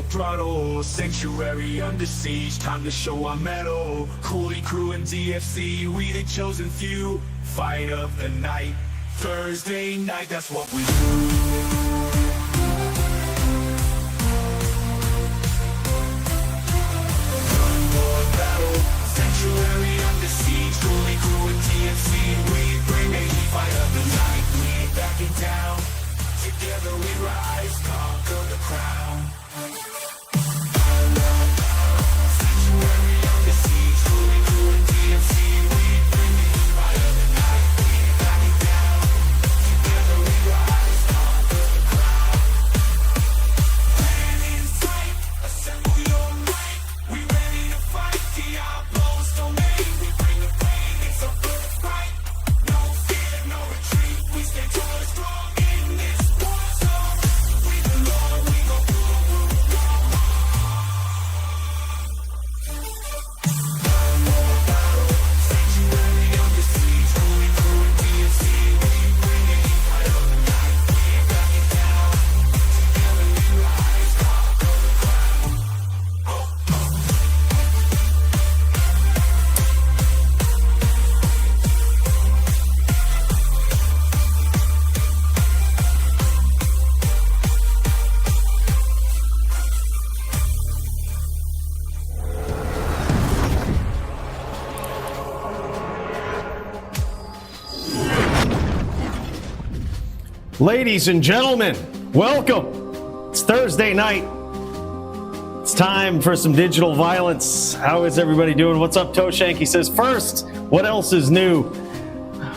throttle, sanctuary under siege, time to show our mettle. Coolie crew and DFC, we the chosen few. Fight of the night, Thursday night, that's what we do. Sanctuary under siege, Coolie crew and DFC, we bring the heat, fight of the night, we ain't backing down. Together we rise, conquer the crown. Sanctuary under siege, Coolie crew and DFC, we bring the heat, fight of the night, we ain't backing down. Together we rise, conquer the crown. Plan in sight, assemble your might, we ready to fight, Diablo's domain. We bring the pain, it's a good fight. No fear, no retreat, we stand tall and strong in this war zone. We belong, we go sanctuary under siege, Coolie crew and DFC, we bring the heat, fight of the night, we ain't backing down. Together we rise, conquer the crown. Ladies and gentlemen, welcome. It's Thursday night. It's time for some digital violence. How is everybody doing? What's up, Toeshank? He says, first, what else is new?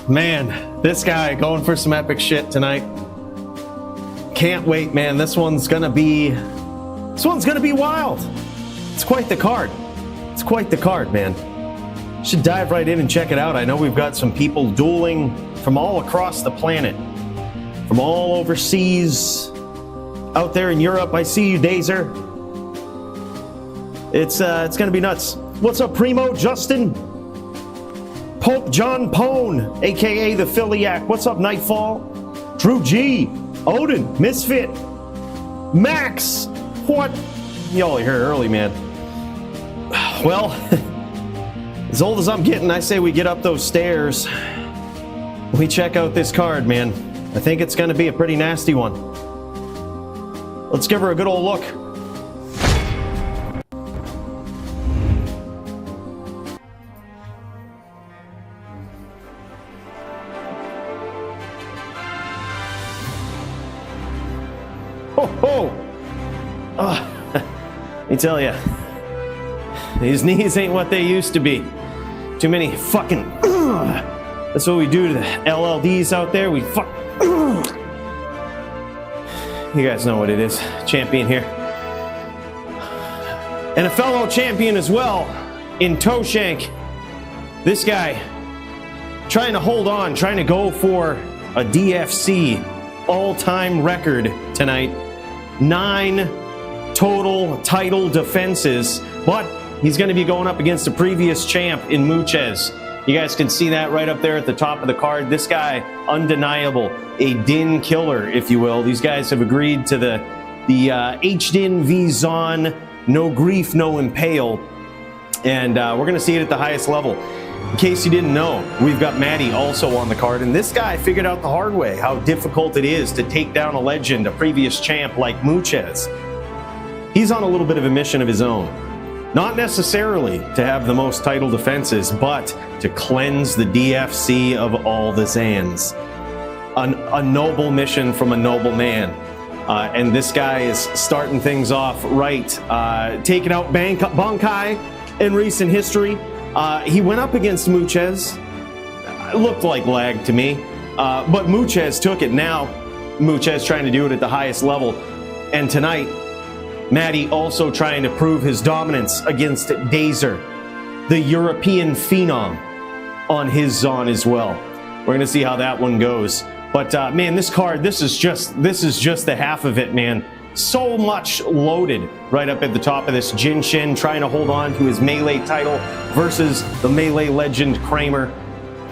Man, this guy going for some epic shit tonight. Can't wait, man. This one's gonna be wild. It's quite the card. It's quite the card, man. Should dive right in and check it out. I know we've got some people dueling from all across the planet. From all overseas, out there in Europe. I see you, Daer. It's gonna be nuts. What's up, Primo, Justin, Pope John Pone, aka the Philiac. What's up, Nightfall, Drew G, Odin, Misfit, Max. What? Y'all are here early, man. Well, as old as I'm getting, I say we get up those stairs. We check out this card, man. I think it's going to be a pretty nasty one. Let's give her a good old look. Ho ho! Let me tell you, these knees ain't what they used to be. Too many fucking. That's what we do to the LLDs out there. We fuck. You guys know what it is. Champion here. And a fellow champion as well in Toeshank. This guy trying to hold on, trying to go for a DFC all-time record tonight. 9 total title defenses, but he's going to be going up against the previous champ in Muchez. You guys can see that right up there at the top of the card. This guy, undeniable, a Din killer, if you will. These guys have agreed to the H-Din v Zon, no grief, no impale. And we're going to see it at the highest level. In case you didn't know, we've got Maddie also on the card. And this guy figured out the hard way how difficult it is to take down a legend, a previous champ like Muchez. He's on a little bit of a mission of his own. Not necessarily to have the most title defenses, but to cleanse the DFC of all the Zans. A noble mission from a noble man. And this guy is starting things off right. Taking out Bankai in recent history. He went up against Muchez. It looked like lag to me. But Muchez took it. Now Muchez trying to do it at the highest level. And tonight, Maddie also trying to prove his dominance against Daer, the European phenom, on his Zon as well. We're going to see how that one goes. But man, this card, this is just the half of it, man. So much loaded right up at the top of this. Jin Shin trying to hold on to his Melee title versus the Melee legend Kramer.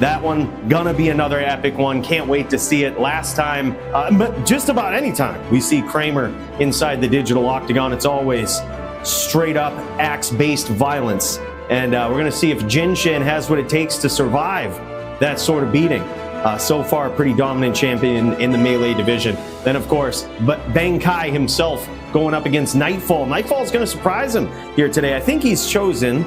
That one gonna be another epic one. Can't wait to see it. Last time, but just about any time we see Kramer inside the digital octagon, it's always straight up axe-based violence. And we're gonna see if Jinshin has what it takes to survive that sort of beating. So far, pretty dominant champion in the melee division. Then, of course, but Bankai himself going up against Nightfall. Nightfall's going to surprise him here today. I think he's chosen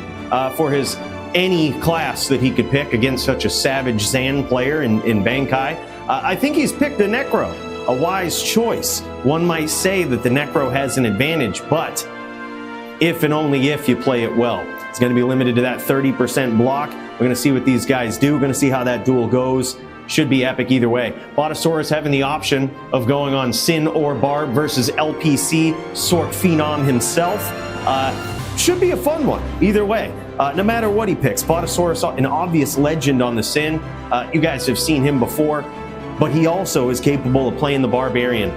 for his any class that he could pick against such a savage Zan player in Bankai. I think he's picked the Necro, a wise choice. One might say that the Necro has an advantage, but if and only if you play it well. It's going to be limited to that 30% block. We're going to see what these guys do. We're going to see how that duel goes. Should be epic either way. Botaurus having the option of going on Sin or Barb versus LPC, Sork Phenom himself. Should be a fun one either way. No matter what he picks. Botaurus, an obvious legend on the Sin. You guys have seen him before, but he also is capable of playing the Barbarian.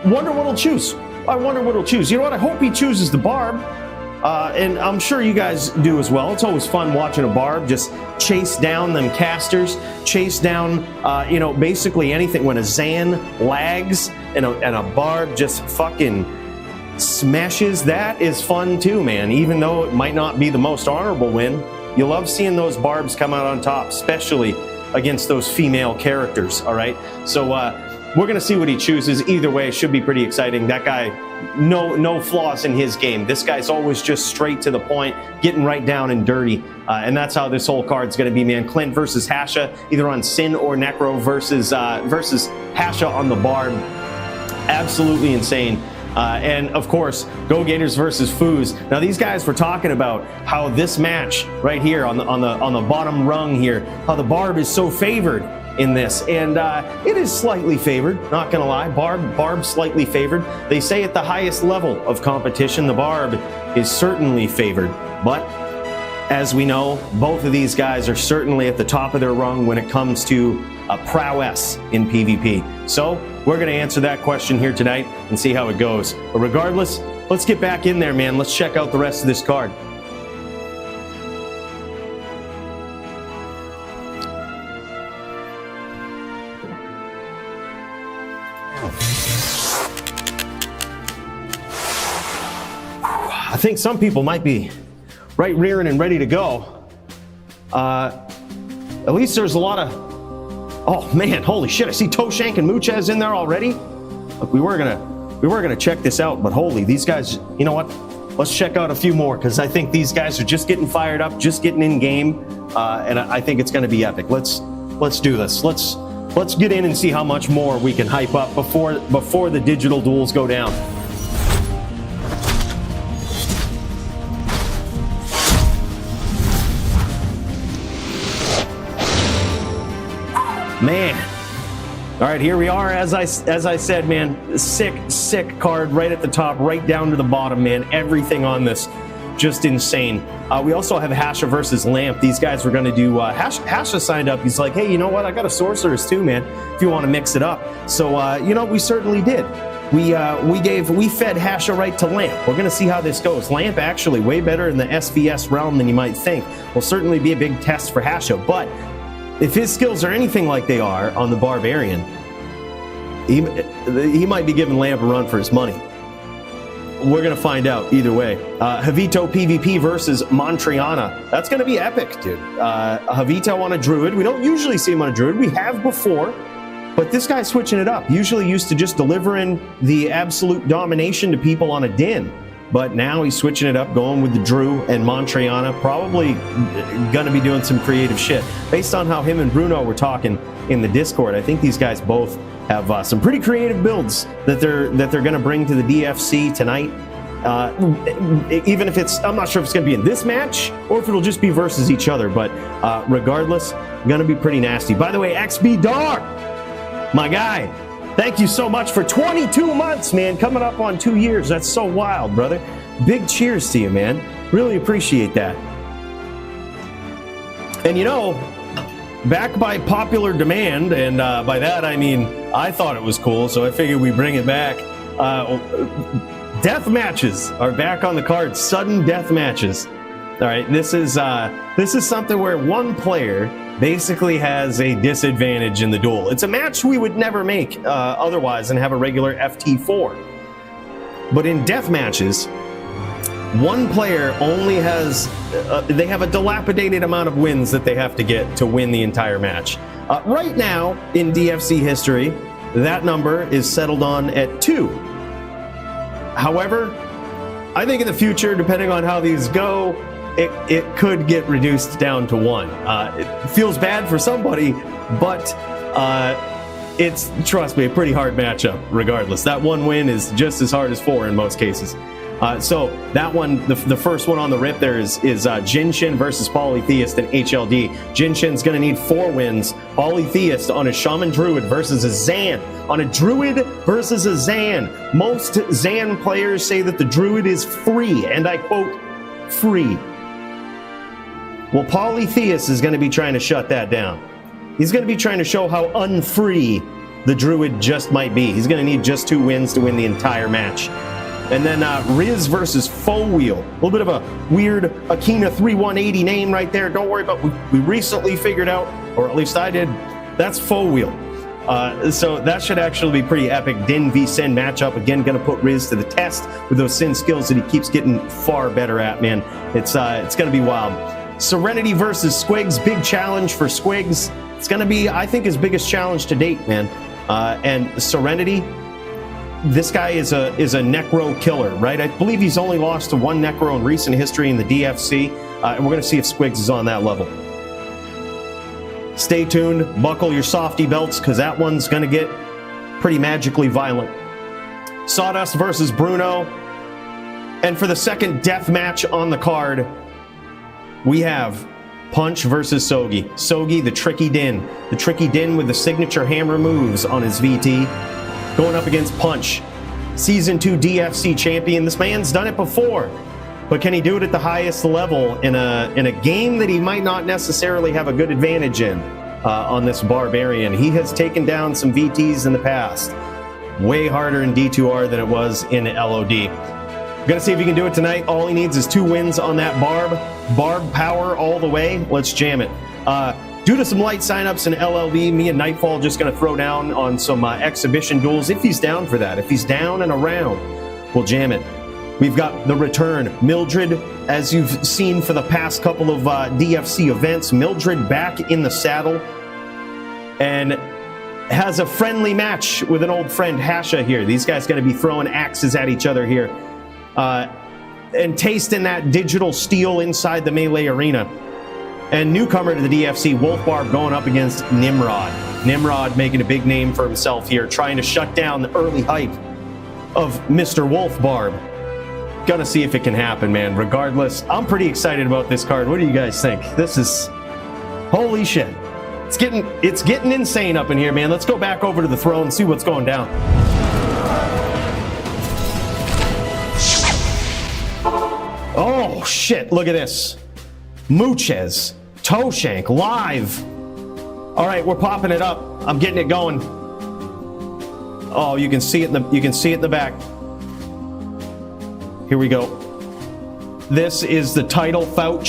Wonder what he'll choose. I wonder what he'll choose. You know what? I hope he chooses the Barb. And I'm sure you guys do as well. It's always fun watching a Barb just chase down them casters, chase down, basically anything. When a Zan lags and a Barb just fucking smashes, that is fun too, man. Even though it might not be the most honorable win, you love seeing those Barbs come out on top, especially against those female characters, all right? So we're going to see what he chooses. Either way, it should be pretty exciting. That guy, no flaws in his game. This guy's always just straight to the point, getting right down and dirty. And that's how this whole card's going to be, man. Clint versus Hasha, either on Sin or Necro versus Hasha on the Barb. Absolutely insane. And of course, Gogators versus Foos. Now these guys were talking about how this match right here on the bottom rung here, how the Barb is so favored in this, and it is slightly favored, not gonna lie. Barb slightly favored. They say at the highest level of competition, the Barb is certainly favored, but as we know, both of these guys are certainly at the top of their rung when it comes to prowess in PvP. So we're gonna answer that question here tonight and see how it goes. But regardless, let's get back in there, man. Let's check out the rest of this card. I think some people might be right rearing and ready to go. At least there's a lot of, oh man, holy shit, I see Toeshank and Muchez in there already. Look, we were gonna check this out, but holy, these guys, you know what? Let's check out a few more, because I think these guys are just getting fired up, just getting in game, and I think it's gonna be epic. Let's do this. Let's get in and see how much more we can hype up before the digital duels go down. Man, all right, here we are. As I said, man, sick card right at the top, right down to the bottom, man. Everything on this, just insane. We also have Hasha versus Lamp. These guys were going to do. Hasha signed up. He's like, hey, you know what? I got a sorceress too, man. If you want to mix it up, so we certainly did. We fed Hasha right to Lamp. We're going to see how this goes. Lamp actually way better in the SVS realm than you might think. Will certainly be a big test for Hasha, but if his skills are anything like they are on the Barbarian, he might be giving Lamp a run for his money. We're going to find out either way. Havito PvP versus Montriana. That's going to be epic, dude. Havito on a Druid. We don't usually see him on a Druid. We have before, but this guy's switching it up. Usually used to just delivering the absolute domination to people on a Din. But now he's switching it up, going with the Drew and Montriana. Probably going to be doing some creative shit. Based on how him and Bruno were talking in the Discord, I think these guys both have some pretty creative builds that they're going to bring to the DFC tonight. Even if I'm not sure if it's going to be in this match or if it'll just be versus each other. But regardless, going to be pretty nasty. By the way, XB Dog, my guy. Thank you so much for 22 months, man. Coming up on 2 years. That's so wild, brother. Big cheers to you, man. Really appreciate that. And back by popular demand, and by that I mean I thought it was cool, so I figured we bring it back. Death matches are back on the card. Sudden death matches. All right, this is something where one player basically has a disadvantage in the duel. It's a match we would never make otherwise and have a regular FT4. But in death matches, one player only has, they have a dilapidated amount of wins that they have to get to win the entire match. Right now, in DFC history, that number is settled on at 2. However, I think in the future, depending on how these go, it could get reduced down to 1. It feels bad for somebody, but it's, trust me, a pretty hard matchup regardless. That 1 win is just as hard as 4 in most cases. So that one, the first one on the rip there is Jinshin versus Polytheist and HLD. Jinshin's going to need 4 wins. Polytheist on a Shaman Druid versus a Zan. On a Druid versus a Zan. Most Zan players say that the Druid is free, and I quote, free. Well, Polytheist is going to be trying to shut that down. He's going to be trying to show how unfree the Druid just might be. He's going to need just 2 wins to win the entire match. And then Riz versus Foe Wheel. A little bit of a weird Akina 3180 name right there. Don't worry about it. We recently figured out, or at least I did, that's Foe Wheel. So that should actually be pretty epic. Din v Sin matchup. Again, going to put Riz to the test with those Sin skills that he keeps getting far better at, man. It's going to be wild. Serenity versus Squigs. Big challenge for Squigs. It's going to be, I think, his biggest challenge to date, man. And Serenity, this guy is a Necro killer, right? I believe he's only lost to 1 Necro in recent history in the DFC, and we're going to see if Squigs is on that level. Stay tuned, buckle your softy belts, because that one's going to get pretty magically violent. Sawdust versus Bruno, and for the second death match on the card, we have Punch versus Sogi. Sogi, the Tricky Din with the signature hammer moves on his VT. Going up against Punch, Season 2 DFC champion. This man's done it before, but can he do it at the highest level in a game that he might not necessarily have a good advantage in on this Barbarian? He has taken down some VTs in the past. Way harder in D2R than it was in LOD. We're going to see if he can do it tonight. All he needs is 2 wins on that Barb. Barb power all the way. Let's jam it. Due to some light signups in LLV, me and Nightfall just going to throw down on some exhibition duels if he's down for that. If he's down and around, we'll jam it. We've got the return. Mildred, as you've seen for the past couple of DFC events, Mildred back in the saddle and has a friendly match with an old friend, Hasha, here. These guys going to be throwing axes at each other here and tasting that digital steel inside the melee arena. And newcomer to the DFC, Wolf Barb going up against Nimrod. Nimrod making a big name for himself here, trying to shut down the early hype of Mr. Wolf Barb. Gonna see if it can happen, man. Regardless, I'm pretty excited about this card. What do you guys think? This is, holy shit. It's getting insane up in here, man. Let's go back over to the throne and see what's going down. Oh shit, look at this. Mooches, Toeshank, live. All right, we're popping it up. I'm getting it going. Oh, you can see it in the back. Here we go. This is the title bout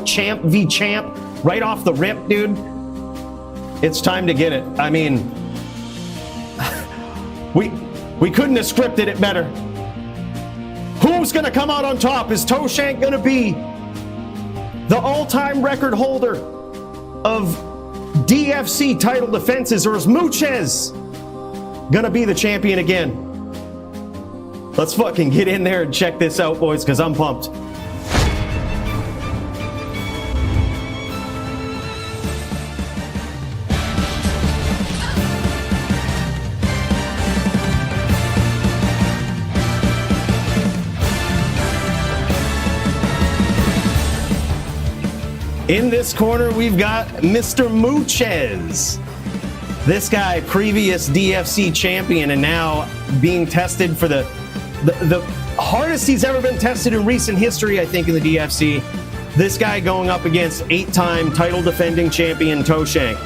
champ v champ right off the rip, dude. It's time to get it. I mean, we couldn't have scripted it better. Who's gonna come out on top? Is Toeshank gonna be the all-time record holder of DFC title defenses, or is Mooches gonna be the champion again? Let's fucking get in there and check this out, boys, because I'm pumped. In this corner, we've got Mr. Mooches. This guy, previous DFC champion, and now being tested for the hardest he's ever been tested in recent history, I think, in the DFC. This guy going up against 8-time title defending champion Toeshank.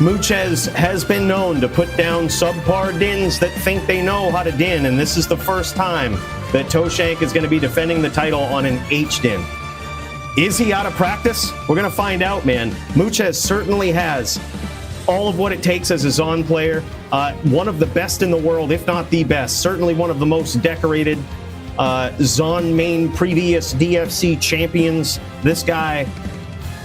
Muchez has been known to put down subpar dins that think they know how to din, and this is the first time that Toeshank is going to be defending the title on an H-din. Is he out of practice? We're going to find out, man. Muchez certainly has all of what it takes as a Zon player. One of the best in the world, if not the best. Certainly one of the most decorated Zon main previous DFC champions. This guy,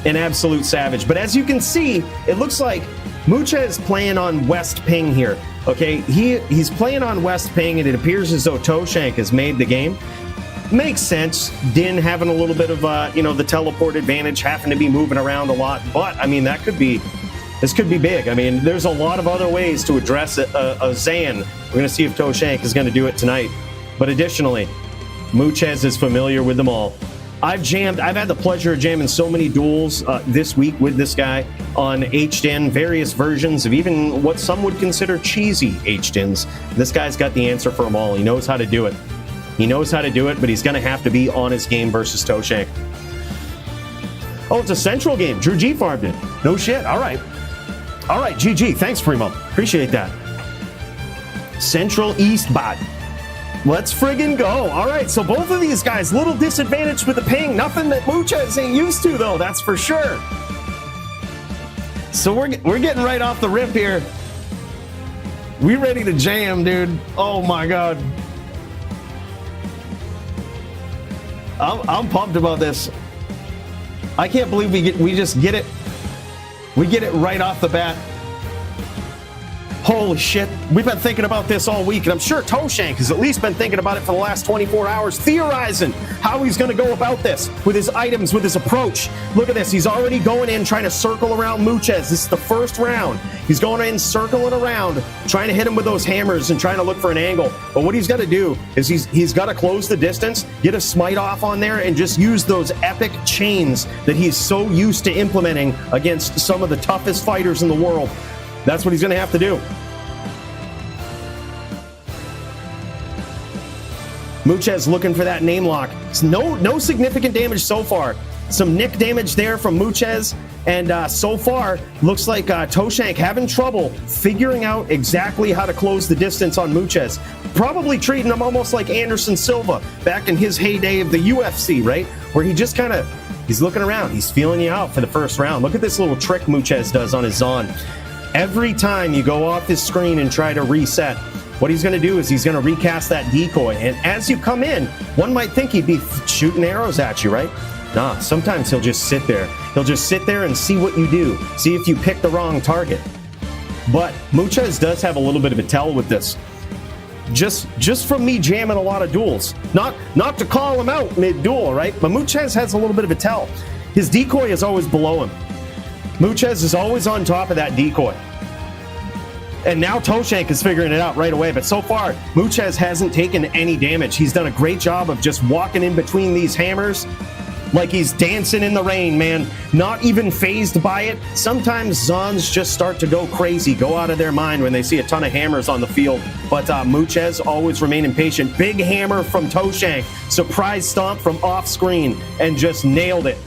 an absolute savage. But as you can see, it looks like Muchez playing on West Ping here. Okay, he's playing on West Ping, and it appears as though Toeshank has made the game. Makes sense. Din having a little bit of the teleport advantage, having to be moving around a lot. But I mean, this could be big. I mean, there's a lot of other ways to address a Zan. We're going to see if Toeshank is going to do it tonight. But additionally, Muchez is familiar with them all. I've had the pleasure of jamming so many duels this week with this guy on H-din, various versions of even what some would consider cheesy H-dins. This guy's got the answer for them all. He knows how to do it. He knows how to do it, but he's going to have to be on his game versus Toeshank. Oh, it's a central game. Drew G farmed it. No shit. All right. All right, GG. Thanks, Primo. Appreciate that. Central East bot. Let's friggin' go. All right, so both of these guys, little disadvantage with the ping. Nothing that Muchez ain't used to, though, that's for sure. So we're getting right off the rip here. We ready to jam, dude. Oh, my God. I'm pumped about this. I can't believe we just get it. We get it right off the bat. Holy shit. We've been thinking about this all week, and I'm sure Toeshank has at least been thinking about it for the last 24 hours, theorizing how he's going to go about this with his items, with his approach. Look at this. He's already going in, trying to circle around Muchez. This is the first round. He's going in, circling around, trying to hit him with those hammers and trying to look for an angle. But what he's got to do is he's got to close the distance, get a smite off on there, and just use those epic chains that he's so used to implementing against some of the toughest fighters in the world. That's what he's going to have to do. Muchez looking for that name lock. No significant damage so far. Some nick damage there from Muchez. And so far, looks like Toeshank having trouble figuring out exactly how to close the distance on Muchez. Probably treating him almost like Anderson Silva back in his heyday of the UFC, right? Where he just kind of, he's looking around. He's feeling you out for the first round. Look at this little trick Muchez does on his Zon. Every time you go off his screen and try to reset, what he's going to do is he's going to recast that decoy. And as you come in, one might think he'd be shooting arrows at you, right? Nah, sometimes he'll just sit there. He'll just sit there and see what you do. See if you pick the wrong target. But Muchez does have a little bit of a tell with this. Just from me jamming a lot of duels. Not to call him out mid-duel, right? But Muchez has a little bit of a tell. His decoy is always below him. Muchez is always on top of that decoy. And now Toeshank is figuring it out right away. But so far, Muchez hasn't taken any damage. He's done a great job of just walking in between these hammers like he's dancing in the rain, man. Not even phased by it. Sometimes Zons just start to go crazy, go out of their mind when they see a ton of hammers on the field. But Muchez always remaining patient. Big hammer from Toeshank. Surprise stomp from off screen and just nailed it.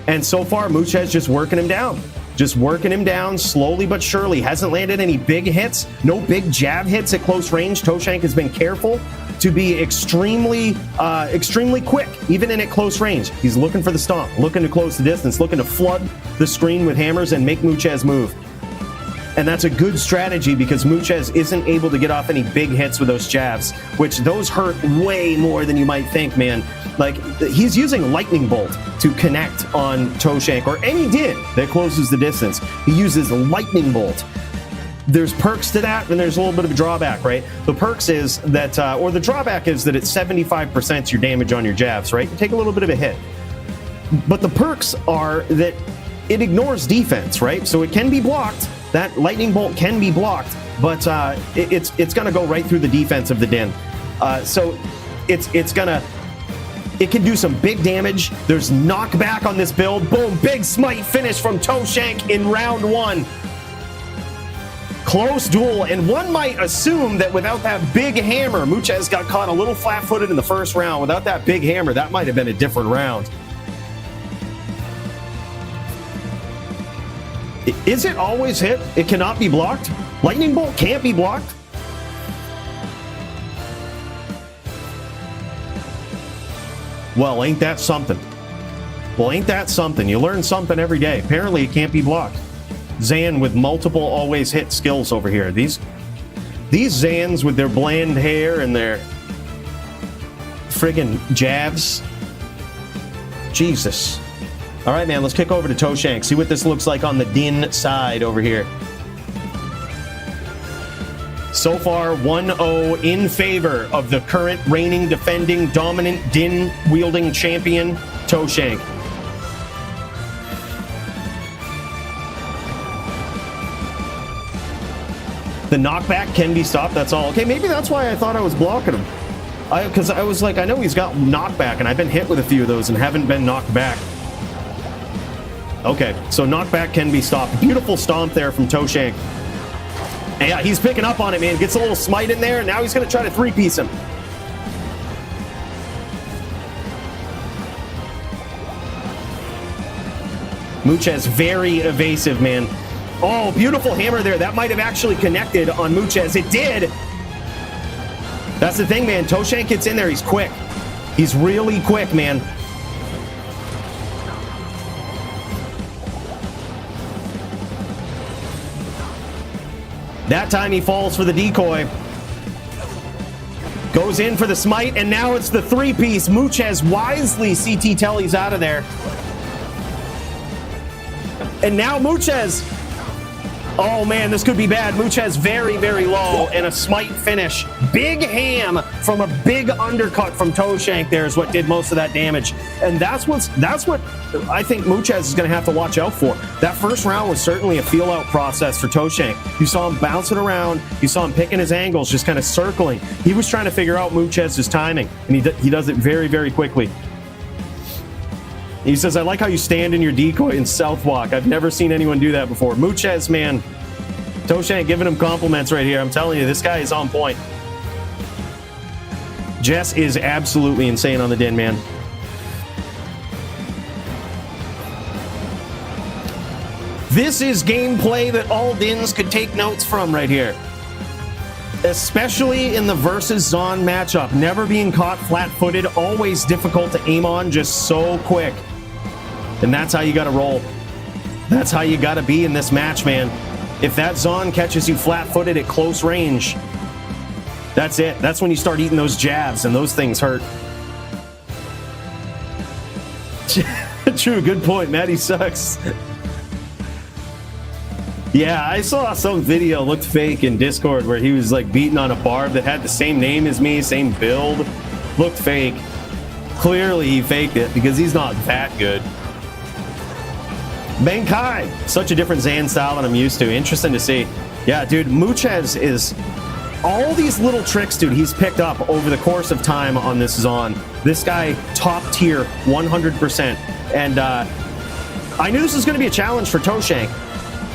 And so far, Muchez just working him down. Just working him down slowly but surely. Hasn't landed any big hits. No big jab hits at close range. Toeshank has been careful to be extremely quick, even in at close range. He's looking for the stomp, looking to close the distance, looking to flood the screen with hammers and make Muchez move. And that's a good strategy because Muchez isn't able to get off any big hits with those jabs, which those hurt way more than you might think, man. Like, he's using Lightning Bolt to connect on Toeshank, or any din that closes the distance. He uses Lightning Bolt. There's perks to that, and there's a little bit of a drawback, right? The perks is that, or the drawback is that it's 75% your damage on your jabs, right? You take a little bit of a hit. But the perks are that it ignores defense, right? So it can be blocked. That Lightning Bolt can be blocked, but it's going to go right through the defense of the din. So it can do some big damage. There's knockback on this build. Boom, big smite finish from Toeshank in round one. Close duel, and one might assume that without that big hammer, Muchez got caught a little flat-footed in the first round. Without that big hammer, that might have been a different round. Is it always hit? It cannot be blocked? Lightning bolt can't be blocked? Well, ain't that something? Well, ain't that something? You learn something every day. Apparently, it can't be blocked. Zan with multiple always hit skills over here. These Zans with their bland hair and their friggin' jabs. Jesus. All right, man, let's kick over to Toeshank. See what this looks like on the Din side over here. So far, 1-0 in favor of the current reigning, defending, dominant, Din-wielding champion, Toeshank. The knockback can be stopped, that's all. Okay, maybe that's why I thought I was blocking him. Because I was like, I know he's got knockback, and I've been hit with a few of those and haven't been knocked back. Okay, so knockback can be stopped. Beautiful stomp there from Toeshank. And yeah, he's picking up on it, man. Gets a little smite in there, and now he's going to try to three-piece him. Muchez, very evasive, man. Oh, beautiful hammer there. That might have actually connected on Muchez. It did. That's the thing, man. Toeshank gets in there. He's quick. He's really quick, man. That time he falls for the decoy. Goes in for the smite, and now it's the three-piece. Muchez wisely CT tellies out of there. And now Muchez. Oh, man, this could be bad. Muchez very, very low, and a smite finish. Big ham from a big undercut from Toeshank there is what did most of that damage. And that's what I think Muchez is going to have to watch out for. That first round was certainly a feel-out process for Toeshank. You saw him bouncing around. You saw him picking his angles, just kind of circling. He was trying to figure out Muchez's timing, and he does it very, very quickly. He says, I like how you stand in your decoy and southwalk. I've never seen anyone do that before. Muchez, man. Toeshank giving him compliments right here. I'm telling you, this guy is on point. Jess is absolutely insane on the Din, man. This is gameplay that all Dins could take notes from right here. Especially in the versus Zon matchup. Never being caught flat-footed, always difficult to aim on, just so quick. And that's how you gotta roll. That's how you gotta be in this match, man. If that Zon catches you flat-footed at close range, that's it. That's when you start eating those jabs, and those things hurt. True, good point. Maddie sucks. Yeah, I saw some video, looked fake in Discord, where he was like beating on a Barb that had the same name as me, same build. Looked fake. Clearly he faked it because he's not that good. Bankai, such a different Zan style than I'm used to. Interesting to see. Yeah, dude, Muchez is all these little tricks, dude, he's picked up over the course of time on this Zon. This guy, top tier, 100%. And I knew this was going to be a challenge for Toeshank.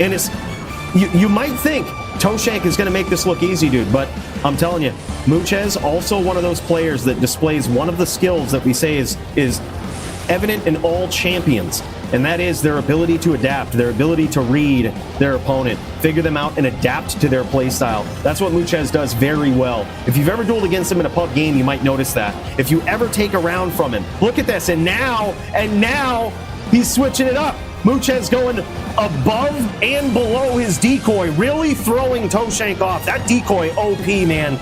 And it's, you might think Toeshank is going to make this look easy, dude, but I'm telling you, Muchez, also one of those players that displays one of the skills that we say is evident in all champions, and that is their ability to adapt, their ability to read their opponent, figure them out, and adapt to their playstyle. That's what Muchez does very well. If you've ever dueled against him in a pub game, you might notice that. If you ever take a round from him, look at this, and now he's switching it up. Muchez going above and below his decoy, really throwing Toeshank off. That decoy OP, man.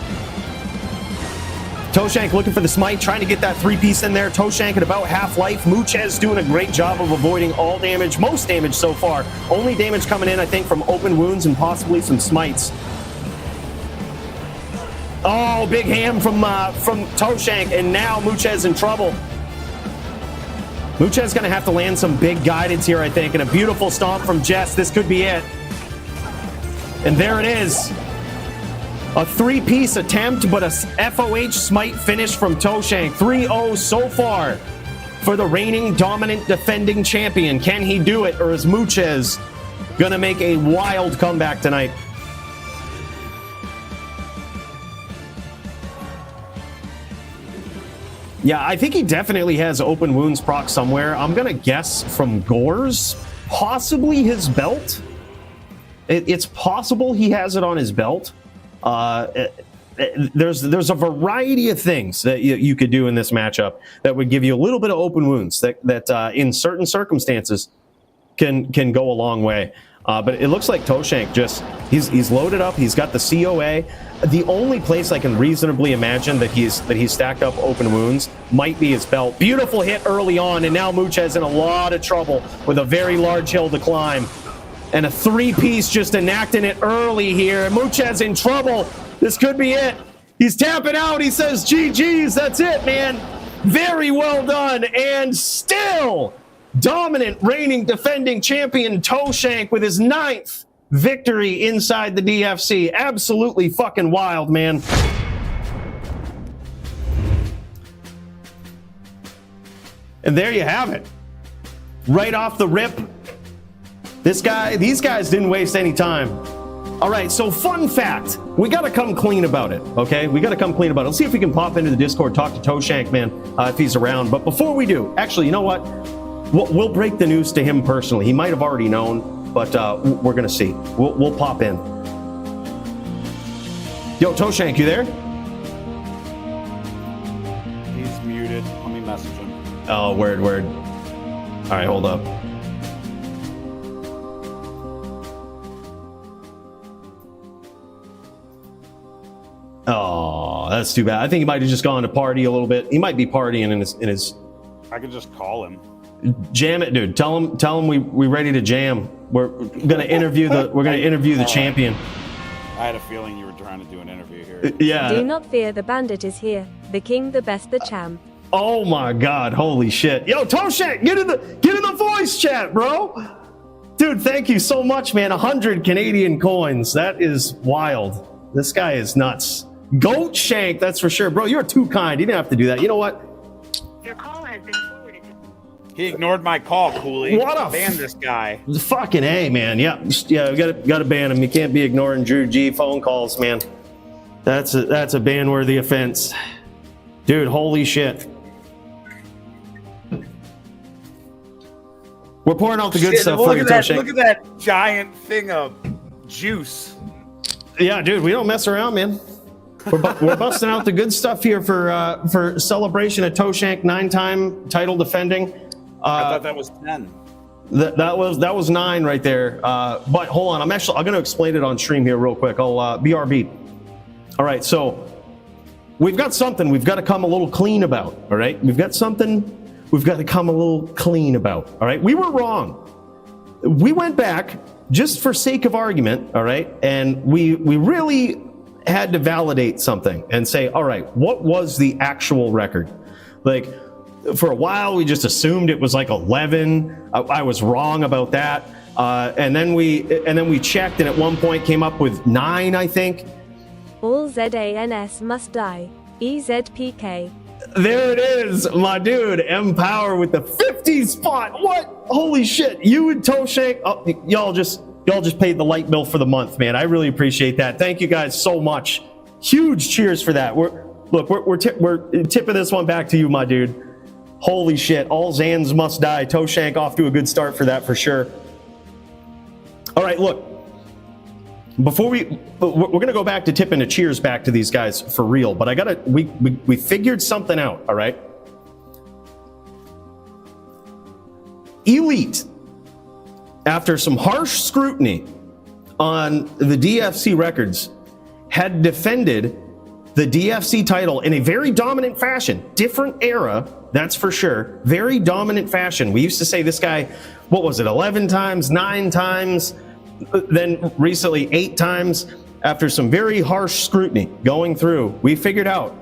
Toeshank looking for the smite, trying to get that three-piece in there. Toeshank at about half-life. Muchez doing a great job of avoiding all damage, most damage so far. Only damage coming in, I think, from open wounds and possibly some smites. Oh, big ham from Toeshank, and now Muchez in trouble. Muchez going to have to land some big guidance here, I think, and a beautiful stomp from Jess. This could be it. And there it is. A three-piece attempt, but a FOH smite finish from Toeshank. 3-0 so far for the reigning, dominant, defending champion. Can he do it, or is Muchez going to make a wild comeback tonight? Yeah, I think he definitely has open wounds proc somewhere. I'm going to guess from Gores, possibly his belt. It's possible he has it on his belt. There's a variety of things that you could do in this matchup that would give you a little bit of open wounds that in certain circumstances can go a long way. But it looks like Toeshank he's loaded up. He's got the COA. The only place I can reasonably imagine that he's stacked up open wounds might be his belt. Beautiful hit early on, and now Mooch's in a lot of trouble with a very large hill to climb. And a 3-piece just enacting it early here. Mooch's in trouble. This could be it. He's tapping out. He says, GG's. That's it, man. Very well done. And still dominant, reigning, defending champion Toeshank with his 9th victory inside the DFC. Absolutely fucking wild, man. And there you have it. Right off the rip. These guys didn't waste any time. All right, so fun fact. We got to come clean about it, okay? We got to come clean about it. Let's see if we can pop into the Discord, talk to Toeshank, man, if he's around. But before we do, actually, you know what? We'll break the news to him personally. He might have already known, but we're going to see. We'll pop in. Yo, Toeshank, you there? He's muted. Let me message him. Oh, word. All right, hold up. Oh, that's too bad. I think he might have just gone to party a little bit. He might be partying in his. I could just call him. Jam it, dude. Tell him we ready to jam. We're gonna interview the champion. I had a feeling you were trying to do an interview here. Yeah. Do not fear, the bandit is here. The king, the best, the champ. Oh my God! Holy shit! Yo, Toeshank, get in the voice chat, bro. Dude, thank you so much, man. 100 Canadian coins. That is wild. This guy is nuts. Goat Shank, that's for sure. Bro, you're too kind. You didn't have to do that. You know what? Your call has been forwarded. He ignored my call, Cooley. What a ban this guy. Fucking A, man. Yeah, we gotta ban him. You can't be ignoring Drew G phone calls, man. That's a ban-worthy offense. Dude, holy shit. We're pouring out the good stuff for you, Toeshank. Look at that giant thing of juice. Yeah, dude, we don't mess around, man. We're busting out the good stuff here for celebration of Toeshank, 9-time title defending. I thought that was 10. That was 9 right there. But hold on, I'm going to explain it on stream here real quick. I'll BRB. All right, so we've got something we've got to come a little clean about. All right, we've got something we've got to come a little clean about. All right, we were wrong. We went back just for sake of argument. All right, and we really had to validate something and say, all right, what was the actual record? Like, for a while, we just assumed it was like 11. I was wrong about that. And then we checked, and at one point came up with 9, I think. All ZANS must die. EZPK. There it is, my dude. Empower with the 50 spot. What? Holy shit! You and Toeshank. Oh, y'all just paid the light bill for the month, man. I really appreciate that. Thank you guys so much. Huge cheers for that. We're tipping this one back to you, my dude. Holy shit! All Zans must die. Toeshank off to a good start for that for sure. All right, look. Before we're gonna go back to tipping a cheers back to these guys for real, but we figured something out. All right. Elite, after some harsh scrutiny on the DFC records, had defended the DFC title in a very dominant fashion. Different era, that's for sure. Very dominant fashion. We used to say this guy, what was it, 11 times, 9 times, then recently 8 times. After some very harsh scrutiny going through, we figured out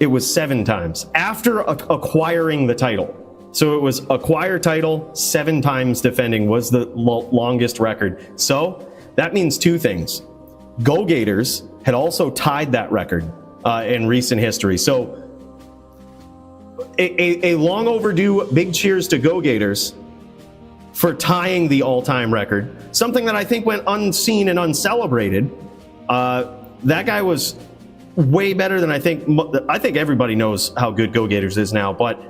it was 7 times after acquiring the title. So it was acquire title, 7 times defending was the longest record. So that means 2 things. Gogators had also tied that record in recent history. So a long overdue big cheers to Gogators for tying the all-time record. Something that I think went unseen and uncelebrated. That guy was way better than I think everybody knows how good Gogators is now, but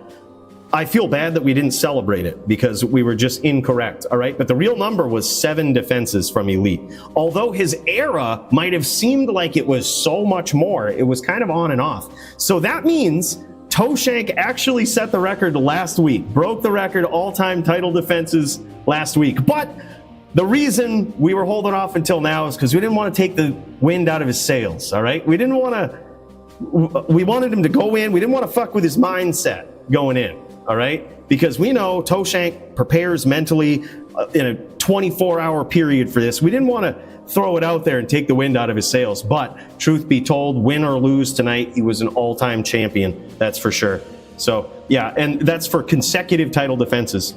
I feel bad that we didn't celebrate it because we were just incorrect, all right? But the real number was 7 defenses from Elite. Although his era might have seemed like it was so much more, it was kind of on and off. So that means Toeshank actually set the record last week, broke the record all-time title defenses last week. But the reason we were holding off until now is because we didn't want to take the wind out of his sails, all right? We wanted him to go in. We didn't want to fuck with his mindset going in. All right, because we know Toeshank prepares mentally in a 24-hour period for this. We didn't want to throw it out there and take the wind out of his sails. But truth be told, win or lose tonight, he was an all-time champion. That's for sure. So yeah, and that's for consecutive title defenses.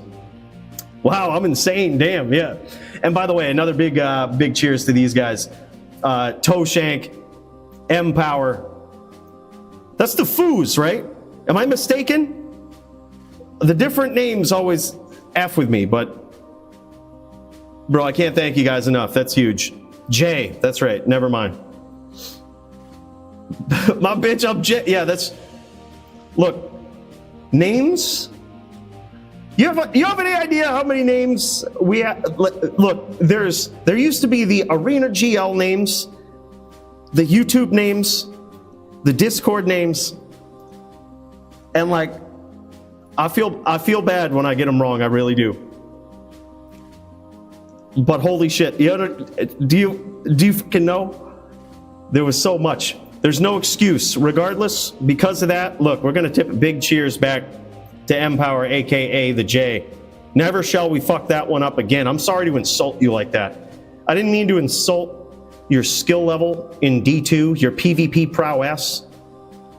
Wow, I'm insane. Damn, yeah. And by the way, another big cheers to these guys. Toeshank, Empower. That's the Foos, right? Am I mistaken? The different names always F with me, but bro, I can't thank you guys enough. That's huge. Jay, that's right. Never mind. My bitch up Jay. Yeah, that's. Look, names. You have any idea how many names we have? Look, there used to be the Arena GL names, the YouTube names, the Discord names, and like. I feel bad when I get them wrong. I really do. But holy shit, do you fucking know? There was so much. There's no excuse. Regardless, because of that, look, we're gonna tip a big cheers back to Empower, aka the J. Never shall we fuck that one up again. I'm sorry to insult you like that. I didn't mean to insult your skill level in D2, your PvP prowess,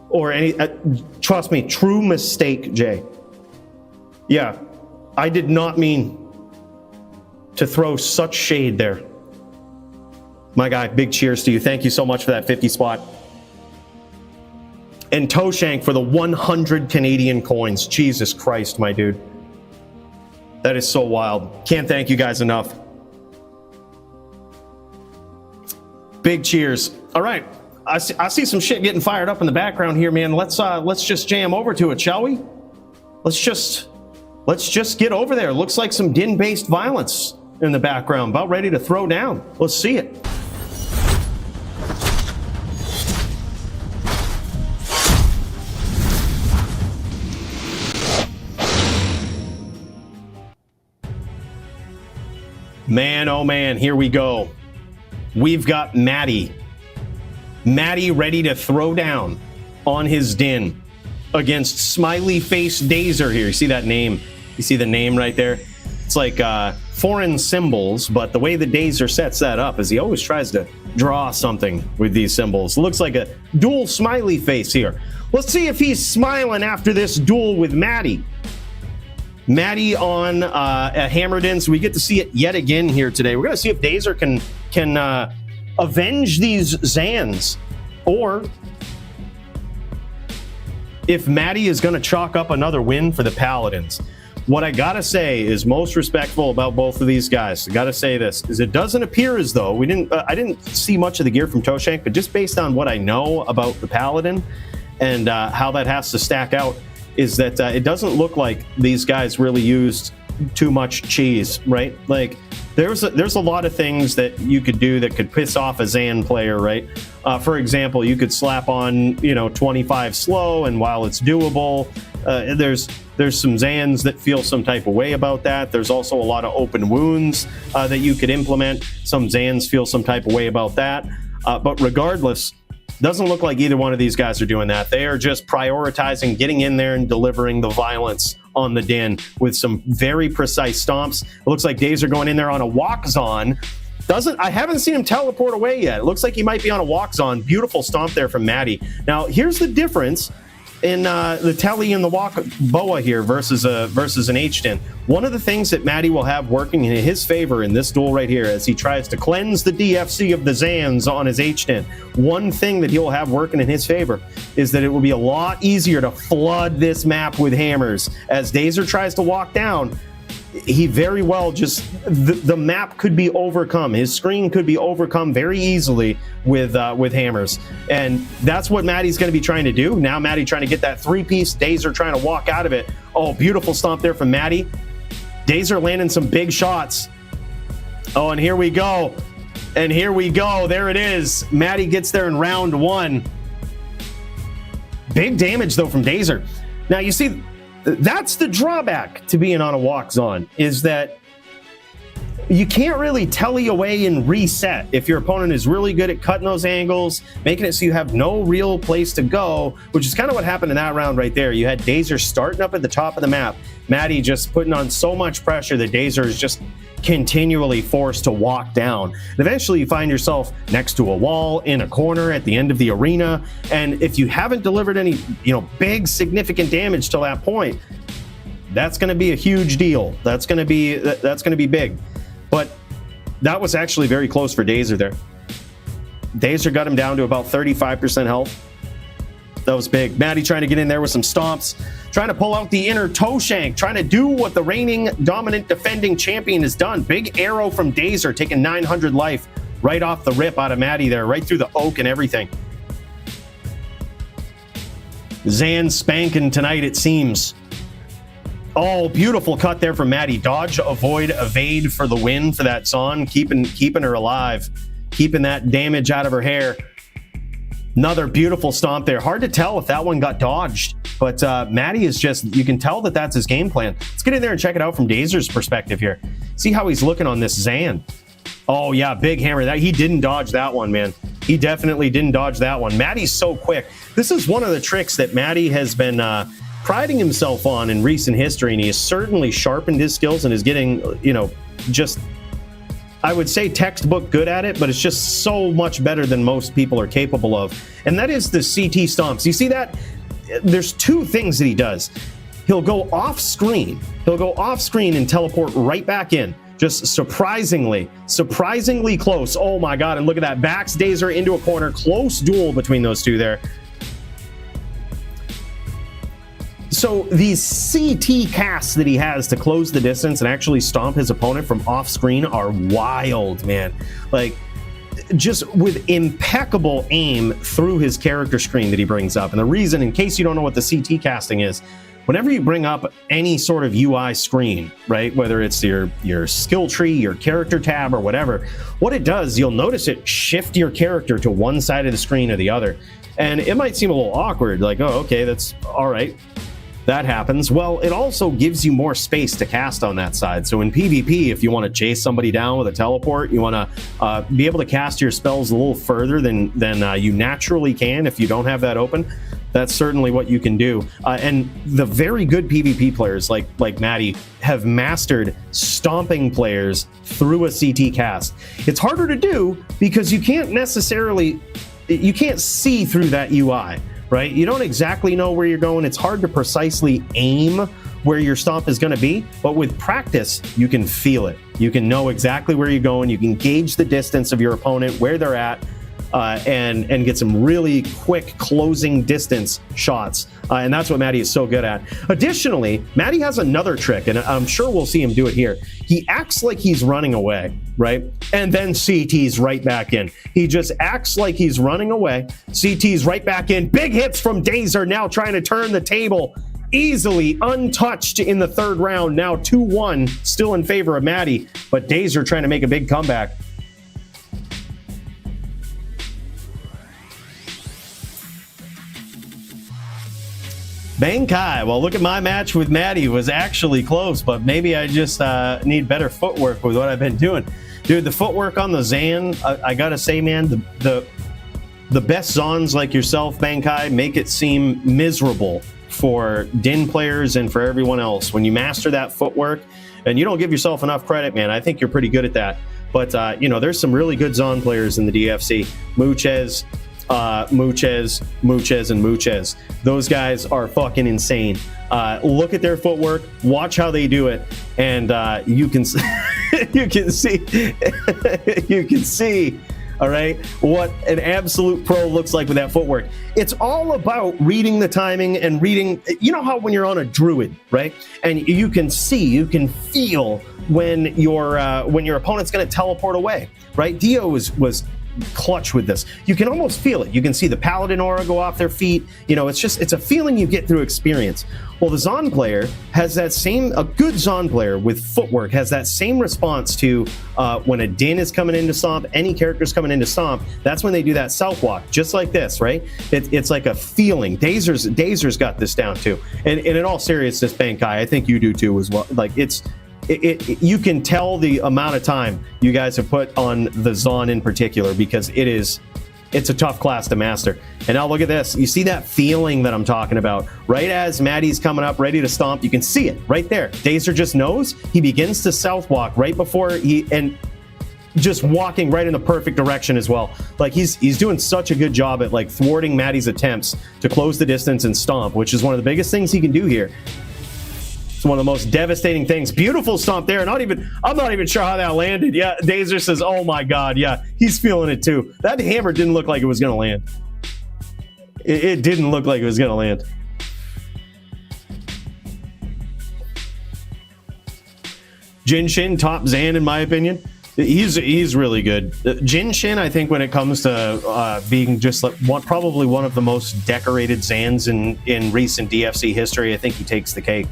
or any. Trust me, true mistake, Jay. Yeah, I did not mean to throw such shade there. My guy, big cheers to you. Thank you so much for that 50 spot. And Toeshank for the 100 Canadian coins. Jesus Christ, my dude. That is so wild. Can't thank you guys enough. Big cheers. All right, I see some shit getting fired up in the background here, man. Let's just jam over to it, shall we? Let's just get over there. Looks like some din-based violence in the background, about ready to throw down. Let's see it. Man, oh man, here we go. We've got Maddie. Maddie ready to throw down on his din against smiley face Daer here. You see that name? You see the name right there? It's like foreign symbols, but the way the Daer sets that up is he always tries to draw something with these symbols. It looks like a dual smiley face here. Let's see if he's smiling after this duel with Maddie. Maddie on a hammered in, so we get to see it yet again here today. We're going to see if Daer can avenge these Zans, or if Maddie is going to chalk up another win for the Paladins. What I gotta say is most respectful about both of these guys. I gotta say this, is it doesn't appear as though I didn't see much of the gear from Toeshank, but just based on what I know about the Paladin and how that has to stack out, is that it doesn't look like these guys really used too much cheese, right? Like there's a lot of things that you could do that could piss off a Zan player, right? For example, you could slap on 25 slow, and while it's doable, there's some Zans that feel some type of way about that. There's also a lot of open wounds that you could implement. Some Zans feel some type of way about that. But regardless, doesn't look like either one of these guys are doing that. They are just prioritizing getting in there and delivering the violence on the din with some very precise stomps. It looks like Daer going in there on a walk-on. I haven't seen him teleport away yet. It looks like he might be on a walk-on. Beautiful stomp there from Maddie. Now, here's the difference in the telly and the walk boa here versus an H-tin. One of the things that Maddie will have working in his favor in this duel right here, as he tries to cleanse the DFC of the Zans on his H-tin, one thing that he'll have working in his favor is that it will be a lot easier to flood this map with hammers. As Daer tries to walk down, he very well just the map could be overcome. His screen could be overcome very easily with hammers, and that's what Maddie's going to be trying to do. Now Maddie trying to get that 3-piece. Daer trying to walk out of it. Oh, beautiful stomp there from Maddie. Daer landing some big shots. Oh, and here we go. And here we go. There it is. Maddie gets there in round 1. Big damage though from Daer. Now you see, that's the drawback to being on a walk zone, is that you can't really telly away and reset if your opponent is really good at cutting those angles, making it so you have no real place to go, which is kind of what happened in that round right there. You had Daer starting up at the top of the map. Maddie just putting on so much pressure that Daer is just continually forced to walk down. And eventually you find yourself next to a wall in a corner at the end of the arena, and if you haven't delivered any big significant damage till that point, that's going to be a huge deal. That's going to be big. But that was actually very close for Daer there. Daer got him down to about 35% health. That was big. Maddie trying to get in there with some stomps, trying to pull out the inner Toeshank, trying to do what the reigning dominant defending champion has done. Big arrow from Daer, taking 900 life right off the rip out of Maddie there, right through the oak and everything. Zan spanking tonight, it seems. Oh, beautiful cut there from Maddie. Dodge, avoid, evade for the win for that Zon, keeping her alive, keeping that damage out of her hair. Another beautiful stomp there. Hard to tell if that one got dodged, but Maddie is just, you can tell that that's his game plan. Let's get in there and check it out from Daer's perspective here. See how he's looking on this Zan. Oh yeah, big hammer. That he didn't dodge that one, man. He definitely didn't dodge that one. Maddie's so quick. This is one of the tricks that Maddie has been priding himself on in recent history, and he has certainly sharpened his skills and is getting, just, I would say textbook good at it, but it's just so much better than most people are capable of. And that is the CT stomps. You see that? There's 2 things that he does. He'll go off screen. He'll go off screen and teleport right back in. Just surprisingly close. Oh my God. And look at that. Backs Daer into a corner. Close duel between those 2 there. So these CT casts that he has to close the distance and actually stomp his opponent from off screen are wild, man. Like, just with impeccable aim through his character screen that he brings up. And the reason, in case you don't know what the CT casting is, whenever you bring up any sort of UI screen, right, whether it's your skill tree, your character tab, or whatever, what it does, you'll notice it shift your character to one side of the screen or the other. And it might seem a little awkward, like, oh, okay, that's all right. That happens. Well, it also gives you more space to cast on that side. So in PvP, if you want to chase somebody down with a teleport, you want to be able to cast your spells a little further than you naturally can if you don't have that open. That's certainly what you can do. And the very good PvP players like Maddie have mastered stomping players through a CT cast. It's harder to do because you can't see through that UI. Right? You don't exactly know where you're going. It's hard to precisely aim where your stomp is going to be, but with practice, you can feel it. You can know exactly where you're going. You can gauge the distance of your opponent, where they're at, and get some really quick closing distance shots. And that's what Maddie is so good at. Additionally, Maddie has another trick, and I'm sure we'll see him do it here. He acts like he's running away, right? And then CT's right back in. He just acts like he's running away. CT's right back in. Big hits from Daer, now trying to turn the table. Easily untouched in the 3rd round. Now 2-1, still in favor of Maddie, but Daer trying to make a big comeback. Bankai, well, look at my match with Maddie. Was actually close, but maybe I just need better footwork with what I've been doing. Dude, the footwork on the Zan, I gotta say, man, the best Zons like yourself, Bankai, make it seem miserable for Din players and for everyone else. When you master that footwork, and you don't give yourself enough credit, man, I think you're pretty good at that. But, there's some really good Zon players in the DFC. Muchez, and Muchez. Those guys are fucking insane. Look at their footwork, watch how they do it, and you can you can see all right? What an absolute pro looks like with that footwork. It's all about reading the timing and reading, you know how when you're on a druid, right? And you can see, you can feel when your opponent's going to teleport away, right? Dio was clutch with this. You can almost feel it. You can see the paladin aura go off their feet. You know, it's a feeling you get through experience. Well, the Zon player has that same, a good Zon player with footwork has that same response to when a Din is coming into Stomp, any character's coming into Stomp, that's when they do that self walk, just like this, right? It's like a feeling. Daezer's got this down too. And in all seriousness, Bankai, I think you do too as well. Like you can tell the amount of time you guys have put on the Zon in particular, because it's a tough class to master. And now look at this. You see that feeling that I'm talking about? Right as Maddie's coming up, ready to stomp, you can see it right there. Daezer just knows. He begins to south walk right before and just walking right in the perfect direction as well. Like he's doing such a good job at like thwarting Maddie's attempts to close the distance and stomp, which is one of the biggest things he can do here. One of the most devastating things. Beautiful stomp there. I'm not even sure how that landed. Yeah, Daezer says, oh my god, yeah, he's feeling it too. That hammer didn't look like it was gonna land. It didn't look like it was gonna land. Jin Shin, top Zan in my opinion. He's really good. Jin Shin, I think when it comes to being just like probably one of the most decorated Zans in recent DFC history, I think he takes the cake.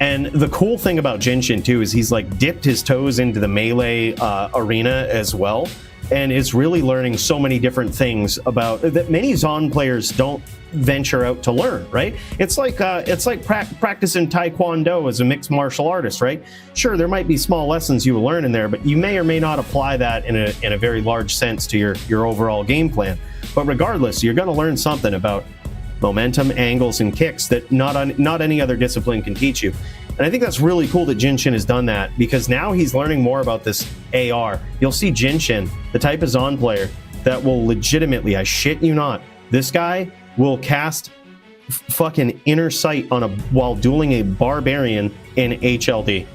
And the cool thing about Jin Shin too is he's like dipped his toes into the melee arena as well, and is really learning so many different things about that many Zon players don't venture out to learn. Right? It's like practicing Taekwondo as a mixed martial artist. Right? Sure, there might be small lessons you will learn in there, but you may or may not apply that in a very large sense to your overall game plan. But regardless, you're going to learn something about momentum, angles, and kicks that not any other discipline can teach you. And I think that's really cool that Jin Shin has done that, because now he's learning more about this AR. You'll see Jin Shin, the type of Zon player that will legitimately, I shit you not, this guy will cast fucking inner sight while dueling a barbarian in HLD.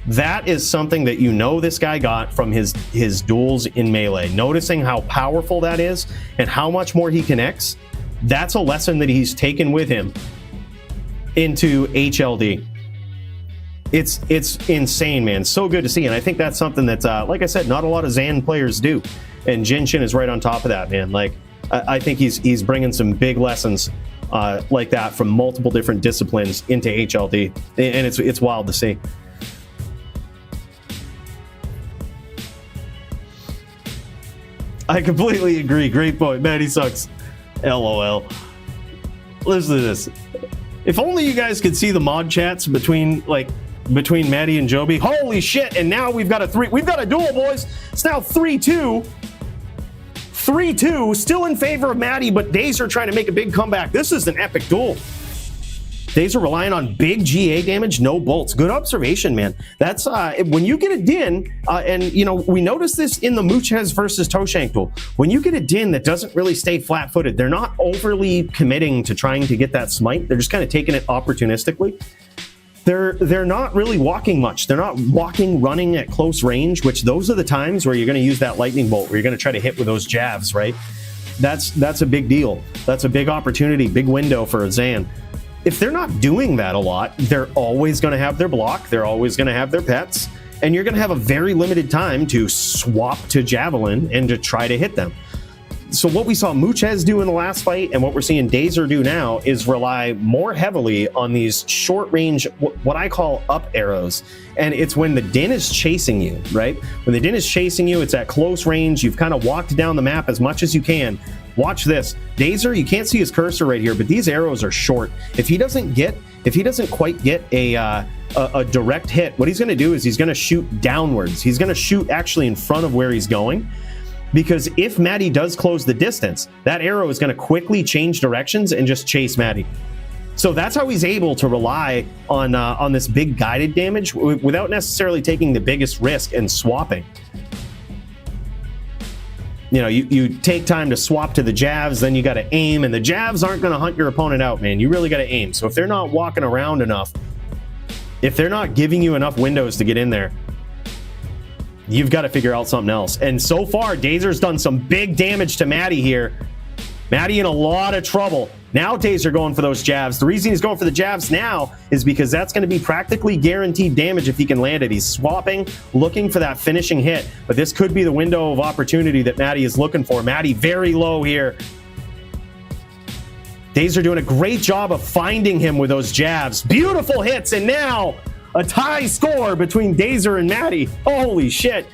That is something that you know this guy got from his duels in melee. Noticing how powerful that is and how much more he connects, that's a lesson that he's taken with him into HLD. It's insane, man. So good to see. And I think that's something that, like I said, not a lot of Zan players do. And Jin Shin is right on top of that, man. Like, I think he's bringing some big lessons like that from multiple different disciplines into HLD. And it's wild to see. I completely agree. Great point. Maddie sucks. LOL. Listen to this. If only you guys could see the mod chats between Maddie and Joby. Holy shit! And now we've got a duel, boys. It's now 3-2. 3-2. Still in favor of Maddie, but Daezer trying to make a big comeback. This is an epic duel. Daezer relying on big GA damage, no bolts. Good observation, man. That's when you get a Din, and you know we noticed this in the Muchez versus Toeshank duel. When you get a Din that doesn't really stay flat-footed, they're not overly committing to trying to get that smite. They're just kind of taking it opportunistically. They're not really walking much. They're not walking, running at close range, which those are the times where you're going to use that lightning bolt, where you're going to try to hit with those jabs, right? That's a big deal. That's a big opportunity, big window for a Zan. If they're not doing that a lot, they're always going to have their block, they're always going to have their pets, and you're going to have a very limited time to swap to Javelin and to try to hit them. So what we saw Muchez do in the last fight and what we're seeing Daezer do now is rely more heavily on these short range, what I call up arrows. And it's when the Din is chasing you, right? When the Din is chasing you, it's at close range. You've kind of walked down the map as much as you can. Watch this. Daezer, you can't see his cursor right here, but these arrows are short. If he doesn't quite get a direct hit, what he's going to do is he's going to shoot downwards. He's going to shoot actually in front of where he's going. Because if Maddie does close the distance, that arrow is going to quickly change directions and just chase Maddie. So that's how he's able to rely on this big guided damage without necessarily taking the biggest risk and swapping. You know, you take time to swap to the jabs, then you got to aim, and the jabs aren't going to hunt your opponent out, man. You really got to aim. So if they're not walking around enough, if they're not giving you enough windows to get in there, you've got to figure out something else. And so far, Daser's done some big damage to Maddie here. Maddie in a lot of trouble. Now Daser going for those jabs. The reason he's going for the jabs now is because that's going to be practically guaranteed damage if he can land it. He's swapping, looking for that finishing hit. But this could be the window of opportunity that Maddie is looking for. Maddie very low here. Daser doing a great job of finding him with those jabs. Beautiful hits, and now a tie score between Daser and Maddie. Holy shit.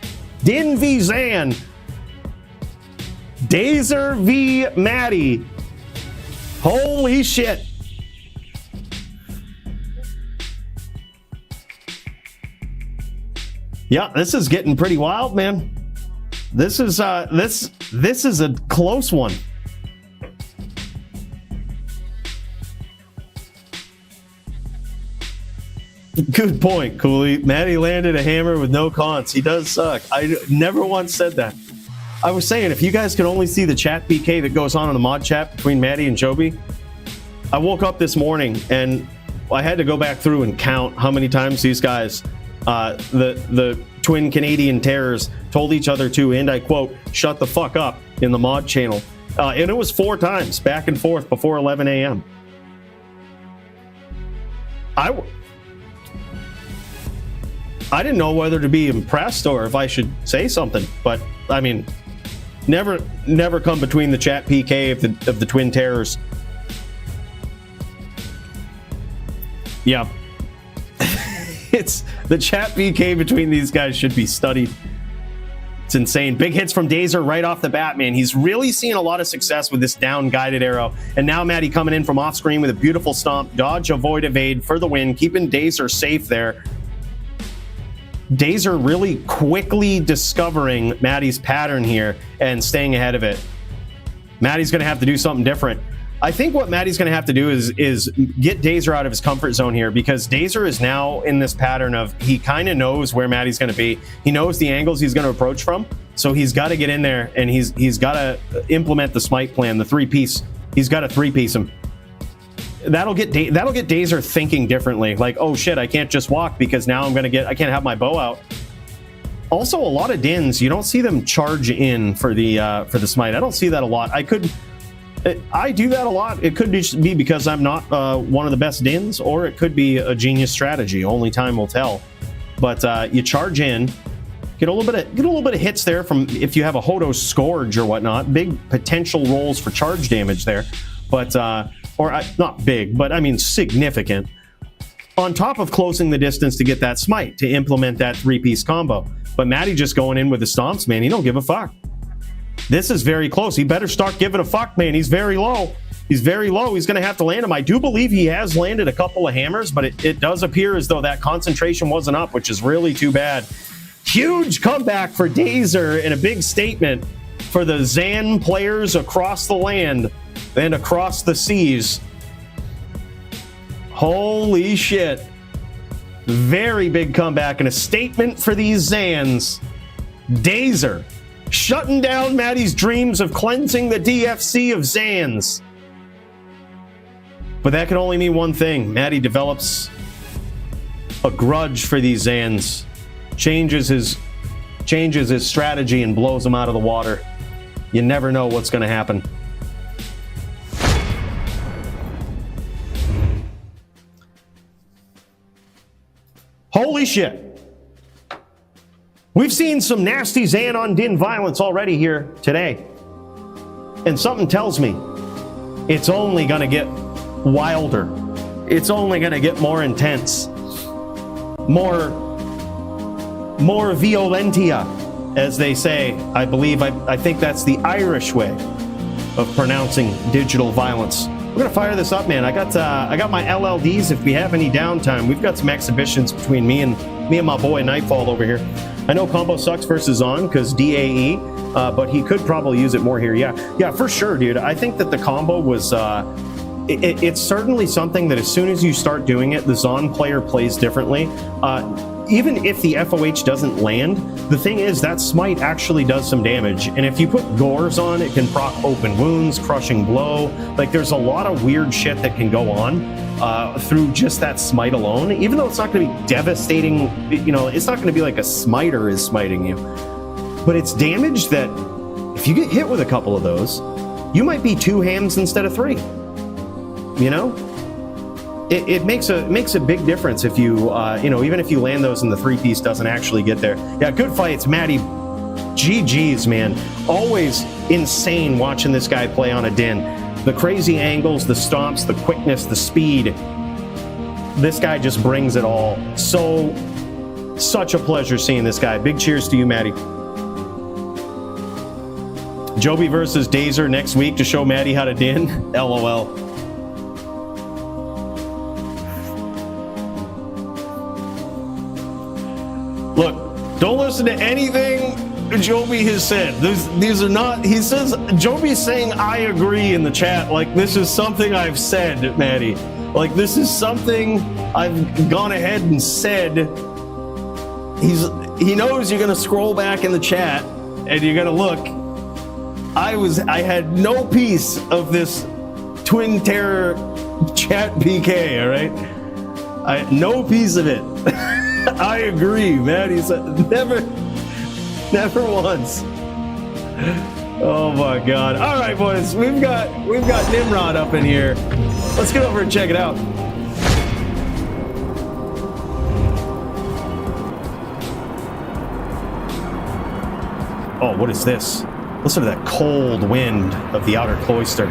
Din v Zan. Daser v Maddie. Holy shit. Yeah, this is getting pretty wild, man. This is this is a close one. Good point, Cooley. Maddie landed a hammer with no cons. He does suck. I never once said that. I was saying, if you guys could only see the chat PK that goes on in the mod chat between Maddie and Joby. I woke up this morning and I had to go back through and count how many times these guys, the twin Canadian terrors, told each other to, and I quote, shut the fuck up in the mod channel. And it was 4 times back and forth before 11 a.m. I didn't know whether to be impressed or if I should say something, but I mean, never come between the chat PK of the twin terrors. Yeah. It's the chat PK between these guys should be studied. It's insane. Big hits from Daser right off the bat, man. He's really seeing a lot of success with this down guided arrow. And now Maddie coming in from off screen with a beautiful stomp. Dodge, avoid, evade for the win, keeping Daser safe there. Daser really quickly discovering Maddie's pattern here and staying ahead of it. Maddie's going to have to do something different. I think what Maddie's going to have to do is get Daser out of his comfort zone here, because Daser is now in this pattern of he kind of knows where Maddie's going to be. He knows the angles he's going to approach from, so he's got to get in there and he's got to implement the smite plan, the 3-piece. He's got to 3-piece him. That'll get Daser thinking differently. Like, oh shit, I can't just walk because now I can't have my bow out. Also, a lot of Dins, you don't see them charge in for the smite. I don't see that a lot. I do that a lot. It could be because I'm not one of the best Dins, or it could be a genius strategy. Only time will tell. But you charge in, get a little bit of hits there from if you have a Hodo Scourge or whatnot. Big potential rolls for charge damage there, but not big, but I mean significant. On top of closing the distance to get that smite to implement that 3-piece combo. But Maddie just going in with the stomps, man. He don't give a fuck. This is very close. He better start giving a fuck, man. He's very low. He's very low. He's going to have to land him. I do believe he has landed a couple of hammers, but it does appear as though that concentration wasn't up, which is really too bad. Huge comeback for Daser and a big statement for the Zan players across the land and across the seas. Holy shit. Very big comeback and a statement for these Zans. Daser shutting down Maddie's dreams of cleansing the DFC of Zans. But that can only mean one thing. Maddie develops a grudge for these Zans, changes his strategy and blows them out of the water. You never know what's going to happen. Holy shit. We've seen some nasty Zan on Din violence already here today. And something tells me it's only going to get wilder. It's only going to get more intense. More violentia, as they say. I think that's the Irish way of pronouncing digital violence. We're gonna fire this up, man. I got my LLDs. If we have any downtime, we've got some exhibitions between me and my boy Nightfall over here. I know combo sucks versus on because DAE, but he could probably use it more here. Yeah, for sure, dude. I think that the combo was. It's certainly something that as soon as you start doing it, the Zon player plays differently. even if the FOH doesn't land, the thing is that smite actually does some damage. And if you put gores on, it can proc open wounds, crushing blow. Like there's a lot of weird shit that can go on through just that smite alone. Even though it's not going to be devastating, you know, it's not going to be like a smiter is smiting you. But it's damage that if you get hit with a couple of those, you might be 2 hams instead of 3. You know? It makes a big difference if you, you know, even if you land those and the 3-piece doesn't actually get there. Yeah, good fights, Maddie. GG's, man. Always insane watching this guy play on a din. The crazy angles, the stomps, the quickness, the speed. This guy just brings it all. Such a pleasure seeing this guy. Big cheers to you, Maddie. Joby versus Dazer next week to show Maddie how to din. LOL. Look, don't listen to anything Joby has said. These are not, he says, Joby's saying I agree in the chat. Like, this is something I've said, Maddie. Like, this is something I've gone ahead and said. He knows you're going to scroll back in the chat and you're going to look. I had no piece of this Twin Terror chat PK, all right? I had no piece of it. I agree, man. He said never once. Oh my God! All right, boys, we've got Nimrod up in here. Let's get over and check it out. Oh, what is this? Listen to that cold wind of the outer cloister.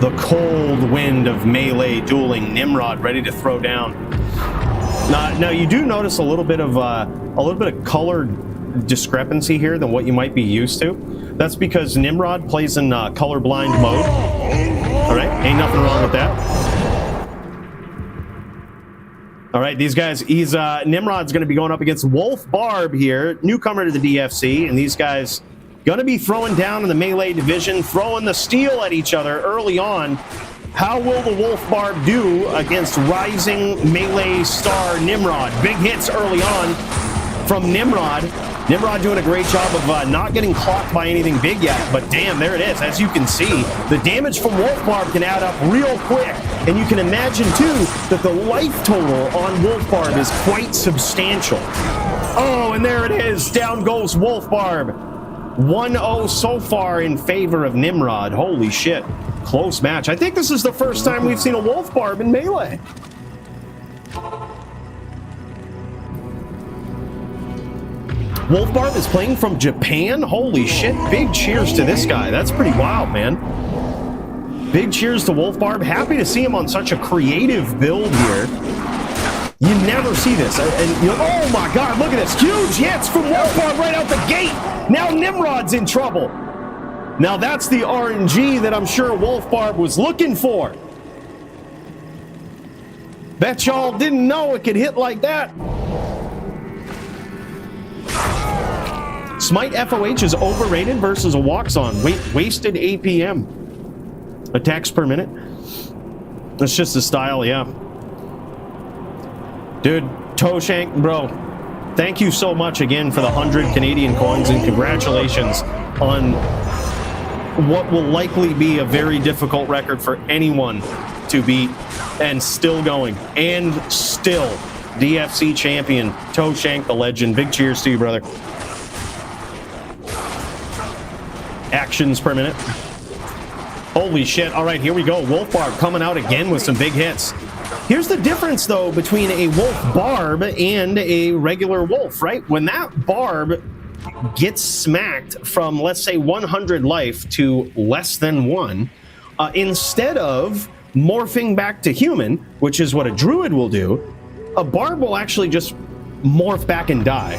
The cold wind of melee dueling. Nimrod ready to throw down. Now you do notice a little bit of color discrepancy here than what you might be used to. That's because Nimrod plays in colorblind mode. All right, ain't nothing wrong with that. All right, these guys. Nimrod's going to be going up against Wolf Barb here, newcomer to the DFC, and these guys going to be throwing down in the melee division, throwing the steel at each other early on. How will the Wolf Barb do against rising melee star Nimrod? Big hits early on from Nimrod. Nimrod doing a great job of not getting clocked by anything big yet, but damn, there it is. As you can see, the damage from Wolf Barb can add up real quick, and you can imagine too that the life total on Wolf Barb is quite substantial. Oh, and there it is. Down goes Wolf Barb. 1-0 so far in favor of Nimrod. Holy shit. Close match. I think this is the first time we've seen a Wolf Barb in melee. Wolf Barb is playing from Japan? Holy shit. Big cheers to this guy. That's pretty wild, man. Big cheers to Wolf Barb. Happy to see him on such a creative build here. You never see this. And you're, oh my God, look at this. Huge hits from Wolf Barb right out the gate. Now Nimrod's in trouble. Now that's the RNG that I'm sure Wolf Barb was looking for. Bet y'all didn't know it could hit like that. Smite FOH is overrated versus a walks-on. Wasted APM. Attacks per minute. That's just the style, yeah. Dude, Toeshank, bro, thank you so much again for the 100 Canadian coins, and congratulations on what will likely be a very difficult record for anyone to beat, and still going, and still DFC champion, Toeshank the legend. Big cheers to you, brother. Actions per minute. Holy shit. All right, here we go. Wolf Barb coming out again with some big hits. Here's the difference, though, between a Wolf Barb and a regular Wolf, right? When that Barb gets smacked from, let's say, 100 life to less than 1, instead of morphing back to human, which is what a druid will do, a Barb will actually just morph back and die.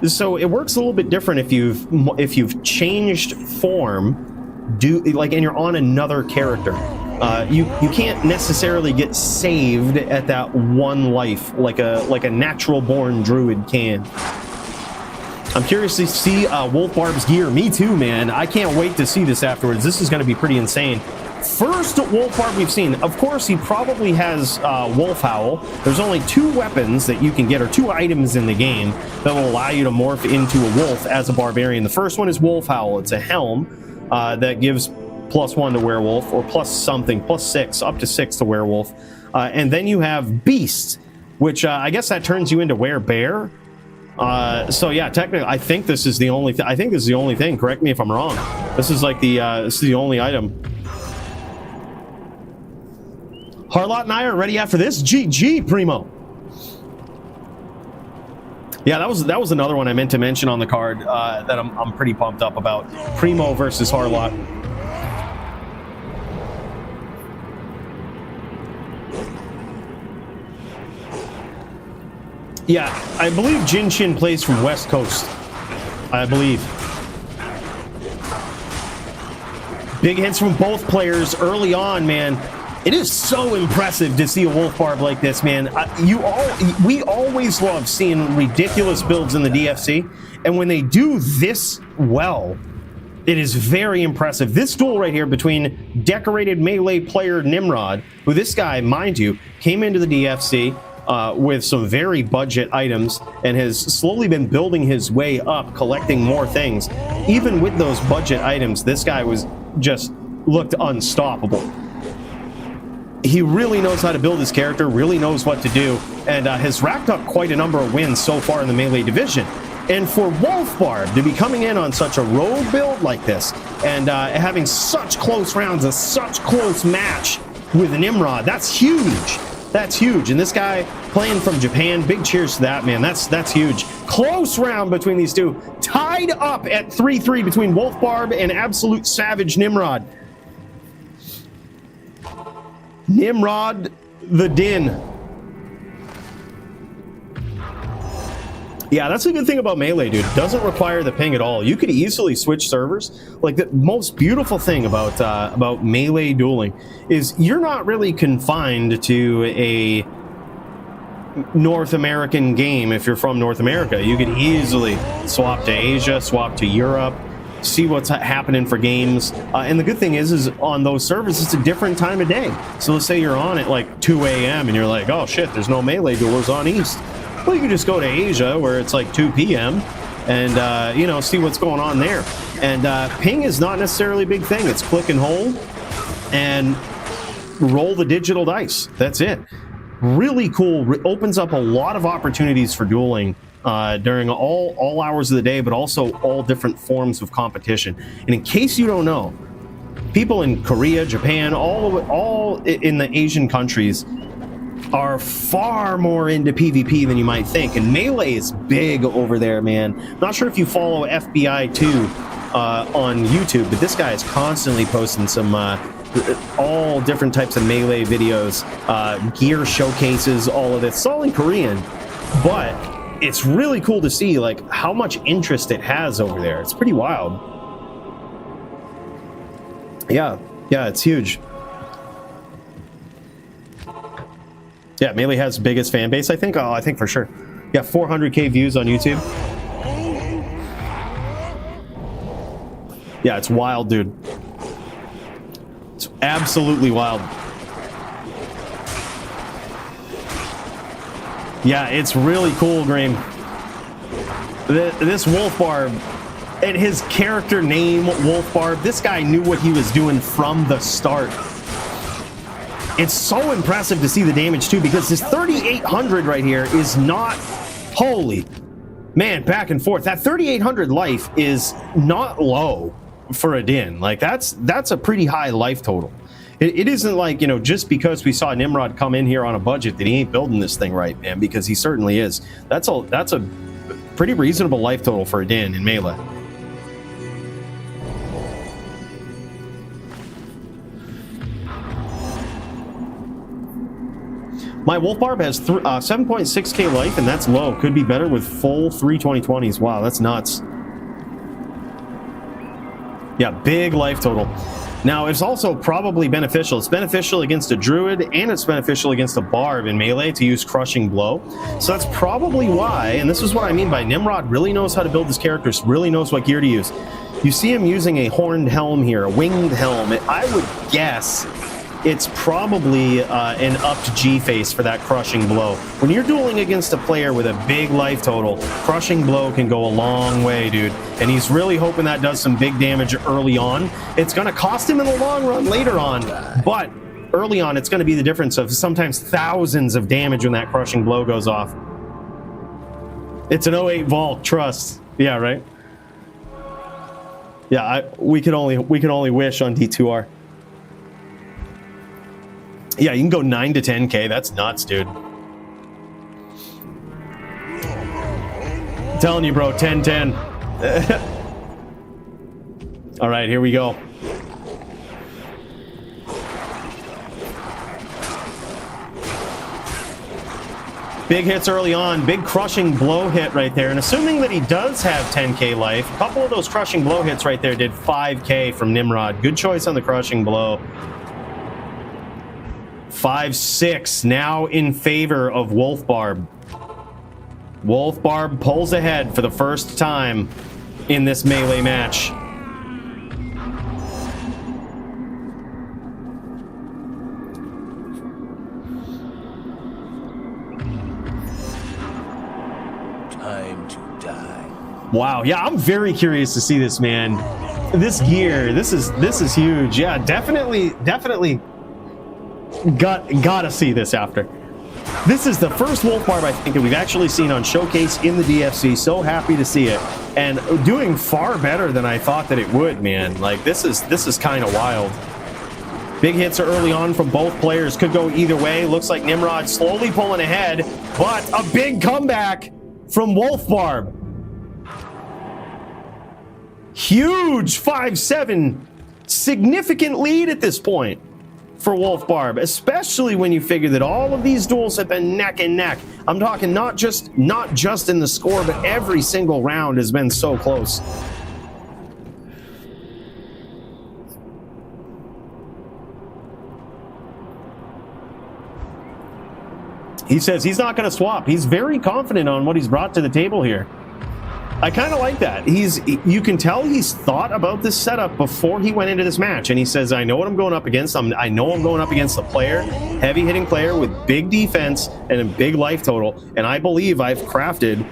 So it works a little bit different if you've changed form, and you're on another character. You can't necessarily get saved at that one life like a natural born druid can. I'm curious to see Wolf Barb's gear. Me too, man. I can't wait to see this afterwards. This is going to be pretty insane. First Wolf Barb we've seen. Of course, he probably has Wolf Howl. There's only 2 weapons that you can get, or 2 items in the game that will allow you to morph into a wolf as a barbarian. The first one is Wolf Howl. It's a helm that gives +1 to werewolf, or plus something, +6, up to 6 to werewolf. And then you have Beast, which I guess that turns you into werebear. So yeah, technically, I think this is the only. I think this is the only thing. Correct me if I'm wrong. This is like the. This is the only item. Harlot and I are ready after this. GG, Primo. Yeah, that was another one I meant to mention on the card that I'm pretty pumped up about. Primo versus Harlot. Yeah, I believe Jin Shin plays from West Coast. I believe. Big hits from both players early on, man. It is so impressive to see a Wolf Barb like this, man. We always love seeing ridiculous builds in the DFC, and when they do this well, it is very impressive. This duel right here between decorated melee player Nimrod, who this guy, mind you, came into the DFC with some very budget items and has slowly been building his way up, collecting more things. Even with those budget items, this guy was just looked unstoppable. He really knows how to build his character, really knows what to do, and has racked up quite a number of wins so far in the melee division. And for Wolf Barb to be coming in on such a rogue build like this, and having such close rounds, a such close match with Nimrod, that's huge. That's huge. And this guy playing from Japan, big cheers to that, man. That's huge. Close round between these two. Tied up at 3-3 between Wolf Barb and absolute savage Nimrod. Nimrod the Din. Yeah, that's a good thing about Melee, dude. It doesn't require the ping at all. You could easily switch servers. Like, the most beautiful thing about Melee dueling is you're not really confined to a North American game if you're from North America. You could easily swap to Asia, swap to Europe, see what's happening for games. And the good thing is on those servers, it's a different time of day. So let's say you're on at like 2 a.m. and you're like, oh shit, there's no Melee duelers on East. Well, you can just go to Asia where it's like 2 p.m. and, you know, see what's going on there. And ping is not necessarily a big thing. It's click and hold and roll the digital dice. That's it. Really cool. Opens up a lot of opportunities for dueling during all hours of the day, but also all different forms of competition. And in case you don't know, people in Korea, Japan, all in the Asian countries are far more into PvP than you might think, and Melee is big over there, man. Not sure if you follow FBI2 on YouTube, but this guy is constantly posting some all different types of Melee videos, gear showcases, all of this. It's all in Korean, but it's really cool to see like how much interest it has over there. It's pretty wild. Yeah, it's huge. Yeah, Melee has the biggest fan base, I think. Oh, I think for sure. Yeah, 400k views on YouTube. Yeah, it's wild, dude. It's absolutely wild. Yeah, it's really cool, Graham. This Wolf Barb, and his character name, Wolf Barb, this guy knew what he was doing from the start. It's so impressive to see the damage too, because this 3800 right here is not, holy man, back and forth. That 3800 life is not low for a Din. Like that's a pretty high life total. It isn't like, you know, just because we saw Nimrod come in here on a budget that he ain't building this thing right, man, because he certainly is. That's a pretty reasonable life total for a Din in Melee. My Wolf Barb has 7.6k life, and that's low. Could be better with full 3 2020s. Wow, that's nuts. Yeah, big life total. Now, it's also probably beneficial. It's beneficial against a druid, and it's beneficial against a barb in melee to use Crushing Blow. So that's probably why, and this is what I mean by Nimrod really knows how to build his characters, really knows what gear to use. You see him using a horned helm here, a winged helm. I would guess it's probably an upped G face for that Crushing Blow. When you're dueling against a player with a big life total, Crushing Blow can go a long way, dude. And he's really hoping that does some big damage early on. It's going to cost him in the long run later on, but early on it's going to be the difference of sometimes thousands of damage when that Crushing Blow goes off. It's an 08 Vault, trust. Yeah, right? Yeah, we could only wish on D2R. Yeah, you can go 9 to 10k. That's nuts, dude. I'm telling you, bro, 10-10. All right, here we go. Big hits early on. Big Crushing Blow hit right there. And assuming that he does have 10k life, a couple of those Crushing Blow hits right there did 5k from Nimrod. Good choice on the Crushing Blow. 5-6 now in favor of Wolf Barb. Wolf Barb pulls ahead for the first time in this melee match. Time to die. Wow, yeah, I'm very curious to see this, man. This gear, this is huge. Yeah, definitely gotta see this after. This is the first Wolf Barb I think that we've actually seen on Showcase in the DFC. So happy to see it, and doing far better than I thought that it would, man. Like this is kind of wild. Big hits are early on from both players. Could go either way. Looks like Nimrod slowly pulling ahead, but a big comeback from Wolf Barb. Huge 5-7, significant lead at this point for Wolf Barb, especially when you figure that all of these duels have been neck and neck. I'm talking not just in the score, but every single round has been so close. He says he's not going to swap. He's very confident on what he's brought to the table here. I kind of like that. You can tell he's thought about this setup before he went into this match, and he says, I know what I'm going up against. I know I'm going up against a player, heavy hitting player with big defense and a big life total, and I believe I've crafted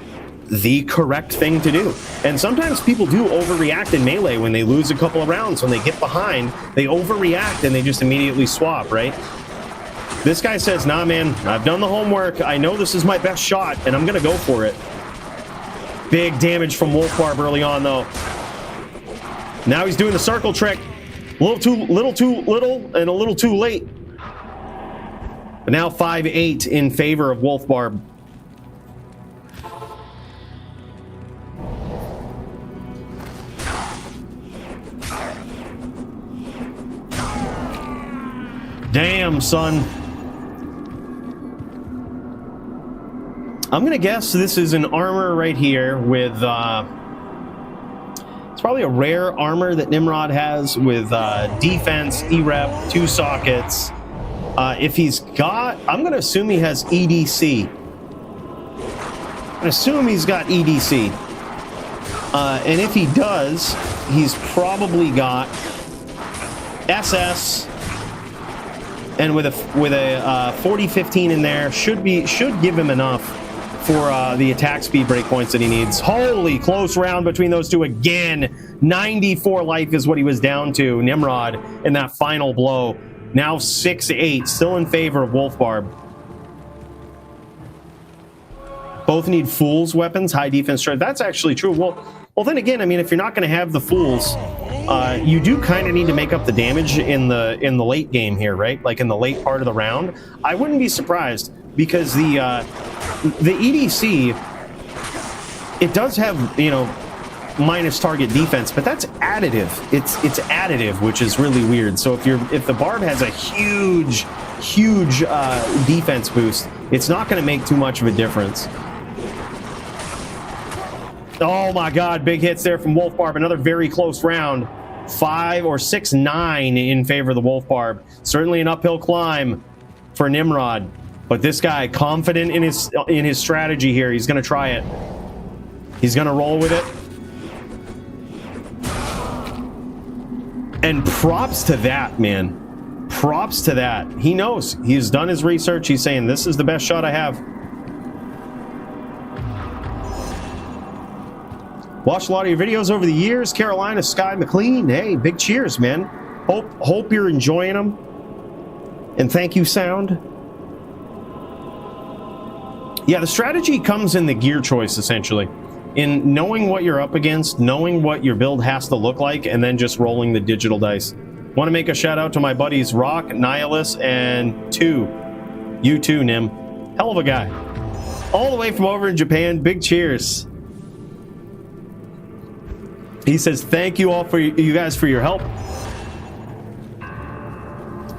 the correct thing to do. And sometimes people do overreact in melee when they lose a couple of rounds. When they get behind, they overreact and they just immediately swap, right? This guy says, nah, man, I've done the homework. I know this is my best shot, and I'm going to go for it. Big damage from Wolf Barb early on, though. Now he's doing the circle trick. A little too little, and a little too late. But now 5-8 in favor of Wolf Barb. Damn, son. I'm going to guess this is an armor right here with, it's probably a rare armor that Nimrod has with defense, E-rep, 2 sockets. If he's got, I'm going to assume he has EDC. I'm going to assume he's got EDC. And if he does, he's probably got SS. And with a 40-15 in there, should give him enough for the attack speed breakpoints that he needs. Holy close round between those two again. 94 life is what he was down to, Nimrod, in that final blow. Now 6-8, still in favor of Wolf Barb. Both need Fool's weapons, high defense strength. That's actually true. Well, then again, I mean, if you're not going to have the Fools, you do kind of need to make up the damage in the late game here, right? Like in the late part of the round. I wouldn't be surprised, because the EDC, it does have, you know, minus target defense, but that's additive. It's additive, which is really weird. So if the Barb has a huge defense boost, it's not going to make too much of a difference. Oh my God, big hits there from Wolf Barb. Another very close round. 5 or 6-9 in favor of the Wolf Barb. Certainly an uphill climb for Nimrod, but this guy confident in his strategy here. He's going to try it. He's going to roll with it. And props to that, man. Props to that. He knows. He's done his research. He's saying, this is the best shot I have. Watched a lot of your videos over the years. Carolina, Sky McLean. Hey, big cheers, man. Hope you're enjoying them. And thank you, Sound. Yeah, the strategy comes in the gear choice, essentially. In knowing what you're up against, knowing what your build has to look like, and then just rolling the digital dice. Want to make a shout out to my buddies Rock, Nihilus, and You too, Nim. Hell of a guy. All the way from over in Japan. Big cheers. He says, thank you all for you guys for your help.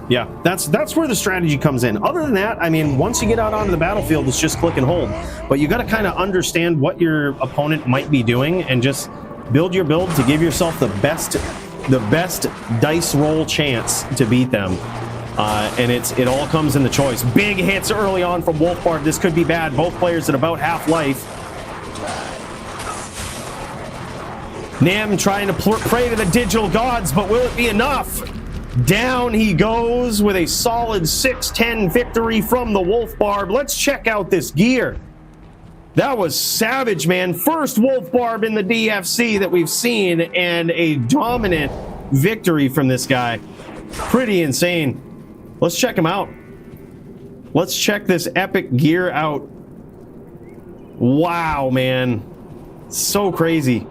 Yeah, that's where the strategy comes in. Other than that, I mean, once you get out onto the battlefield, it's just click and hold. But you got to kind of understand what your opponent might be doing and just build your build to give yourself the best dice roll chance to beat them. And it all comes in the choice. Big hits early on from Wolf Barb. This could be bad. Both players at about half life. Nam trying to pray to the digital gods, but will it be enough? Down he goes with a solid 6-10 victory from the Wolf Barb. Let's check out this gear. That was savage, man. First Wolf Barb in the DFC that we've seen, and a dominant victory from this guy. Pretty insane. Let's check him out. Let's check this epic gear out. Wow, man. So crazy.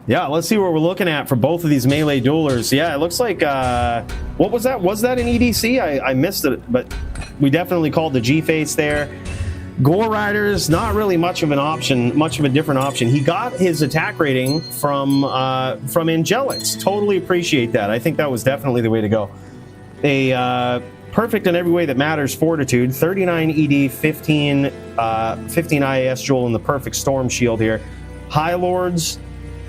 Yeah, let's see what we're looking at for both of these melee duelers. Yeah, it looks like, what was that? Was that an EDC? I missed it, but we definitely called the G-Face there. Gore Riders, not really much of an option, much of a different option. He got his attack rating from Angelics. Totally appreciate that. I think that was definitely the way to go. A perfect in every way that matters Fortitude, 39 ED, 15 IAS Jewel, and the perfect Storm Shield here. High Lords.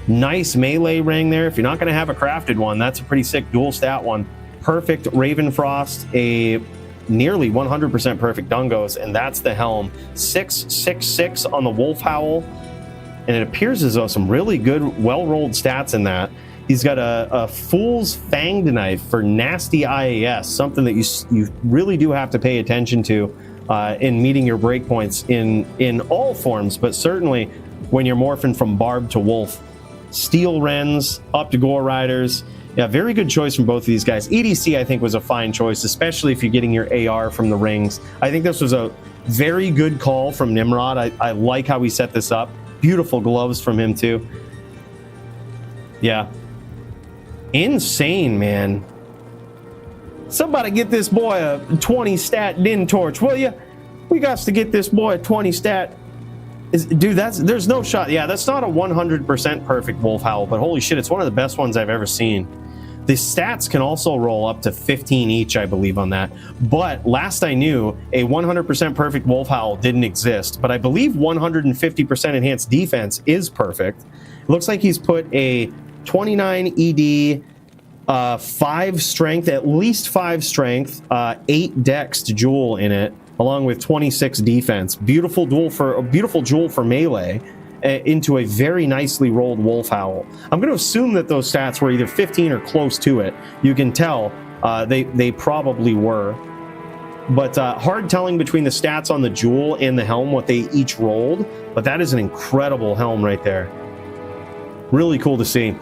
Nice melee ring there. If you're not going to have a crafted one, that's a pretty sick dual stat one. Perfect Ravenfrost, a nearly 100% perfect Dungos, and that's the helm. 666 on the Wolf Howl, and it appears as though some really good, well-rolled stats in that. He's got a Fool's Fanged Knife for nasty IAS, something that you really do have to pay attention to in meeting your breakpoints in all forms, but certainly when you're morphing from Barb to Wolf. Steel Wrens, up to Gore Riders. Yeah, very good choice from both of these guys. EDC, I think, was a fine choice, especially if you're getting your AR from the rings. I think this was a very good call from Nimrod. I like how he set this up. Beautiful gloves from him, too. Yeah. Insane, man. Somebody get this boy a 20 stat Din Torch, will you? We got to get this boy a 20 stat. Dude, there's no shot. Yeah, that's not a 100% perfect Wolf Howl, but holy shit, it's one of the best ones I've ever seen. The stats can also roll up to 15 each, I believe, on that. But last I knew, a 100% perfect Wolf Howl didn't exist, but I believe 150% enhanced defense is perfect. It looks like he's put a 29 ED, 5 strength, at least 5 strength, 8 dex to jewel in it, along with 26 defense. Beautiful jewel for melee into a very nicely rolled Wolf Howl. I'm going to assume that those stats were either 15 or close to it. You can tell they probably were. But hard telling between the stats on the jewel and the helm, what they each rolled. But that is an incredible helm right there. Really cool to see.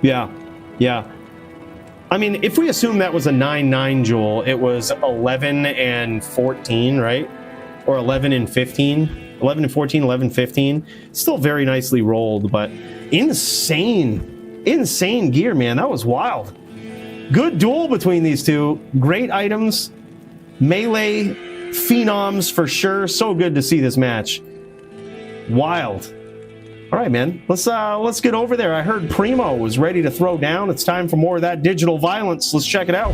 Yeah, yeah. I mean, if we assume that was a 9-9 jewel, it was 11 and 14, right? Or 11 and 15. 11 and 14, 11, 15. Still very nicely rolled, but insane gear, man. That was wild. Good duel between these two. Great items. Melee phenoms for sure. So good to see this match. Wild. All right, man. Let's get over there. I heard Primo was ready to throw down. It's time for more of that digital violence. Let's check it out.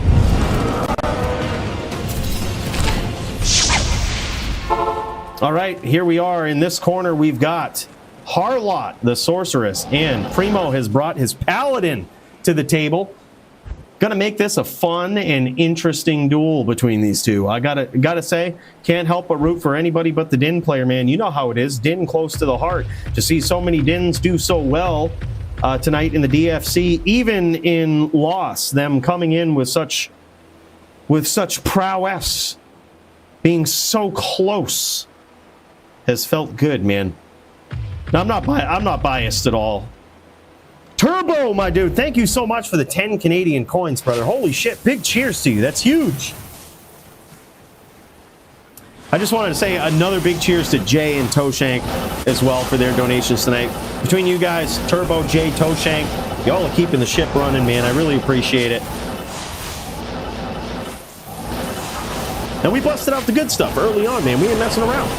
All right, here we are. In this corner, we've got Harlot, the sorceress, and Primo has brought his paladin to the table. Gonna make this a fun and interesting duel between these two. I gotta say, can't help but root for anybody but the Din player, man. You know how it is. Din close to the heart. To see so many Dins do so well tonight in the DFC, even in loss, them coming in with such prowess, being so close, has felt good, man. Now, I'm not biased at all. Turbo, my dude, thank you so much for the 10 Canadian coins, brother. Holy shit, big cheers to you. That's huge. I just wanted to say another big cheers to Jay and Toeshank as well for their donations tonight. Between you guys, Turbo, Jay, Toeshank, y'all are keeping the ship running, man. I really appreciate it. And we busted out the good stuff early on, man. We ain't messing around.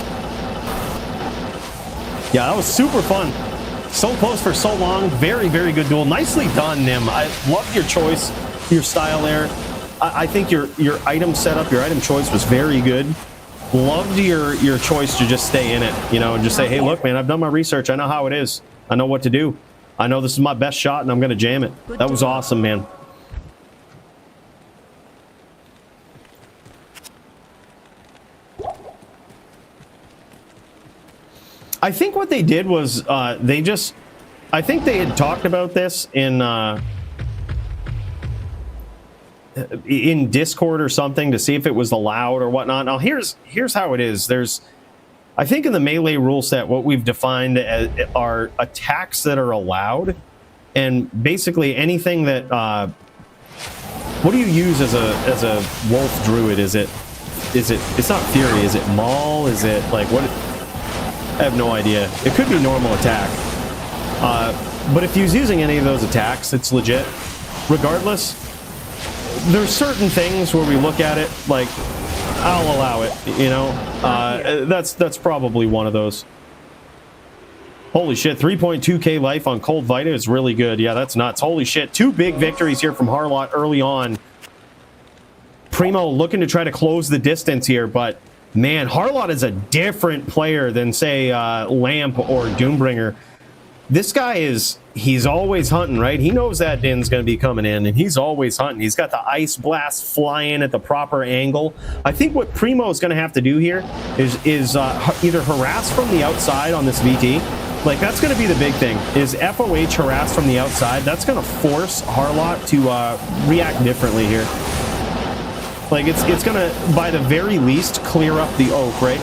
Yeah, that was super fun. So close for so long. Very, very good duel. Nicely done, Nim. I loved your choice, your style there. I think your item setup, your item choice was very good. Loved your choice to just stay in it, you know, and just say, hey, look, man, I've done my research. I know how it is. I know what to do. I know this is my best shot, and I'm going to jam it. That was awesome, man. I think what they did was I think they had talked about this in Discord or something to see if it was allowed or whatnot. Now here's how it is. I think in the melee rule set, what we've defined are attacks that are allowed, and basically anything that what do you use as a wolf druid? Is it it's not fury? Is it maul? Is it like what? I have no idea. It could be normal attack. But if he's using any of those attacks, it's legit. Regardless, there's certain things where we look at it like, I'll allow it, you know? That's probably one of those. Holy shit, 3.2k life on Cold Vita is really good. Yeah, that's nuts. Holy shit, 2 big victories here from Harlot early on. Primo looking to try to close the distance here, but man, Harlot is a different player than, say, Lamp or Doombringer. This guy he's always hunting, right? He knows that Din's going to be coming in, and he's always hunting. He's got the Ice Blast flying at the proper angle. I think what Primo is going to have to do here is either harass from the outside on this VT. Like, that's going to be the big thing, is FOH harass from the outside. That's going to force Harlot to react differently here. Like, it's going to, by the very least, clear up the oak, right?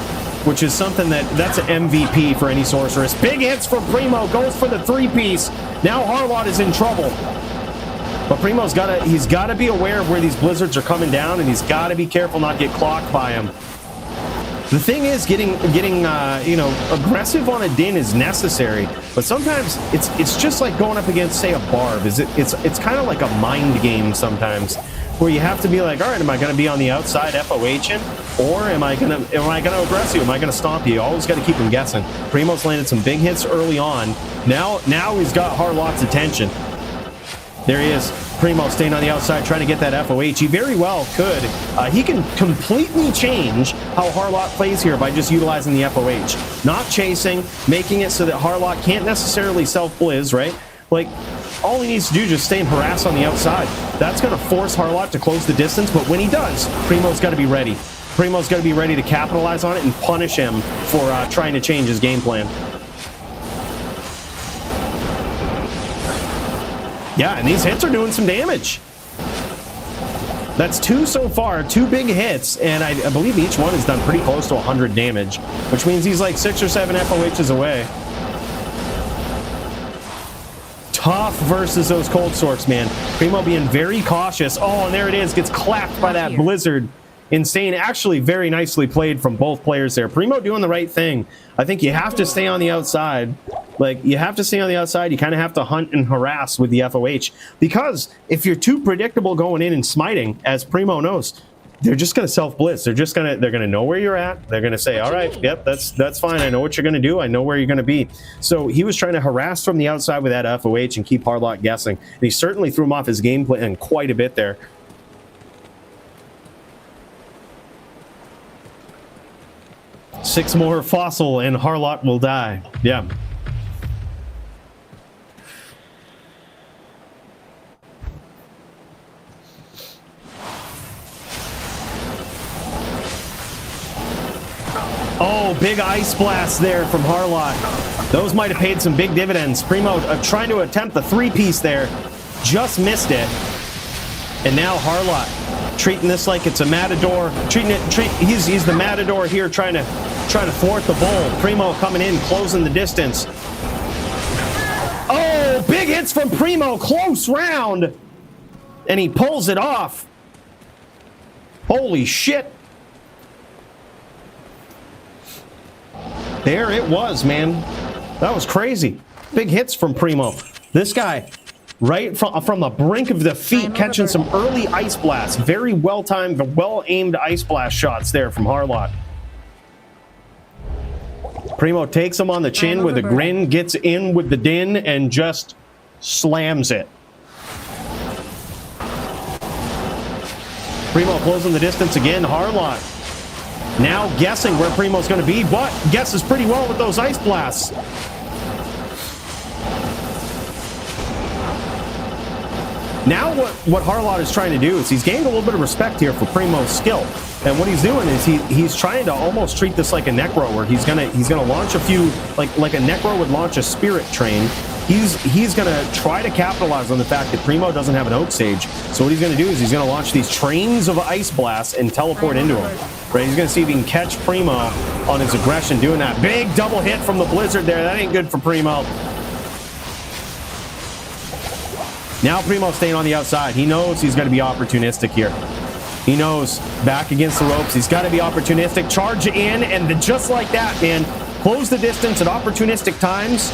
Which is something that's an MVP for any sorceress. Big hits from Primo, goes for the 3-piece. Now Harlot is in trouble. But Primo's he's got to be aware of where these blizzards are coming down, and he's got to be careful not to get clocked by him. The thing is, getting you know, aggressive on a Din is necessary, but sometimes it's just like going up against, say, a Barb. It's kind of like a mind game sometimes, where you have to be like, all right, am I going to be on the outside FOHing, or am I going to aggress you? Am I going to stomp you? You always got to keep him guessing. Primo's landed some big hits early on. Now he's got Harlot's attention. There he is. Primo staying on the outside, trying to get that FOH. He very well could. He can completely change how Harlot plays here by just utilizing the FOH. Not chasing, making it so that Harlot can't necessarily self-blizz, right? Like, all he needs to do is just stay and harass on the outside. That's going to force Harlot to close the distance, but when he does, Primo's got to be ready. Primo's got to be ready to capitalize on it and punish him for trying to change his game plan. Yeah, and these hits are doing some damage. That's 2 so far, 2 big hits, and I believe each one has done pretty close to 100 damage, which means he's like 6 or 7 FOHs away. Tough versus those cold sorks, man. Primo being very cautious. Oh, and there it is. Gets clapped by that blizzard. Insane. Actually, very nicely played from both players there. Primo doing the right thing. I think you have to stay on the outside. Like, you have to stay on the outside. You kind of have to hunt and harass with the FOH. Because if you're too predictable going in and smiting, as Primo knows, they're just going to self-blitz. They're going to know where you're at. They're going to say, all right, yep, that's fine. I know what you're going to do. I know where you're going to be. So he was trying to harass from the outside with that FOH and keep Harlot guessing. And he certainly threw him off his game plan quite a bit there. 6 more fossil and Harlot will die. Yeah. Oh, big ice blast there from Harlot. Those might have paid some big dividends. Primo trying to attempt the 3-piece there. Just missed it. And now Harlot treating this like it's a matador. He's the matador here trying to thwart the bull. Primo coming in, closing the distance. Oh, big hits from Primo. Close round. And he pulls it off. Holy shit. There it was, man. That was crazy. Big hits from Primo. This guy, right from the brink of defeat, catching some early ice blasts. Very well-timed, well-aimed ice blast shots there from Harlot. Primo takes him on the chin with a grin, gets in with the din, and just slams it. Primo closing the distance again. Harlot now guessing where Primo's going to be, but guesses pretty well with those ice blasts. Now what Harlot is trying to do is he's gained a little bit of respect here for Primo's skill. And what he's doing is he's trying to almost treat this like a necro, where he's gonna launch a few, like a necro would launch a spirit train. He's gonna try to capitalize on the fact that Primo doesn't have an Oak Sage. So what he's gonna do is he's gonna launch these trains of ice blasts and teleport into him. Right? He's gonna see if he can catch Primo on his aggression doing that. Big double hit from the blizzard there. That ain't good for Primo. Now Primo staying on the outside. He knows he's gonna be opportunistic here. He knows back against the ropes. He's gotta be opportunistic. Charge in, and just like that, man, close the distance at opportunistic times.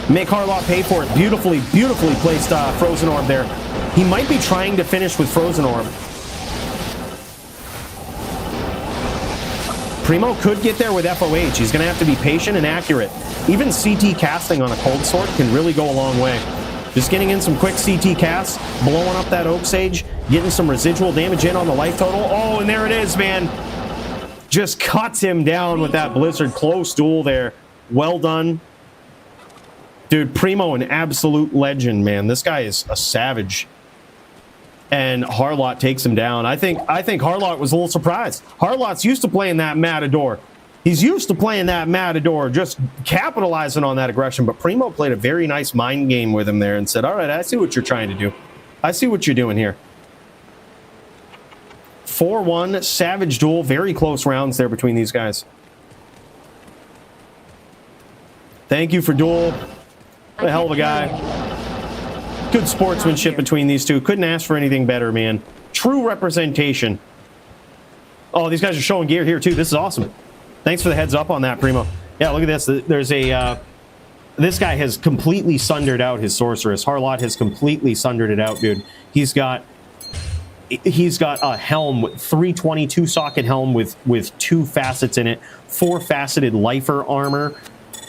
Make Harlot pay for it. Beautifully placed Frozen Orb there. He might be trying to finish with Frozen Orb. Primo could get there with FOH. He's going to have to be patient and accurate. Even CT casting on a Cold Sword can really go a long way. Just getting in some quick CT casts, blowing up that Oak Sage, getting some residual damage in on the life total. Oh, and there it is, man. Just cuts him down with that Blizzard. Close duel there. Well done. Dude, Primo, an absolute legend, man. This guy is a savage. And Harlot takes him down. I think Harlot was a little surprised. Harlot's used to playing that Matador. He's used to playing that Matador, just capitalizing on that aggression. But Primo played a very nice mind game with him there and said, all right, I see what you're trying to do. I see what you're doing here. 4-1, savage duel. Very close rounds there between these guys. Thank you for duel. What a hell of a guy. Good sportsmanship between these two. Couldn't ask for anything better, man. True representation. Oh, these guys are showing gear here, too. This is awesome. Thanks for the heads up on that, Primo. Yeah, look at this. There's a... this guy has completely sundered out his sorceress. Harlot has completely sundered it out, dude. He's got a helm, 322 socket helm with 2 facets in it, 4 faceted lifer armor,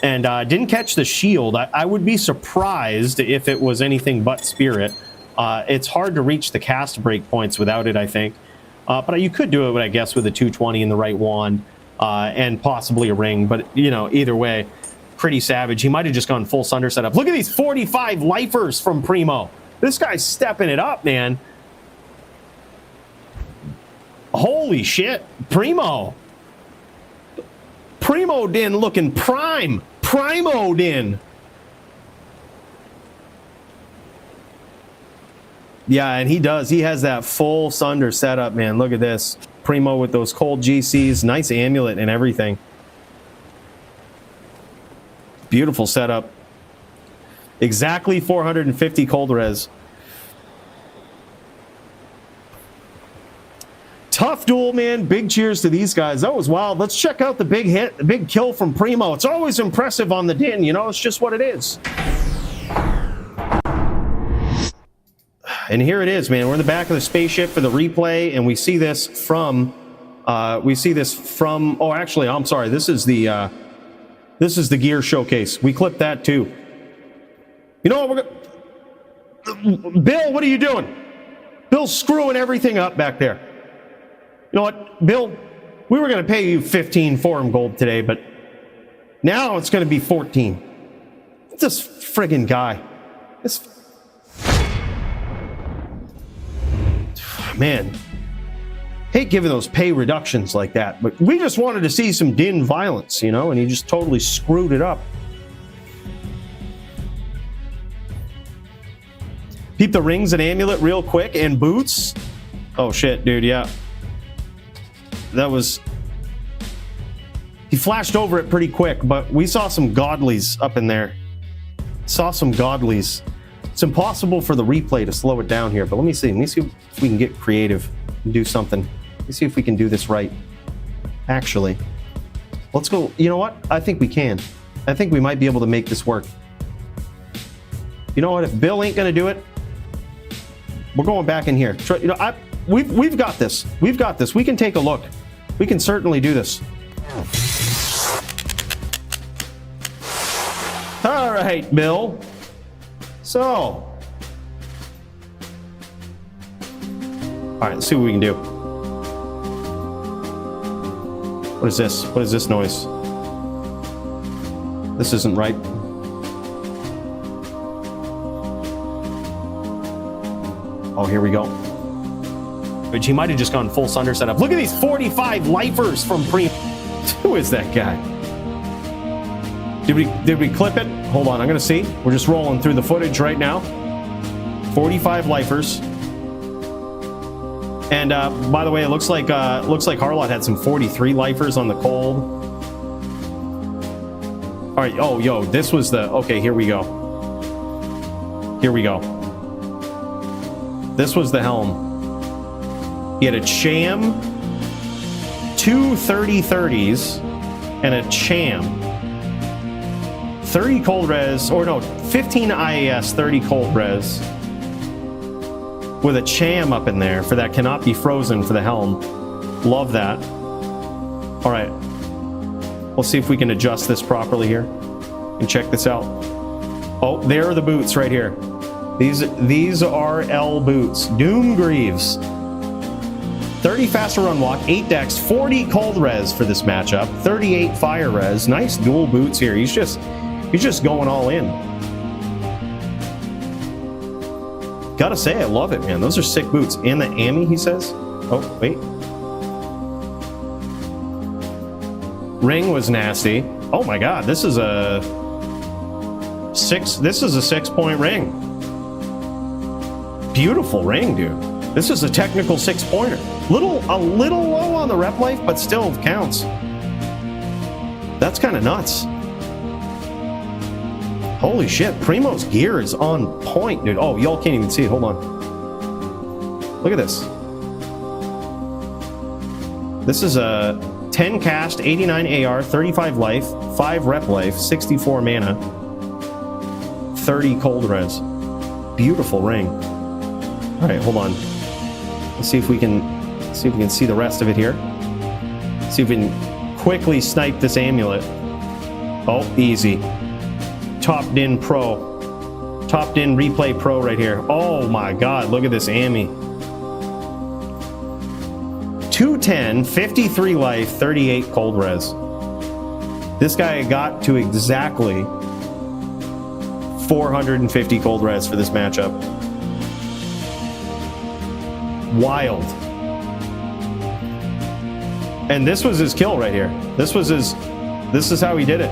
and didn't catch the shield. I would be surprised if it was anything but spirit. It's hard to reach the cast break points without it, I think. But you could do it, I guess, with a 220 and the right wand, and possibly a ring. But, you know, either way, pretty savage. He might have just gone full Sunder setup. Look at these 45 lifers from Primo. This guy's stepping it up, man. Holy shit. Primo Din looking prime. Primo Din. Yeah, and he does. He has that full Sunder setup, man. Look at this. Primo with those cold GCs. Nice amulet and everything. Beautiful setup. Exactly 450 cold res. Tough duel, man. Big cheers to these guys. That was wild. Let's check out the big hit, the big kill from Primo. It's always impressive on the Din, you know? It's just what it is. And here it is, man. We're in the back of the spaceship for the replay, and we see this from... oh, actually, I'm sorry. This is the gear showcase. We clipped that, too. You know what? Bill, what are you doing? Bill's screwing everything up back there. You know what, Bill? We were going to pay you 15 forum gold today, but now it's going to be 14. This friggin' guy. This... Man. Hate giving those pay reductions like that, but we just wanted to see some din violence, you know, and he just totally screwed it up. Peep the rings and amulet real quick, and boots. Oh shit, dude, yeah. That was... He flashed over it pretty quick, but we saw some godlies up in there. Saw some godlies. It's impossible for the replay to slow it down here, but let me see. Let me see if we can get creative and do something. Let's see if we can do this right. Actually, let's go. You know what? I think we can. I think we might be able to make this work. You know what? If Bill ain't gonna do it, we're going back in here. You know, we've got this. We've got this. We can take a look. We can certainly do this. All right, Bill. So, all right, let's see what we can do. What is this? What is this noise? This isn't right. Oh, here we go. But he might have just gone full Sunder setup. Look at these 45 lifers from Primo. Who is that guy? Did we clip it? Hold on, I'm gonna see. We're just rolling through the footage right now. 45 lifers. And by the way, it looks like Harlot had some 43 lifers on the cold. All right. Oh, yo, this was the... Okay, here we go. Here we go. This was the helm. He had a Cham, 2 30-30s, and a Cham. 30 cold res, or no, 15 IAS, 30 cold res. With a Cham up in there for that cannot be frozen for the helm. Love that. All right. We'll see if we can adjust this properly here and check this out. Oh, there are the boots right here. These are L boots. Doom Greaves. 30 faster run walk, 8 dex, 40 cold res for this matchup, 38 fire res. Nice dual boots here. He's just going all in. Gotta say, I love it, man. Those are sick boots. And the Ami, he says. Oh, wait. Ring was nasty. Oh my god, this is a 6-point ring. Beautiful ring, dude. This is a technical 6-pointer. A little low on the rep life, but still counts. That's kind of nuts. Holy shit, Primo's gear is on point, dude. Oh, y'all can't even see it. Hold on. Look at this. This is a 10 cast, 89 AR, 35 life, 5 rep life, 64 mana, 30 cold res. Beautiful ring. All right, hold on. Let's see if we can see the rest of it here. See if we can quickly snipe this amulet. Oh, easy. Top Din Pro. Top Din Replay Pro right here. Oh my god, look at this Ami. 210, 53 life, 38 cold res. This guy got to exactly 450 cold res for this matchup. Wild. And this was his kill right here. This is how he did it.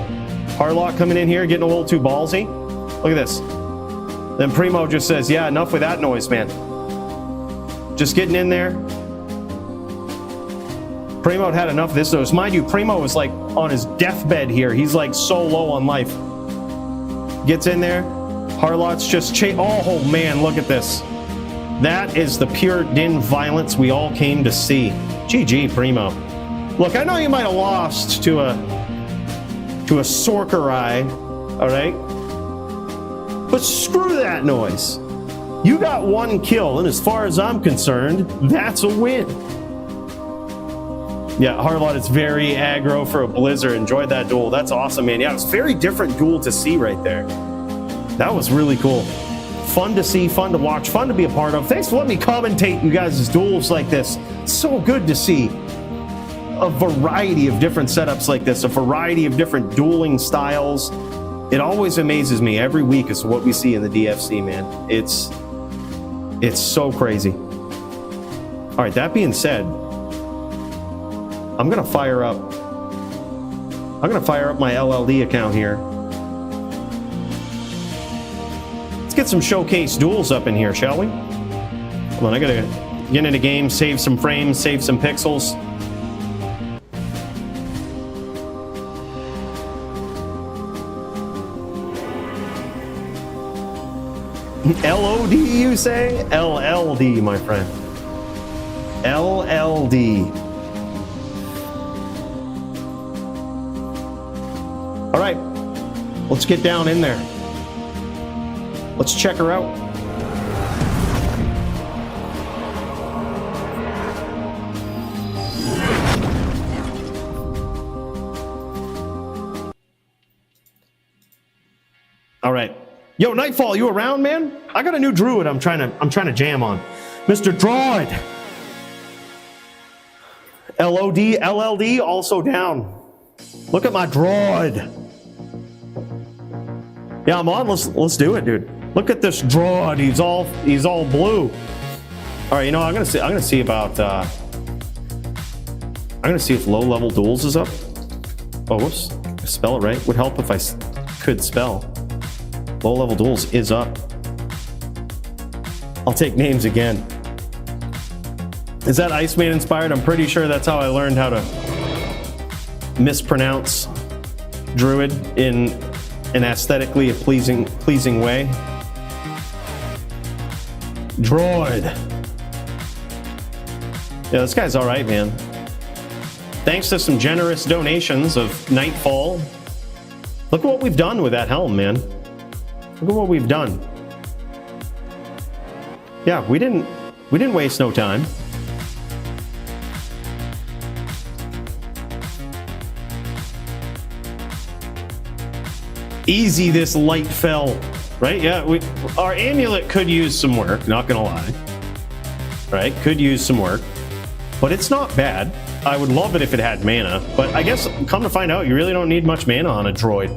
Harlot coming in here, getting a little too ballsy. Look at this. Then Primo just says, yeah, enough with that noise, man. Just getting in there. Primo had enough of this noise. Mind you, Primo was like on his deathbed here. He's like so low on life. Gets in there. Harlot's just oh man, look at this. That is the pure Din violence we all came to see. GG, Primo. Look, I know you might have lost to a Sorcerer, all right? But screw that noise. You got one kill, and as far as I'm concerned, that's a win. Yeah, Harlot, it's very aggro for a Blizzard. Enjoyed that duel. That's awesome, man. Yeah, it was a very different duel to see right there. That was really cool. Fun to see, fun to watch, fun to be a part of. Thanks for letting me commentate you guys' duels like this. So good to see. a variety of different setups like this, a variety of different dueling styles. It always amazes me every week as to what we see in the DFC, man. It's so crazy. All right, that being said, I'm gonna fire up my LLD account here. Let's get some showcase duels up in here, shall we? Hold on, I gotta get into game, save some frames, save some pixels. LOD, you say? LLD, my friend. LLD. All right, let's get down in there. Let's check her out. All right. Yo, Nightfall, you around, man? I got a new druid I'm trying to jam on. Mr. Droid. LOD, LLD, also down. Look at my droid. Yeah, I'm on. Let's do it, dude. Look at this droid. He's all blue. All right, you know, I'm gonna see about I'm gonna see if low level duels is up. Oh, whoops. Spell it right. Would help if I could spell. Low level duels is up. I'll take names again. Is that Ice Maid inspired? I'm pretty sure that's how I learned how to mispronounce druid in an aesthetically pleasing way. Droid. Yeah, this guy's all right, man. Thanks to some generous donations of Nightfall. Look at what we've done with that helm, man. Look at what we've done. Yeah, we didn't waste no time. Easy, this light fell, right? Yeah, our amulet could use some work, not gonna lie. Right, could use some work, but it's not bad. I would love it if it had mana, but I guess come to find out, you really don't need much mana on a droid.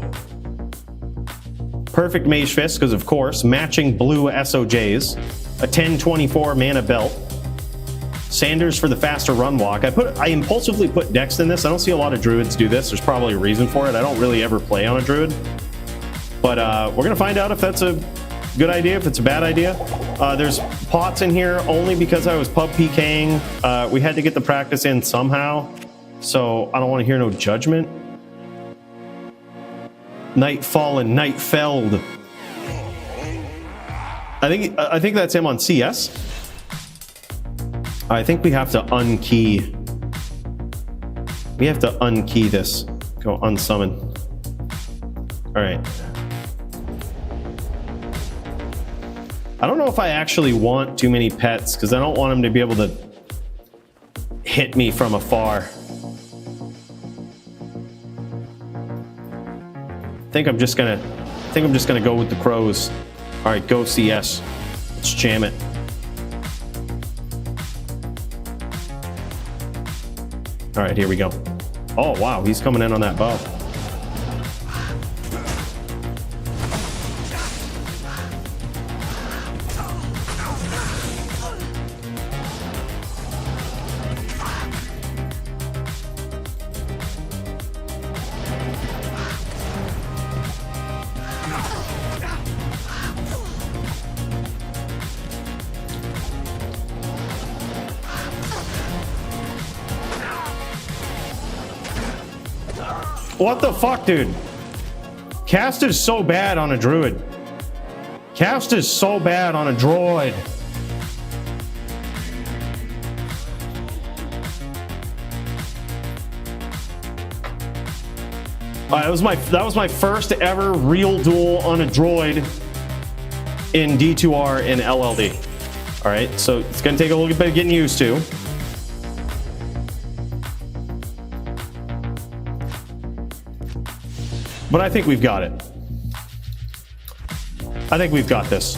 Perfect Mage Fist, because of course, matching blue SOJs, a 10/24 mana belt, Sanders for the faster run walk. I impulsively put Dex in this. I don't see a lot of druids do this. There's probably a reason for it. I don't really ever play on a druid, but we're gonna find out if that's a good idea, if it's a bad idea. There's pots in here only because I was pub PKing. We had to get the practice in somehow, so I don't want to hear no judgment. Nightfall and Nightfeld. I think that's him on CS. I think we have to unkey. We have to unkey this. Go unsummon. All right. I don't know if I actually want too many pets because I don't want them to be able to hit me from afar. I think I'm just gonna go with the crows. All right, go CS. Let's jam it. All right, here we go. Oh wow, he's coming in on that bow. What the fuck, dude? Cast is so bad on a druid. Cast is so bad on a droid. That was my first ever real duel on a droid in D2R and LLD. All right, so it's gonna take a little bit of getting used to. But I think we've got it. I think we've got this.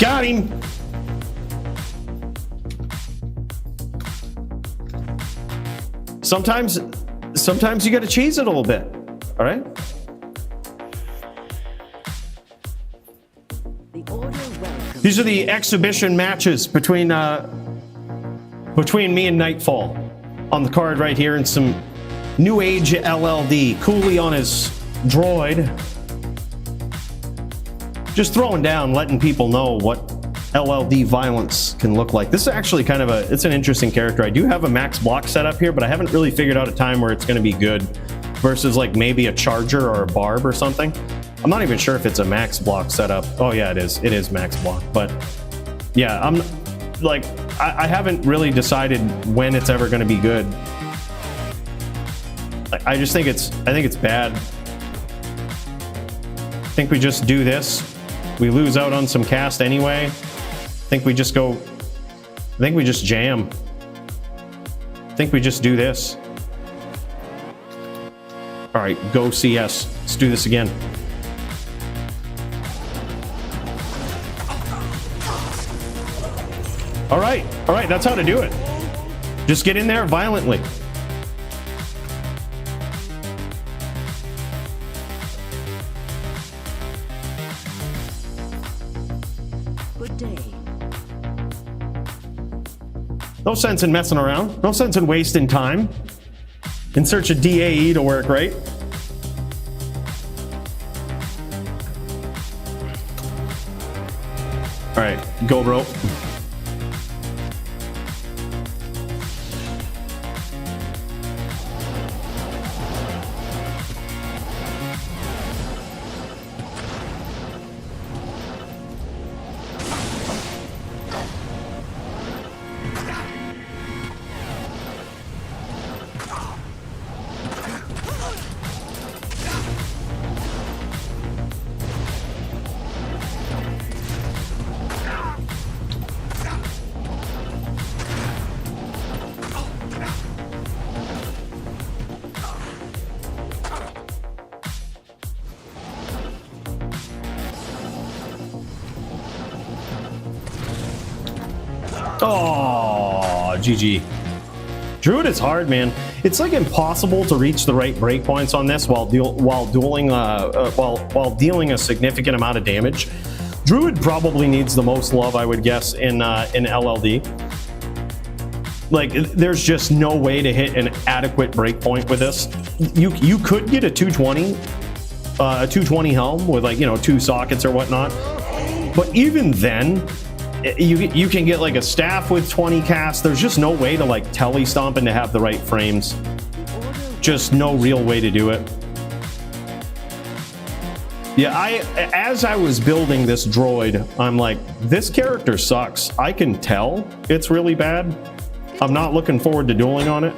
Got him. Sometimes you got to cheese it a little bit. All right. These are the exhibition matches between me and Nightfall on the card right here, and some new age LLD. Cooley on his droid, just throwing down, letting people know what LLD violence can look like. This is actually kind of it's an interesting character. I do have a max block set up here, but I haven't really figured out a time where it's going to be good versus like maybe a charger or a barb or something. I'm not even sure if it's a max block setup. Oh yeah, it is. It is max block. But yeah, I'm like, I haven't really decided when it's ever going to be good. I just think it's bad. I think we just do this. We lose out on some cast anyway. I think we just jam. I think we just do this. All right, go CS. Let's do this again. All right, that's how to do it. Just get in there violently. Good day. No sense in messing around. No sense in wasting time. In search of DAE to work, right? All right, go, bro. Oh, GG. Druid is hard, man. It's like impossible to reach the right breakpoints on this while dealing a significant amount of damage. Druid probably needs the most love, I would guess, in LLD. Like, there's just no way to hit an adequate breakpoint with this. You could get a 220 helm with, like, you know, 2 sockets or whatnot, but even then, you can get like a staff with 20 casts. There's just no way to like telly stomp and to have the right frames. Just no real way to do it. Yeah, as I was building this droid, I'm like, this character sucks. I can tell it's really bad. I'm not looking forward to dueling on it.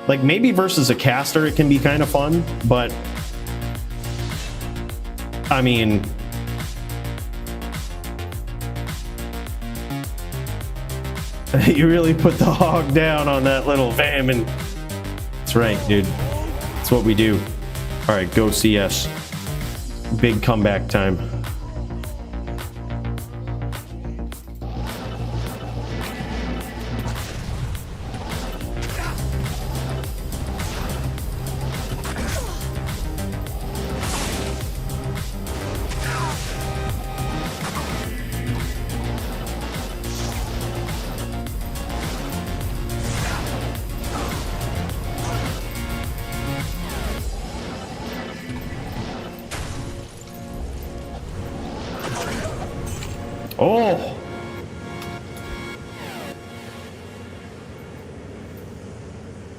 Like, maybe versus a caster it can be kind of fun, but I mean, you really put the hog down on that little famine. That's right, dude. That's what we do. All right, go CS. Big comeback time. Oh!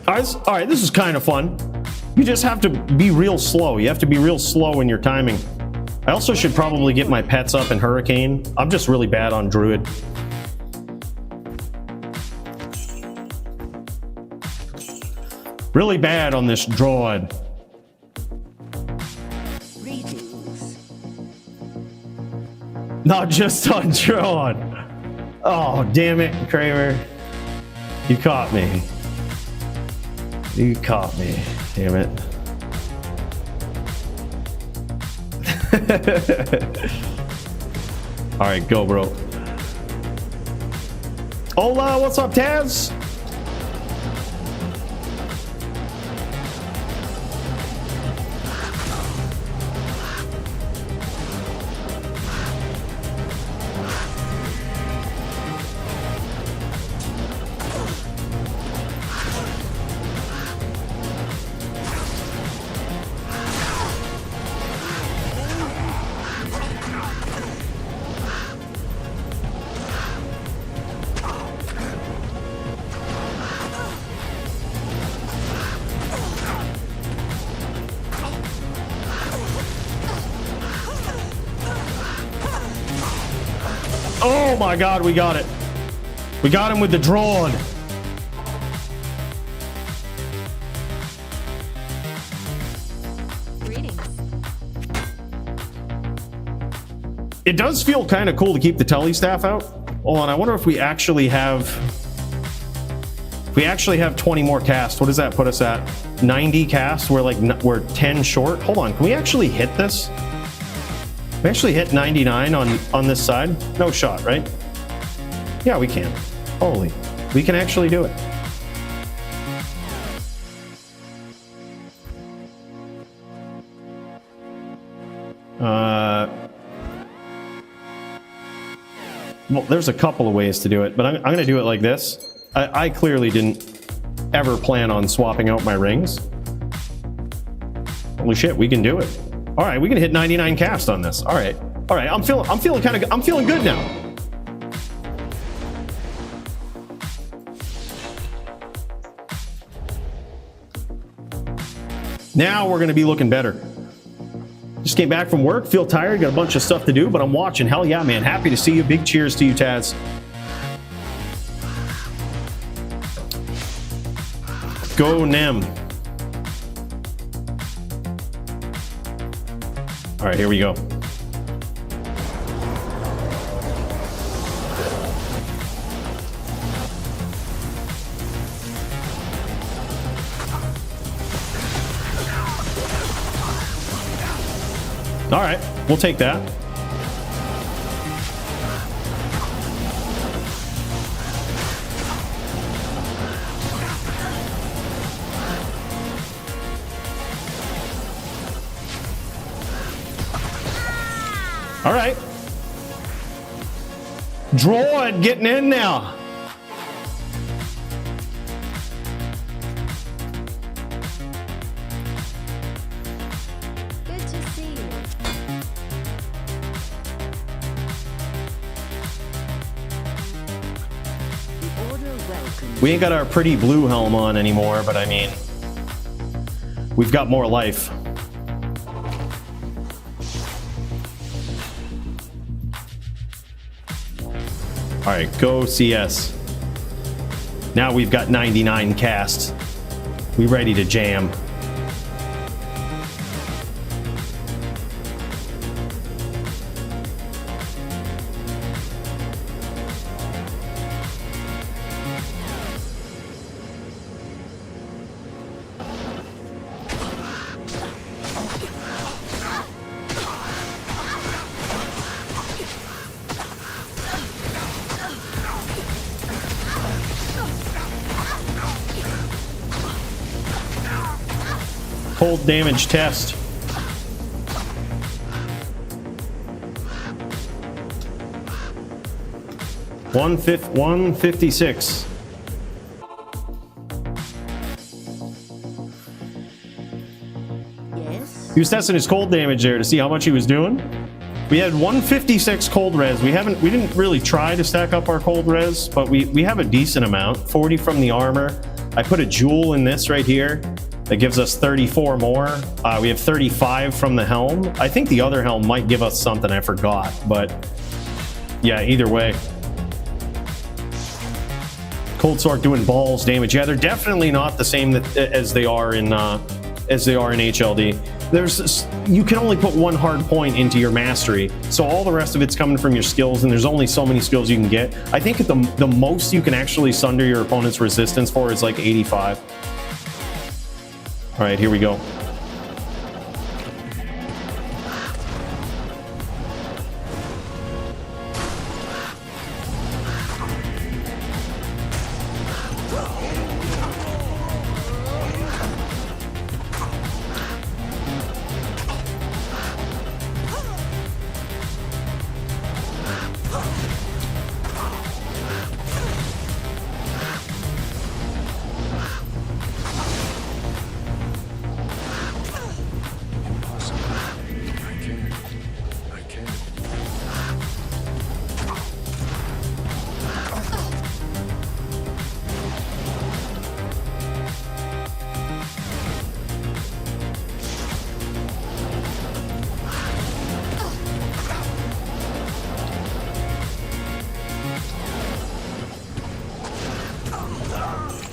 All right, this is kind of fun. You just have to be real slow. You have to be real slow in your timing. I also should probably get my pets up in Hurricane. I'm just really bad on Druid. Really bad on this droid. Not just on drone. Oh, damn it, Kramer. You caught me. You caught me. Damn it. All right, go, bro. Hola, what's up, Taz? Oh my god, we got it. We got him with the drawn. Greetings. It does feel kind of cool to keep the telly staff out. Hold on, I wonder if we actually have 20 more casts. What does that put us at? 90 casts. We're 10 short. Hold on, can we actually hit this? We actually hit 99 on this side. No shot, right? Yeah, we can. Holy, we can actually do it. Well, there's a couple of ways to do it, but I'm going to do it like this. I clearly didn't ever plan on swapping out my rings. Holy shit, we can do it. All right, we can hit 99 cast on this. All right. I'm feeling good now. Now we're going to be looking better. Just came back from work, feel tired, got a bunch of stuff to do, but I'm watching. Hell yeah, man. Happy to see you. Big cheers to you, Taz. Go Nem. All right, here we go. All right, we'll take that. All right. Droid getting in now. Good to see you. The order welcomes. We ain't got our pretty blue helm on anymore, but I mean, we've got more life. All right, go CS. Now we've got 99 casts. We ready to jam. Cold damage test. One 156. Yes. He was testing his cold damage there to see how much he was doing. We had 156 cold res. We didn't really try to stack up our cold res, but we have a decent amount. 40 from the armor. I put a jewel in this right here. That gives us 34 more. We have 35 from the helm. I think the other helm might give us something, I forgot, but yeah, either way. Cold Sword doing balls damage. Yeah, they're definitely not the same as they are in HLD. You can only put one hard point into your mastery, so all the rest of it's coming from your skills, and there's only so many skills you can get. I think the most you can actually sunder your opponent's resistance for is like 85. All right, here we go.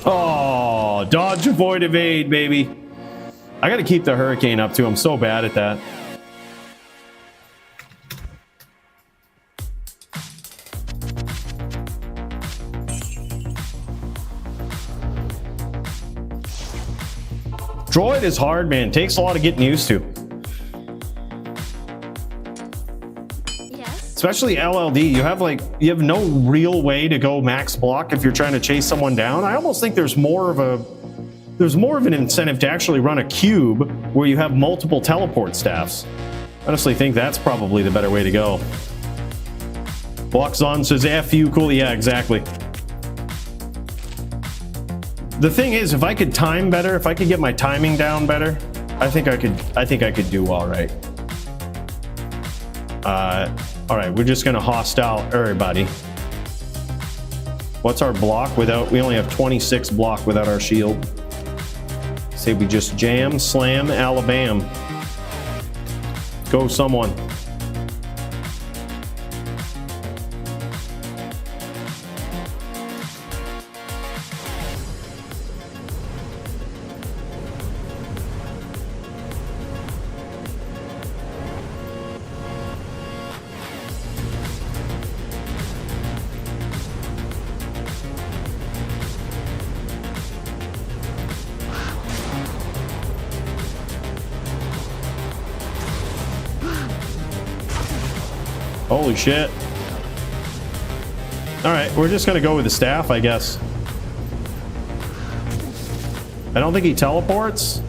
Oh, dodge, avoid, evade, baby. I got to keep the hurricane up too. I'm so bad at that. Droid is hard, man. Takes a lot of getting used to. Yes. Especially LLD. You have no real way to go max block if you're trying to chase someone down. I almost think there's more of an incentive to actually run a cube where you have multiple teleport staffs. I honestly think that's probably the better way to go. Blocks on says F you, cool. Yeah, exactly. The thing is, if I could time better, if I could get my timing down better, I think I could do all right. All right, we're just gonna hostile everybody. What's our block without? We only have 26 block without our shield. Say we just jam, slam, Alabama. Go someone. Holy shit. All right, we're just gonna go with the staff, I guess. I don't think he teleports.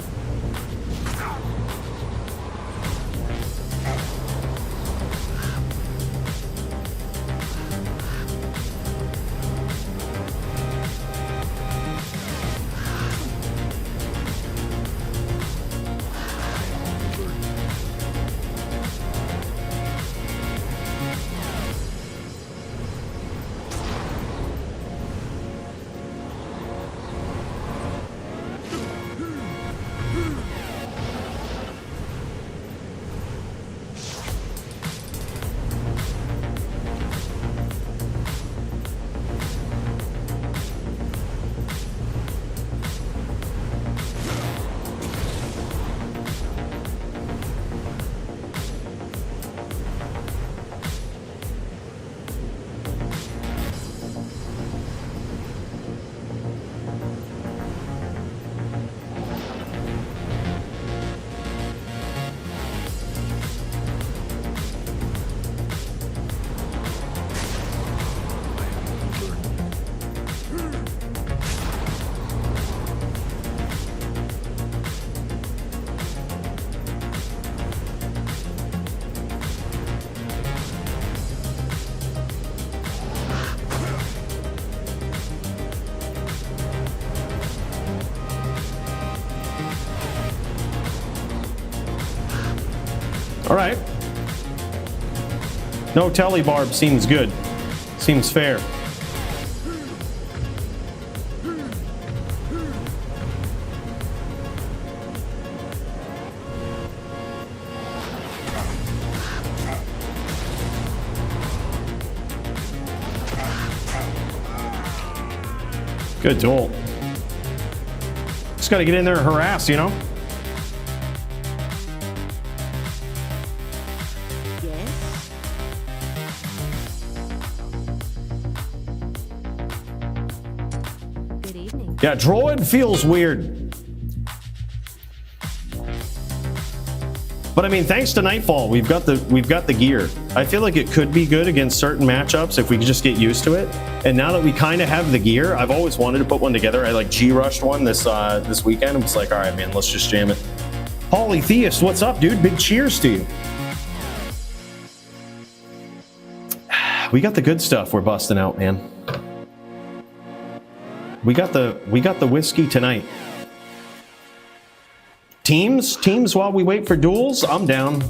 All right. No telly Barb seems good. Seems fair. Good duel. Just got to get in there and harass, you know? Yes. Good evening. Yeah, droid feels weird. But I mean, thanks to Nightfall, we've got the gear. I feel like it could be good against certain matchups if we could just get used to it. And now that we kind of have the gear, I've always wanted to put one together. I like G-rushed one this weekend. I was like, all right, man, let's just jam it. Polytheist, what's up, dude? Big cheers to you. We got the good stuff we're busting out, man. We got the whiskey tonight. Teams while we wait for duels, I'm down.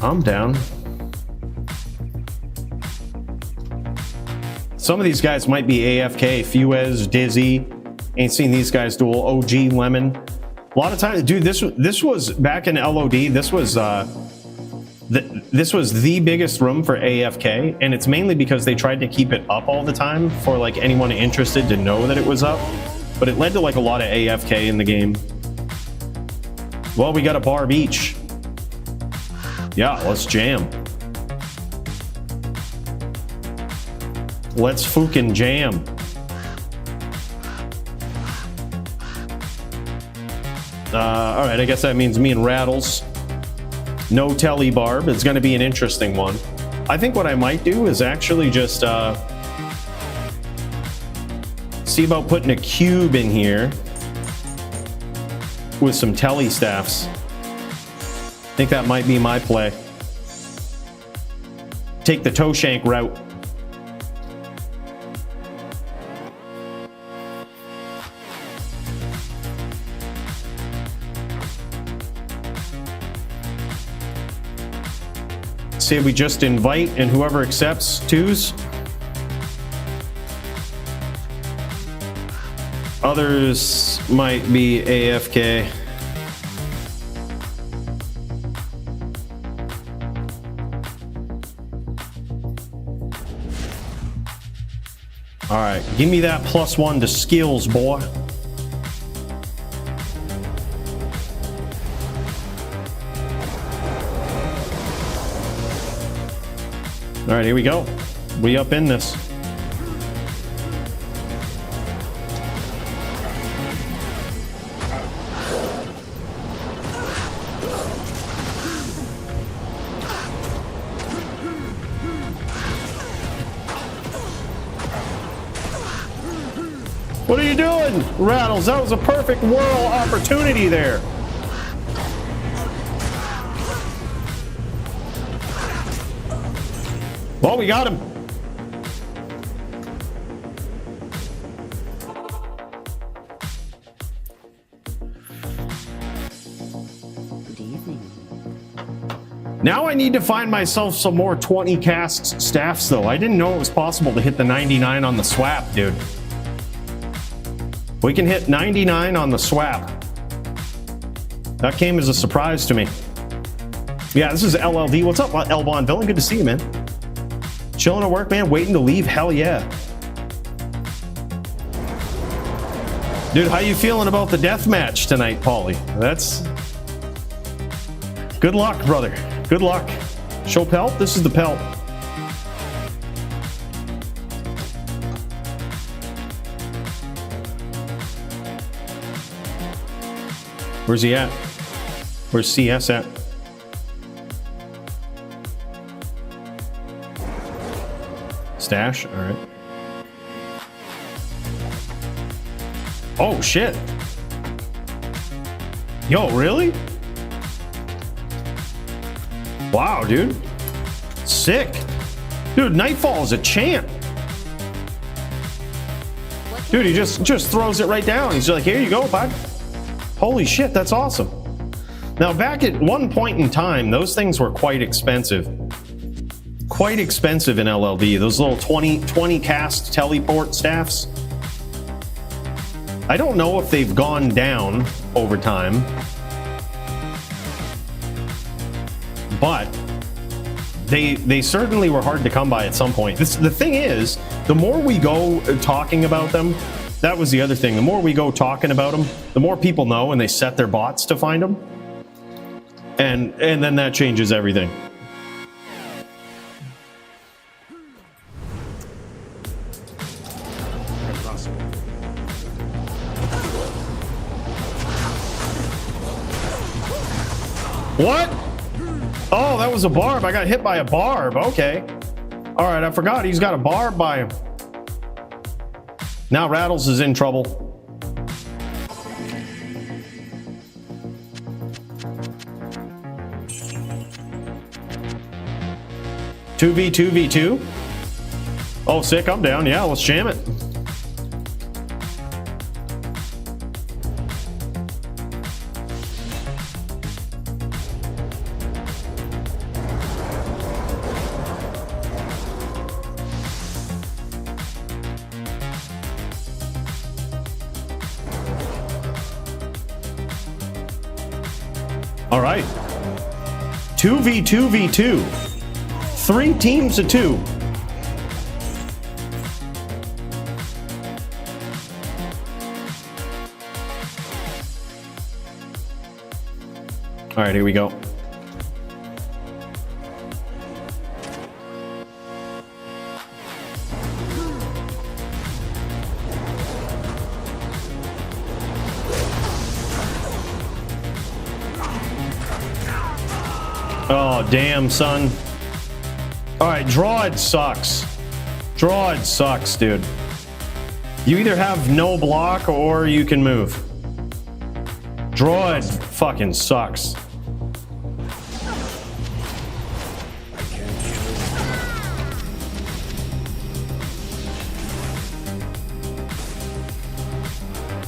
I'm down. Some of these guys might be AFK. Fuez, Dizzy. Ain't seen these guys duel. OG, Lemon. A lot of times, dude, this was back in LOD. This was this was the biggest room for AFK, and it's mainly because they tried to keep it up all the time for like anyone interested to know that it was up, but it led to like a lot of AFK in the game. Well, we got a Barb each. Yeah, let's jam. Let's fucking jam. All right, I guess that means me and Rattles. No telly Barb. It's going to be an interesting one. I think what I might do is actually just see about putting a cube in here with some telly staffs. I think that might be my play. Take the Toeshank route. Say we just invite and whoever accepts twos. Others might be AFK. All right, give me that +1 to skills, boy. All right, here we go. We up in this. What are you doing, Rattles? That was a perfect whirl opportunity there. Well, we got him. Good evening. Now I need to find myself some more 20 cast staffs, though. I didn't know it was possible to hit the 99 on the swap, dude. We can hit 99 on the swap. That came as a surprise to me. Yeah, this is LLD. What's up, Elbon Villain? Good to see you, man. Chilling at work, man. Waiting to leave? Hell yeah. Dude, how you feeling about the death match tonight, Paulie? That's... Good luck, brother. Good luck. Show pelt? This is the pelt. Where's he at? Where's CS at? Stash? All right. Oh, shit. Yo, really? Wow, dude. Sick. Dude, Nightfall is a champ. Dude, he just throws it right down. He's like, here you go, bud. Holy shit, that's awesome. Now, back at one point in time, those things were quite expensive. Quite expensive in LLD. Those little 20 cast teleport staffs. I don't know if they've gone down over time, but they certainly were hard to come by at some point. The thing is, the more we go talking about them, that was the other thing. The more we go talking about them, the more people know, and they set their bots to find them, and then that changes everything. What? Oh, that was a Barb. I got hit by a Barb. Okay. All right, I forgot he's got a Barb by him. Now Rattles is in trouble. Two v2. Oh, sick. I'm down. Yeah, let's jam it. All right. 2v2v2. 3 teams of 2. All right, here we go. Oh, damn, son. All right, Drawed sucks. Drawed sucks, dude. You either have no block or you can move. Drawed fucking sucks.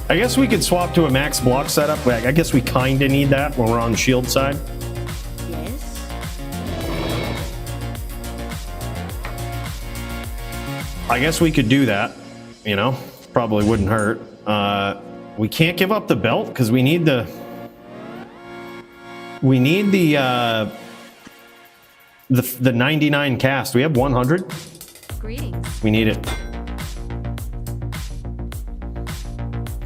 I guess we could swap to a max block setup. I guess we kind of need that when we're on the shield side. Yes. I guess we could do that, you know, probably wouldn't hurt. We can't give up the belt because we need the 99 cast. We have 100. Greetings. We need it.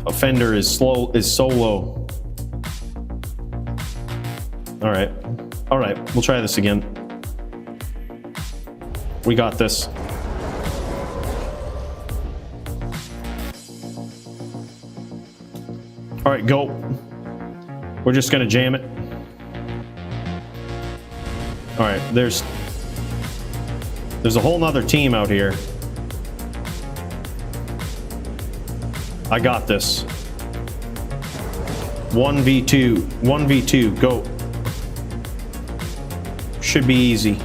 Offender is solo. All right, we'll try this again. We got this. All right, go. We're just gonna jam it. All right, there's a whole nother team out here. I got this. 1v2, go. Should be easy.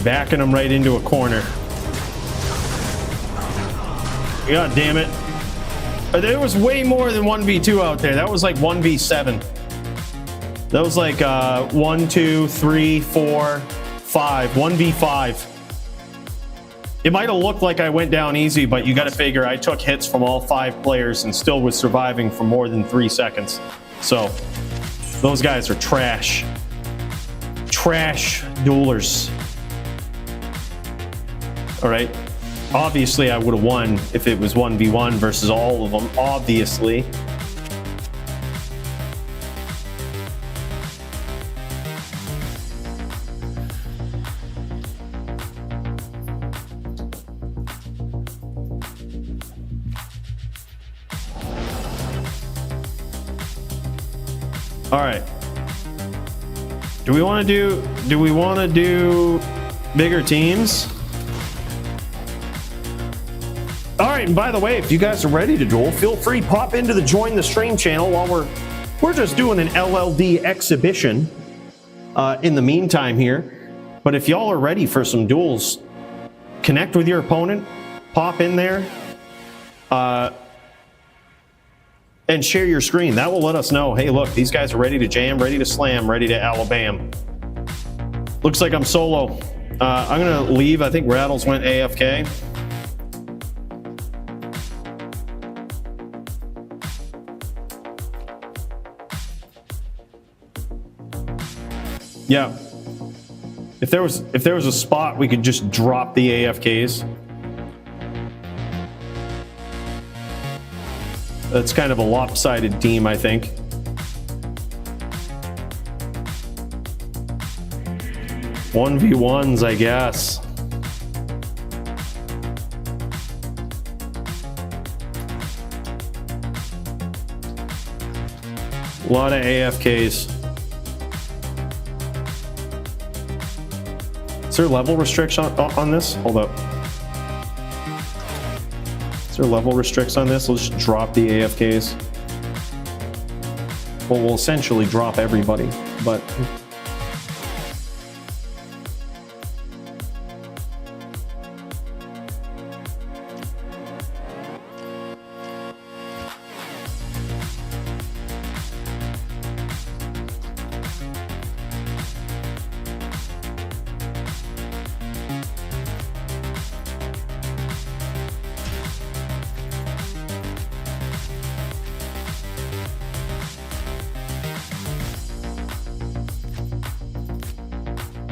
Backing them right into a corner. God damn it. There was way more than 1v2 out there. That was like 1v7. That was like 1, 2, 3, 4, 5. 1v5. It might have looked like I went down easy, but you got to figure I took hits from all 5 players and still was surviving for more than 3 seconds. So those guys are trash. Trash duelers. All right. Obviously, I would have won if it was 1v1 versus all of them, obviously. All right. Do we want to do bigger teams? All right, and by the way, if you guys are ready to duel, feel free pop into the join the stream channel while we're just doing an LLD exhibition in the meantime here. But if y'all are ready for some duels, connect with your opponent, pop in there, and share your screen. That will let us know, hey, look, these guys are ready to jam, ready to slam, ready to Alabama. Looks like I'm solo. I'm gonna leave. I think Rattles went AFK. Yeah. If there was a spot we could just drop the AFKs. That's kind of a lopsided team, I think. One v ones, I guess. A lot of AFKs. Is there level restriction on this? Hold up. Is there level restricts on this? Let's just drop the AFKs. Well, we'll essentially drop everybody, but...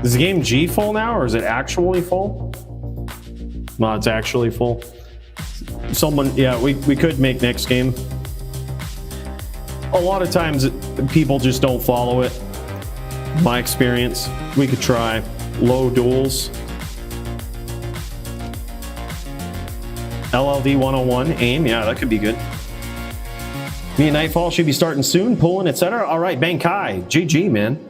Is the game G full now, or is it actually full? No, it's actually full. Someone, yeah, we could make next game. A lot of times people just don't follow it. My experience, we could try low duels. LLD 101, aim, yeah, that could be good. Me and Nightfall should be starting soon, pulling, etc. All right, Bankai, GG, man.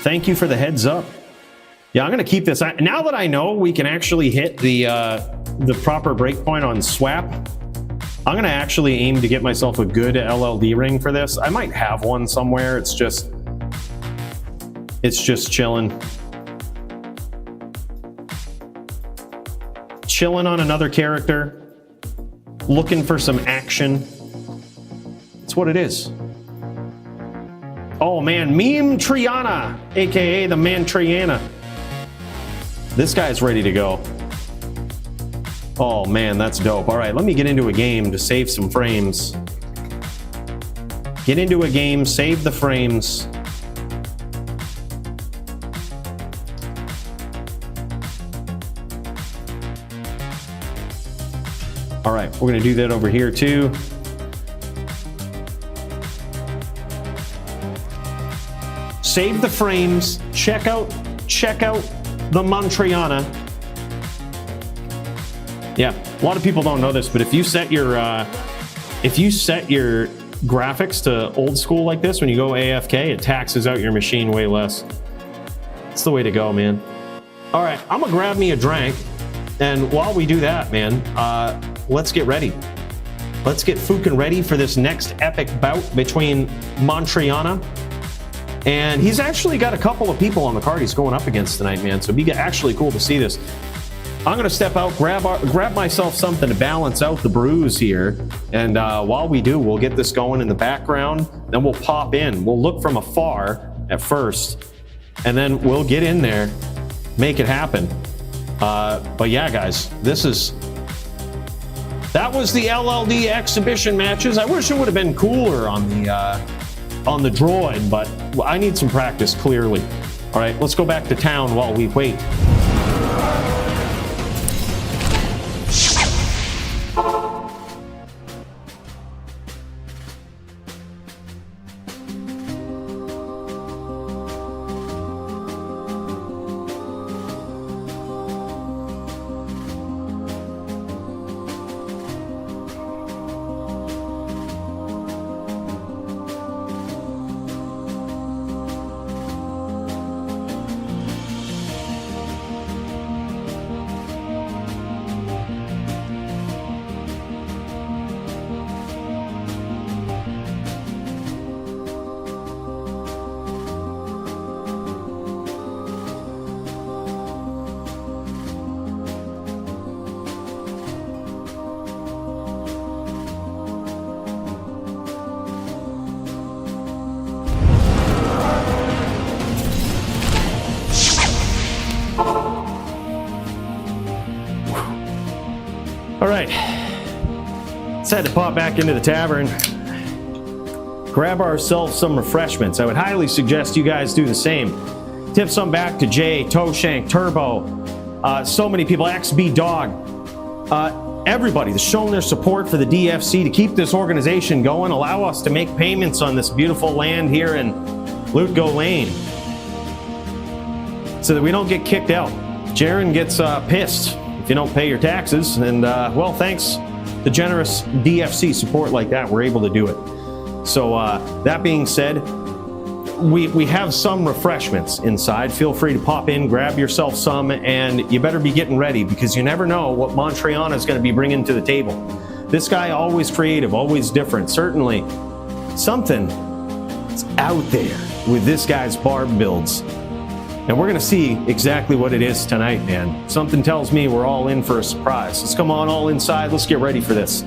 Thank you for the heads up. Yeah, I'm gonna keep this. Now that I know we can actually hit the proper breakpoint on swap, I'm gonna actually aim to get myself a good LLD ring for this. I might have one somewhere. It's just chilling. Chilling on another character, looking for some action. That's what it is. Oh man, Meme Triana, aka the Man Triana. This guy's ready to go. Oh man, that's dope. All right, let me get into a game to save some frames. Get into a game, save the frames. All right, we're gonna do that over here too. Save the frames, check out the Montriana. Yeah, a lot of people don't know this, but if you set your graphics to old school like this, when you go AFK, it taxes out your machine way less. It's the way to go, man. All right, I'm gonna grab me a drink, and while we do that, man, let's get ready. Let's get fucking ready for this next epic bout between Montriana. And he's actually got a couple of people on the card he's going up against tonight, man. So it'd be actually cool to see this. I'm going to step out, grab myself something to balance out the bruise here. And while we do, we'll get this going in the background. Then we'll pop in. We'll look from afar at first. And then we'll get in there, make it happen. But yeah, guys, that was the LLD exhibition matches. I wish it would have been cooler on the droid, but I need some practice, clearly. All right, let's go back to town while we wait. All right, let's head to pop back into the tavern, grab ourselves some refreshments. I would highly suggest you guys do the same. Tip some back to Jay, Toeshank, Turbo, so many people, XB Dog, everybody that's shown their support for the DFC to keep this organization going, allow us to make payments on this beautiful land here in Loot Go Lane so that we don't get kicked out. Jaren gets pissed if you don't pay your taxes, and well, thanks to generous DFC support like that, we're able to do it. So that being said, we have some refreshments inside. Feel free to pop in, grab yourself some, and you better be getting ready because you never know what Montriana is going to be bringing to the table. This guy always creative, always different. Certainly something is out there with this guy's Barb builds. And we're going to see exactly what it is tonight, man. Something tells me we're all in for a surprise. Let's come on all inside. Let's get ready for this.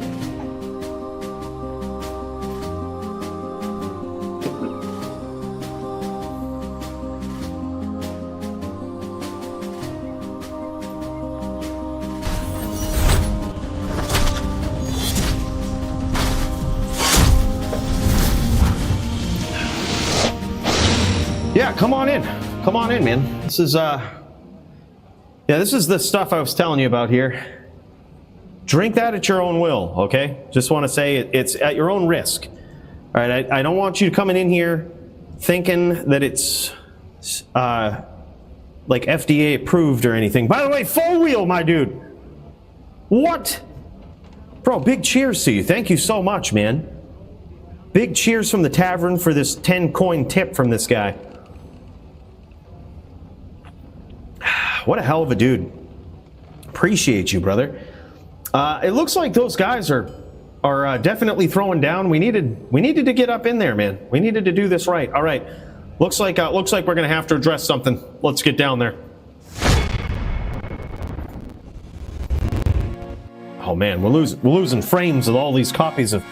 Yeah, come on in. Come on in, man. This is this is the stuff I was telling you about here. Drink that at your own will, okay? Just want to say it's at your own risk. All right, I don't want you coming in here thinking that it's like FDA approved or anything. By the way, full wheel, my dude. What? Bro, big cheers to you. Thank you so much, man. Big cheers from the tavern for this 10 coin tip from this guy. What a hell of a dude. Appreciate you, brother. It looks like those guys are definitely throwing down. We needed to get up in there, man. We needed to do this right. All right. Looks like we're gonna have to address something. Let's get down there. Oh man, we're losing frames with all these copies of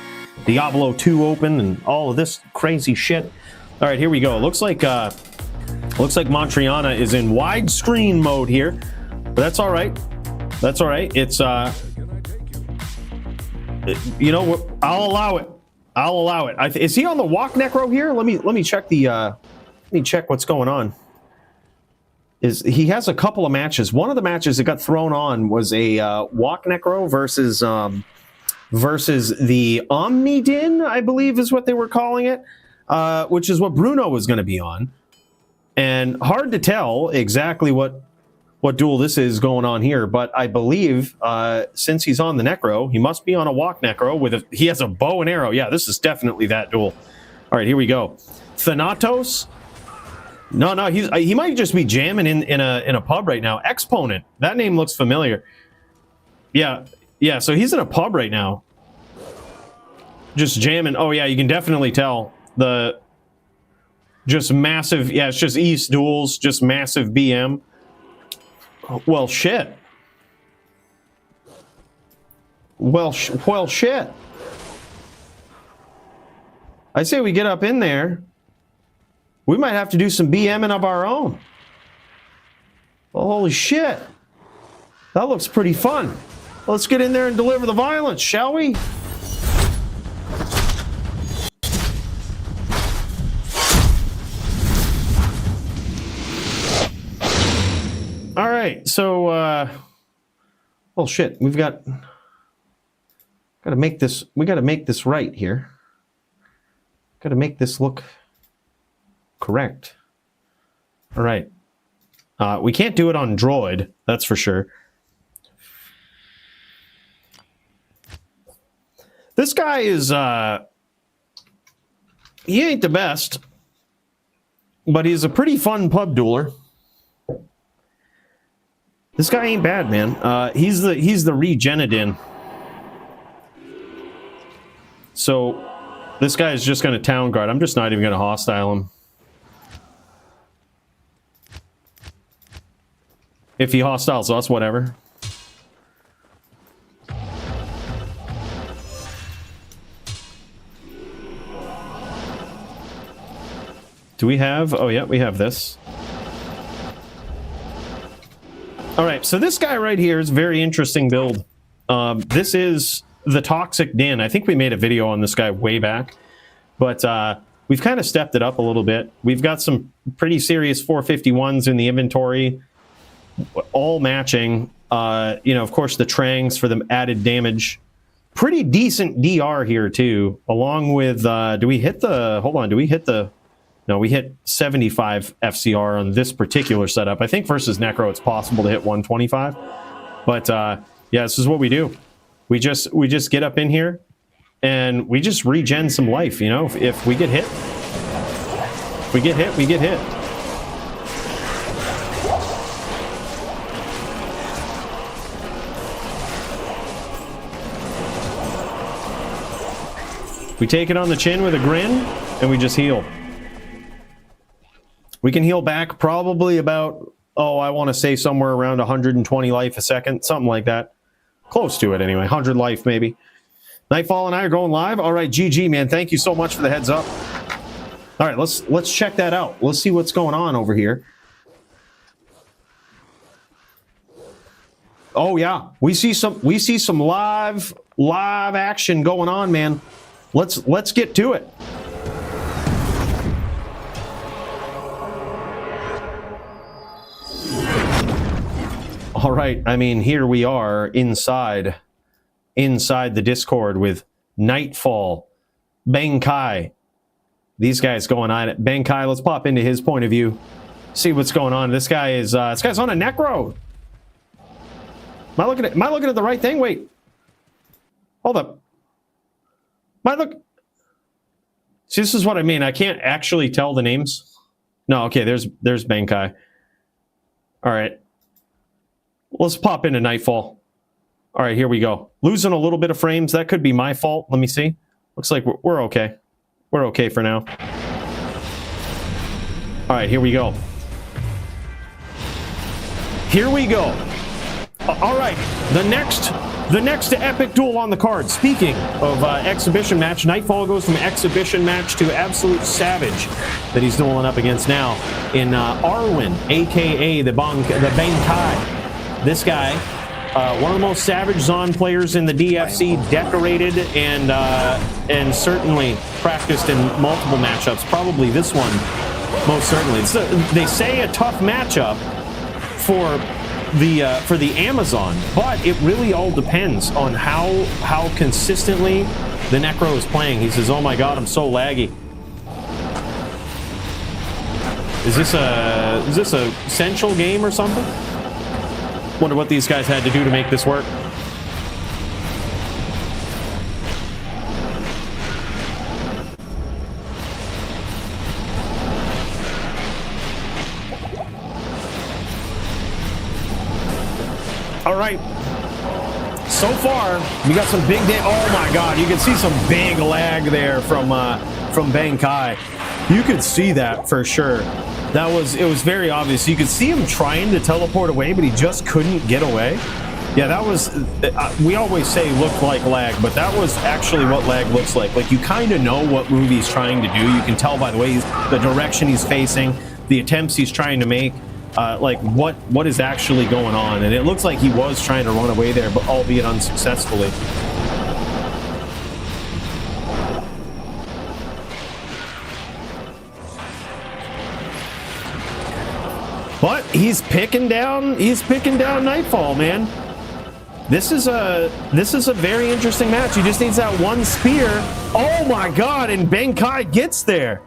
Diablo 2 open and all of this crazy shit. All right, here we go. Looks like Montriana is in widescreen mode here, but that's all right. That's all right. It's you know, I'll allow it. I'll allow it. Is he on the walk necro here? Let me check the let me check what's going on. He has a couple of matches. One of the matches that got thrown on was a walk necro versus the Omnidin, I believe is what they were calling it, which is what Bruno was going to be on. And hard to tell exactly what duel this is going on here, but I believe since he's on the necro, he must be on a walk necro he has a bow and arrow. Yeah, this is definitely that duel. All right, here we go. Thanatos. No, he might just be jamming in a pub right now. Exponent. That name looks familiar. Yeah. So he's in a pub right now, just jamming. Oh yeah, you can definitely tell just massive. Yeah, it's just East duels, just massive BM. Well, shit. Well, shit. I say we get up in there. We might have to do some BMing of our own. Well, holy shit. That looks pretty fun. Let's get in there and deliver the violence, shall we? All right, so, well, shit, we've got to make this, we got to make this right here. Got to make this look correct. All right. We can't do it on droid, that's for sure. This guy is, he ain't the best, but he's a pretty fun pub dueler. This guy ain't bad, man. He's the Regenadin. So this guy is just going to town guard. I'm just not even going to hostile him. If he hostiles us, whatever. Do we have... Oh, yeah, we have this. All right, so this guy right here is a very interesting build. This is the Toxic Den. I think we made a video on this guy way back. But we've kind of stepped it up a little bit. We've got some pretty serious 451s in the inventory. All matching, you know, of course, the Trangs for the added damage. Pretty decent DR here, too, along with, do we hit the, hold on, do we hit the, no, we hit 75 FCR on this particular setup. I think versus Necro, it's possible to hit 125. But, yeah, this is what we do. We just get up in here, and we just regen some life, you know? If we get hit, we get hit, we get hit. We take it on the chin with a grin, and we just heal. We can heal back probably about, oh, I want to say somewhere around 120 life a second, something like that. Close to it anyway, 100 life maybe. Nightfall and I are going live. All right, GG, man. Thank you so much for the heads up. All right, let's check that out. Let's see what's going on over here. Oh yeah, we see some live action going on, man. Let's get to it. All right, I mean, here we are inside the Discord with Nightfall, Bankai. These guys going on it. Bankai, let's pop into his point of view. See what's going on. This guy's on a necro. Am I looking at the right thing? Wait. Hold up. See, this is what I mean. I can't actually tell the names. No, okay, there's Bankai. All right. Let's pop into Nightfall. All right, here we go. Losing a little bit of frames. That could be my fault. Let me see. Looks like we're okay. We're okay for now. All right, here we go. Here we go. All right, the next epic duel on the card. Speaking of exhibition match, Nightfall goes from exhibition match to absolute savage that he's dueling up against now in Arwen, aka the Bankai. This guy, one of the most savage Zon players in the DFC, decorated and certainly practiced in multiple matchups. Probably this one, most certainly. They say a tough matchup for the Amazon, but it really all depends on how consistently the Necro is playing. He says, "Oh my God, I'm so laggy." Is this a essential game or something? Wonder what these guys had to do to make this work. All right. So far, we got some big oh my God, you can see some big lag there from Bankai. You could see that for sure. It was very obvious. You could see him trying to teleport away, but he just couldn't get away. Yeah, that was, we always say looked like lag, but that was actually what lag looks like. Like, you kind of know what move he's trying to do. You can tell by the way the direction he's facing, the attempts he's trying to make, like what is actually going on. And it looks like he was trying to run away there, but albeit unsuccessfully. But he's picking down Nightfall, man. This is a very interesting match. He just needs that one spear. Oh my God, and Bankai gets there.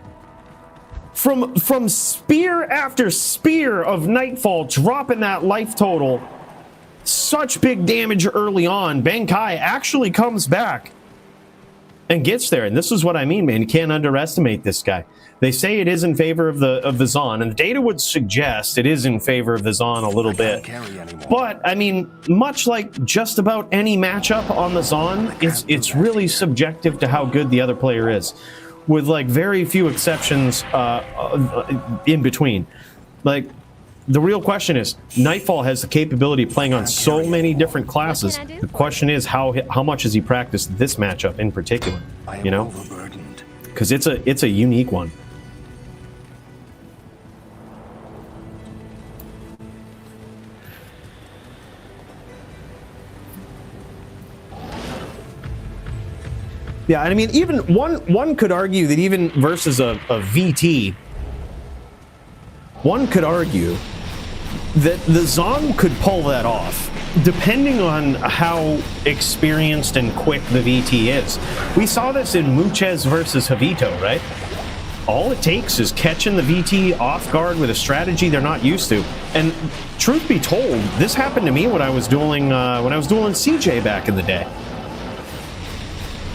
From spear after spear of Nightfall, dropping that life total. Such big damage early on. Bankai actually comes back and gets there. And this is what I mean, man. You can't underestimate this guy. They say it is in favor of the Zon, and the data would suggest it is in favor of the Zon a little bit. But I mean, much like just about any matchup on the Zon, it's really subjective to how good the other player is, with like very few exceptions in between. Like, the real question is, Nightfall has the capability of playing on so many different classes. The question is, how much has he practiced this matchup in particular? You know, because it's a unique one. Yeah, and I mean, even one could argue that even versus a VT, one could argue that the Zon could pull that off, depending on how experienced and quick the VT is. We saw this in Muchez versus Javito, right? All it takes is catching the VT off guard with a strategy they're not used to. And truth be told, this happened to me when I was dueling CJ back in the day.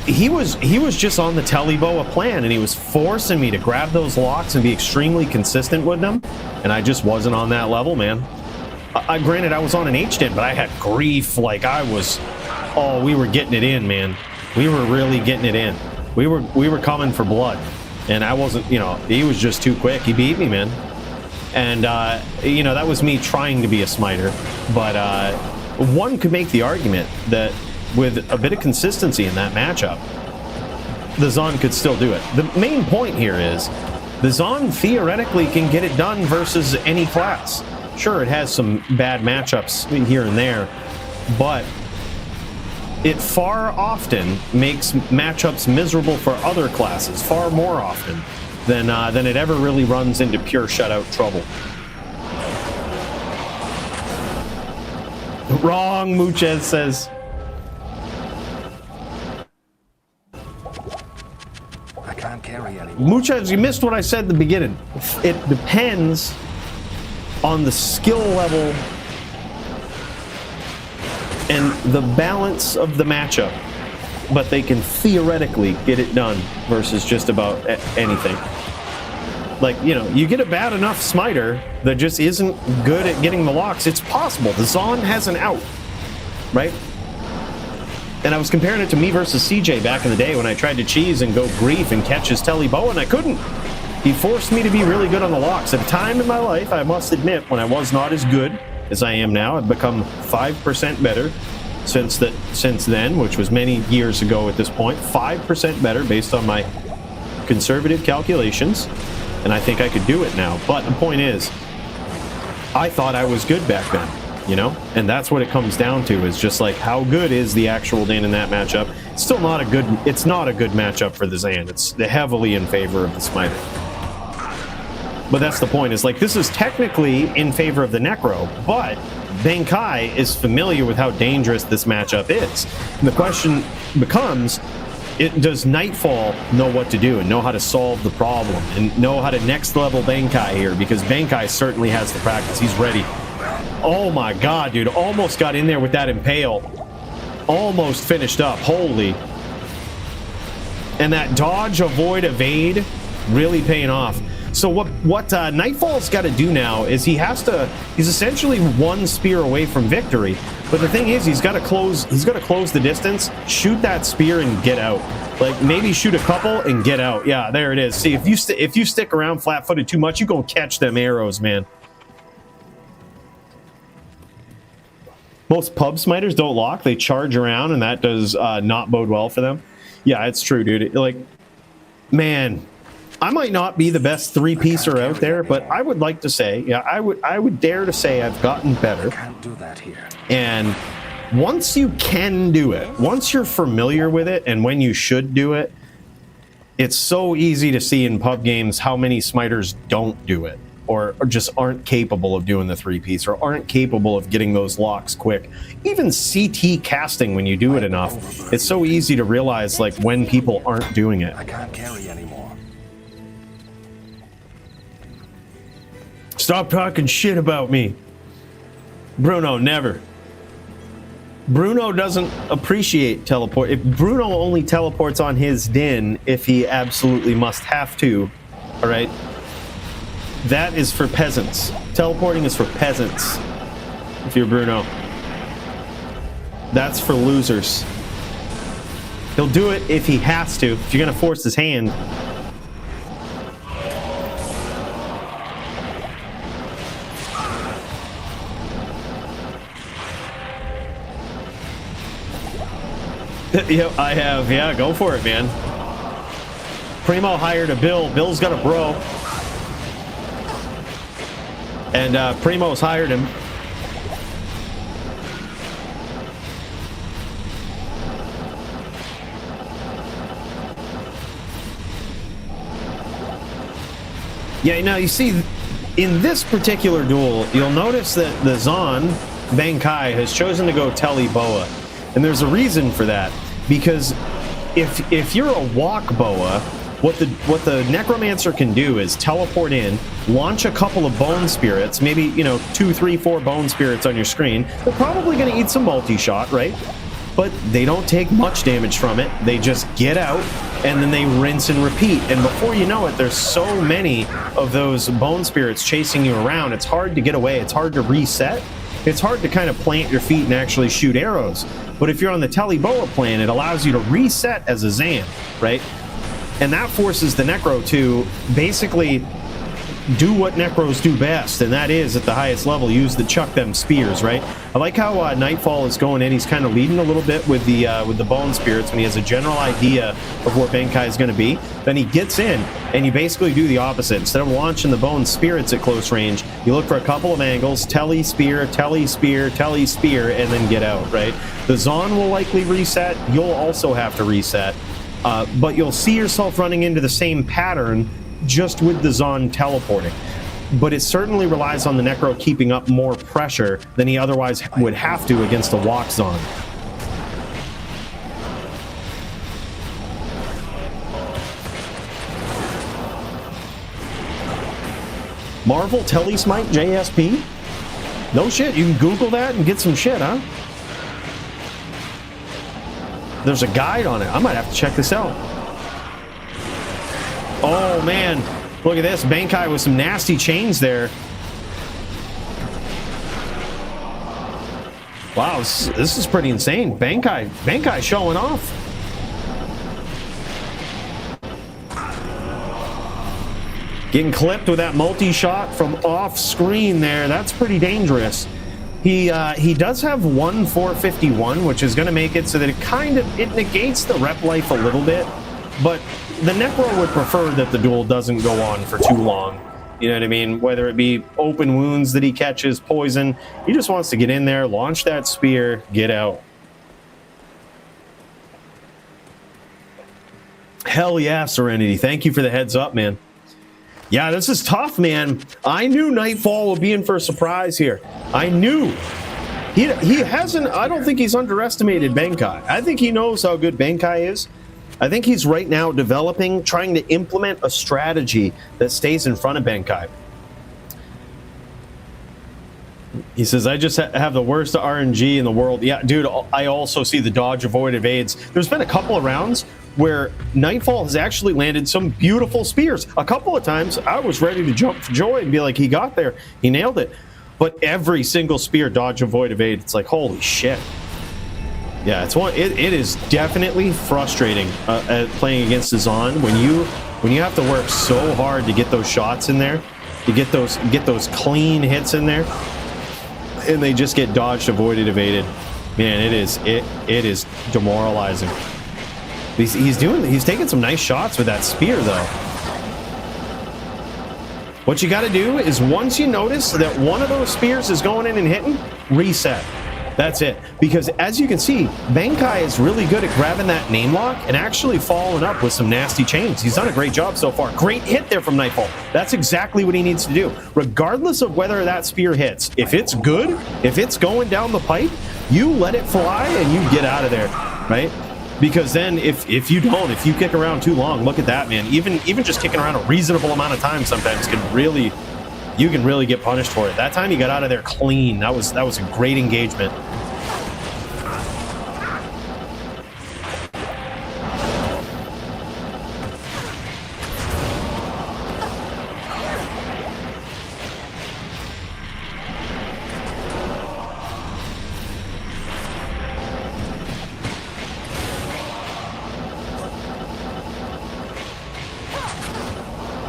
He was just on the Teleboa plan, and he was forcing me to grab those locks and be extremely consistent with them, and I just wasn't on that level, man. Granted, I was on an HDN, but I had grief. Like, we were getting it in, man. We were really getting it in. We were coming for blood, and I wasn't. You know, he was just too quick. He beat me, man. And you know, that was me trying to be a smiter, but one could make the argument that with a bit of consistency in that matchup, the Zon could still do it. The main point here is the Zon theoretically can get it done versus any class. Sure, it has some bad matchups here and there, but it far often makes matchups miserable for other classes, far more often than it ever really runs into pure shutout trouble. Wrong, Muchez says. I can't carry anymore. Muchez, you missed what I said at the beginning. It depends on the skill level and the balance of the matchup, but they can theoretically get it done versus just about anything. Like, you know, you get a bad enough smiter that just isn't good at getting the locks, it's possible. The Zon has an out, right? And I was comparing it to me versus CJ back in the day when I tried to cheese and go grief and catch his telly bow, and I couldn't. He forced me to be really good on the locks. At a time in my life, I must admit, when I was not as good as I am now, I've become 5% better since then, which was many years ago at this point. 5% better based on my conservative calculations, and I think I could do it now. But the point is, I thought I was good back then, you know? And that's what it comes down to, is just like, how good is the actual Dane in that matchup? It's still not a good, it's not a good matchup for the Zan. It's heavily in favor of the Smiter. But that's the point, is like, this is technically in favor of the Necro, but Bankai is familiar with how dangerous this matchup is. And the question becomes, does Nightfall know what to do and know how to solve the problem and know how to next level Bankai here? Because Bankai certainly has the practice. He's ready. Oh my god, dude. Almost got in there with that Impale. Almost finished up. Holy. And that dodge, avoid, evade really paying off. So what Nightfall's got to do now is he's essentially one spear away from victory. But the thing is, he's got to close the distance, shoot that spear and get out. Like, maybe shoot a couple and get out. Yeah, there it is. See, if you stick around flat-footed too much, you gonna catch them arrows, man. Most pub smiters don't lock, they charge around, and that does not bode well for them. Yeah, it's true, dude. Like, man, I might not be the best three-piecer out there, but I would like to say, yeah, I would dare to say I've gotten better. Can't do that here. And once you can do it, once you're familiar with it and when you should do it, it's so easy to see in pub games how many smiters don't do it, or just aren't capable of doing the three-piece, or aren't capable of getting those locks quick. Even CT casting, when you do it enough, it's so easy to realize, like, when people aren't doing it. I can't carry anymore. Stop talking shit about me. Bruno, never. Bruno doesn't appreciate teleport. If Bruno only teleports on his din if he absolutely must have to, all right? That is for peasants. Teleporting is for peasants. If you're Bruno. That's for losers. He'll do it if he has to. If you're gonna force his hand. Yep, I have. Yeah, go for it, man. Primo hired a Bill. Bill's got a bro. And Primo's hired him. Yeah, now you see, in this particular duel, you'll notice that the Zon, Bankai, has chosen to go Telly Boa. And there's a reason for that. Because if you're a walk boa, what the necromancer can do is teleport in, launch a couple of bone spirits, maybe, you know, 2, 3, 4 bone spirits on your screen. They're probably going to eat some multi-shot, right? But they don't take much damage from it. They just get out, and then they rinse and repeat. And before you know it, there's so many of those bone spirits chasing you around. It's hard to get away. It's hard to reset. It's hard to kind of plant your feet and actually shoot arrows. But if you're on the Telly Boa plan, it allows you to reset as a Zan, right? And that forces the Necro to basically do what Necros do best, and that is, at the highest level, use the chuck them spears, right? I like how Nightfall is going in. He's kind of leading a little bit with the bone spirits when he has a general idea of where Bankai is going to be. Then he gets in, and you basically do the opposite. Instead of launching the bone spirits at close range, you look for a couple of angles, telly spear, telly spear, telly spear, and then get out, right? The Zon will likely reset. You'll also have to reset. But you'll see yourself running into the same pattern just with the Zon teleporting. but it certainly relies on the Necro keeping up more pressure than he otherwise would have to against a Walk Zone. Marvel Telesmite JSP? No shit, you can Google that and get some shit, huh? There's a guide on it. I might have to check this out. Oh man, look at this. Bankai with some nasty chains there. Wow, this is pretty insane. Bankai showing off. Getting clipped with that multi-shot from off screen there. That's pretty dangerous. He does have 451, which is going to make it so that it negates the rep life a little bit, but the Necro would prefer that the duel doesn't go on for too long. You know what I mean? Whether it be open wounds that he catches, poison, he just wants to get in there, launch that spear, get out. Hell yeah, Serenity. Thank you for the heads up, man. Yeah, this is tough, man. I knew Nightfall would be in for a surprise here. I knew. He hasn't, I don't think he's underestimated Bankai. I think he knows how good Bankai is. I think he's right now developing, trying to implement a strategy that stays in front of Bankai. He says, I just have the worst RNG in the world. Yeah, dude, I also see the dodge avoid evades. There's been a couple of rounds where Nightfall has actually landed some beautiful spears. A couple of times I was ready to jump for joy and be like, he got there, he nailed it. But every single spear, dodge, avoid, evade, it's like, holy shit. Yeah, it is definitely frustrating playing against Zon when you have to work so hard to get those shots in there, to get those clean hits in there, and they just get dodged, avoided, evaded. Man, it is demoralizing. He's taking some nice shots with that spear though. What you got to do is once you notice that one of those spears is going in and hitting, reset. That's it. Because as you can see, Bankai is really good at grabbing that name lock and actually following up with some nasty chains. He's done a great job so far. Great hit there from Nightfall. That's exactly what he needs to do. Regardless of whether that spear hits, if it's good, if it's going down the pipe, you let it fly and you get out of there, right? Because then if you kick around too long, look at that, man. Even just kicking around a reasonable amount of time sometimes you can really get punished for it. That time he got out of there clean. That was a great engagement.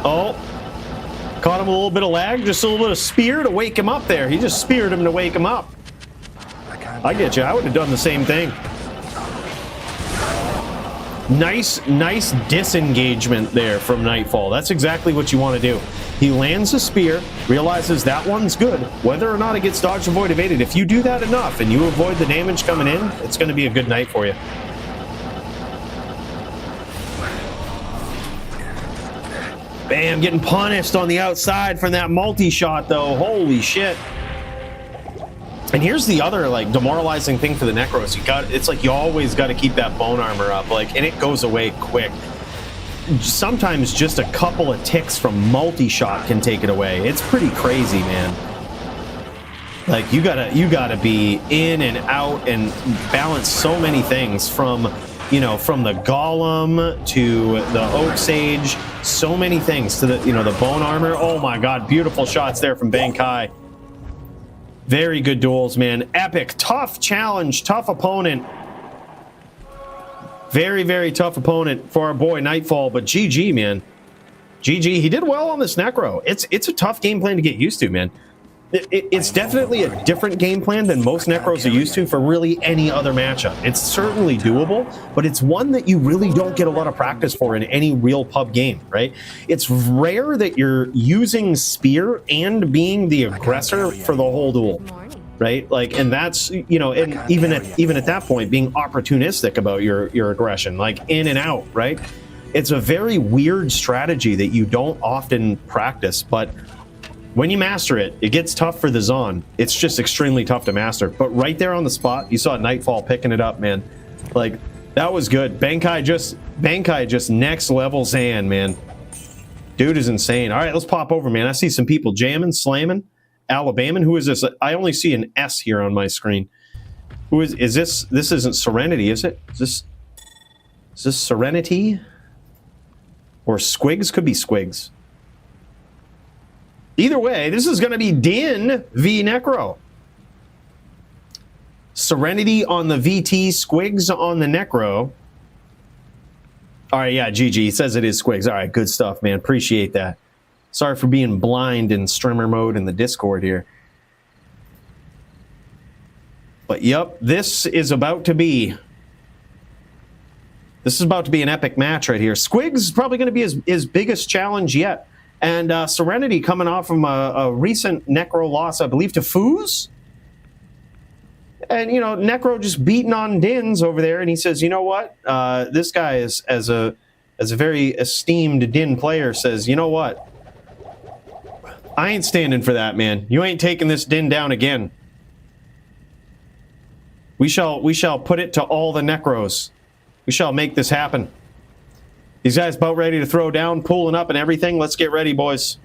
Oh, caught him a little bit of lag, just a little bit of spear to wake him up there. He just speared him to wake him up. I get you. I would have done the same thing. Nice disengagement there from Nightfall. That's exactly what you want to do. He lands a spear, realizes that one's good. Whether or not it gets dodged, avoid, evaded, if you do that enough and you avoid the damage coming in, it's going to be a good night for you. Bam, getting punished on the outside from that multi-shot though. Holy shit. And here's the other like demoralizing thing for the Necros. It's like you always got to keep that bone armor up, like, and it goes away quick. Sometimes just a couple of ticks from multi-shot can take it away. It's pretty crazy, man. Like you gotta be in and out and balance so many things from the golem to the oak sage, so many things to the bone armor. Oh my god, beautiful shots there from Bankai. Very good duels, man. Epic, tough challenge, tough opponent. Very, very tough opponent for our boy Nightfall, but GG, man. GG. He did well on this Necro. It's a tough game plan to get used to, man. It's definitely a different game plan than most Necros are used to for really any other matchup. It's certainly doable, but it's one that you really don't get a lot of practice for in any real pub game, right? It's rare that you're using spear and being the aggressor for the whole duel, right? Like, and that's, and even at that point, being opportunistic about your aggression, like in and out, right? It's a very weird strategy that you don't often practice, but When you master it, it gets tough for the Zon. It's just extremely tough to master. But right there on the spot, you saw Nightfall picking it up, man. Like, that was good. Bankai just next level Zan, man. Dude is insane. All right, let's pop over, man. I see some people jamming, slamming. Alabaman, who is this? I only see an S here on my screen. Who is this? This isn't Serenity, is it? Is this Serenity? Or Squigs? Could be Squigs. Either way, this is going to be Din v Necro. Serenity on the VT, Squigs on the Necro. All right, yeah, GG. He says it is Squigs. All right, good stuff, man. Appreciate that. Sorry for being blind in streamer mode in the Discord here. But yep, this is about to be an epic match right here. Squigs is probably going to be his biggest challenge yet. And Serenity coming off from a recent Necro loss, I believe, to Fooz. And, you know, Necro just beating on Dins over there, and he says, you know what? This guy is, as a very esteemed Din player, says, you know what? I ain't standing for that, man. You ain't taking this Din down again. We shall put it to all the Necros. We shall make this happen. These guys about ready to throw down, pulling up and everything. Let's get ready, boys.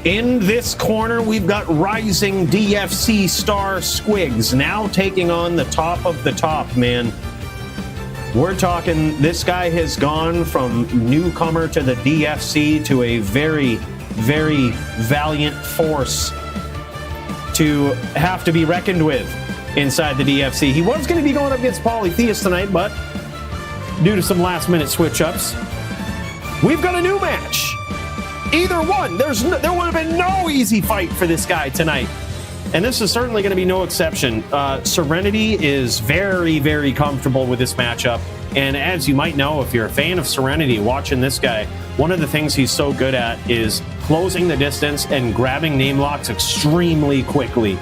In this corner, we've got rising DFC star Squigs, now taking on the top of the top, man. We're talking, this guy has gone from newcomer to the DFC to a very, very valiant force to have to be reckoned with inside the DFC. He was going to be going up against Polytheist tonight, but due to some last-minute switch-ups, we've got a new match. Either one, there would have been no easy fight for this guy tonight. And this is certainly going to be no exception. Serenity is very, very comfortable with this matchup. And as you might know, if you're a fan of Serenity, watching this guy, one of the things he's so good at is closing the distance and grabbing name locks extremely quickly.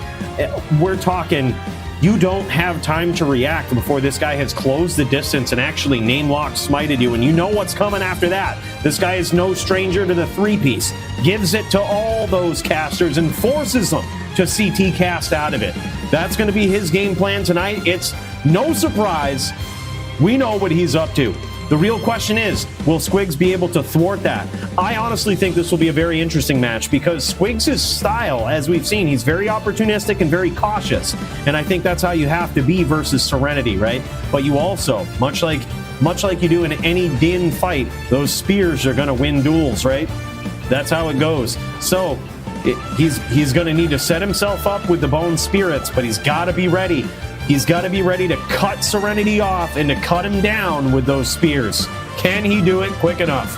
We're talking, you don't have time to react before this guy has closed the distance and actually name lock smited you, and you know what's coming after that. This guy is no stranger to the three-piece, gives it to all those casters and forces them to CT cast out of it. That's going to be his game plan tonight. It's no surprise. We know what he's up to. The real question is, will Squigs be able to thwart that? I honestly think this will be a very interesting match because Squigs' style, as we've seen, he's very opportunistic and very cautious. And I think that's how you have to be versus Serenity, right? But you also, much like you do in any Din fight, those spears are going to win duels, right? That's how it goes. So he's going to need to set himself up with the Bone Spirits, but he's got to be ready. He's got to be ready to cut Serenity off and to cut him down with those spears. Can he do it quick enough?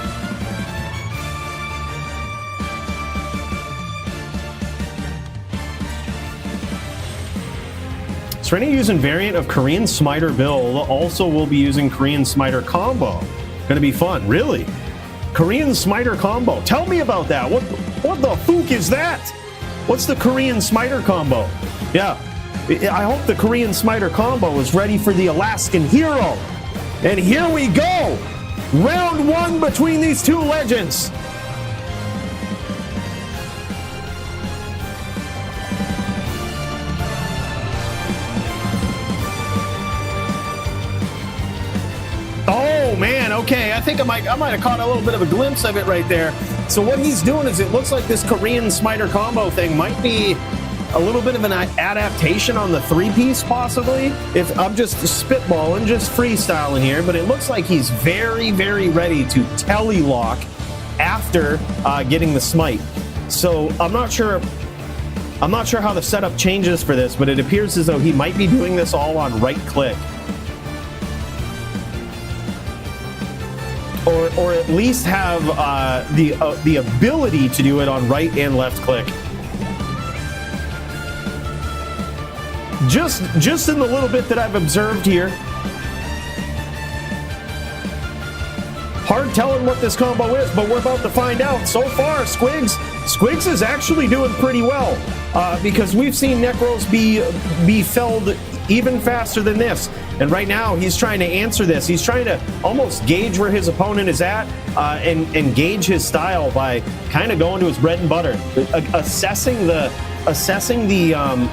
Serenity using variant of Korean Smiter build. Also will be using Korean Smiter combo. Gonna be fun. Really? Korean Smiter combo. Tell me about that. What the fook is that? What's the Korean Smiter combo? Yeah. I hope the Korean Smiter combo is ready for the Alaskan Hero. And here we go. Round one between these two legends. Oh man, okay. I think I might have caught a little bit of a glimpse of it right there. So what he's doing is it looks like this Korean Smiter combo thing might be a little bit of an adaptation on the three-piece, possibly. If I'm just spitballing, just freestyling here, but it looks like he's very, very ready to telelock after getting the smite. So I'm not sure how the setup changes for this, but it appears as though he might be doing this all on right click. Or at least have the ability to do it on right and left click. Just in the little bit that I've observed here. Hard telling what this combo is, but we're about to find out. So far, Squigs is actually doing pretty well because we've seen Necros be felled even faster than this. And right now, he's trying to answer this. He's trying to almost gauge where his opponent is at and gauge his style by kind of going to his bread and butter, assessing the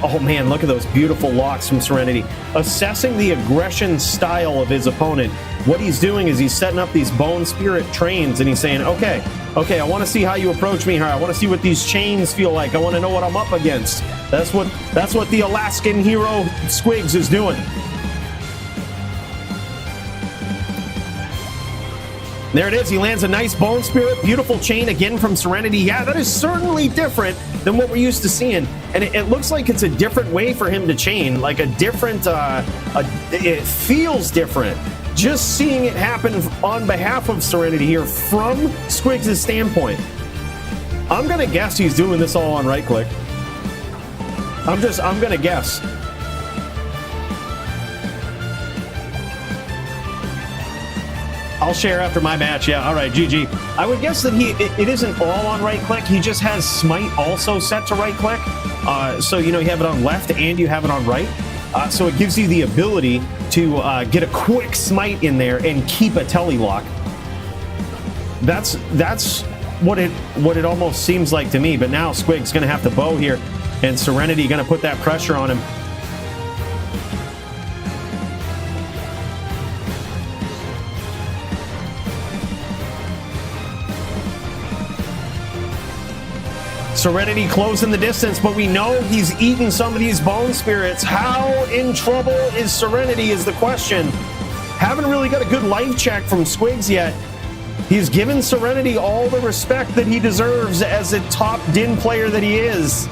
oh man, look at those beautiful locks from Serenity. Assessing the aggression style of his opponent. What he's doing is he's setting up these bone spirit trains and he's saying, okay, I want to see how you approach me here. I want to see what these chains feel like. I want to know what I'm up against. That's what the Alaskan hero Squigs is doing. There it is. He lands a nice bone spirit. Beautiful chain again from Serenity. Yeah, that is certainly different than what we're used to seeing. And it looks like it's a different way for him to chain. Like a different, it feels different. Just seeing it happen on behalf of Serenity here from Squigs' standpoint. I'm going to guess he's doing this all on right click. I'm going to guess. I'll share after my match. Yeah, all right, GG. I would guess that it isn't all on right click. He just has Smite also set to right click. So, you have it on left and you have it on right. So it gives you the ability to get a quick Smite in there and keep a telly lock. That's what it almost seems like to me. But now Squig's going to have to bow here, and Serenity going to put that pressure on him. Serenity closing the distance, but we know he's eaten some of these bone spirits. How in trouble is Serenity is the question. Haven't really got a good life check from Squigs yet. He's given Serenity all the respect that he deserves as a top Din player that he is.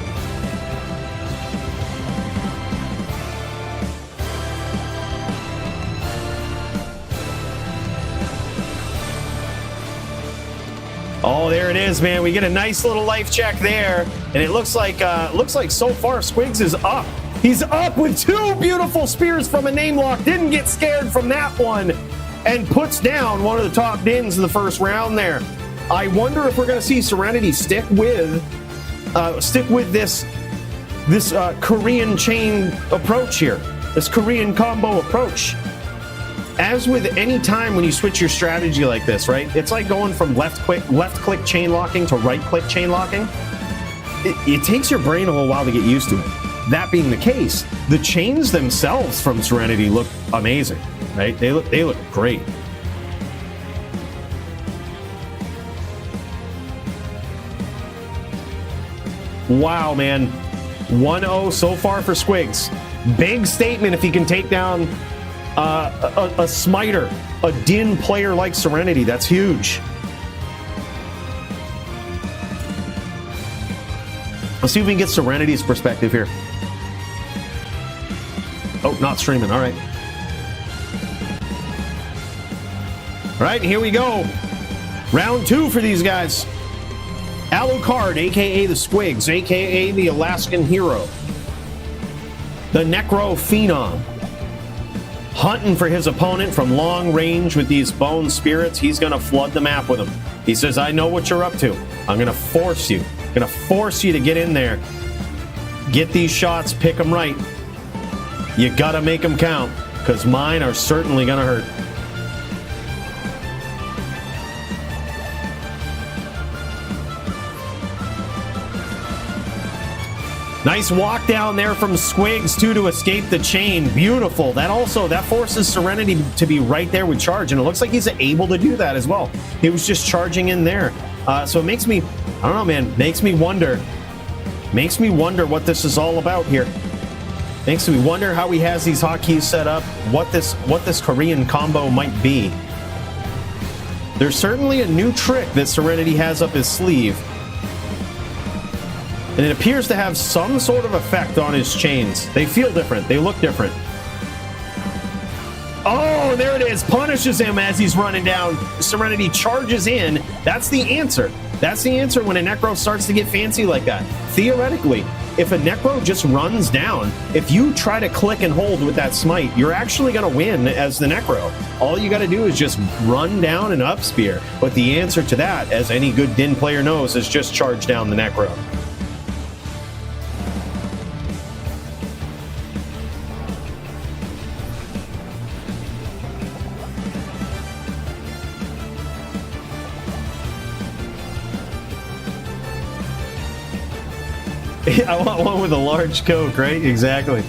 Oh, there it is, man. We get a nice little life check there, and it looks like so far Squigs is up. He's up with 2 beautiful spears from a name lock. Didn't get scared from that one, and puts down one of the top Dins in the first round there. I wonder if we're going to see Serenity stick with this Korean chain approach here, this Korean combo approach. As with any time when you switch your strategy like this, right? It's like going from left click chain locking to right click chain locking. It takes your brain a little while to get used to it. That being the case, the chains themselves from Serenity look amazing, right? They look great. Wow, man. 1-0 so far for Squigs. Big statement if he can take down a smiter, a Din player like Serenity. That's huge. Let's see if we can get Serenity's perspective here. Oh, not streaming. All right. All right, here we go. Round 2 for these guys. Alucard, a.k.a. the Squigs, a.k.a. the Alaskan hero. The Necro Phenom. Hunting for his opponent from long range with these bone spirits. He's going to flood the map with them. He says, I know what you're up to. I'm going to force you. I'm going to force you to get in there. Get these shots, pick them right. You got to make them count, because mine are certainly going to hurt. Nice walk down there from Squigs, too, to escape the chain. Beautiful. That forces Serenity to be right there with charge, and it looks like he's able to do that as well. He was just charging in there. So it makes me, I don't know, man, makes me wonder what this is all about here. Makes me wonder how he has these hotkeys set up, what this Korean combo might be. There's certainly a new trick that Serenity has up his sleeve. And it appears to have some sort of effect on his chains. They feel different. They look different. Oh, there it is. Punishes him as he's running down. Serenity charges in. That's the answer. That's the answer when a Necro starts to get fancy like that. Theoretically, if a Necro just runs down, if you try to click and hold with that smite, you're actually going to win as the Necro. All you got to do is just run down and up spear. But the answer to that, as any good Din player knows, is just charge down the Necro. I want one with a large Coke, right? Exactly.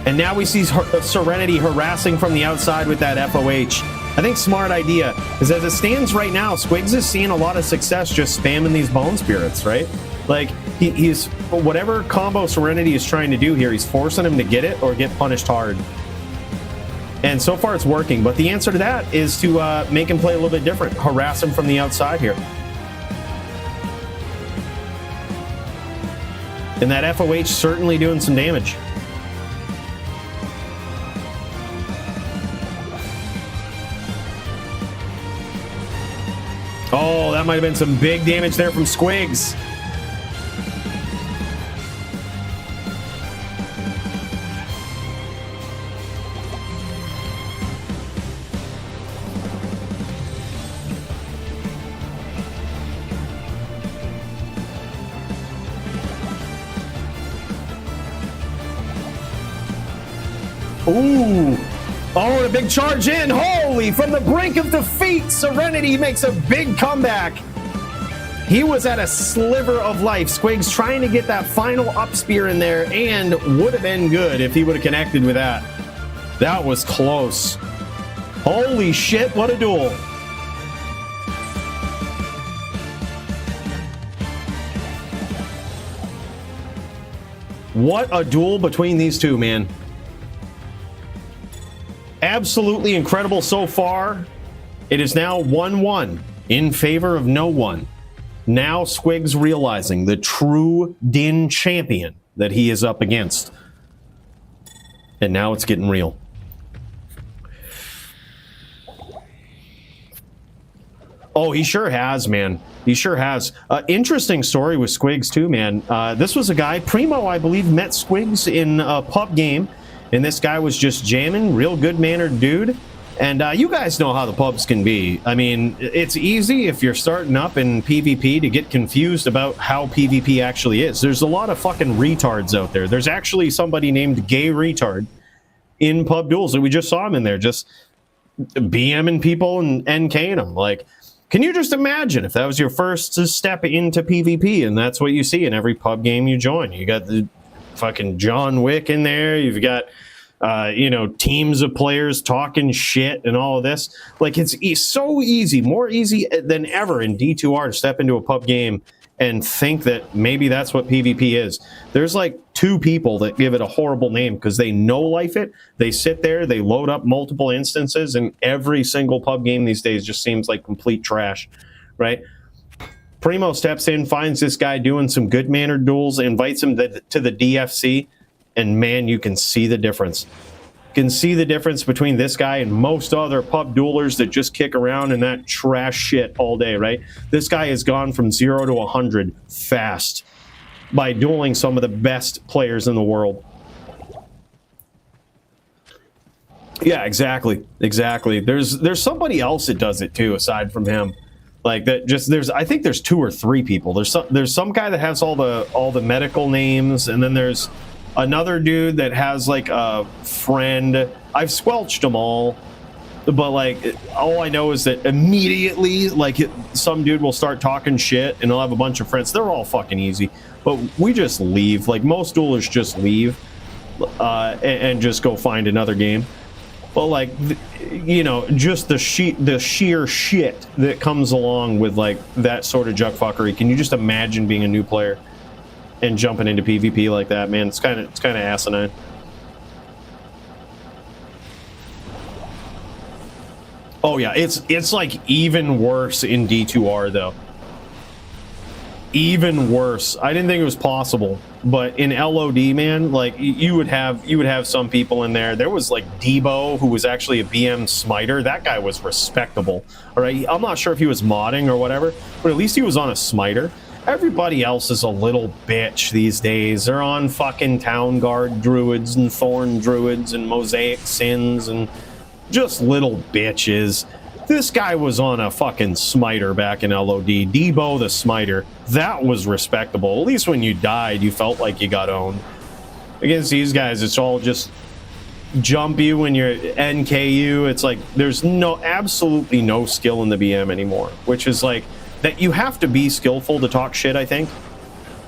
And now we see Serenity harassing from the outside with that FOH. I think smart idea, because as it stands right now, Squigs is seeing a lot of success just spamming these Bone Spirits, right? Like, he's whatever combo Serenity is trying to do here, he's forcing him to get it or get punished hard. And so far it's working, but the answer to that is to make him play a little bit different, harass him from the outside here. And that FOH certainly doing some damage. Oh, that might have been some big damage there from Squigs. Ooh. Oh, a big charge in. Holy, from the brink of defeat, Serenity makes a big comeback. He was at a sliver of life. Squigs trying to get that final up spear in there, and would have been good if he would have connected with that. That was close. Holy shit, what a duel. What a duel between these two, man. Absolutely incredible so far. It is now 1-1 in favor of no one. Now Squigs realizing the true Din champion that he is up against. And now it's getting real. Oh, he sure has, man. He sure has. Interesting story with Squigs too, man. This was a guy, Primo, I believe, met Squigs in a pub game. And this guy was just jamming, real good-mannered dude. And you guys know how the pubs can be. I mean, it's easy if you're starting up in PvP to get confused about how PvP actually is. There's a lot of fucking retards out there. There's actually somebody named Gay Retard in pub duels, and we just saw him in there just BMing people and NKing them. Like, can you just imagine if that was your first step into PvP and that's what you see in every pub game you join? You got the fucking John Wick in there. You've got, you know, teams of players talking shit and all of this. Like, it's so easy, more easy than ever in D2R to step into a pub game and think that maybe that's what PvP is. There's like 2 people that give it a horrible name because they no-life it. They sit there, they load up multiple instances, and every single pub game these days just seems like complete trash, right? Primo steps in, finds this guy doing some good-mannered duels, invites him to the DFC, and man, you can see the difference. You can see the difference between this guy and most other pub duelers that just kick around in that trash shit all day, right? This guy has gone from 0 to 100 fast by dueling some of the best players in the world. Yeah, exactly. Exactly. There's somebody else that does it too, aside from him. Like that, just I think there's 2 or 3 people. There's some guy that has all the medical names, and then there's another dude that has like a friend. I've squelched them all, but like all I know is that immediately, like some dude will start talking shit, and he'll have a bunch of friends. They're all fucking easy, but we just leave. Like most duelers just leave and just go find another game. But like, you know, just the sheer shit that comes along with like that sort of juck fuckery. Can you just imagine being a new player and jumping into PvP like that, man? It's kind of asinine. Oh yeah, it's like even worse in D2R though. even worse. I didn't think it was possible, but in LOD, man, like you would have some people in there. There was like Debo, who was actually a BM smiter. That guy was respectable. All right, I'm not sure if he was modding or whatever, but at least he was on a smiter. Everybody else is a little bitch these days. They're on fucking Town Guard druids and Thorn druids and Mosaic Sins and just little bitches. This guy was on a fucking smiter back in LOD. Debo the smiter. That was respectable. At least when you died, you felt like you got owned. Against these guys, it's all just jump you when you're NKU. It's like there's absolutely no skill in the BM anymore, which is like that you have to be skillful to talk shit, I think.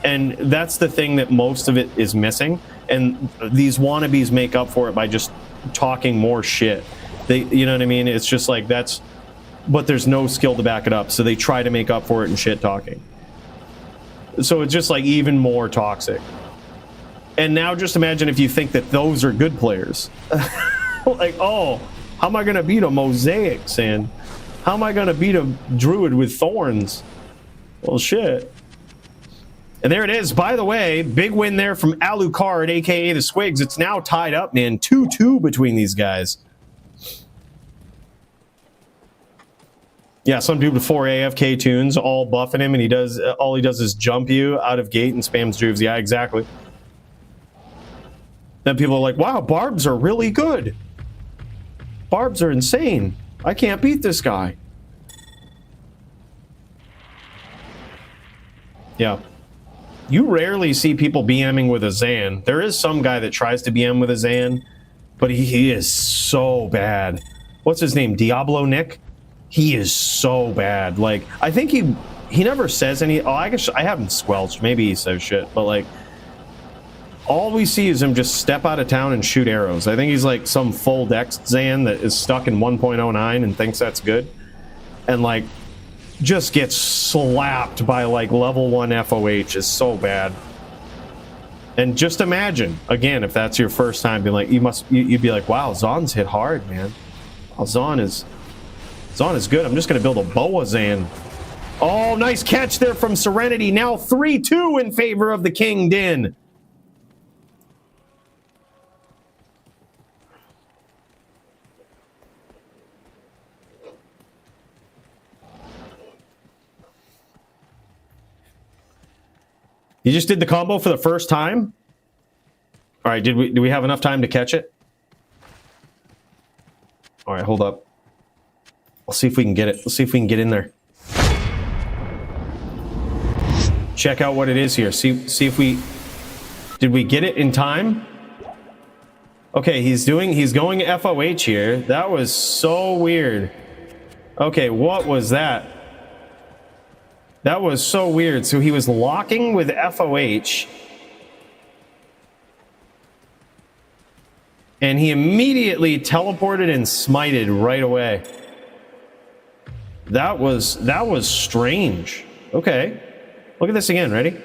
And that's the thing that most of it is missing. And these wannabes make up for it by just talking more shit. You know what I mean? It's just like but there's no skill to back it up, so they try to make up for it in shit talking. So it's just like even more toxic. And now just imagine if you think that those are good players. Like, oh, how am I gonna beat a Mosaic Sin? How am I gonna beat a Druid with Thorns? Well, shit. And there it is. By the way, big win there from Alucard, aka the Squigs. It's now tied up, man. 2-2 between these guys. Yeah, some dude with 4 AFK tunes all buffing him, and all he does is jump you out of gate and spams juves. Yeah, exactly. Then people are like, wow, Barbs are really good. Barbs are insane. I can't beat this guy. Yeah. You rarely see people BMing with a Zan. There is some guy that tries to BM with a Zan, but he is so bad. What's his name? Diablo Nick? He is so bad. Like, I think he never says any. Oh, I guess I haven't squelched. Maybe he says shit, but like, all we see is him just step out of town and shoot arrows. I think he's like some full dex Zan that is stuck in 1.09 and thinks that's good, and like, just gets slapped by like level 1 FOH is so bad. And just imagine again if that's your first time being like, you'd be like, wow, Zon's hit hard, man. Wow, Zon is good. I'm just going to build a Boa Zan. Oh, nice catch there from Serenity. Now 3-2 in favor of the King Din. You just did the combo for the first time? All right, do we have enough time to catch it? All right, hold up. Let's see if we can get it. Let's see if we can get in there. Check out what it is here. See if did we get it in time? Okay, he's going FOH here. That was so weird. Okay, what was that? That was so weird. So he was locking with FOH. And he immediately teleported and smited right away. That was strange. Okay. Look at this again. Ready?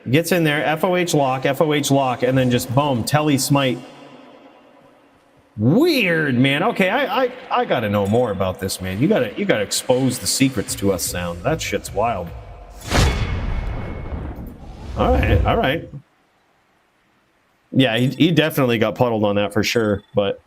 Gets in there, FOH lock, and then just boom, tele smite. Weird, man. Okay, I gotta know more about this, man. You gotta expose the secrets to us, Sound. That shit's wild. All right. Yeah, he definitely got puddled on that for sure, but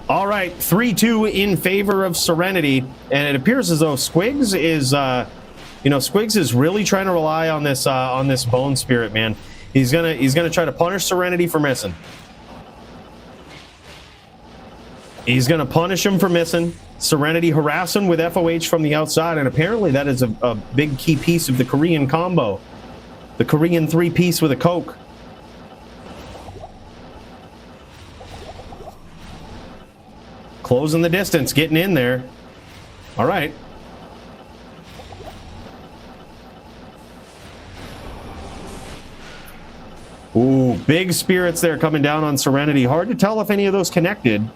all right, 3-2 in favor of Serenity, and it appears as though Squigs is, Squigs is really trying to rely on this Bone Spirit, man. He's gonna try to punish Serenity for missing. He's gonna punish him for missing. Serenity harassing with FOH from the outside, and apparently that is a big key piece of the Korean combo, the Korean 3-piece with a Coke. Closing the distance, getting in there. All right. Ooh, big spirits there coming down on Serenity. Hard to tell if any of those connected.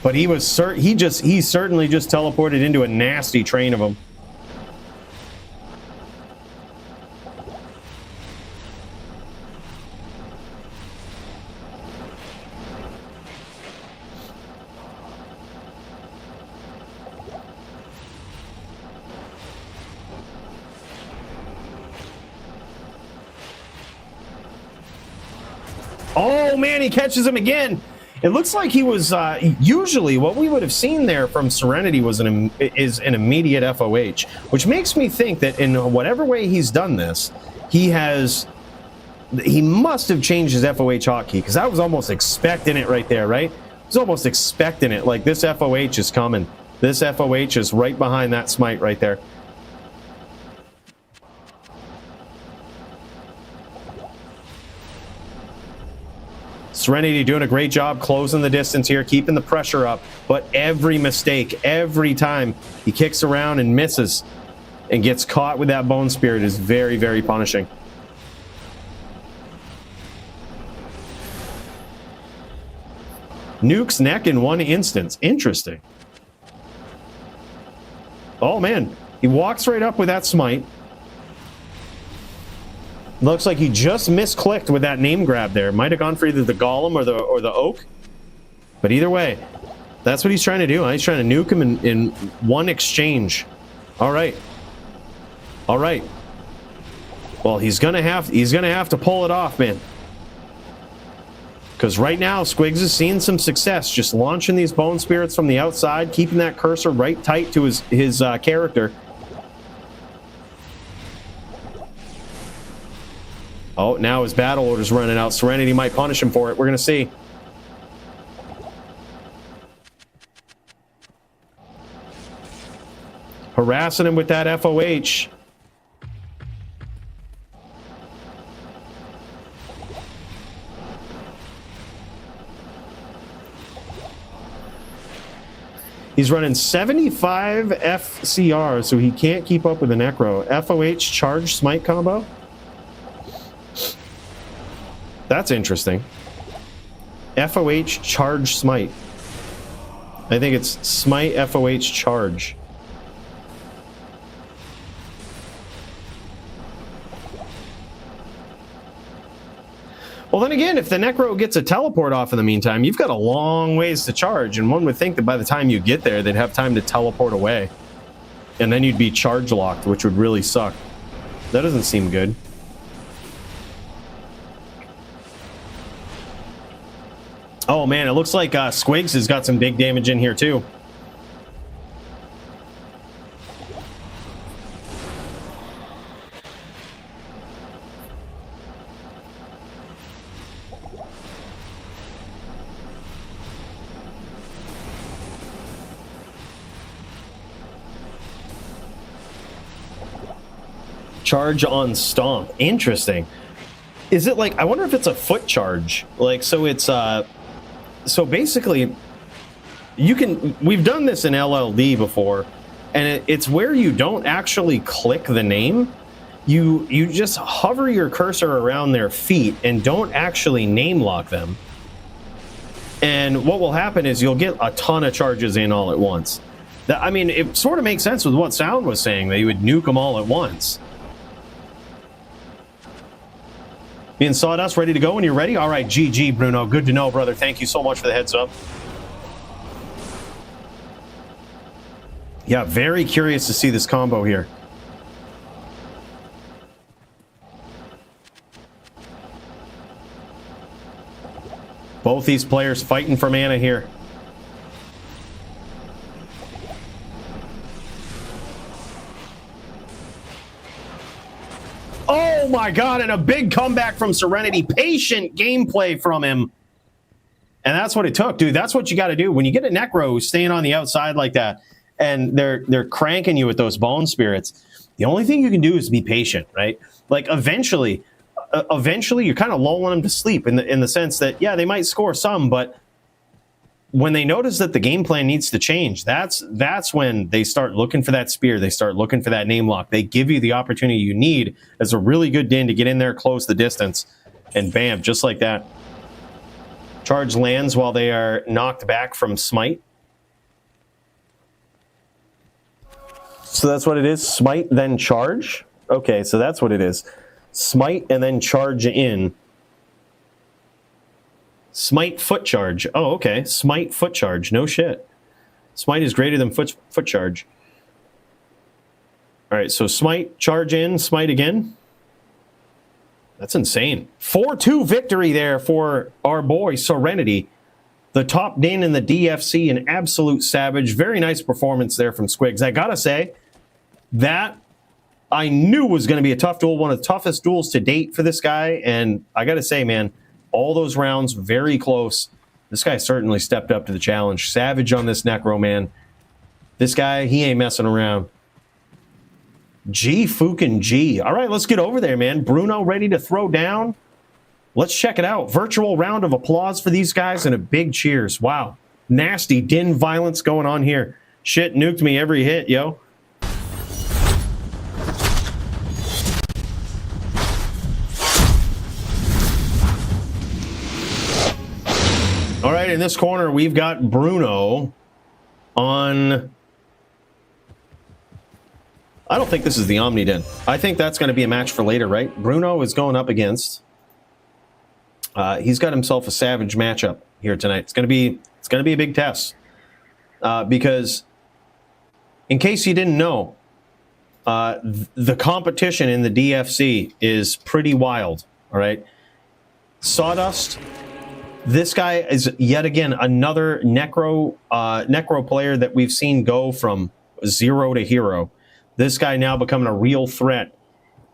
But he certainly just teleported into a nasty train of them. Oh, man, he catches him again. It looks like he was, usually what we would have seen there from Serenity was an immediate FOH, which makes me think that in whatever way he's done this, he must have changed his FOH hotkey, because I was almost expecting it right there, right? I was almost expecting it, like this FOH is coming. This FOH is right behind that smite right there. Serenity doing a great job closing the distance here, keeping the pressure up, but every mistake, every time he kicks around and misses and gets caught with that bone spirit is very, very punishing. Nukes neck in one instance. Interesting. Oh man, he walks right up with that smite. Looks like he just misclicked with that name grab there. Might have gone for either the golem or the oak. But either way, that's what he's trying to do. He's trying to nuke him in one exchange. All right. All right. Well, he's gonna have to pull it off, man. Because right now, Squigs is seeing some success, just launching these bone spirits from the outside, keeping that cursor right tight to his character. Oh, now his battle order's running out. Serenity might punish him for it. We're going to see. Harassing him with that FOH. He's running 75 FCR, so he can't keep up with the Necro. FOH charge smite combo. That's interesting. FOH charge smite. I think it's smite FOH charge. Well, then again, if the Necro gets a teleport off in the meantime, you've got a long ways to charge, and one would think that by the time you get there, they'd have time to teleport away. And then you'd be charge locked, which would really suck. That doesn't seem good. Oh man, it looks like Squigs has got some big damage in here too. Charge on stomp. Interesting. Is it like, I wonder if it's a foot charge. Like, so it's so basically we've done this in LLD before, and it's where you don't actually click the name. You just hover your cursor around their feet and don't actually name lock them. And what will happen is you'll get a ton of charges in all at once. I mean, it sort of makes sense with what Sound was saying, that you would nuke them all at once. Me and Sawdust ready to go when you're ready? All right, GG, Bruno. Good to know, brother. Thank you so much for the heads up. Yeah, very curious to see this combo here. Both these players fighting for mana here. Oh my god, and a big comeback from Serenity. Patient gameplay from him. And that's what it took, dude. That's what you got to do. When you get a Necro who's staying on the outside like that, and they're cranking you with those bone spirits, the only thing you can do is be patient, right? Like, eventually you're kind of lulling them to sleep in the sense that, yeah, they might score some, but when they notice that the game plan needs to change, that's when they start looking for that spear. They start looking for that name lock. They give you the opportunity you need as a really good din to get in there, close the distance, and bam, just like that. Charge lands while they are knocked back from smite. So that's what it is. Smite, then charge. Okay, so that's what it is. Smite and then charge in. Smite foot charge. Oh, okay. Smite foot charge. No shit. Smite is greater than foot charge. All right, so smite, charge in, smite again. That's insane. 4-2 victory there for our boy Serenity. The top Dane in the DFC, an absolute savage. Very nice performance there from Squigs. I gotta say, that I knew was going to be a tough duel, one of the toughest duels to date for this guy. And I gotta say, man, all those rounds, very close. This guy certainly stepped up to the challenge. Savage on this Necro, man. This guy, he ain't messing around. G fucking G. All right, let's get over there, man. Bruno ready to throw down. Let's check it out. Virtual round of applause for these guys and a big cheers. Wow. Nasty din violence going on here. Shit nuked me every hit, yo. All right, in this corner, we've got Bruno on... I don't think this is the Omni Den. I think that's going to be a match for later, right? Bruno is going up against... he's got himself a savage matchup here tonight. It's going to be a big test. Because, in case you didn't know, the competition in the DFC is pretty wild, all right? Sawdust... This guy is yet again another Necro player that we've seen go from 0 to hero. This guy now becoming a real threat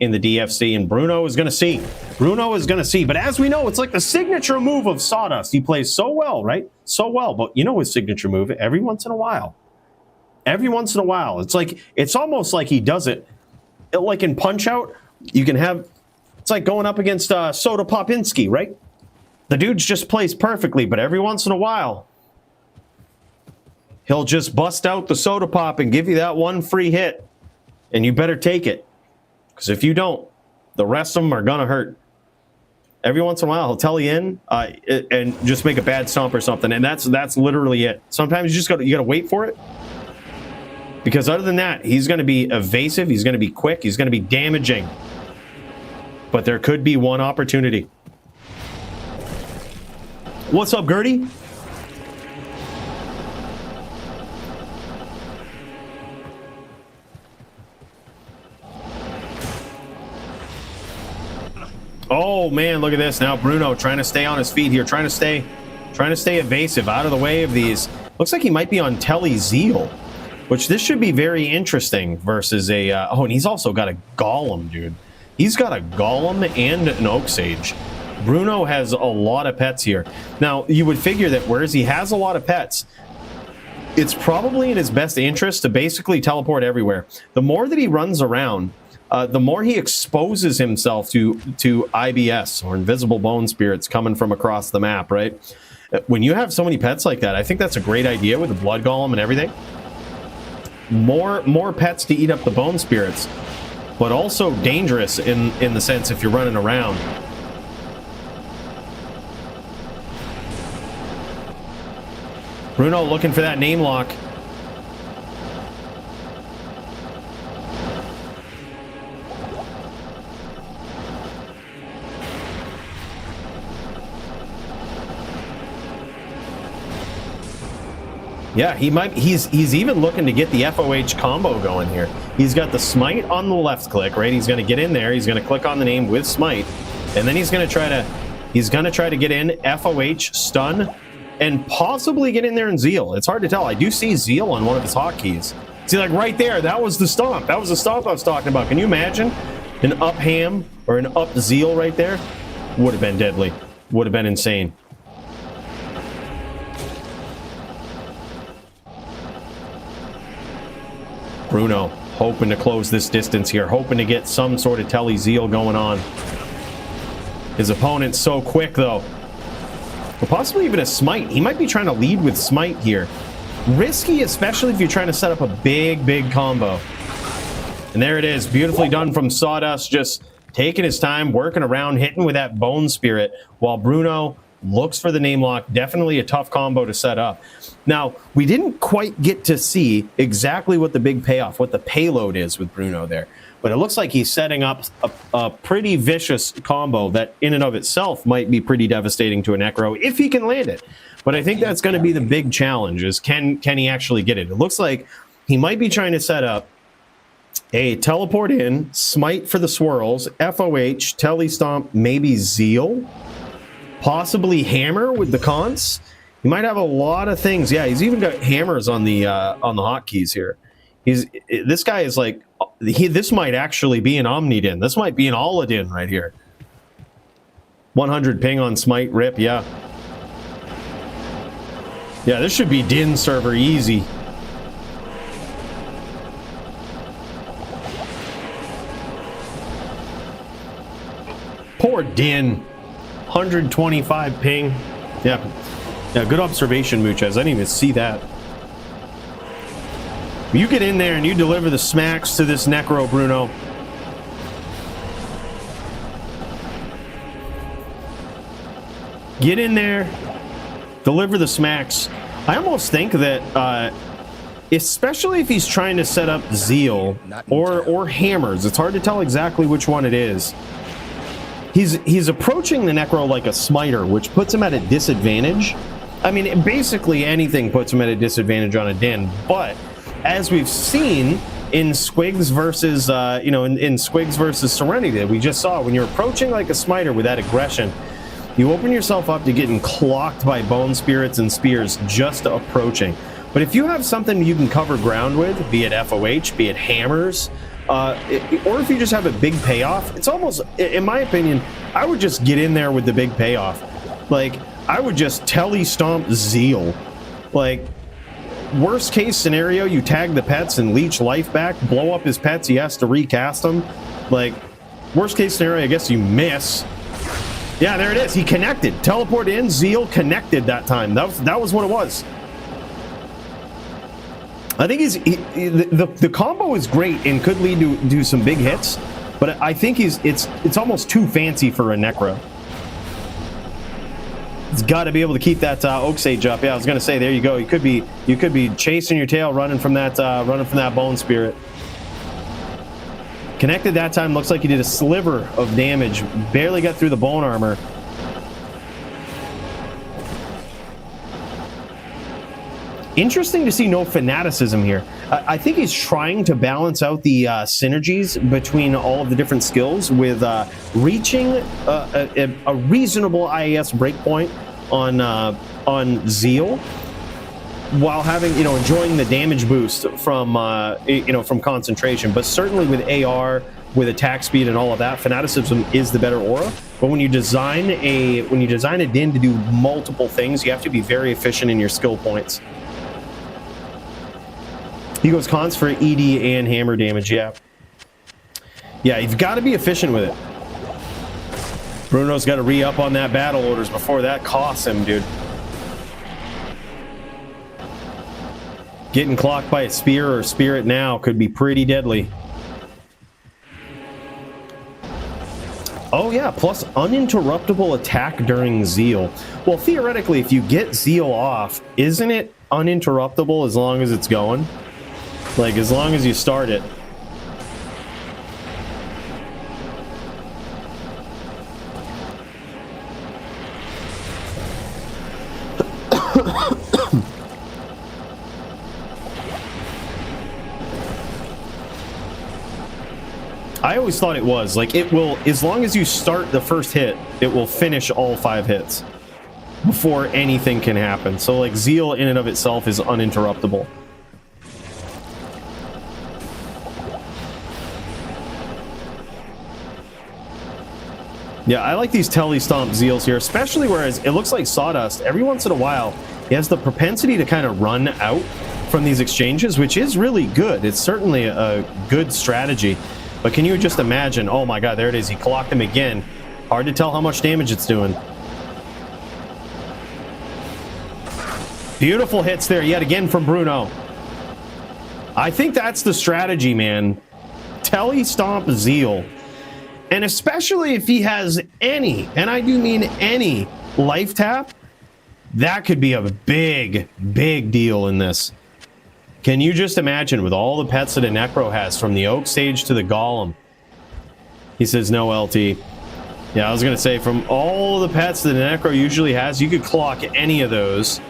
in the DFC, and Bruno is going to see. Bruno is going to see. But as we know, it's like the signature move of Sawdust. He plays so well, right? So well. But you know his signature move every once in a while. Every once in a while. It's almost like he does it. Like in Punch-Out, you can have... It's like going up against Soda Popinski, right? The dude just plays perfectly, but every once in a while, he'll just bust out the soda pop and give you that one free hit. And you better take it. Because if you don't, the rest of them are going to hurt. Every once in a while, he'll tell you in and just make a bad stomp or something. And that's literally it. Sometimes you got to wait for it. Because other than that, he's going to be evasive. He's going to be quick. He's going to be damaging. But there could be one opportunity. What's up, Gertie? Oh man, look at this. Now Bruno trying to stay on his feet here, trying to stay evasive, out of the way of these. Looks like he might be on Telly Zeal, which this should be very interesting versus a... oh, and he's also got a Golem, dude. He's got a Golem and an Oak Sage. Bruno has a lot of pets here. Now, you would figure that whereas he has a lot of pets, it's probably in his best interest to basically teleport everywhere. The more that he runs around, the more he exposes himself to IBS, or Invisible Bone Spirits, coming from across the map, right? When you have so many pets like that, I think that's a great idea with the Blood Golem and everything. More pets to eat up the Bone Spirits, but also dangerous in the sense if you're running around. Bruno looking for that name lock. Yeah, he's even looking to get the FOH combo going here. He's got the smite on the left click, right? He's going to get in there. He's going to click on the name with smite, and then he's going to try to get in FOH stun and possibly get in there in Zeal. It's hard to tell. I do see Zeal on one of his hotkeys. See, like right there, that was the stomp. That was the stomp I was talking about. Can you imagine an up ham or an up Zeal right there? Would have been deadly. Would have been insane. Bruno hoping to close this distance here, hoping to get some sort of Telly Zeal going on. His opponent's so quick, though. Or possibly even a smite. He might be trying to lead with smite here. Risky, especially if you're trying to set up a big combo. And there it is. Beautifully done from Sawdust. Just taking his time, working around, hitting with that Bone Spirit, while Bruno looks for the name lock. Definitely a tough combo to set up. Now, we didn't quite get to see exactly what the big payoff, what the payload is with Bruno there. But it looks like he's setting up a pretty vicious combo that in and of itself might be pretty devastating to a Necro if he can land it. But I think that's going to be the big challenge, is can he actually get it? It looks like he might be trying to set up A teleport in, smite for the swirls, FOH, telestomp, maybe zeal, possibly hammer with the cons. He might have a lot of things. Yeah, he's even got hammers on the hotkeys here. This guy is like this might actually be an Omnidin. This might be an Aladin right here. 100 ping on smite rip. Yeah. Yeah, this should be Din server easy. Poor Din. 125 ping. Yeah. Yeah, good observation, Muchez. I didn't even see that. You get in there and you deliver the smacks to this Necro, Bruno. Get in there. Deliver the smacks. I almost think that, especially if he's trying to set up Zeal or Hammers, it's hard to tell exactly which one it is. He's approaching the Necro like a smiter, which puts him at a disadvantage. I mean, basically anything puts him at a disadvantage on a Din, but as we've seen in Squigs versus, in Squigs versus Serenity that we just saw, when you're approaching like a smiter with that aggression, you open yourself up to getting clocked by bone spirits and spears just approaching. But if you have something you can cover ground with, be it FOH, be it hammers, or if you just have a big payoff, it's almost, in my opinion, I would just get in there with the big payoff. Like, I would just tele-stomp Zeal. Like, worst case scenario, you tag the pets and leech life back, blow up his pets, he has to recast them. Like, worst case scenario, I guess you miss. Yeah, there it is. He connected. Teleport in, Zeal connected that time. That was what it was. I think the combo is great and could lead to some big hits, but I think it's almost too fancy for a Necro. He's got to be able to keep that Oak Sage up. Yeah, I was gonna say, there you go. You could be chasing your tail, running from that Bone Spirit. Connected that time. Looks like he did a sliver of damage. Barely got through the bone armor. Interesting to see no fanaticism here. I think he's trying to balance out the synergies between all of the different skills with reaching a reasonable IAS breakpoint on Zeal, while having, enjoying the damage boost from from concentration. But certainly with AR, with attack speed and all of that, fanaticism is the better aura. But when you design a Din to do multiple things, you have to be very efficient in your skill points. He goes cons for ED and hammer damage, yeah. Yeah, you've got to be efficient with it. Bruno's got to re-up on that battle orders before that costs him, dude. Getting clocked by a spear or spirit now could be pretty deadly. Oh yeah, plus uninterruptible attack during Zeal. Well, theoretically, if you get Zeal off, isn't it uninterruptible as long as it's going? Like, as long as you start it. I always thought it was. Like, it will, as long as you start the first hit, it will finish all 5 hits before anything can happen. So, like, Zeal in and of itself is uninterruptible. Yeah, I like these tele-stomp Zeals here, especially whereas it looks like Sawdust, every once in a while, he has the propensity to kind of run out from these exchanges, which is really good. It's certainly a good strategy. But can you just imagine, oh my god, there it is, he clocked him again. Hard to tell how much damage it's doing. Beautiful hits there yet again from Bruno. I think that's the strategy, man. Tele-stomp Zeal. And especially if he has any, and I do mean any, life tap, that could be a big, big deal in this. Can you just imagine with all the pets that a Necro has, from the Oak Sage to the Golem? He says no LT. Yeah, I was going to say, from all the pets that a Necro usually has, you could clock any of those.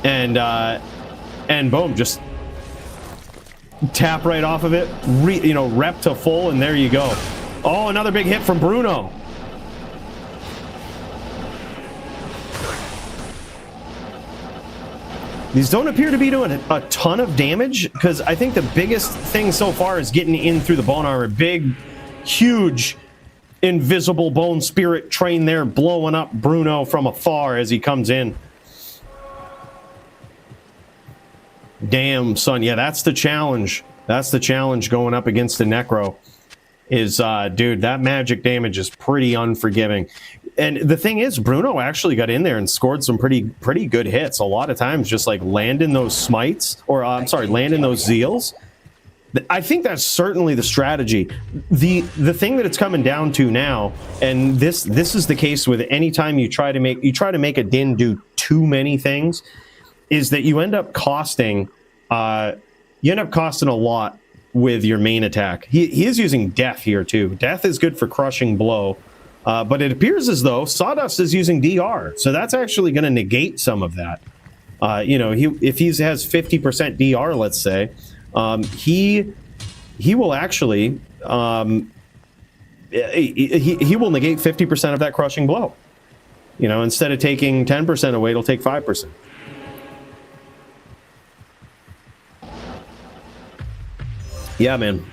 And boom, just tap right off of it, rep to full, and there you go. Oh, another big hit from Bruno. These don't appear to be doing a ton of damage, because I think the biggest thing so far is getting in through the bone armor. Big, huge, invisible bone spirit train there, blowing up Bruno from afar as he comes in. Damn, son. Yeah, that's the challenge. That's the challenge going up against the Necro. Is, dude, that magic damage is pretty unforgiving. And the thing is, Bruno actually got in there and scored some pretty good hits. A lot of times just like landing those smites, or I'm sorry, landing those zeals. I think that's certainly the strategy. The thing that it's coming down to now, and this is the case with any time you try to make a Din do too many things, is that you end up costing a lot with your main attack. He is using Death here too. Death is good for crushing blow. But it appears as though Sawdust is using DR, so that's actually going to negate some of that. If he has 50% DR, let's say, he will actually he will negate 50% of that crushing blow. Instead of taking 10% away, it'll take 5%. Yeah, man.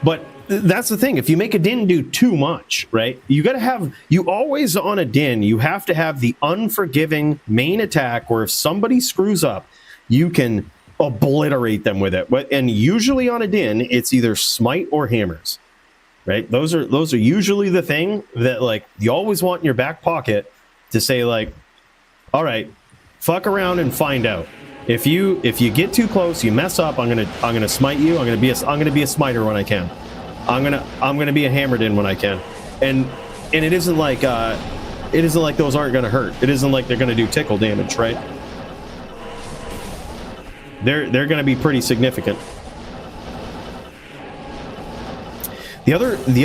But that's the thing. If you make a Din do too much, right? You always on a Din, you have to have the unforgiving main attack where if somebody screws up, you can obliterate them with it. And usually on a Din, it's either smite or hammers, right? Those are usually the thing that like you always want in your back pocket to say like, all right, fuck around and find out. If you get too close, you mess up, I'm gonna smite you. I'm gonna be a smiter when I can. I'm gonna be a hammered in when I can, and it isn't like those aren't gonna hurt. It isn't like they're gonna do tickle damage, right? They're gonna be pretty significant. The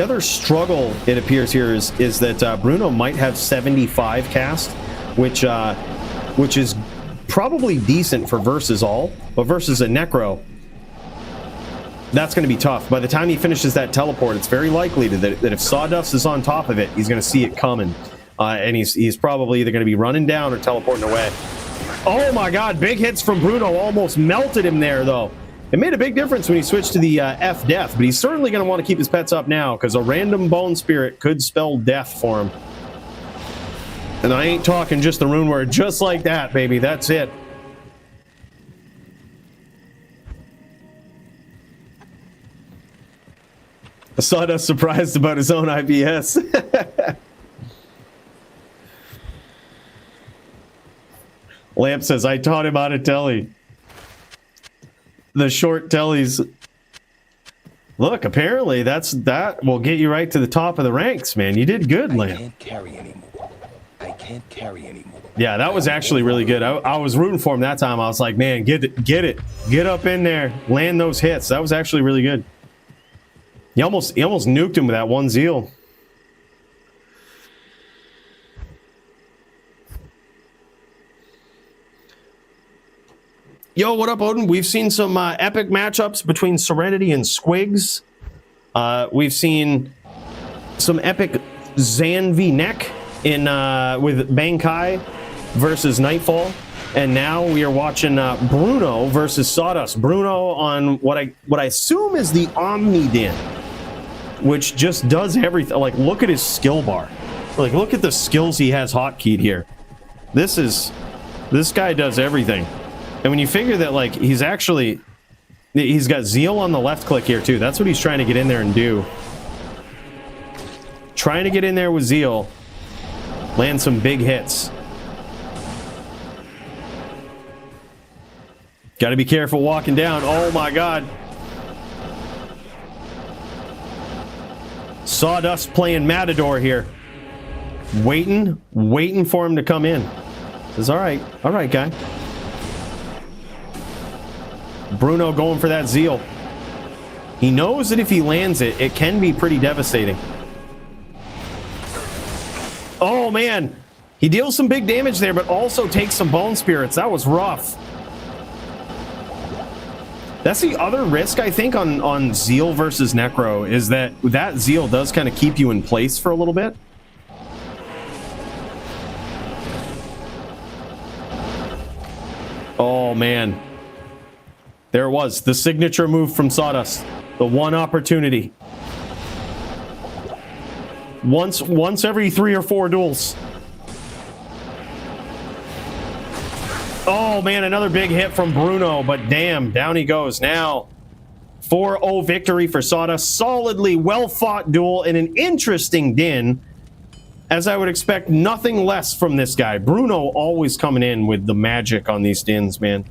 other struggle it appears here is that Bruno might have 75 cast, which is probably decent for versus all, but versus a Necro, that's going to be tough. By the time he finishes that teleport, it's very likely that if Sawdust is on top of it, he's going to see it coming. And he's probably either going to be running down or teleporting away. Oh my god, big hits from Bruno. Almost melted him there, though. It made a big difference when he switched to the F death, but he's certainly going to want to keep his pets up now, because a random bone spirit could spell death for him. And I ain't talking just the rune word, just like that, baby. That's it. Sawdust surprised about his own IBS. Lamp says, I taught him how to telly. The short tellies. Look, apparently that will get you right to the top of the ranks, man. You did good, Lamp. I can't carry anymore. I can't carry anymore. Yeah, that was actually really good. I was rooting for him that time. I was like, man, get it. Get up in there. Land those hits. That was actually really good. He almost nuked him with that one zeal. Yo, what up, Odin? We've seen some epic matchups between Serenity and Squigs. We've seen some epic Zan v Neck in with Bankai versus Nightfall, and now we are watching Bruno versus Sawdust. Bruno on what I assume is the Omni Din, which just does everything. Like, look at his skill bar. Like, look at the skills he has hotkeyed here. This guy does everything. And when you figure that, like, he's got Zeal on the left click here too. That's what he's trying to get in there and do. Trying to get in there with Zeal. Land some big hits. Got to be careful walking down. Oh my god. Sawdust playing Matador here. Waiting for him to come in. Says, all right, guy. Bruno going for that Zeal. He knows that if he lands it, it can be pretty devastating. Oh man, he deals some big damage there, but also takes some bone spirits. That was rough. That's the other risk, I think, on Zeal versus Necro, is that Zeal does kind of keep you in place for a little bit. Oh, man. There it was. The signature move from Sawdust. The one opportunity. Once every 3 or 4 duels. Oh, man, another big hit from Bruno, but damn, down he goes. Now, 4-0 victory for Sawdust. Solidly well-fought duel in an interesting din, as I would expect nothing less from this guy. Bruno always coming in with the magic on these dins, man.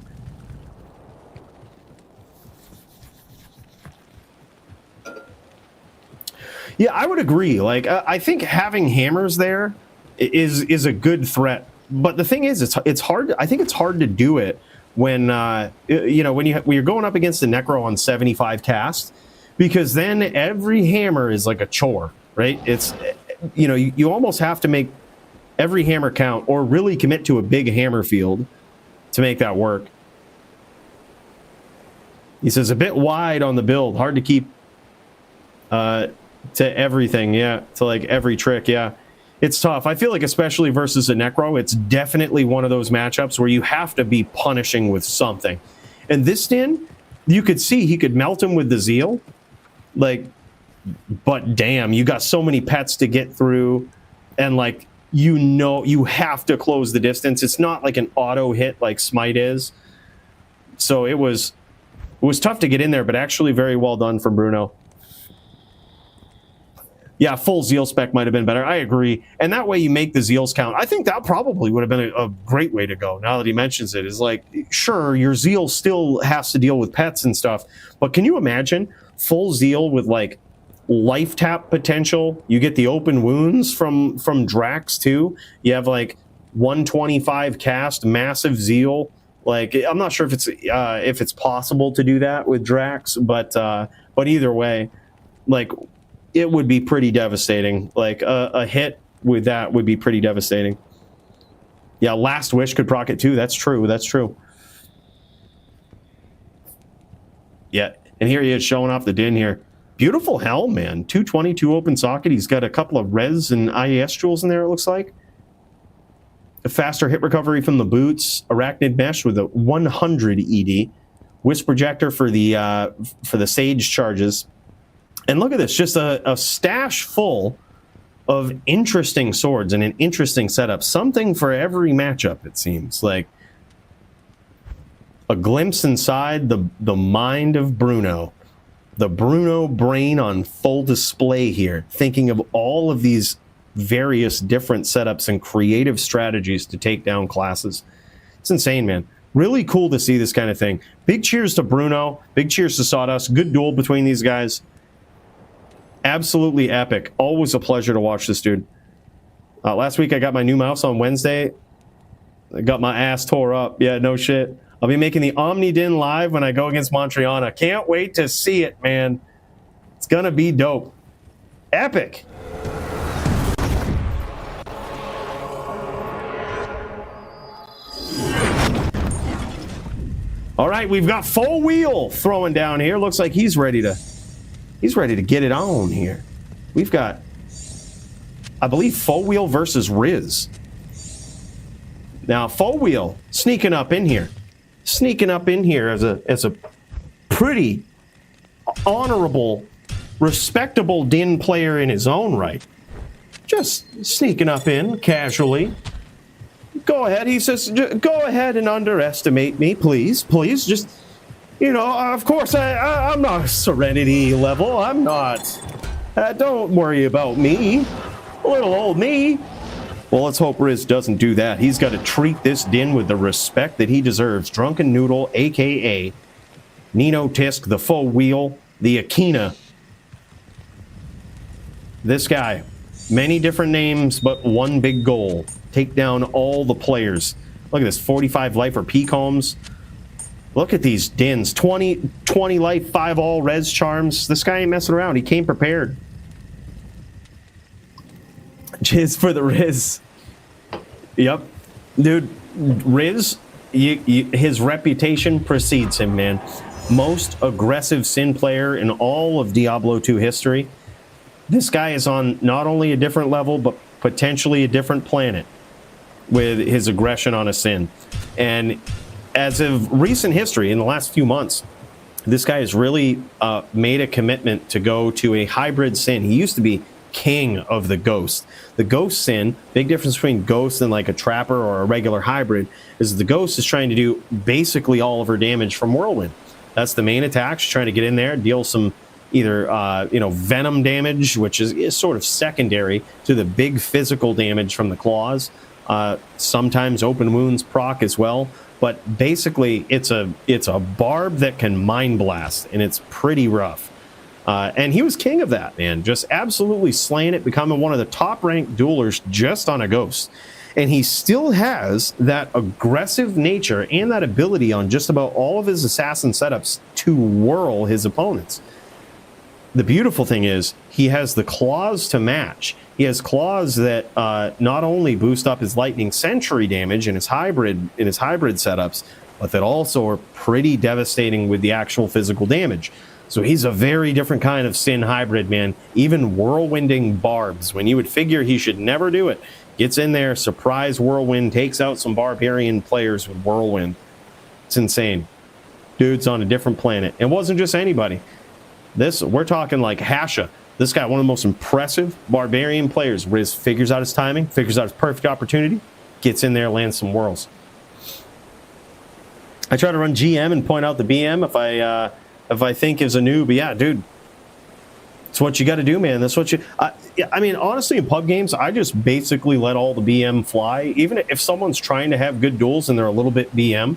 Yeah, I would agree. Like, I think having hammers there is a good threat. But the thing is, it's hard. I think it's hard to do it when you know when you're going up against the Necro on 75 cast, because then every hammer is like a chore, right? It's you almost have to make every hammer count, or really commit to a big hammer field to make that work. He says a bit wide on the build, hard to keep to everything, yeah, to like every trick, yeah. It's tough. I feel like especially versus a Necro, it's definitely one of those matchups where you have to be punishing with something. And this din, you could see he could melt him with the Zeal. Like, but damn, you got so many pets to get through, and like, you have to close the distance. It's not like an auto hit like Smite is. So it was tough to get in there, but actually very well done from Bruno. Yeah, full Zeal spec might have been better. I agree. And that way you make the Zeals count. I think that probably would have been a great way to go, now that he mentions it. Is like, sure, your Zeal still has to deal with pets and stuff, but can you imagine full Zeal with like life tap potential? You get the open wounds from Drax too. You have like 125 cast, massive Zeal. Like, I'm not sure if it's possible to do that with Drax, but either way, like, it would be pretty devastating. Like, a hit with that would be pretty devastating. Yeah, Last Wish could proc it too. That's true. That's true. Yeah, and here he is showing off the din here. Beautiful helm, man. 222 open socket. He's got a couple of res and IES jewels in there, it looks like. A faster hit recovery from the boots. Arachnid mesh with a 100 ED. Wisp projector for the Sage charges. And look at this, just a stash full of interesting swords and an interesting setup. Something for every matchup, it seems. Like, a glimpse inside the mind of Bruno. The Bruno brain on full display here, thinking of all of these various different setups and creative strategies to take down classes. It's insane, man. Really cool to see this kind of thing. Big cheers to Bruno. Big cheers to Sawdust. Good duel between these guys. Absolutely epic. Always a pleasure to watch this dude. Last week I got my new mouse on Wednesday. I got my ass tore up. Yeah, no shit. I'll be making the Omni Din live when I go against Montreana. Can't wait to see it, man. It's gonna be dope. Epic. All right, we've got Full Wheel throwing down here. Looks like he's ready to get it on here. We've got, I believe, Full Wheel versus Riz. Now, Full Wheel sneaking up in here as a pretty honorable, respectable din player in his own right. Just sneaking up in casually. Go ahead, he says, go ahead and underestimate me, please. Just, of course, I'm not Serenity level. I'm not. Don't worry about me. Little old me. Well, let's hope Riz doesn't do that. He's got to treat this din with the respect that he deserves. Drunken Noodle, a.k.a. Nino Tisk, the Full Wheel, the Akina. This guy. Many different names, but one big goal. Take down all the players. Look at this, 45 life for P-combs. Look at these dins. 20 life, 5 all res charms. This guy ain't messing around. He came prepared. Jizz for the Riz. Yep. Dude, Riz, his reputation precedes him, man. most aggressive Sin player in all of Diablo 2 history. This guy is on not only a different level, but potentially a different planet with his aggression on a Sin. And as of recent history, in the last few months, this guy has really made a commitment to go to a hybrid Sin. He used to be king of the Ghost. The Ghost Sin, big difference between Ghost and like a Trapper or a regular hybrid, is the Ghost is trying to do basically all of her damage from Whirlwind. That's the main attack. She's trying to get in there, deal some either venom damage, which is sort of secondary to the big physical damage from the claws. Sometimes open wounds proc as well. But basically, it's a Barb that can mind blast, and it's pretty rough. And he was king of that, man. Just absolutely slaying it, becoming one of the top-ranked duelers just on a Ghost. And he still has that aggressive nature and that ability on just about all of his assassin setups to whirl his opponents. The beautiful thing is he has the claws to match. He has claws that not only boost up his lightning sentry damage in his hybrid setups, but that also are pretty devastating with the actual physical damage. So he's a very different kind of Sin hybrid, man. Even whirlwinding Barbs, when you would figure he should never do it, gets in there, surprise whirlwind, takes out some barbarian players with whirlwind. It's insane. Dude's on a different planet. It wasn't just anybody. We're talking like Hasha. This guy, one of the most impressive barbarian players. Riz figures out his timing, figures out his perfect opportunity, gets in there, lands some whirls. I try to run GM and point out the BM if I think is a noob. Yeah, dude, it's what you got to do, man. That's what you. I mean, honestly, in pub games, I just basically let all the BM fly. Even if someone's trying to have good duels and they're a little bit BM,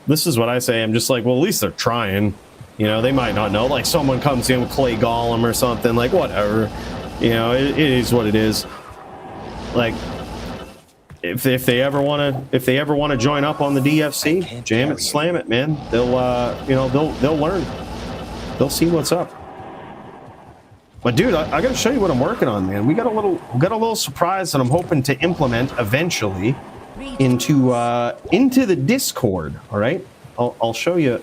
this is what I say. I'm just like, well, at least they're trying. You know, they might not know. Like someone comes in with Clay Golem or something. Like whatever. You know, it is what it is. Like if they ever want to join up on the DFC, jam it, slam it, man. They'll they'll learn. They'll see what's up. But dude, I got to show you what I'm working on, man. We got a little surprise that I'm hoping to implement eventually into the Discord. All right, I'll show you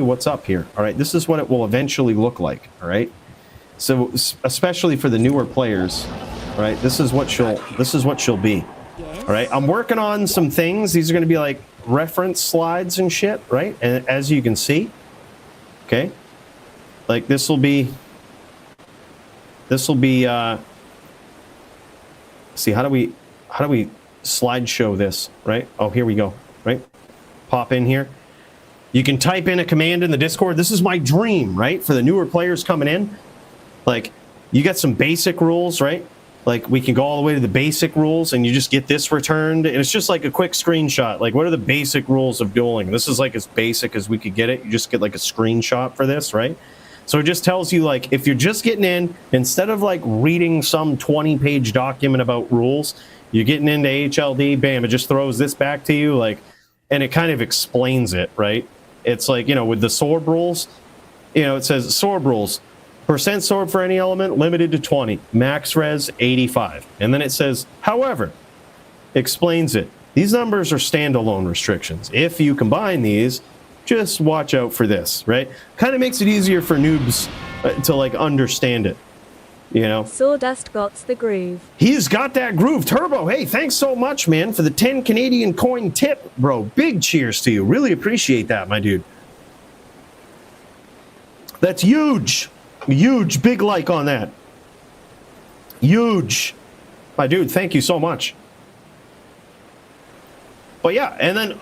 what's up here. All right, this is what it will eventually look like. All right, so especially for the newer players, all right, this is what she'll be. All right, I'm working on some things. These are going to be like reference slides and shit, right? And as you can see, okay, like this will be. See, how do we slideshow this, right? Oh, here we go, right? Pop in here. You can type in a command in the Discord. This is my dream, right? For the newer players coming in, like you got some basic rules, right? Like we can go all the way to the basic rules and you just get this returned. And it's just like a quick screenshot. Like what are the basic rules of dueling? This is like as basic as we could get it. You just get like a screenshot for this, right? So it just tells you, like, if you're just getting in, instead of like reading some 20-page document about rules, you're getting into HLD, bam, it just throws this back to you, like, and it kind of explains it, right? It's like, you know, with the sword rules, you know, it says sword rules, percent sword for any element limited to 20, max res 85. And then it says, however, explains it. These numbers are standalone restrictions. If you combine these, just watch out for this, right? Kind of makes it easier for noobs to like understand it, you know? Sawdust got the groove. He's got that groove. Turbo, hey, thanks so much, man, for the 10 Canadian coin tip, bro. Big cheers to you. Really appreciate that, my dude. That's huge. Huge. Big like on that. Huge. My dude, thank you so much. But yeah, and then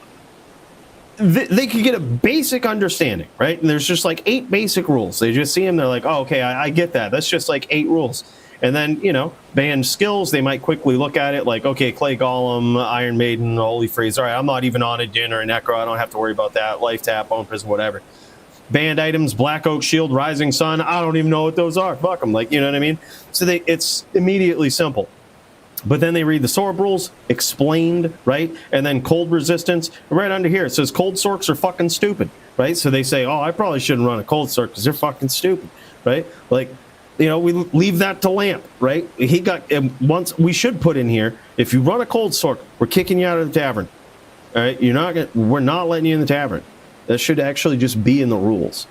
they could get a basic understanding, right? And there's just like 8 basic rules. They just see them, they're like, oh, okay, I get that. That's just like 8 rules. And then, you know, band skills, they might quickly look at it like, okay, Clay Golem, Iron Maiden, Holy Freeze. All right, I'm not even on a Din or a Necro. I don't have to worry about that. Life Tap, Bone Prison, whatever. Band items, Black Oak Shield, Rising Sun. I don't even know what those are. Fuck them. Like, you know what I mean? So it's immediately simple. But then they read the sword rules, explained, right? And then cold resistance. Right under here, it says cold sorks are fucking stupid, right? So they say, oh, I probably shouldn't run a cold sork because they're fucking stupid, right? Like, you know, we leave that to Lamp, right? He got, once we should put in here, if you run a cold sork, we're kicking you out of the tavern, all right? We're not letting you in the tavern. That should actually just be in the rules.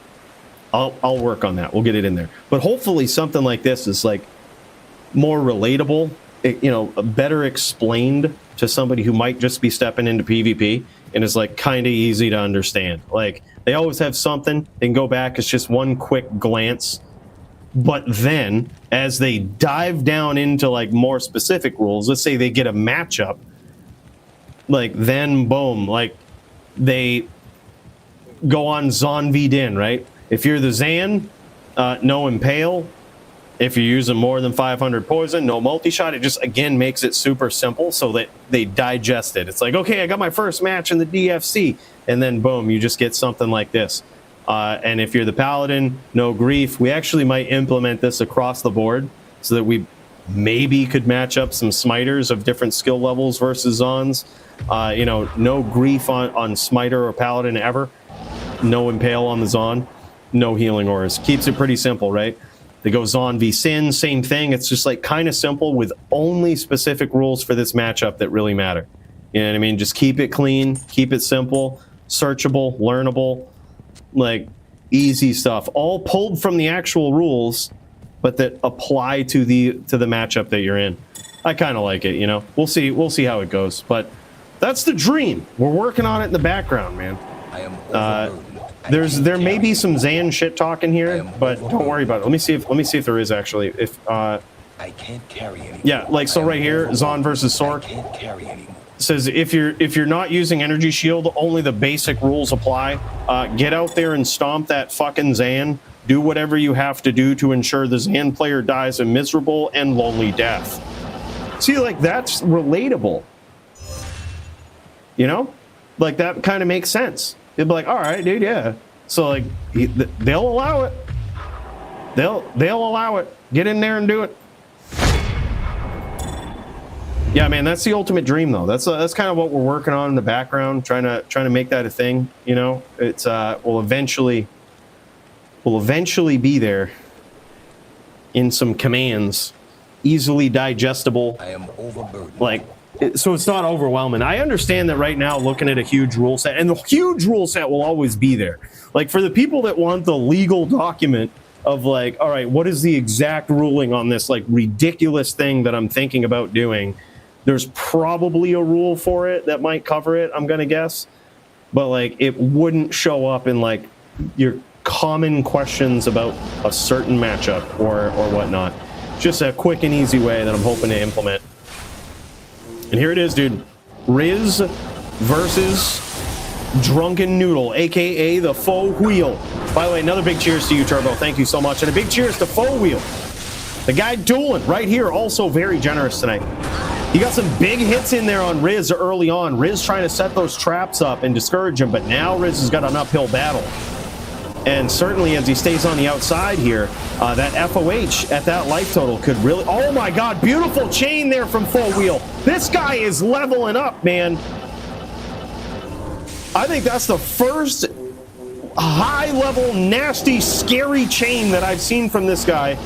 I'll work on that. We'll get it in there. But hopefully something like this is like more relatable, better explained to somebody who might just be stepping into PvP, and is like kind of easy to understand. Like they always have something, they can go back, it's just one quick glance. But then as they dive down into like more specific rules, let's say they get a matchup, like then boom, like they go on Zon v Din, right? If you're the Zan, no Impale. If you're using more than 500 poison, no multi-shot. It just, again, makes it super simple so that they digest it. It's like, okay, I got my first match in the DFC. And then, boom, you just get something like this. And if you're the Paladin, no grief. We actually might implement this across the board so that we maybe could match up some Smiters of different skill levels versus Zons. No grief on Smiter or Paladin ever. No Impale on the Zon. No healing auras. Keeps it pretty simple, right? They go Zon v Sin, same thing. It's just like kind of simple with only specific rules for this matchup that really matter. You know what I mean? Just keep it clean, keep it simple, searchable, learnable, like easy stuff. All pulled from the actual rules, but that apply to the matchup that you're in. I kind of like it, you know. We'll see how it goes, but that's the dream. We're working on it in the background, man. I am overburdened. There may be some Zan shit talking here, but don't worry about it. Let me see if there is actually. If I can't carry anymore. yeah, like so right here, Zon versus Sork. I can't carry anymore. Says if you're not using energy shield, only the basic rules apply. Get out there and stomp that fucking Zan. Do whatever you have to do to ensure the Zan player dies a miserable and lonely death. See, like that's relatable. You know, like that kind of makes sense. They'd be like, all right, dude, yeah. So like they'll allow it. They'll allow it. Get in there and do it. Yeah, man, that's the ultimate dream, though. That's kind of what we're working on in the background, trying to make that a thing. You know, it's will eventually be there in some commands, easily digestible. I am overburdened. Like, so it's not overwhelming. I understand that right now, looking at a huge rule set, and the huge rule set will always be there. Like for the people that want the legal document of like, all right, what is the exact ruling on this like ridiculous thing that I'm thinking about doing? There's probably a rule for it that might cover it, I'm gonna guess, but like it wouldn't show up in like your common questions about a certain matchup or whatnot. Just a quick and easy way that I'm hoping to implement. And here it is, dude. Riz versus Drunken Noodle, aka the Faux Wheel. By the way, another big cheers to you, Turbo. Thank you so much. And a big cheers to Faux Wheel. The guy dueling right here, also very generous tonight. He got some big hits in there on Riz early on. Riz trying to set those traps up and discourage him, but now Riz has got an uphill battle. And certainly as he stays on the outside here, that FOH at that life total could really... Oh my God, beautiful chain there from Full Wheel. This guy is leveling up, man. I think that's the first high-level, nasty, scary chain that I've seen from this guy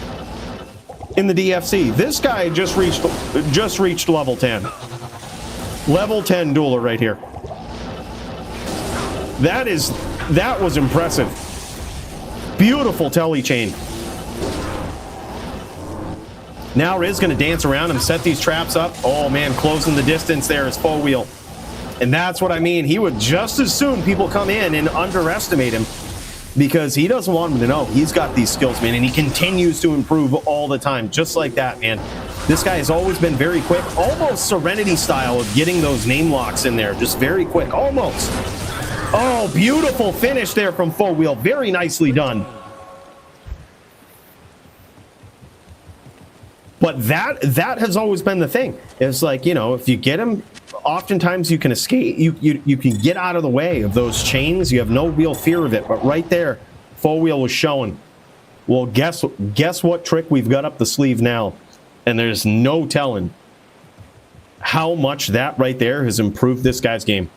in the DFC. This guy just reached level 10. Level 10 dueler right here. That was impressive. Beautiful telly chain. Now Riz going to dance around and set these traps up. Oh man, closing the distance there is Faux Wheel. And that's what I mean. He would just as soon people come in and underestimate him because he doesn't want them to know he's got these skills, man, and he continues to improve all the time, just like that, man. This guy has always been very quick, almost Serenity style of getting those name locks in there, just very quick, almost. Oh, beautiful finish there from Faux Wheel. Very nicely done. But that has always been the thing. It's like, you know, if you get him, oftentimes you can escape. You can get out of the way of those chains. You have no real fear of it. But right there, Faux Wheel was showing. Well, guess what trick we've got up the sleeve now? And there's no telling how much that right there has improved this guy's game.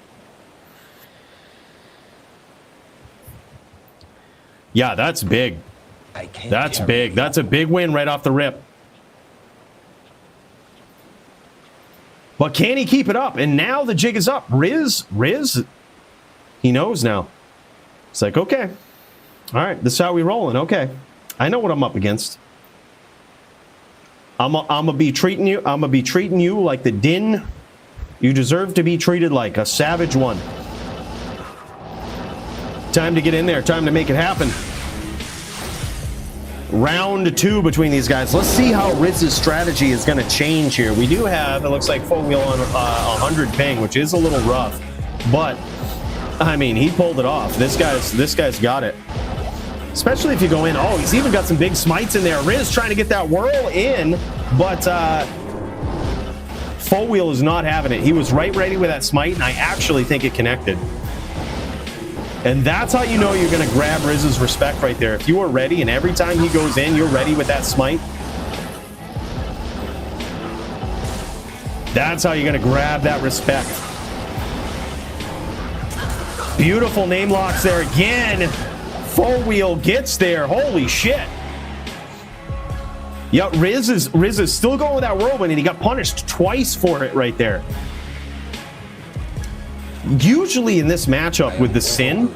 Yeah, that's big. That's big. That's a big win right off the rip. But can he keep it up? And now the jig is up. Riz, he knows now. It's like, okay, all right, this is how we rolling. Okay, I know what I'm up against. I'm gonna be treating you. I'm gonna be treating you like the din you deserve to be treated like, a savage one. Time to get in there. Time to make it happen. Round 2 between these guys. Let's see how Riz's strategy is going to change here. We do have, it looks like, full wheel on 100 ping, which is a little rough, but I mean, he pulled it off. This guy's got it. Especially if you go in. Oh, he's even got some big smites in there. Riz trying to get that whirl in, but full wheel is not having it. He was right ready with that smite, and I actually think it connected. And that's how you know you're going to grab Riz's respect right there. If you are ready, and every time he goes in, you're ready with that smite. That's how you're going to grab that respect. Beautiful name locks there again. Full wheel gets there. Holy shit. Yeah, Riz is still going with that whirlwind, and he got punished twice for it right there. Usually in this matchup with the Sin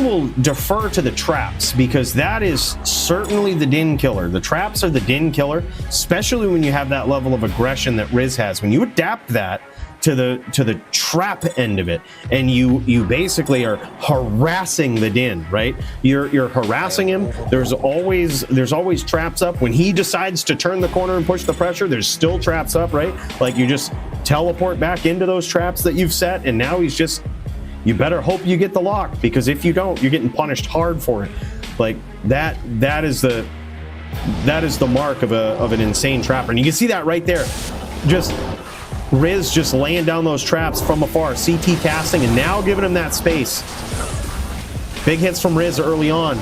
will defer to the traps, because that is certainly the din killer. The traps are the din killer, especially when you have that level of aggression that Riz has. When you adapt that to the trap end of it, and you basically are harassing the din, right? You're harassing him. There's always traps up. When he decides to turn the corner and push the pressure, there's still traps up, right? Like, you just teleport back into those traps that you've set, and now he's just, you better hope you get the lock, because if you don't, you're getting punished hard for it. Like, that is the mark of an insane trapper. And you can see that right there. Just Riz just laying down those traps from afar, CT casting, and now giving him that space. Big hits from Riz early on.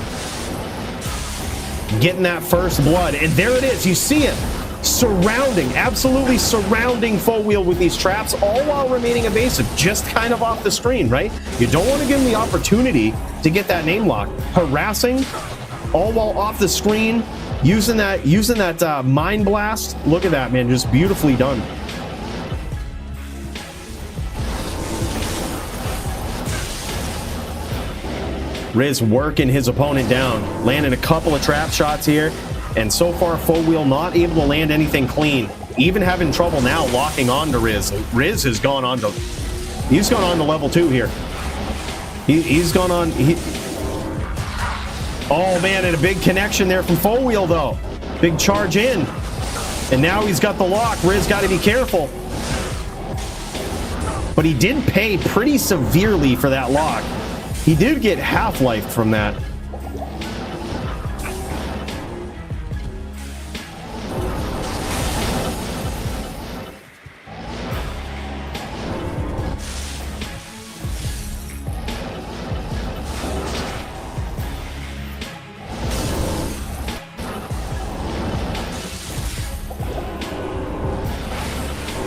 Getting that first blood, and there it is. You see it. Absolutely surrounding full wheel with these traps, all while remaining evasive, just kind of off the screen, right? You don't want to give him the opportunity to get that name lock. Harassing, all while off the screen, using that mind blast. Look at that, man, just beautifully done. Riz working his opponent down, landing a couple of trap shots here. And so far, full wheel not able to land anything clean. Even having trouble now locking on to Riz. Riz has gone on to, he's gone on to level 2 here. He's gone on. Oh man, and a big connection there from full wheel though. Big charge in. And now he's got the lock. Riz got to be careful. But he did pay pretty severely for that lock. He did get half-life from that.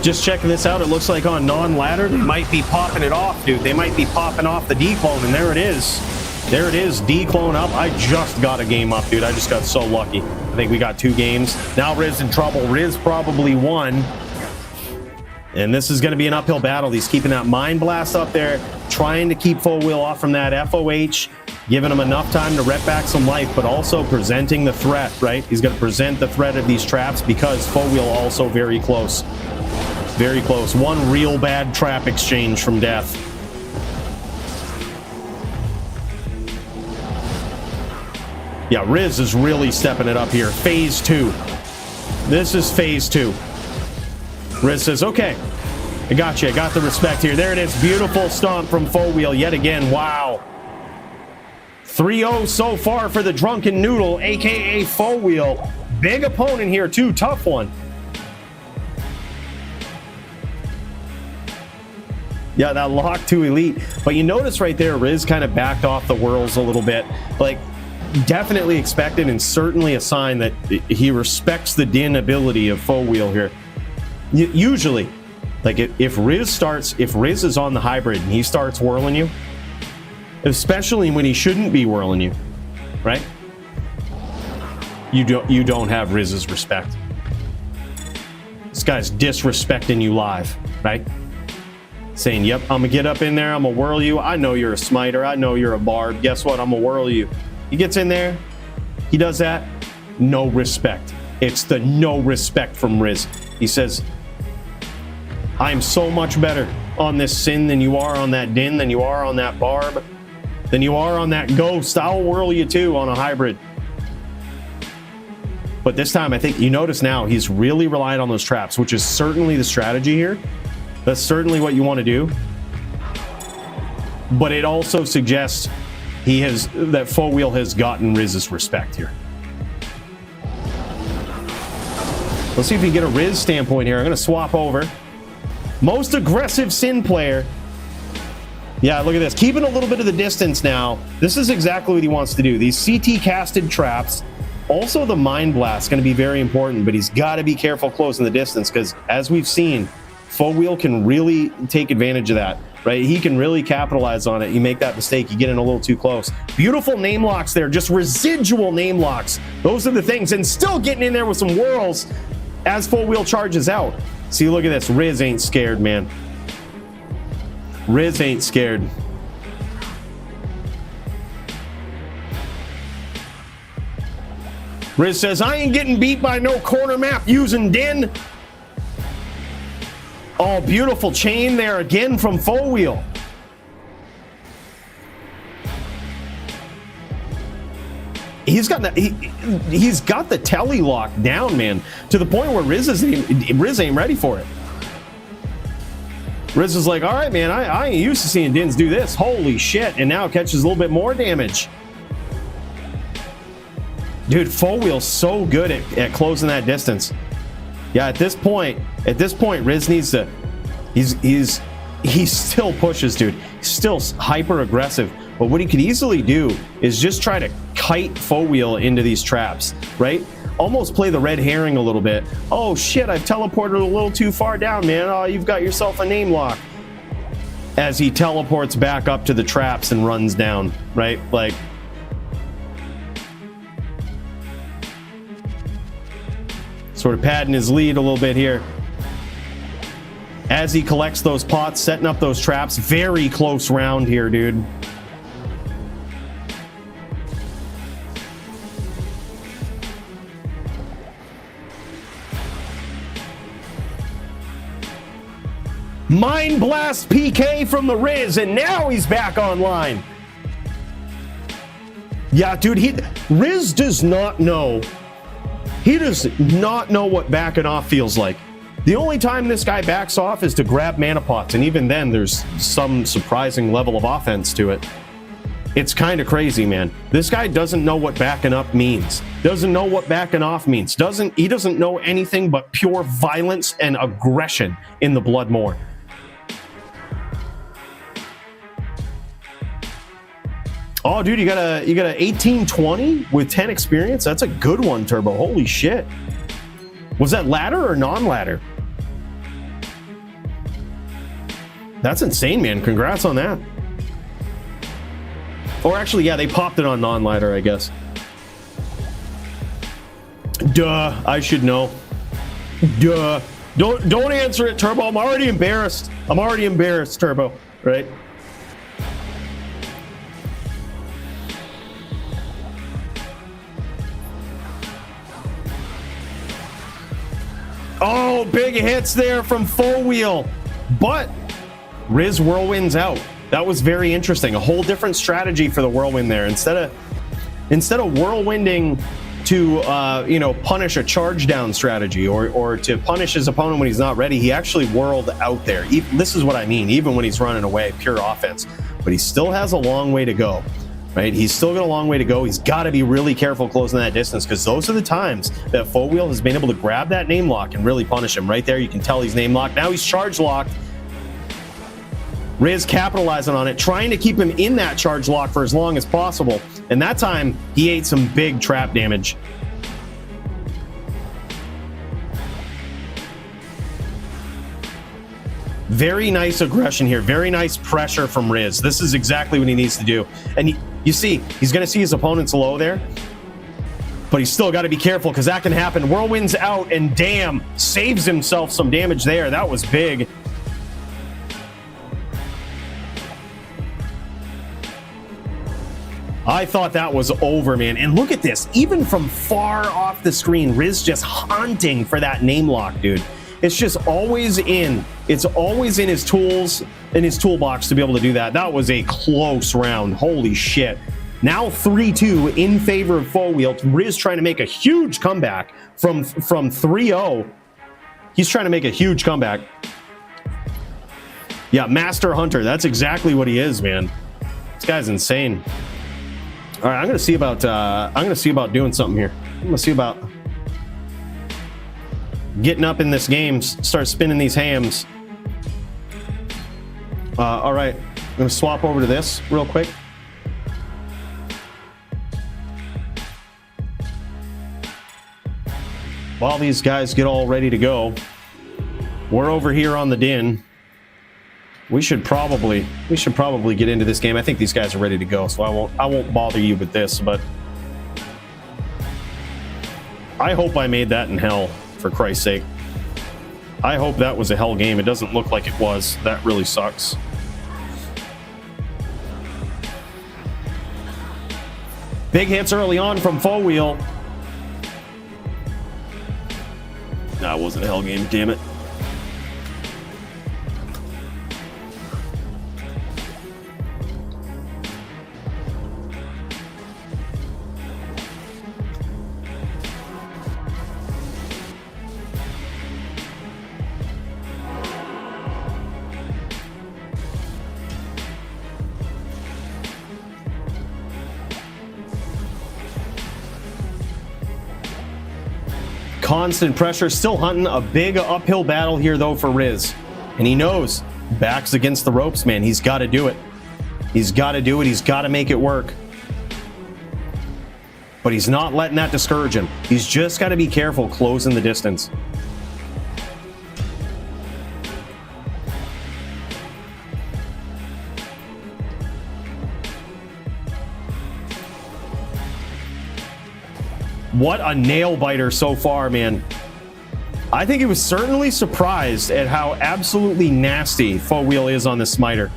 Just checking this out, it looks like on non-ladder, they might be popping it off, dude. They might be popping off the D-clone, and there it is. There it is, D-clone up. I just got a game up, dude. I just got so lucky. I think we got 2 games. Now Riz in trouble. Riz probably won. And this is going to be an uphill battle. He's keeping that Mind Blast up there, trying to keep full wheel off from that FOH, giving him enough time to rep back some life, but also presenting the threat, right? He's going to present the threat of these traps, because full wheel also very close. Very close. One real bad trap exchange from death. Yeah, Riz is really stepping it up here. Phase 2. This is phase 2. Riz says, okay, I got you. I got the respect here. There it is. Beautiful stomp from full wheel yet again. Wow. 3-0 so far for the Drunken Noodle, a.k.a. full wheel. Big opponent here, too. Tough one. Yeah, that lock to elite. But you notice right there, Riz kind of backed off the whirls a little bit. Like, definitely expected, and certainly a sign that he respects the din ability of full wheel here. Usually, like if Riz is on the hybrid and he starts whirling you, especially when he shouldn't be whirling you, right? You don't have Riz's respect. This guy's disrespecting you live, right? saying, yep, I'm gonna get up in there, I'm gonna whirl you. I know you're a smiter, I know you're a barb. Guess what? I'm gonna whirl you. He gets in there, he does that. No respect. It's the no respect from Riz. He says, I'm so much better on this Sin than you are on that Din, than you are on that Barb, than you are on that Ghost. I'll whirl you too on a hybrid. But this time, I think you notice now he's really relied on those traps, which is certainly the strategy here. That's certainly what you want to do. But it also suggests that Foe Wheel has gotten Riz's respect here. Let's see if we can get a Riz standpoint here. I'm going to swap over. Most aggressive Sin player. Yeah, look at this. Keeping a little bit of the distance now. This is exactly what he wants to do. These CT casted traps. Also, the Mind Blast is going to be very important, but he's got to be careful closing the distance because, as we've seen, Foe Wheel can really take advantage of that, right? He can really capitalize on it. You make that mistake, you get in a little too close. Beautiful name locks there, just residual name locks. Those are the things, and still getting in there with some whirls as Foe Wheel charges out. See, look at this. Riz ain't scared, man. Riz ain't scared. Riz says, I ain't getting beat by no corner map using Din. Oh, beautiful chain there again from Foe Wheel. He's got the telly lock down, man, to the point where Riz ain't ready for it. Riz is like, all right, man, I ain't used to seeing Dins do this. Holy shit. And now it catches a little bit more damage. Dude, Foe Wheel's so good at closing that distance. Yeah, at this point, Riz needs to, he still pushes, dude. He's still hyper aggressive. But what he could easily do is just try to kite Foe Wheel into these traps, right? Almost play the red herring a little bit. Oh shit, I've teleported a little too far down, man. Oh, you've got yourself a name lock. As he teleports back up to the traps and runs down, right? Like, sort of padding his lead a little bit here. As he collects those pots, setting up those traps. Very close round here, dude. Mind Blast PK from the Riz, and now he's back online. Yeah, dude, Riz does not know. He does not know what backing off feels like. The only time this guy backs off is to grab mana pots, and even then there's some surprising level of offense to it. It's kind of crazy, man. This guy doesn't know what backing up means. Doesn't know what backing off means. He doesn't know anything but pure violence and aggression in the Bloodmoor. Oh, dude, you got a 1820 with 10 experience. That's a good one, Turbo. Holy shit. Was that ladder or non-ladder? That's insane, man. Congrats on that. Or actually, yeah, they popped it on non-ladder, I guess. Duh, I should know. Duh. Don't answer it, Turbo. I'm already embarrassed. Turbo, right? Oh, big hits there from Foe Wheel. But Riz whirlwinds out. That was very interesting. A whole different strategy for the whirlwind there. Instead of whirlwinding to punish a charge down strategy or to punish his opponent when he's not ready, he actually whirled out there. This is what I mean, even when he's running away, pure offense. But he still has a long way to go. Right? He's still got a long way to go. He's got to be really careful closing that distance because those are the times that Foe Wheel has been able to grab that name lock and really punish him. Right there, you can tell he's name locked. Now he's charge locked. Riz capitalizing on it, trying to keep him in that charge lock for as long as possible. And that time, he ate some big trap damage. Very nice aggression here. Very nice pressure from Riz. This is exactly what he needs to do. And you see, he's going to see his opponent's low there. But he's still got to be careful because that can happen. Whirlwind's out, and damn, saves himself some damage there. That was big. I thought that was over, man. And look at this. Even from far off the screen, Riz just hunting for that name lock, dude. It's just always in. It's always in his tools, in his toolbox to be able to do that. That was a close round. Holy shit. Now 3-2 in favor of Fourwheel. Riz trying to make a huge comeback from 3-0. He's trying to make a huge comeback. Yeah, Master Hunter. That's exactly what he is, man. This guy's insane. All right, I'm gonna see about doing something here. I'm gonna see about getting up in this game, start spinning these hams. All right, I'm gonna swap over to this real quick. While these guys get all ready to go, we're over here on the din. We should probably get into this game. I think these guys are ready to go, so I won't bother you with this, but I hope I made that in hell, for Christ's sake. I hope that was a hell game. It doesn't look like it was. That really sucks. Big hits early on from Fourwheel. That wasn't a hell game, damn it. Constant pressure, still hunting a big uphill battle here though for Riz. And he knows, backs against the ropes, man. He's got to do it. He's got to do it. He's got to make it work. But he's not letting that discourage him. He's just got to be careful closing the distance. What a nail biter so far, man. I think he was certainly surprised at how absolutely nasty Fourwheel is on the smiter.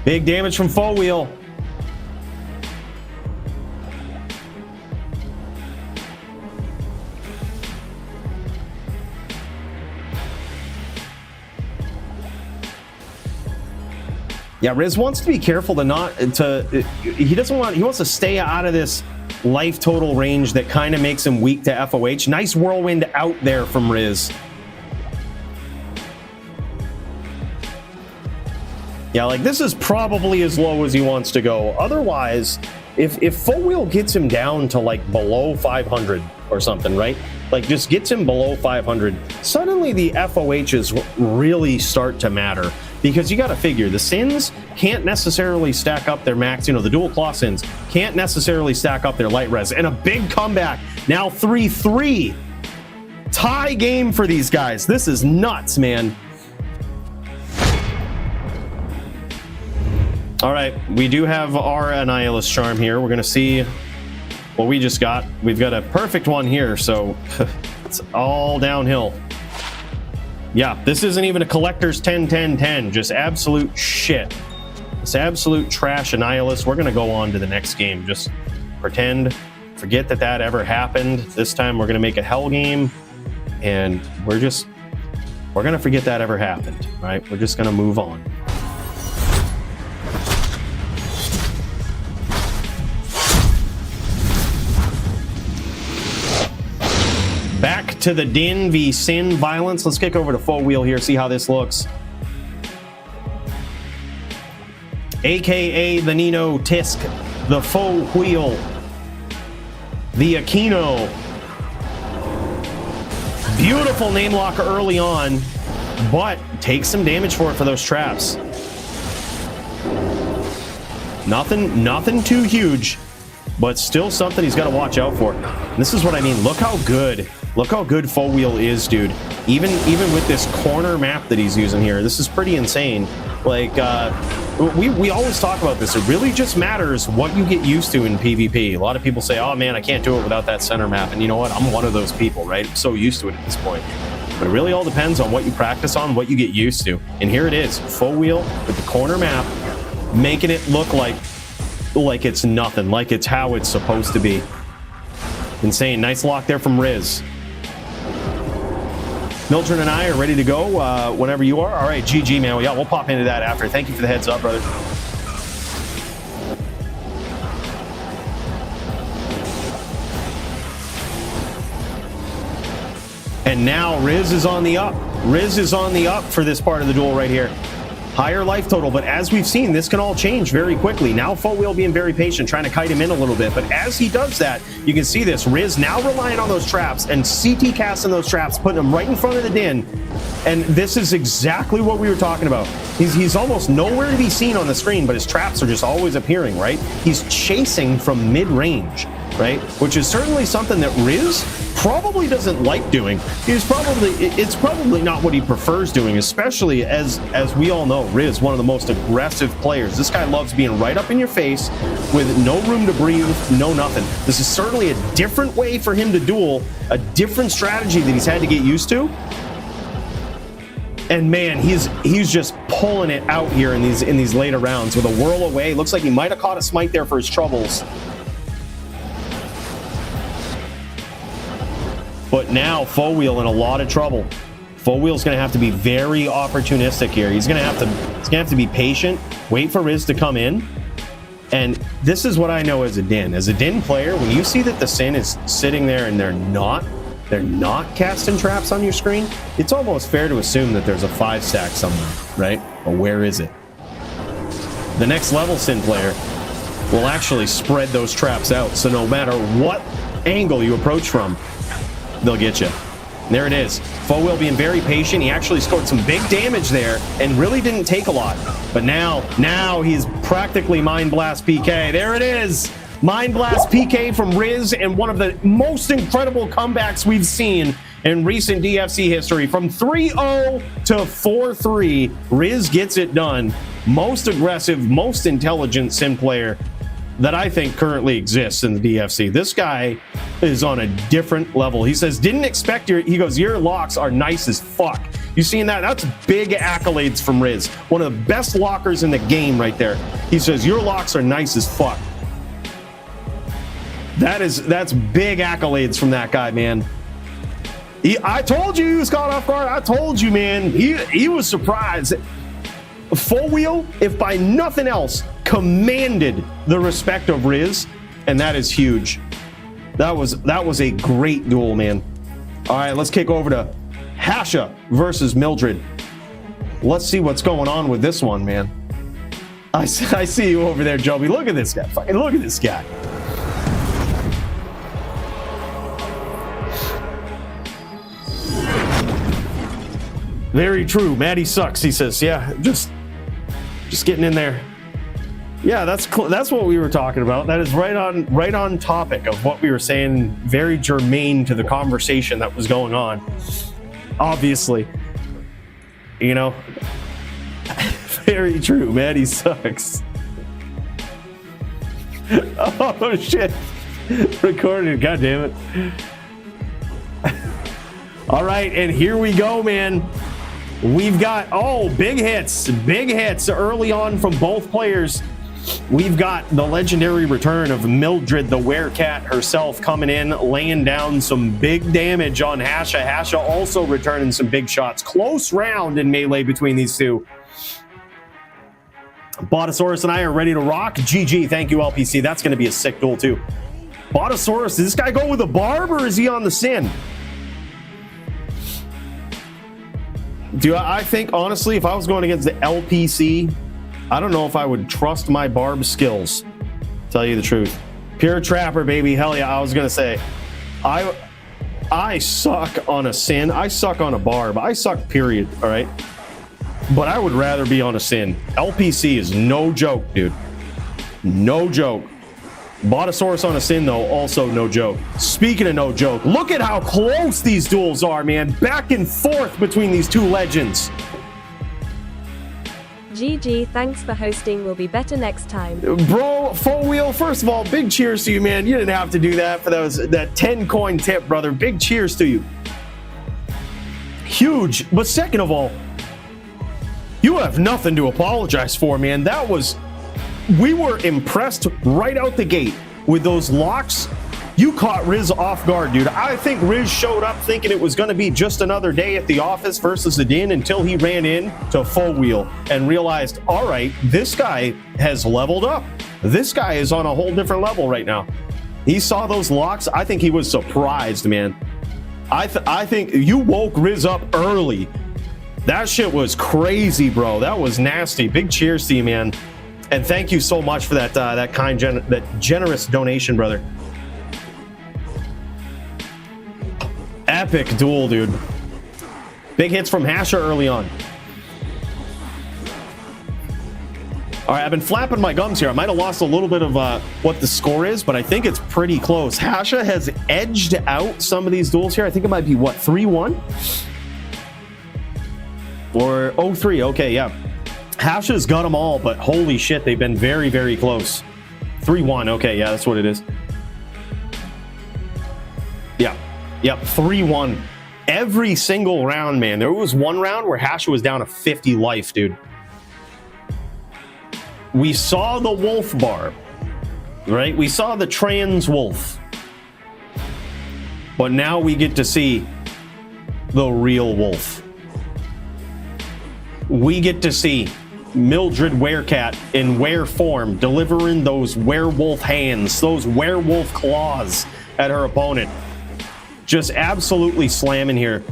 Big damage from Fourwheel. Yeah, Riz wants to be careful to not to. He doesn't want. He wants to stay out of this life total range that kind of makes him weak to FOH. Nice whirlwind out there from Riz. Yeah, like this is probably as low as he wants to go. Otherwise, if Fourwheel gets him down to like below 500 or something, right? Like just gets him below 500, suddenly the FOHs really start to matter. Because you got to figure, the Sins can't necessarily stack up their max, the dual claw Sins can't necessarily stack up their light res. And a big comeback, now 3-3. Tie game for these guys. This is nuts, man. All right, we do have our Annihilus Charm here. We're going to see what we just got. We've got a perfect one here, so it's all downhill. Yeah, this isn't even a collector's 10-10-10, just absolute shit. It's absolute trash Annihilus. We're going to go on to the next game. Just pretend, forget that ever happened. This time we're going to make a hell game, and we're going to forget that ever happened, right? We're just going to move on. Back to the Din v Sin violence. Let's kick over to Fourwheel here, see how this looks. AKA the Nino Tisk, the Fourwheel, the Aquino. Beautiful name lock early on, but takes some damage for it for those traps. Nothing too huge, but still something he's got to watch out for. And this is what I mean. Look how good Look how good full wheel is, dude. Even with this corner map that he's using here, this is pretty insane. Like, we always talk about this. It really just matters what you get used to in PvP. A lot of people say, oh man, I can't do it without that center map. And you know what? I'm one of those people, right? I'm so used to it at this point. But it really all depends on what you practice on, what you get used to. And here it is, full wheel with the corner map, making it look like it's nothing, like it's how it's supposed to be. Insane. Nice lock there from Riz. Mildred and I are ready to go whenever you are. All right, GG, man. We'll pop into that after. Thank you for the heads up, brother. And now Riz is on the up. Riz is on the up for this part of the duel right here. Higher life total, but as we've seen, this can all change very quickly. Now full wheel being very patient, trying to kite him in a little bit, but as he does that, you can see this. Riz now relying on those traps and CT casting those traps, putting them right in front of the din. And this is exactly what we were talking about. He's almost nowhere to be seen on the screen, but his traps are just always appearing, right? He's chasing from mid-range, right? Which is certainly something that Riz probably doesn't like doing. It's probably not what he prefers doing, especially as we all know, Riz, one of the most aggressive players. This guy loves being right up in your face with no room to breathe, no nothing. This is certainly a different way for him to duel, a different strategy that he's had to get used to. And man, he's just pulling it out here in these later rounds with a whirl away. Looks like he might have caught a smite there for his troubles. But now full wheel in a lot of trouble. Full wheel's going to have to be very opportunistic here. He's going to have to be patient, wait for Riz to come in. And this is what I know as a din. As a din player, when you see that the Sin is sitting there and they're not casting traps on your screen, it's almost fair to assume that there's a 5-stack somewhere, right? But where is it? The next level Sin player will actually spread those traps out. So no matter what angle you approach from, they'll get you. There it is. Full wheel being very patient. He actually scored some big damage there and really didn't take a lot. But now he's practically Mind Blast PK. There it is. Mind Blast PK from Riz, and one of the most incredible comebacks we've seen in recent DFC history. From 3-0 to 4-3, Riz gets it done. Most aggressive, most intelligent Sim player that I think currently exists in the DFC. This guy is on a different level. He says, didn't expect your locks are nice as fuck. You seen that? That's big accolades from Riz. One of the best lockers in the game right there. He says, your locks are nice as fuck. That's big accolades from that guy, man. I told you he was caught off guard. I told you, man. He was surprised. Full wheel, if by nothing else, commanded the respect of Riz, and that is huge. That was a great duel, man. All right, let's kick over to Hasha versus Mildred. Let's see what's going on with this one, man. I see you over there, Joby. Look at this guy. Fucking look at this guy. Very true. Maddie sucks, he says. Yeah, just getting in there. Yeah, that's what we were talking about. That is right on topic of what we were saying. Very germane to the conversation that was going on. Obviously, you know. Very true. Maddie sucks. Oh shit! Recorded. God damn it. All right, and here we go, man. We've got, big hits early on from both players. We've got the legendary return of Mildred, the werecat herself, coming in, laying down some big damage on Hasha. Hasha also returning some big shots. Close round in melee between these two. Botaurus and I are ready to rock. GG, thank you, LPC. That's going to be a sick duel, too. Botaurus, does this guy go with a Barb, or is he on the Sin? I think, honestly, if I was going against the LPC, I don't know if I would trust my Barb skills. Tell you the truth. Pure Trapper, baby. Hell yeah, I was going to say. I suck on a Sin. I suck on a Barb. I suck, period, all right? But I would rather be on a Sin. LPC is no joke, dude. No joke. Botaurus on a sin, though, also no joke. Speaking of no joke, look at how close these duels are, man. Back and forth between these two legends. GG, thanks for hosting. Will be better next time. Bro, Full Wheel, first of all, big cheers to you, man. You didn't have to do that for that 10 coin tip, brother. Big cheers to you. Huge. But second of all, you have nothing to apologize for, man. We were impressed right out the gate with those locks. You caught Riz off guard, dude. I think Riz showed up thinking it was going to be just another day at the office versus the din until he ran in to Full Wheel and realized, all right, this guy has leveled up. This guy is on a whole different level right now. He saw those locks. I think he was surprised, man. I think you woke Riz up early. That shit was crazy, bro. That was nasty. Big cheers to you, man. And thank you so much for that that generous donation, brother. Epic duel, dude. Big hits from Hasha early on. All right, I've been flapping my gums here. I might have lost a little bit of what the score is, but I think it's pretty close. Hasha has edged out some of these duels here. I think it might be, what, 3-1? Or 0-3, okay, yeah. Hasha's got them all, but holy shit, they've been very, very close. 3-1, okay, yeah, that's what it is. Yeah, yep, 3-1. Every single round, man. There was one round where Hasha was down to 50 life, dude. We saw the wolf Barb, right? We saw the trans wolf. But now we get to see the real wolf. We get to see Mildred Werecat in were form delivering those werewolf hands, those werewolf claws at her opponent. Just absolutely slamming here.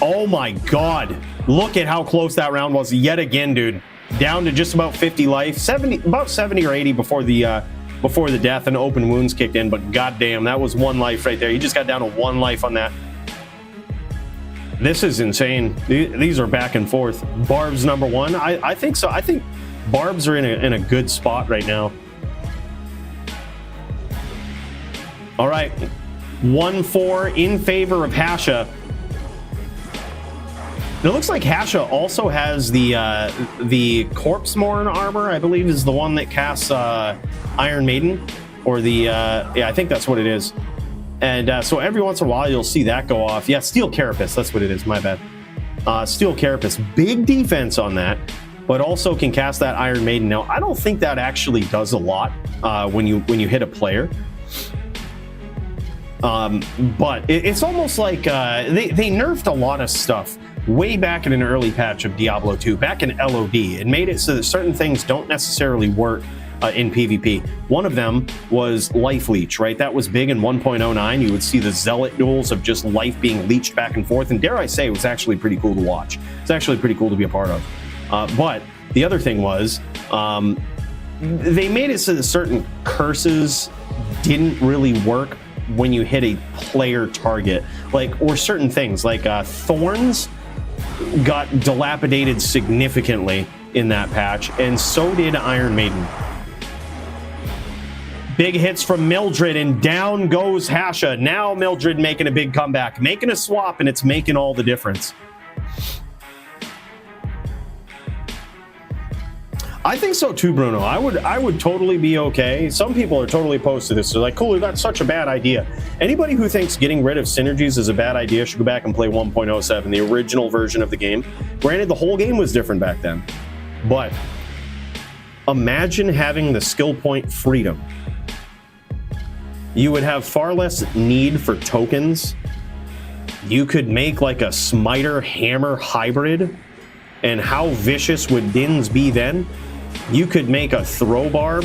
Oh my god. Look at how close that round was yet again, dude. Down to just about 50 life. 70, about 70 or 80 before the death and open wounds kicked in, but goddamn, that was one life right there. He just got down to one life on that. This is insane. These are back and forth. Barb's number one. I think so. I think Barb's are in a good spot right now. All right, 1-4 in favor of Hasha. It looks like Hasha also has the Corpse Mourn armor, I believe, is the one that casts Iron Maiden, or the yeah, I think that's what it is. And so every once in a while you'll see that go off. Yeah, Steel Carapace, that's what it is, my bad. Steel Carapace, big defense on that, but also can cast that Iron Maiden. Now, I don't think that actually does a lot when you hit a player. But it's almost like they nerfed a lot of stuff way back in an early patch of Diablo 2, back in LOD. It made it so that certain things don't necessarily work in PvP. One of them was life leech, right? That was big in 1.09. You would see the zealot duels of just life being leached back and forth, and dare I say, it was actually pretty cool to watch. It's actually pretty cool to be a part of. But the other thing was, they made it so that certain curses didn't really work when you hit a player target, or certain things like thorns got dilapidated significantly in that patch, and so did Iron Maiden. Big hits from Mildred, and down goes Hasha. Now Mildred making a big comeback, making a swap, and it's making all the difference. I think so too, Bruno. I would totally be okay. Some people are totally opposed to this. They're like, cool, that's such a bad idea. Anybody who thinks getting rid of synergies is a bad idea should go back and play 1.07, the original version of the game. Granted, the whole game was different back then. But imagine having the skill point freedom. You would have far less need for tokens. You could make like a smiter hammer hybrid. And how vicious would Dins be then? You could make a throw barb.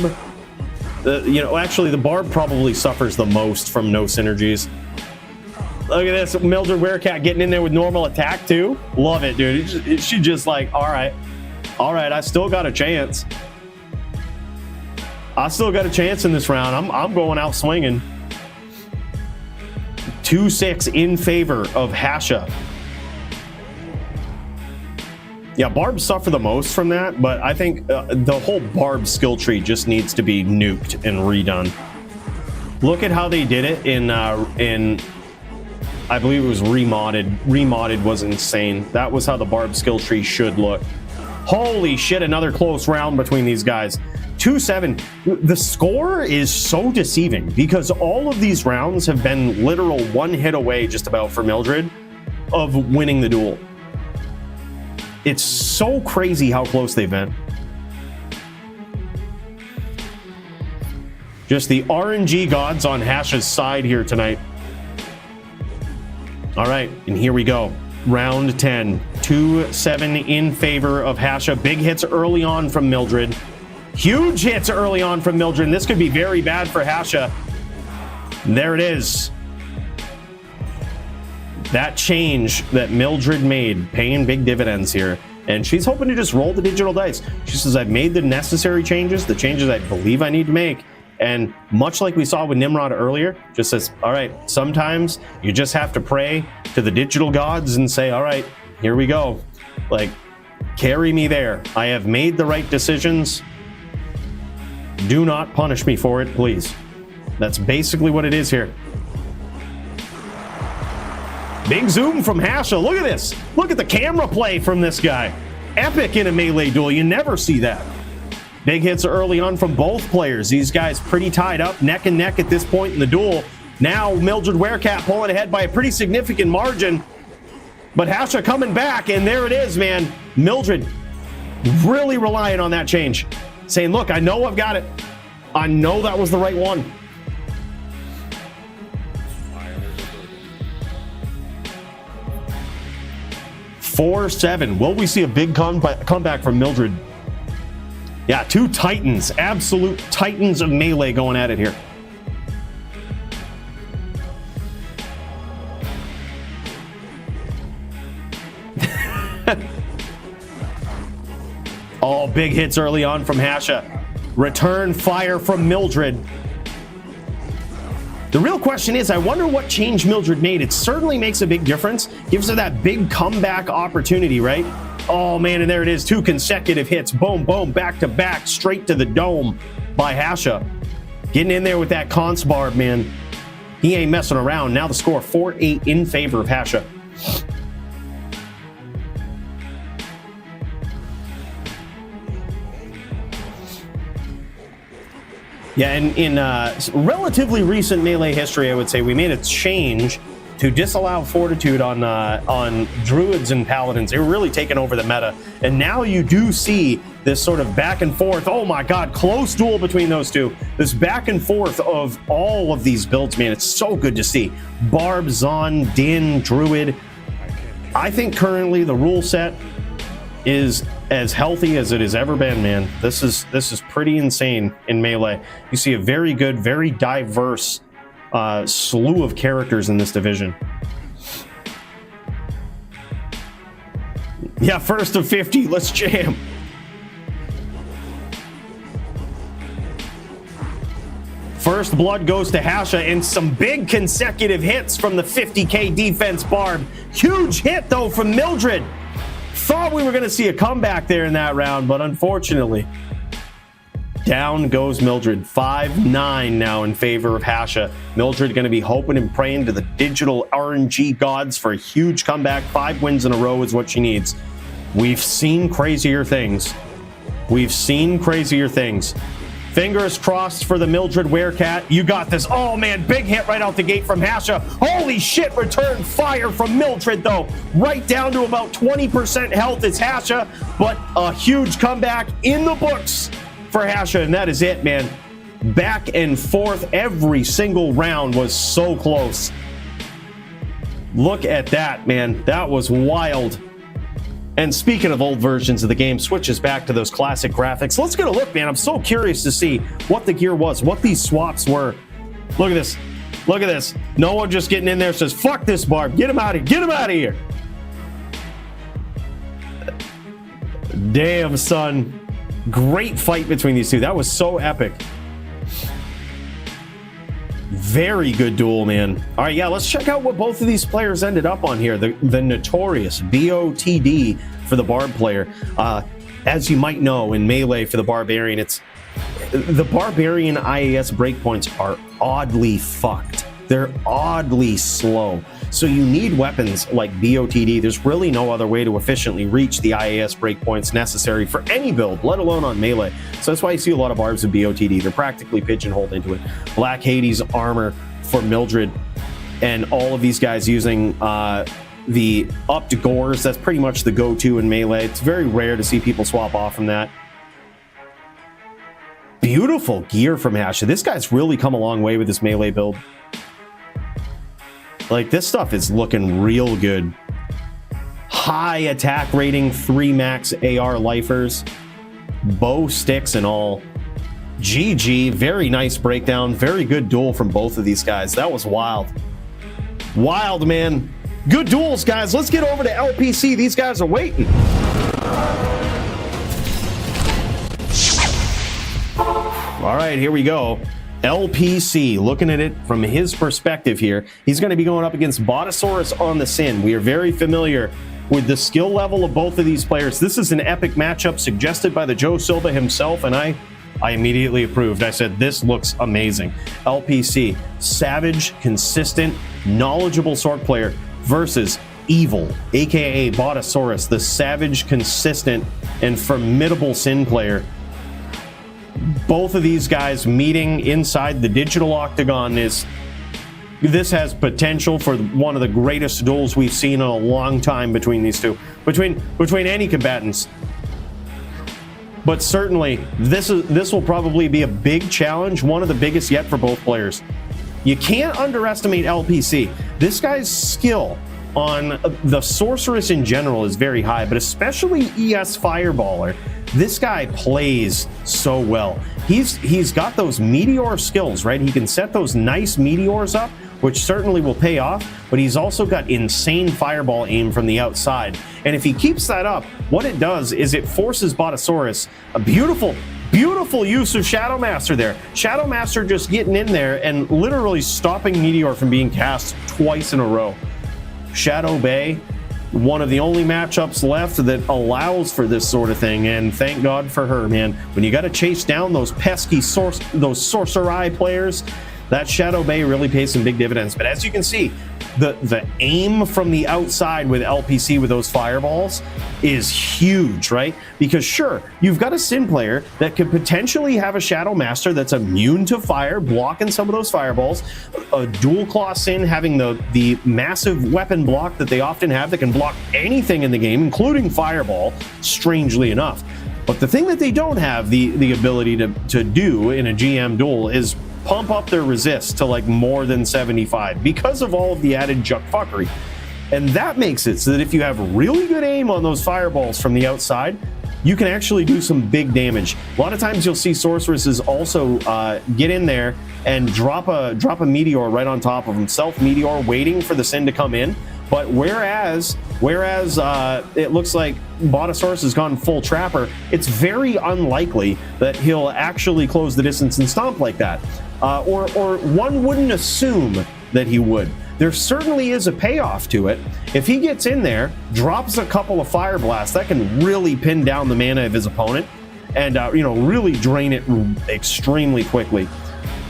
Actually, the barb probably suffers the most from no synergies. Look at this, Mildred Werecat getting in there with normal attack too. Love it, dude. She just like, all right, I still got a chance. I still got a chance in this round. I'm going out swinging. 2-6 in favor of Hasha. Yeah, Barb suffered the most from that, but I think the whole Barb skill tree just needs to be nuked and redone. Look at how they did it in I believe it was remodded. Remodded was insane. That was how the Barb skill tree should look. Holy shit, another close round between these guys. 2-7. The score is so deceiving because all of these rounds have been literal one hit away just about for Mildred of winning the duel. It's so crazy how close they've been. Just the RNG gods on Hasha's side here tonight. All right, and here we go. Round 10. 2-7 in favor of Hasha. Big hits early on from Mildred. Huge hits early on from Mildred. And this could be very bad for Hasha. And there it is. That change that Mildred made, paying big dividends here. And she's hoping to just roll the digital dice. She says, I've made the necessary changes, the changes I believe I need to make. And much like we saw with Nimrod earlier, just says, all right, sometimes you just have to pray to the digital gods and say, all right, here we go. Like, carry me there. I have made the right decisions. Do not punish me for it, please. That's basically what it is here. Big zoom from Hasha. Look at this. Look at the camera play from this guy. Epic in a melee duel. You never see that. Big hits early on from both players. These guys pretty tied up, neck and neck at this point in the duel. Now Mildred Werecat pulling ahead by a pretty significant margin. But Hasha coming back, and there it is, man. Mildred really relying on that change. Saying, look, I know I've got it. I know that was the right one. Four, 7. Will we see a big comeback from Mildred? Yeah, two titans, absolute titans of melee going at it here. Oh, big hits early on from Hasha. Return fire from Mildred. The real question is, I wonder what change Mildred made. It certainly makes a big difference. Gives her that big comeback opportunity, right? Oh, man, and there it is. 2 consecutive hits. Boom, boom, back to back, straight to the dome by Hasha. Getting in there with that conce Barb, man. He ain't messing around. Now the score 4-8 in favor of Hasha. Yeah, in relatively recent melee history, I would say we made a change to disallow fortitude on druids and paladins. They were really taking over the meta, and now you do see this sort of back and forth. Oh my God, close duel between those two. This back and forth of all of these builds, man. It's so good to see. Barb, Zon, Din, Druid. I think currently the rule set is as healthy as it has ever been, man. This is pretty insane in melee. You see a very good, very diverse slew of characters in this division. Yeah, first of 50, let's jam. First blood goes to Hasha, and some big consecutive hits from the 50k defense Barb. Huge hit though from Mildred. Thought we were going to see a comeback there in that round, but unfortunately, down goes Mildred. 5-9 now in favor of Hasha. Mildred going to be hoping and praying to the digital RNG gods for a huge comeback. 5 wins in a row is what she needs. We've seen crazier things. We've seen crazier things. Fingers crossed for the Mildred Werecat. You got this. Oh man, big hit right out the gate from Hasha. Holy shit, return fire from Mildred though. Right down to about 20% health is Hasha, but a huge comeback in the books for Hasha, and that is it, man. Back and forth, every single round was so close. Look at that, man. That was wild. And speaking of old versions of the game, switches back to those classic graphics. Let's get a look, man. I'm so curious to see what the gear was, what these swaps were. Look at this. Look at this. No one just getting in there says, fuck this Barb. Get him out of here. Get him out of here. Damn, son. Great fight between these two. That was so epic. Very good duel, man. All right, yeah, let's check out what both of these players ended up on here. The notorious BOTD for the Barb player. As you might know, in Melee for the Barbarian, the Barbarian IAS breakpoints are oddly fucked. They're oddly slow. So you need weapons like BOTD. There's really no other way to efficiently reach the IAS breakpoints necessary for any build, let alone on Melee. So that's why you see a lot of Barbs with BOTD. They're practically pigeonholed into it. Black Hades armor for Mildred, and all of these guys using the upped gores. That's pretty much the go-to in Melee. It's very rare to see people swap off from that. Beautiful gear from Hasha. This guy's really come a long way with this Melee build. Like, this stuff is looking real good. High attack rating, 3 max AR lifers, bow sticks and all. GG, very nice breakdown. Very good duel from both of these guys. That was wild. Wild, man. Good duels, guys. Let's get over to LPC. These guys are waiting. All right, here we go. LPC, looking at it from his perspective here. He's going to be going up against Botaurus on the Sin. We are very familiar with the skill level of both of these players. This is an epic matchup suggested by the Joe Silva himself, and I immediately approved. I said, this looks amazing. LPC, savage, consistent, knowledgeable sword player versus Evil, aka Botaurus, the savage, consistent, and formidable Sin player. Both of these guys meeting inside the digital octagon this has potential for one of the greatest duels we've seen in a long time between these two, between any combatants. But certainly this will probably be a big challenge, one of the biggest yet for both players. You can't underestimate LPC. This guy's skill on the sorceress in general is very high, but especially ES Fireballer. This guy plays so well. He's got those meteor skills, right? He can set those nice meteors up, which certainly will pay off, but he's also got insane fireball aim from the outside. And if he keeps that up, what it does is it forces Botaurus a beautiful use of Shadow Master there. Shadow Master just getting in there and literally stopping Meteor from being cast twice in a row. Shadow Bay, one of the only matchups left that allows for this sort of thing, and thank God for her, man. When you got to chase down those pesky those sorcery players, that Shadow Bay really pays some big dividends. But as you can see, the aim from the outside with LPC with those fireballs is huge, right? Because sure, you've got a Sin player that could potentially have a Shadow Master that's immune to fire, blocking some of those fireballs. A Dual Claw Sin having the massive weapon block that they often have that can block anything in the game, including fireball, strangely enough. But the thing that they don't have the ability to do in a GM duel is pump up their resist to like more than 75 because of all of the added juck fuckery. And that makes it so that if you have really good aim on those fireballs from the outside, you can actually do some big damage. A lot of times you'll see sorceresses also get in there and drop a meteor right on top of them, self meteor, waiting for the Sin to come in. But whereas it looks like Botaurus has gone full trapper, it's very unlikely that he'll actually close the distance and stomp like that. Or one wouldn't assume that he would. There certainly is a payoff to it. If he gets in there, drops a couple of fire blasts, that can really pin down the mana of his opponent and really drain it extremely quickly.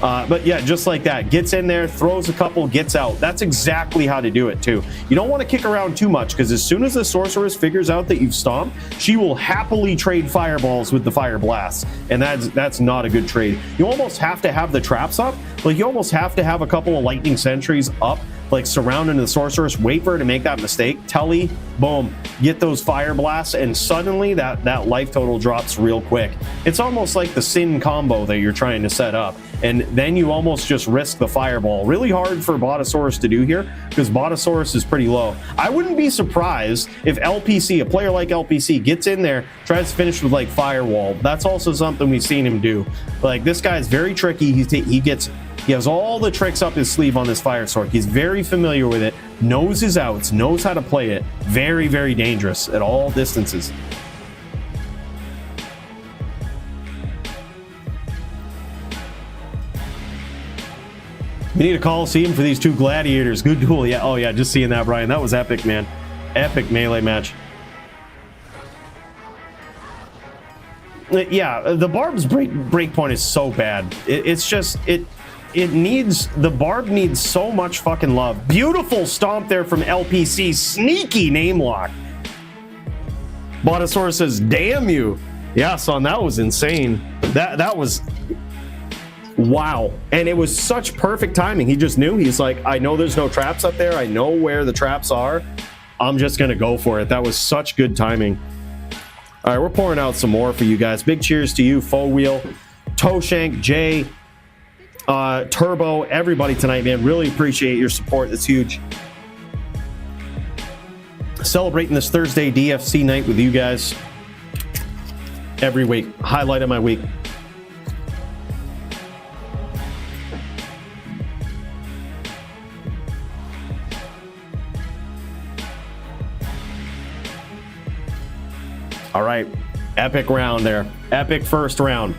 But yeah, just like that, gets in there, throws a couple, gets out. That's exactly how to do it too. You don't want to kick around too much, because as soon as the sorceress figures out that you've stomped, she will happily trade fireballs with the fire blasts, and that's not a good trade. You almost have to have the traps up. Like, you almost have to have a couple of lightning sentries up, like surrounding the sorceress, wait for her to make that mistake, Tully, boom, get those fire blasts, and suddenly that life total drops real quick. It's almost like the Sin combo that you're trying to set up, and then you almost just risk the fireball. Really hard for Botaurus to do here, because Botaurus is pretty low. I wouldn't be surprised if LPC, a player like LPC, gets in there, tries to finish with like Firewall. That's also something we've seen him do. Like, this guy's very tricky. He has all the tricks up his sleeve on this Fire Sword. He's very familiar with it, knows his outs, knows how to play it. Very, very dangerous at all distances. We need a Coliseum for these two gladiators. Good duel. Yeah. Oh, yeah. Just seeing that, Brian. That was epic, man. Epic melee match. Yeah, the Barb's breakpoint is so bad. It's just it needs, the Barb needs so much fucking love. Beautiful stomp there from LPC. Sneaky name lock. Botaurus says, "Damn you." Yeah, son, that was insane. That was wow. And it was such perfect timing. He just knew. He's like, I know there's no traps up there. I know where the traps are. I'm just gonna go for it. That was such good timing. All right, we're pouring out some more for you guys. Big cheers to you, Faux Wheel, Toeshank, Jay, Turbo, everybody tonight, man. Really appreciate your support. It's huge. Celebrating this Thursday DFC night with you guys every week. Highlight of my week. All right, epic round there. Epic first round.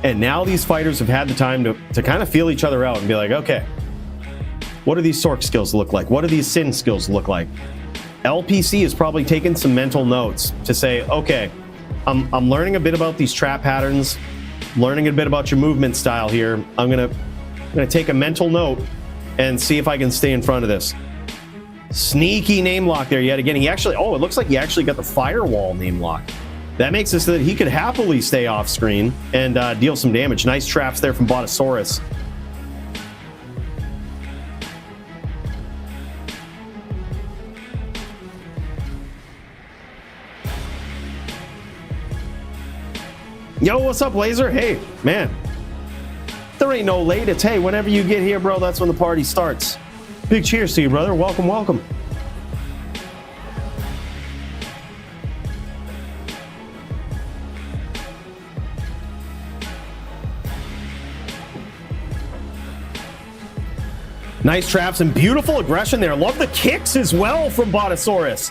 And now these fighters have had the time to kind of feel each other out and be like, okay, what do these Sork skills look like? What do these Sin skills look like? LPC is probably taking some mental notes to say, okay, I'm learning a bit about these trap patterns, learning a bit about your movement style here. I'm gonna take a mental note and see if I can stay in front of this. Sneaky name lock there yet again. He actually, oh, it looks like he actually got the firewall name lock. That makes it so that he could happily stay off screen and deal some damage. Nice traps there from Botaurus. Yo, what's up, Laser? Hey, man. There ain't no late. It's, hey, whenever you get here, bro, that's when the party starts. Big cheers to you, brother. Welcome, welcome. Nice traps and beautiful aggression there. Love the kicks as well from Botaurus.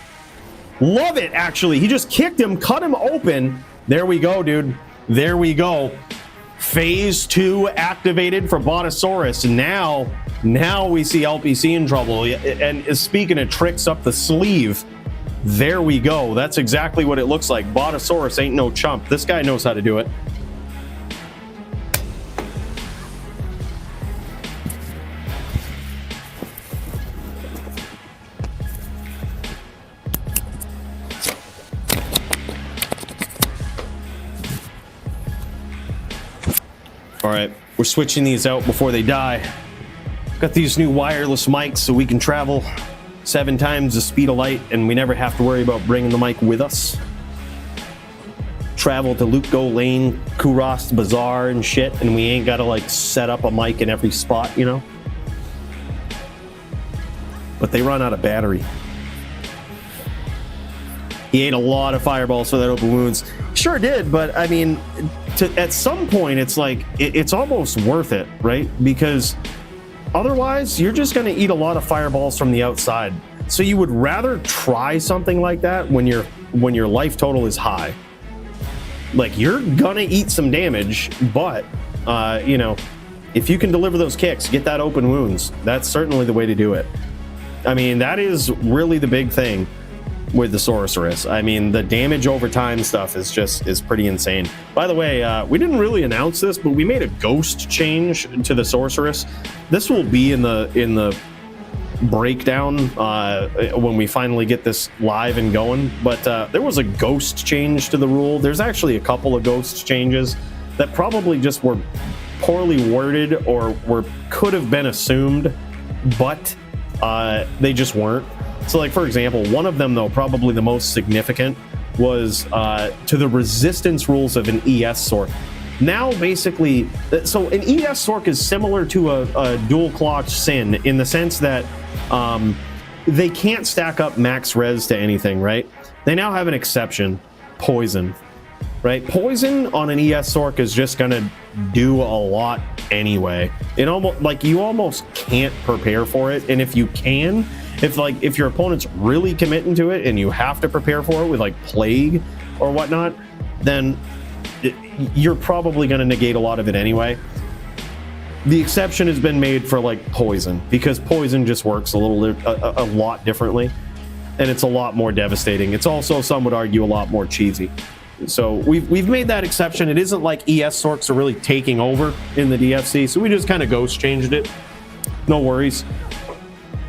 Love it, actually. He just kicked him, cut him open. There we go, dude. There we go. Phase 2 activated for Botaurus. Now we see LPC in trouble. And speaking of tricks up the sleeve, there we go. That's exactly what it looks like. Botaurus ain't no chump. This guy knows how to do it. All right, we're switching these out before they die. Got these new wireless mics so we can travel 7 times the speed of light and we never have to worry about bringing the mic with us. Travel to Lutko Lane, Kurost Bazaar and shit, and we ain't gotta like set up a mic in every spot, you know? But they run out of battery. He ate a lot of fireballs for that open wounds. Sure did, but I mean, at some point, it's like, it's almost worth it, right? Because otherwise, you're just gonna eat a lot of fireballs from the outside. So you would rather try something like that when your life total is high. Like, you're gonna eat some damage, but, you know, if you can deliver those kicks, get that open wounds, that's certainly the way to do it. I mean, that is really the big thing with the Sorceress. I mean, the damage over time stuff is pretty insane. By the way, we didn't really announce this, but we made a ghost change to the Sorceress. This will be in the breakdown when we finally get this live and going. But there was a ghost change to the rule. There's actually a couple of ghost changes that probably just were poorly worded or could have been assumed, but they just weren't. So, like, for example, one of them, though, probably the most significant, was to the resistance rules of an ES Sork. Now, basically, so an ES Sork is similar to a dual-clocked Sin in the sense that they can't stack up max res to anything, right? They now have an exception, Poison, right? Poison on an ES Sork is just going to do a lot anyway. It almost, like, you almost can't prepare for it, and if you can... If your opponent's really committing to it and you have to prepare for it with like Plague or whatnot, then you're probably going to negate a lot of it anyway. The exception has been made for like poison, because poison just works a lot differently, and it's a lot more devastating. It's also, some would argue, a lot more cheesy. So we've made that exception. It isn't like ES sorks are really taking over in the DFC, so we just kind of ghost changed it. No worries.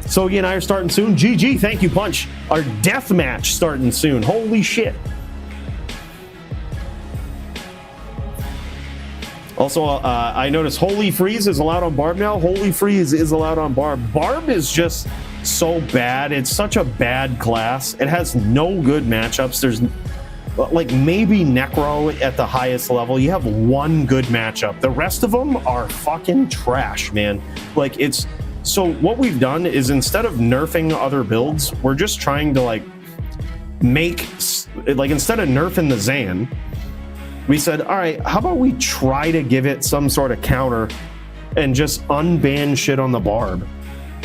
Sogi and I are starting soon. GG, thank you, Punch. Our death match starting soon. Holy shit. Also, I noticed Holy Freeze is allowed on Barb now. Holy Freeze is allowed on Barb. Barb is just so bad. It's such a bad class. It has no good matchups. There's like maybe Necro at the highest level. You have one good matchup. The rest of them are fucking trash, man. Like, it's... So what we've done is, instead of nerfing other builds, we're just trying to like make, like, instead of nerfing the Zan, we said, all right, how about we try to give it some sort of counter and just unban shit on the Barb.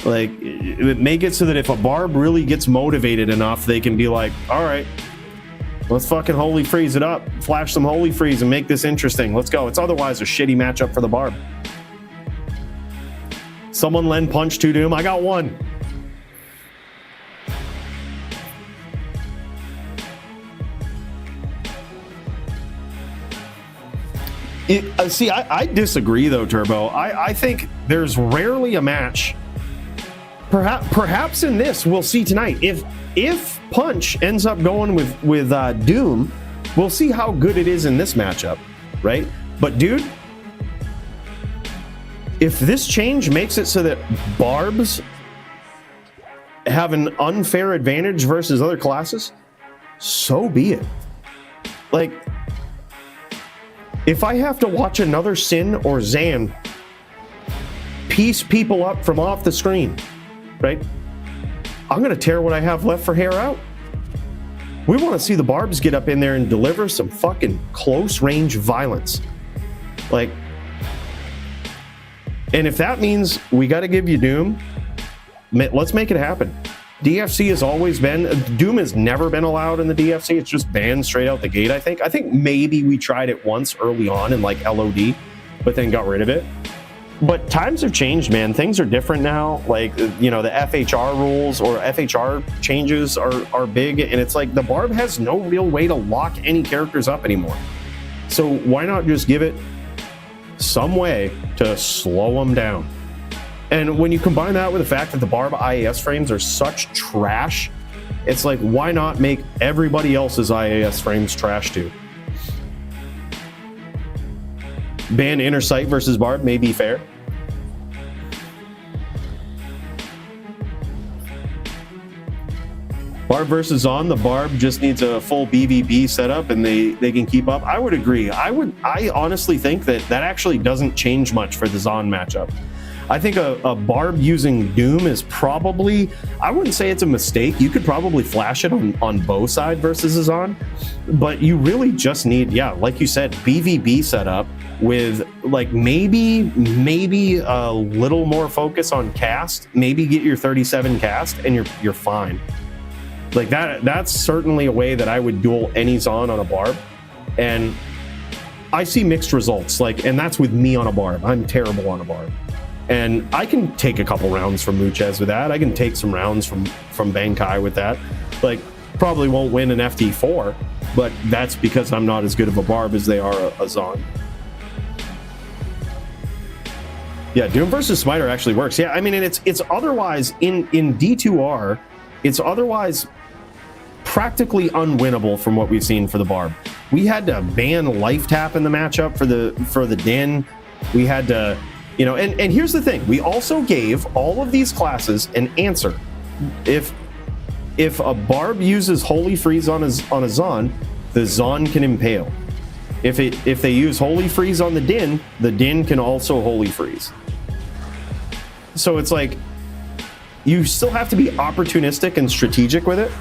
Like, make it so that if a Barb really gets motivated enough, they can be like, all right, let's fucking Holy Freeze it up, flash some Holy Freeze and make this interesting. Let's go. It's otherwise a shitty matchup for the Barb. Someone lend Punch to Doom. I got one. See, I disagree though, Turbo. I think there's rarely a match. Perhaps in this we'll see tonight. If Punch ends up going with Doom, we'll see how good it is in this matchup, right? But dude, if this change makes it so that Barbs have an unfair advantage versus other classes, so be it. Like, if I have to watch another Sin or Zan piece people up from off the screen, right? I'm gonna tear what I have left for hair out. We want to see the Barbs get up in there and deliver some fucking close range violence. Like, and if that means we got to give you Doom, let's make it happen. DFC has always been, Doom has never been allowed in the DFC. It's just banned straight out the gate, I think. I think maybe we tried it once early on in like LOD, but then got rid of it. But times have changed, man. Things are different now. Like, you know, the FHR rules or FHR changes are big, and it's like the Barb has no real way to lock any characters up anymore. So why not just give it some way to slow them down? And when you combine that with the fact that the Barb IAS frames are such trash, it's like, why not make everybody else's IAS frames trash too? Ban Inner Sight versus Barb may be fair. Barb versus Zon, the Barb just needs a full BVB setup and they can keep up. I would agree. I honestly think that actually doesn't change much for the Zon matchup. I think a Barb using Doom is probably, I wouldn't say it's a mistake. You could probably flash it on bow side versus a Zon, but you really just need, yeah, like you said, BVB setup with like maybe a little more focus on cast, maybe get your 37 cast and you're fine. Like that's certainly a way that I would duel any Zon on a Barb, and I see mixed results. Like, and that's with me on a Barb. I'm terrible on a Barb, and I can take a couple rounds from Muchez with that. I can take some rounds from Bankai with that. Like, probably won't win an FD4, but that's because I'm not as good of a Barb as they are a Zon. Yeah, Doom versus Smiter actually works. Yeah, I mean, and it's otherwise in D2R, it's otherwise practically unwinnable from what we've seen for the Barb. We had to ban Life Tap in the matchup for the Din. We had to, you know, and here's the thing. We also gave all of these classes an answer. If a Barb uses Holy Freeze on a Zon, the Zon can impale. If they use Holy Freeze on the Din can also Holy Freeze. So it's like, you still have to be opportunistic and strategic with it.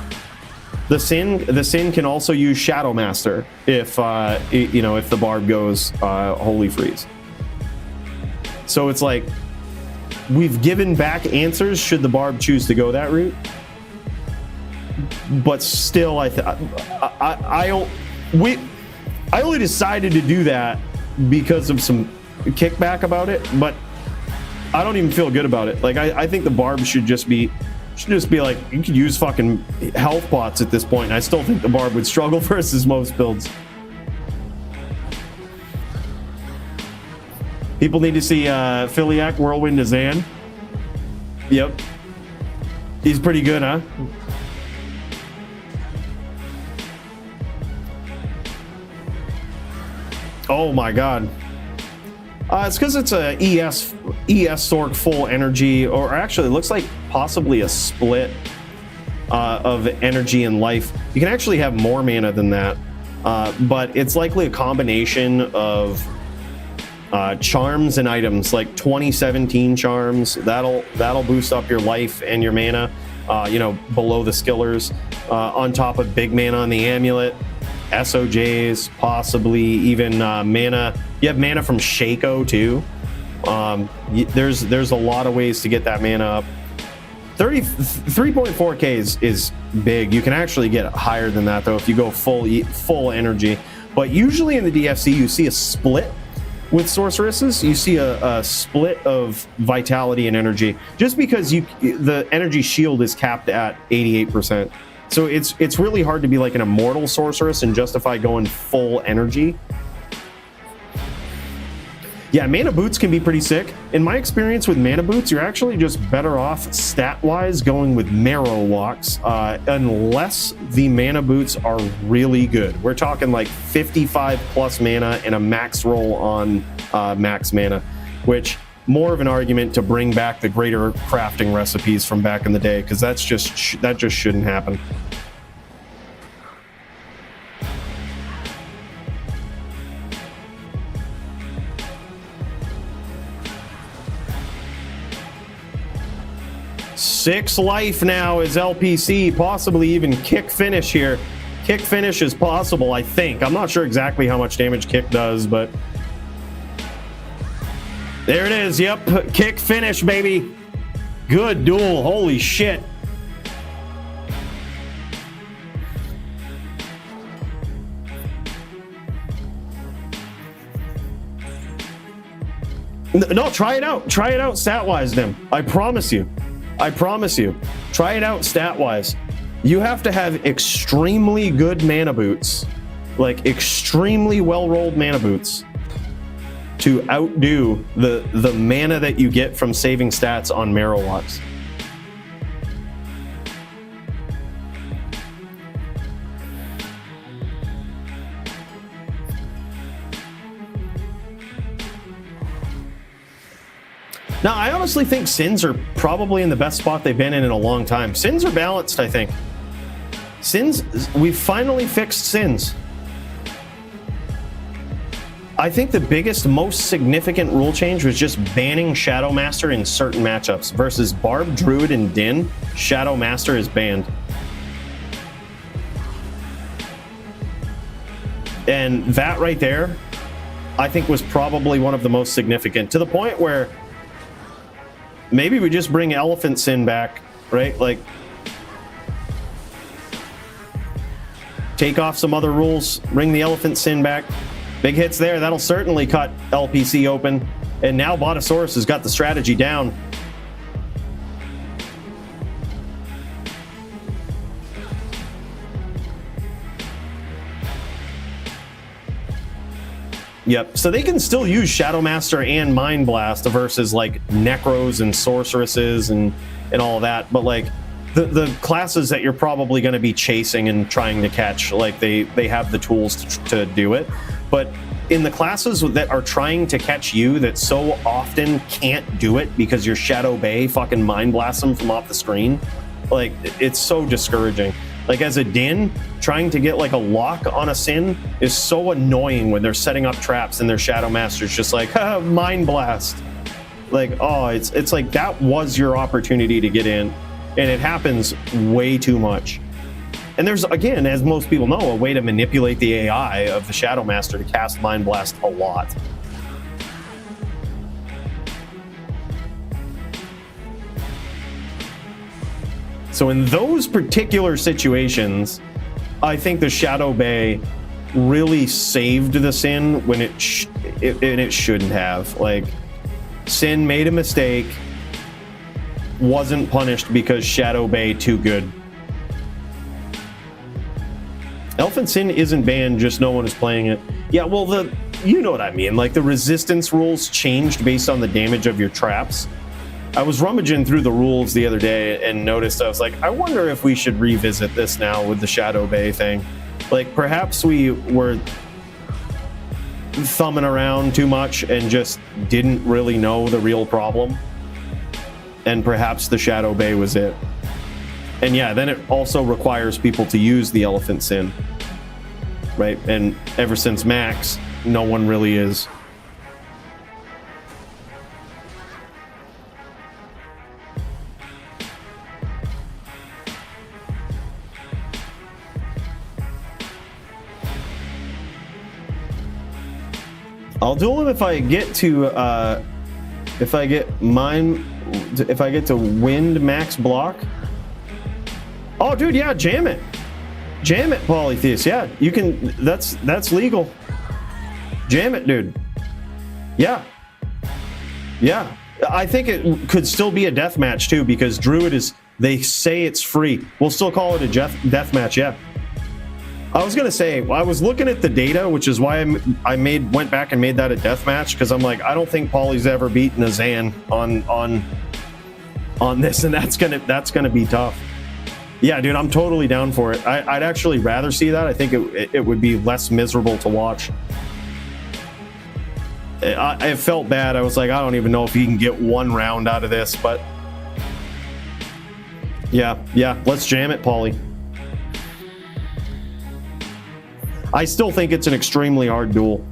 The Sin can also use Shadow Master if if the Barb goes Holy Freeze. So it's like, we've given back answers should the Barb choose to go that route. But still, I only decided to do that because of some kickback about it. But I don't even feel good about it. Like I think the Barb should just be like, you could use fucking health pots at this point, and I still think the Barb would struggle versus most builds. People need to see Philiac Whirlwind to Zan. Yep. He's pretty good, huh? Oh my god. It's because it's a ES Sork full energy, or actually it looks like possibly a split of energy and life. You can actually have more mana than that, but it's likely a combination of charms and items, like 2017 charms. That'll boost up your life and your mana, you know, below the skillers, on top of big mana on the amulet, SOJs, possibly even mana. You have mana from Shaco too. There's a lot of ways to get that mana up. 3.4k is big. You can actually get higher than that though if you go full energy. But usually in the DFC you see a split with sorceresses. You see a split of vitality and energy, just because the energy shield is capped at 88%. So it's really hard to be like an immortal sorceress and justify going full energy. Yeah, mana boots can be pretty sick. In my experience with mana boots, you're actually just better off stat-wise going with marrow walks, unless the mana boots are really good. We're talking like 55 plus mana and a max roll on max mana, which more of an argument to bring back the greater crafting recipes from back in the day, because that just shouldn't happen. Six life now is LPC, possibly even kick finish here. Kick finish is possible, I think. I'm not sure exactly how much damage kick does, but there it is. Yep, kick finish, baby. Good duel. Holy shit. No, try it out. Try it out stat-wise, Dim. I promise you. I promise you. Try it out stat-wise. You have to have extremely good mana boots, like extremely well-rolled mana boots, to outdo the mana that you get from saving stats on marrow walks. Now, I honestly think Sins are probably in the best spot they've been in a long time. Sins are balanced, I think. Sins, we've finally fixed Sins. I think the biggest, most significant rule change was just banning Shadow Master in certain matchups. Versus Barb, Druid, and Din, Shadow Master is banned. And that right there, I think was probably one of the most significant, to the point where maybe we just bring Elephant Sin back, right? Like, take off some other rules, bring the Elephant Sin back. Big hits there. That'll certainly cut LPC open. And now Botaurus has got the strategy down. Yep, so they can still use Shadow Master and Mind Blast versus like Necros and Sorceresses and all that, but like the classes that you're probably going to be chasing and trying to catch, like they have the tools to do it. But in the classes that are trying to catch you that so often can't do it because your Shadow Bay fucking Mind Blasts them from off the screen, like it's so discouraging. Like as a Din, trying to get like a lock on a Sin is so annoying when they're setting up traps and their Shadow Master's just like, Mind Blast. Like, oh, it's like that was your opportunity to get in, and it happens way too much. And there's, again, as most people know, a way to manipulate the AI of the Shadow Master to cast Mind Blast a lot. So in those particular situations, I think the Shadow Bay really saved the Sin when it shouldn't have. Like, Sin made a mistake, wasn't punished because Shadow Bay too good. Elephant Sin isn't banned, just no one is playing it. Yeah, well, you know what I mean. Like, the resistance rules changed based on the damage of your traps. I was rummaging through the rules the other day and noticed, I was like, I wonder if we should revisit this now with the Shadow Bay thing. Like, perhaps we were thumbing around too much and just didn't really know the real problem. And perhaps the Shadow Bay was it. And yeah, then it also requires people to use the Elephant Sin, right? And ever since Max, no one really is. I'll duel him if I get to, if I get to wind max block. Oh, dude, yeah, jam it. Jam it, Polytheist. Yeah, you can, that's legal. Jam it, dude. Yeah. Yeah. I think it could still be a death match, too, because Druid is, they say it's free. We'll still call it a death match, yeah. I was going to say, I was looking at the data, which is why I went back and made that a death match, because I'm like, I don't think Poly's ever beaten a Zan on this, and that's gonna be tough. Yeah, dude, I'm totally down for it. I'd actually rather see that. I think it would be less miserable to watch. I felt bad. I was like, I don't even know if he can get one round out of this, but yeah, let's jam it, Pauly. I still think it's an extremely hard duel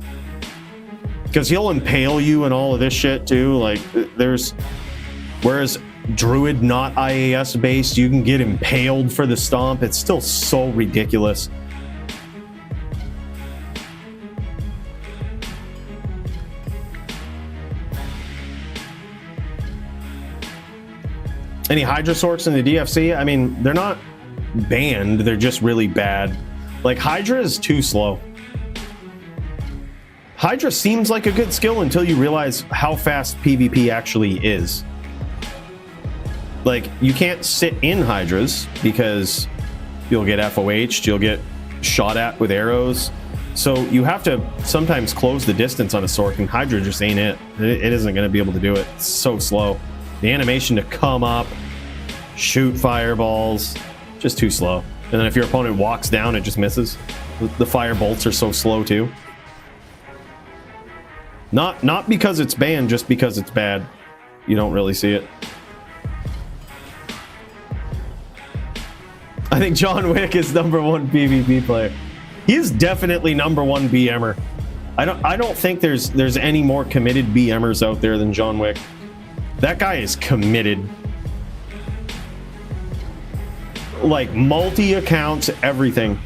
because he'll impale you and all of this shit too. Like, whereas Druid not IAS based, you can get impaled for the stomp. It's still so ridiculous. Any Hydra sorts in the DFC? I mean, they're not banned, they're just really bad. Like, Hydra is too slow. Hydra seems like a good skill until you realize how fast PvP actually is. Like, you can't sit in Hydras because you'll get FOH'd, you'll get shot at with arrows. So you have to sometimes close the distance on a Sork, and Hydra just ain't it. It isn't going to be able to do it. It's so slow. The animation to come up, shoot fireballs, just too slow. And then if your opponent walks down, it just misses. The fire bolts are so slow too. Not because it's banned, just because it's bad. You don't really see it. I think John Wick is #1 PvP player. He is definitely #1 BMer. I don't think there's any more committed BMers out there than John Wick. That guy is committed. Like, multi accounts, everything.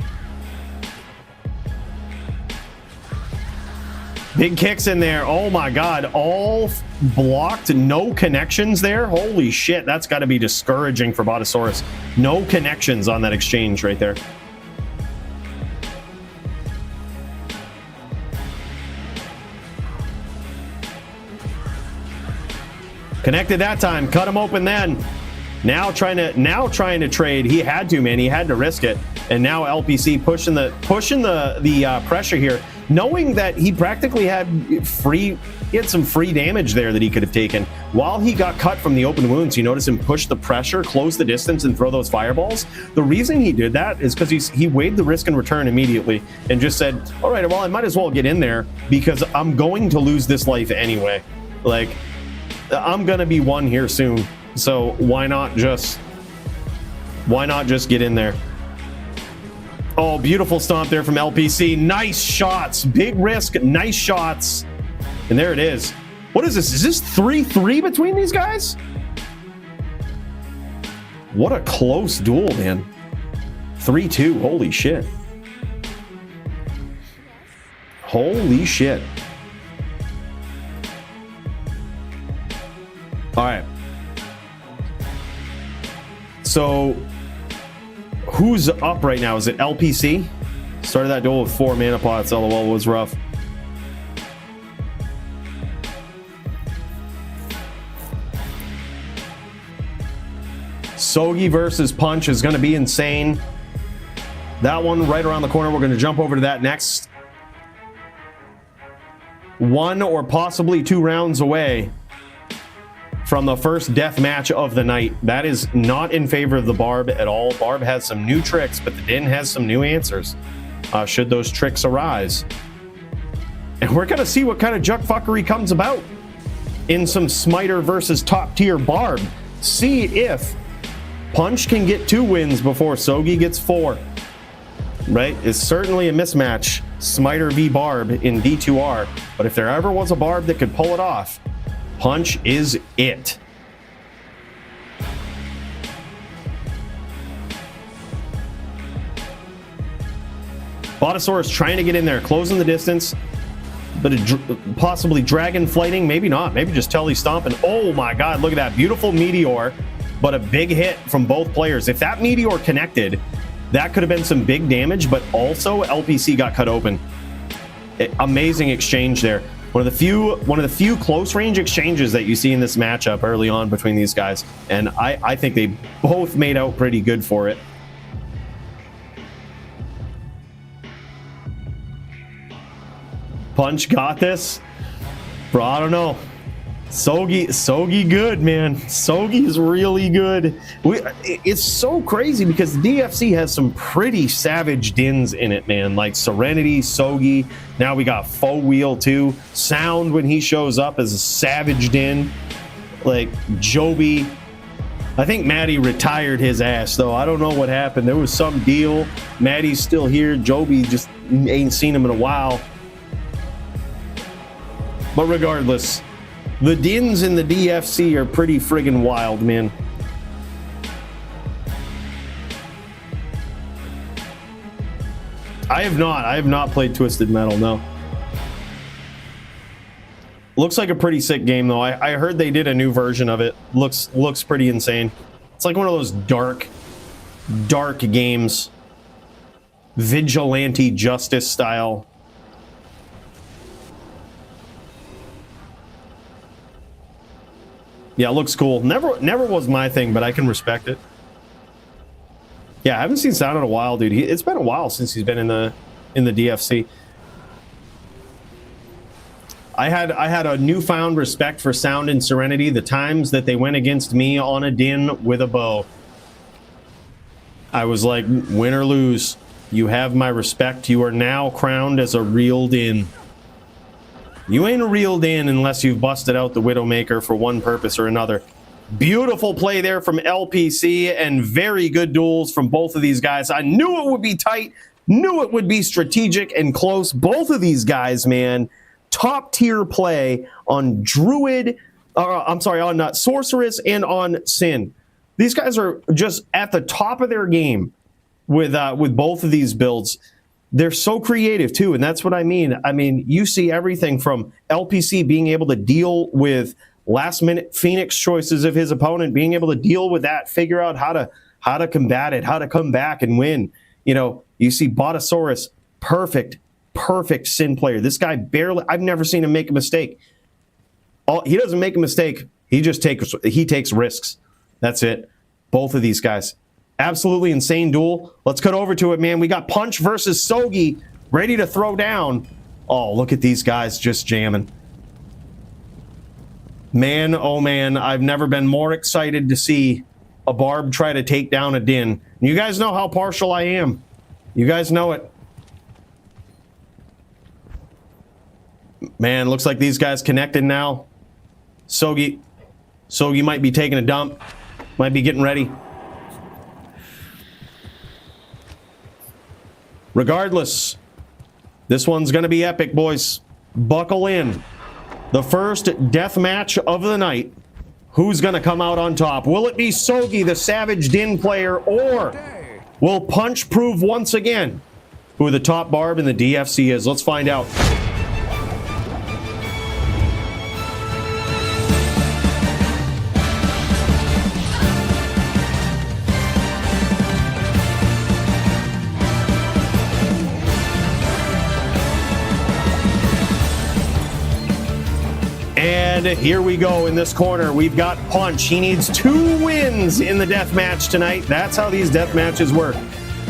Big kicks in there. Oh my god, all blocked, no connections there. Holy shit, that's got to be discouraging for Botaurus. No connections on that exchange right there. Connected that time, cut him open then. Now trying to trade. He had to, man. He had to risk it. And now LPC pushing the pressure here, knowing that he practically had some free damage there that he could have taken. While he got cut from the open wounds, you notice him push the pressure, close the distance, and throw those fireballs. The reason he did that is because he weighed the risk and return immediately and just said, all right, well, I might as well get in there because I'm going to lose this life anyway. Like, I'm gonna be one here soon. So why not just get in there? Oh, beautiful stomp there from LPC. Nice shots, big risk, nice shots. And there it is. What is this? Is this 3-3 between these guys? What a close duel, man. 3-2, holy shit. Holy shit. All right. So, who's up right now? Is it LPC? Started that duel with 4 mana pots. LOL was rough. Sogi versus Punch is going to be insane. That one right around the corner. We're going to jump over to that next. 1 or possibly 2 rounds away from the first death match of the night. That is not in favor of the Barb at all. Barb has some new tricks, but the Din has some new answers, should those tricks arise. And we're going to see what kind of juck fuckery comes about in some Smiter versus top tier Barb. See if Punch can get 2 wins before Sogi gets 4. Right? It's certainly a mismatch, Smiter v Barb in D2R, but if there ever was a Barb that could pull it off, Punch is it. Botaurus trying to get in there, closing the distance, but possibly dragon flighting, maybe not, maybe just Telly stomping. Oh my god, look at that beautiful meteor, but a big hit from both players. If that meteor connected, that could have been some big damage, but also LPC got cut open. Amazing exchange there. One of the few close range exchanges that you see in this matchup early on between these guys, and I think they both made out pretty good for it. Punch got this, bro. I don't know. Sogi good, man. Sogi's really good. It's so crazy because DFC has some pretty savage Dins in it, man. Like Serenity, Sogi. Now we got Faux Wheel too. Sound when he shows up as a savage Din. Like Joby. I think Maddie retired his ass though. I don't know what happened. There was some deal. Maddie's still here. Joby just ain't seen him in a while. But regardless, the Dins in the DFC are pretty friggin' wild, man. I have not played Twisted Metal, no. Looks like a pretty sick game though. I heard they did a new version of it. Looks pretty insane. It's like one of those dark games. Vigilante justice style. Yeah, it looks cool. Never was my thing, but I can respect it. Yeah, I haven't seen Sound in a while, dude. It's been a while since he's been in the DFC. I had a newfound respect for Sound and Serenity the times that they went against me on a Din with a bow. I was like, win or lose, you have my respect. You are now crowned as a real Din. You ain't a real Din unless you've busted out the Widowmaker for one purpose or another. Beautiful play there from LPC and very good duels from both of these guys. I knew it would be tight, knew it would be strategic and close. Both of these guys, man, top tier play on Druid, on Sorceress and on Sin. These guys are just at the top of their game with both of these builds. They're so creative too, and that's what I mean. I mean, you see everything from LPC being able to deal with last-minute Phoenix choices of his opponent, being able to deal with that, figure out how to combat it, how to come back and win. You know, you see Botaurus, perfect Sin player. This guy I've never seen him make a mistake. He doesn't make a mistake. He takes risks. That's it. Both of these guys. Absolutely insane duel. Let's cut over to it, man. We got Punch versus Sogi ready to throw down. Oh, look at these guys just jamming. Man, oh man, I've never been more excited to see a Barb try to take down a Din. You guys know how partial I am. You guys know it. Man, looks like these guys connected now. Sogi might be taking a dump. Might be getting ready. Regardless, this one's going to be epic, boys. Buckle in. The first death match of the night. Who's going to come out on top? Will it be Sogi, the Savage Din player, or will Punch prove once again who the top Barb in the DFC is? Let's find out. And here we go in this corner. We've got Punch. He needs 2 wins in the death match tonight. That's how these death matches work.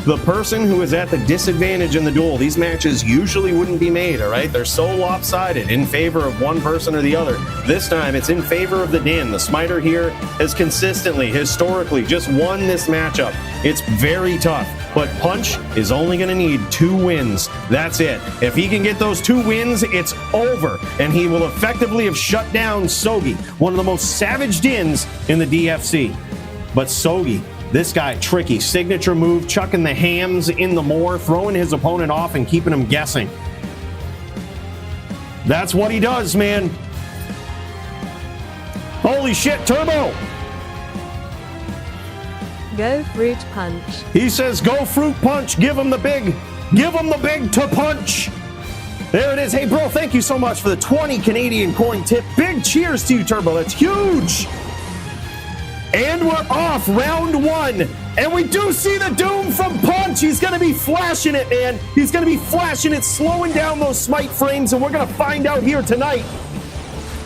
The person who is at the disadvantage in the duel, these matches usually wouldn't be made, all right? They're so lopsided in favor of one person or the other. This time, it's in favor of the Din. The Smiter here has consistently, historically, just won this matchup. It's very tough, but Punch is only going to need 2 wins. That's it. If he can get those 2 wins, it's over, and he will effectively have shut down Sogi, one of the most savage Dins in the DFC. But Sogi, this guy, tricky. Signature move, chucking the hams in the moor, throwing his opponent off and keeping him guessing. That's what he does, man. Holy shit, Turbo! Go fruit punch. He says, go fruit punch. Give him the big. Give him the big to punch. There it is. Hey, bro, thank you so much for the 20 Canadian coin tip. Big cheers to you, Turbo. That's huge. And we're off round 1. And we do see the doom from Punch. He's going to be flashing it, man. He's going to be flashing it, slowing down those smite frames. And we're going to find out here tonight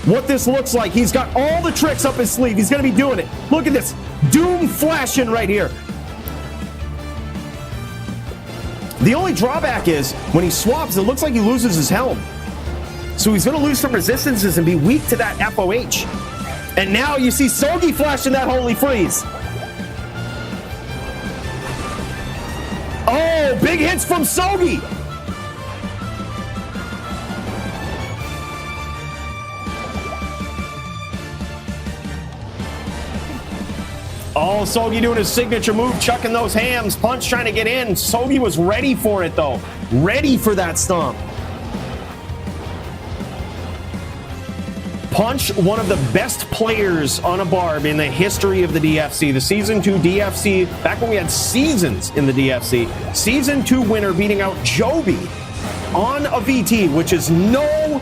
what this looks like. He's got all the tricks up his sleeve. He's going to be doing it. Look at this. Doom flashing right here. The only drawback is when he swaps, it looks like he loses his helm. So he's going to lose some resistances and be weak to that FOH. And now you see Sogi flashing that Holy Freeze. Oh, big hits from Sogi. Oh, Sogi doing his signature move, chucking those hams. Punch trying to get in. Sogi was ready for it, though. Ready for that stomp. Punch, one of the best players on a Barb in the history of the DFC. The Season 2 DFC, back when we had seasons in the DFC. Season 2 winner beating out Joby on a VT, which is no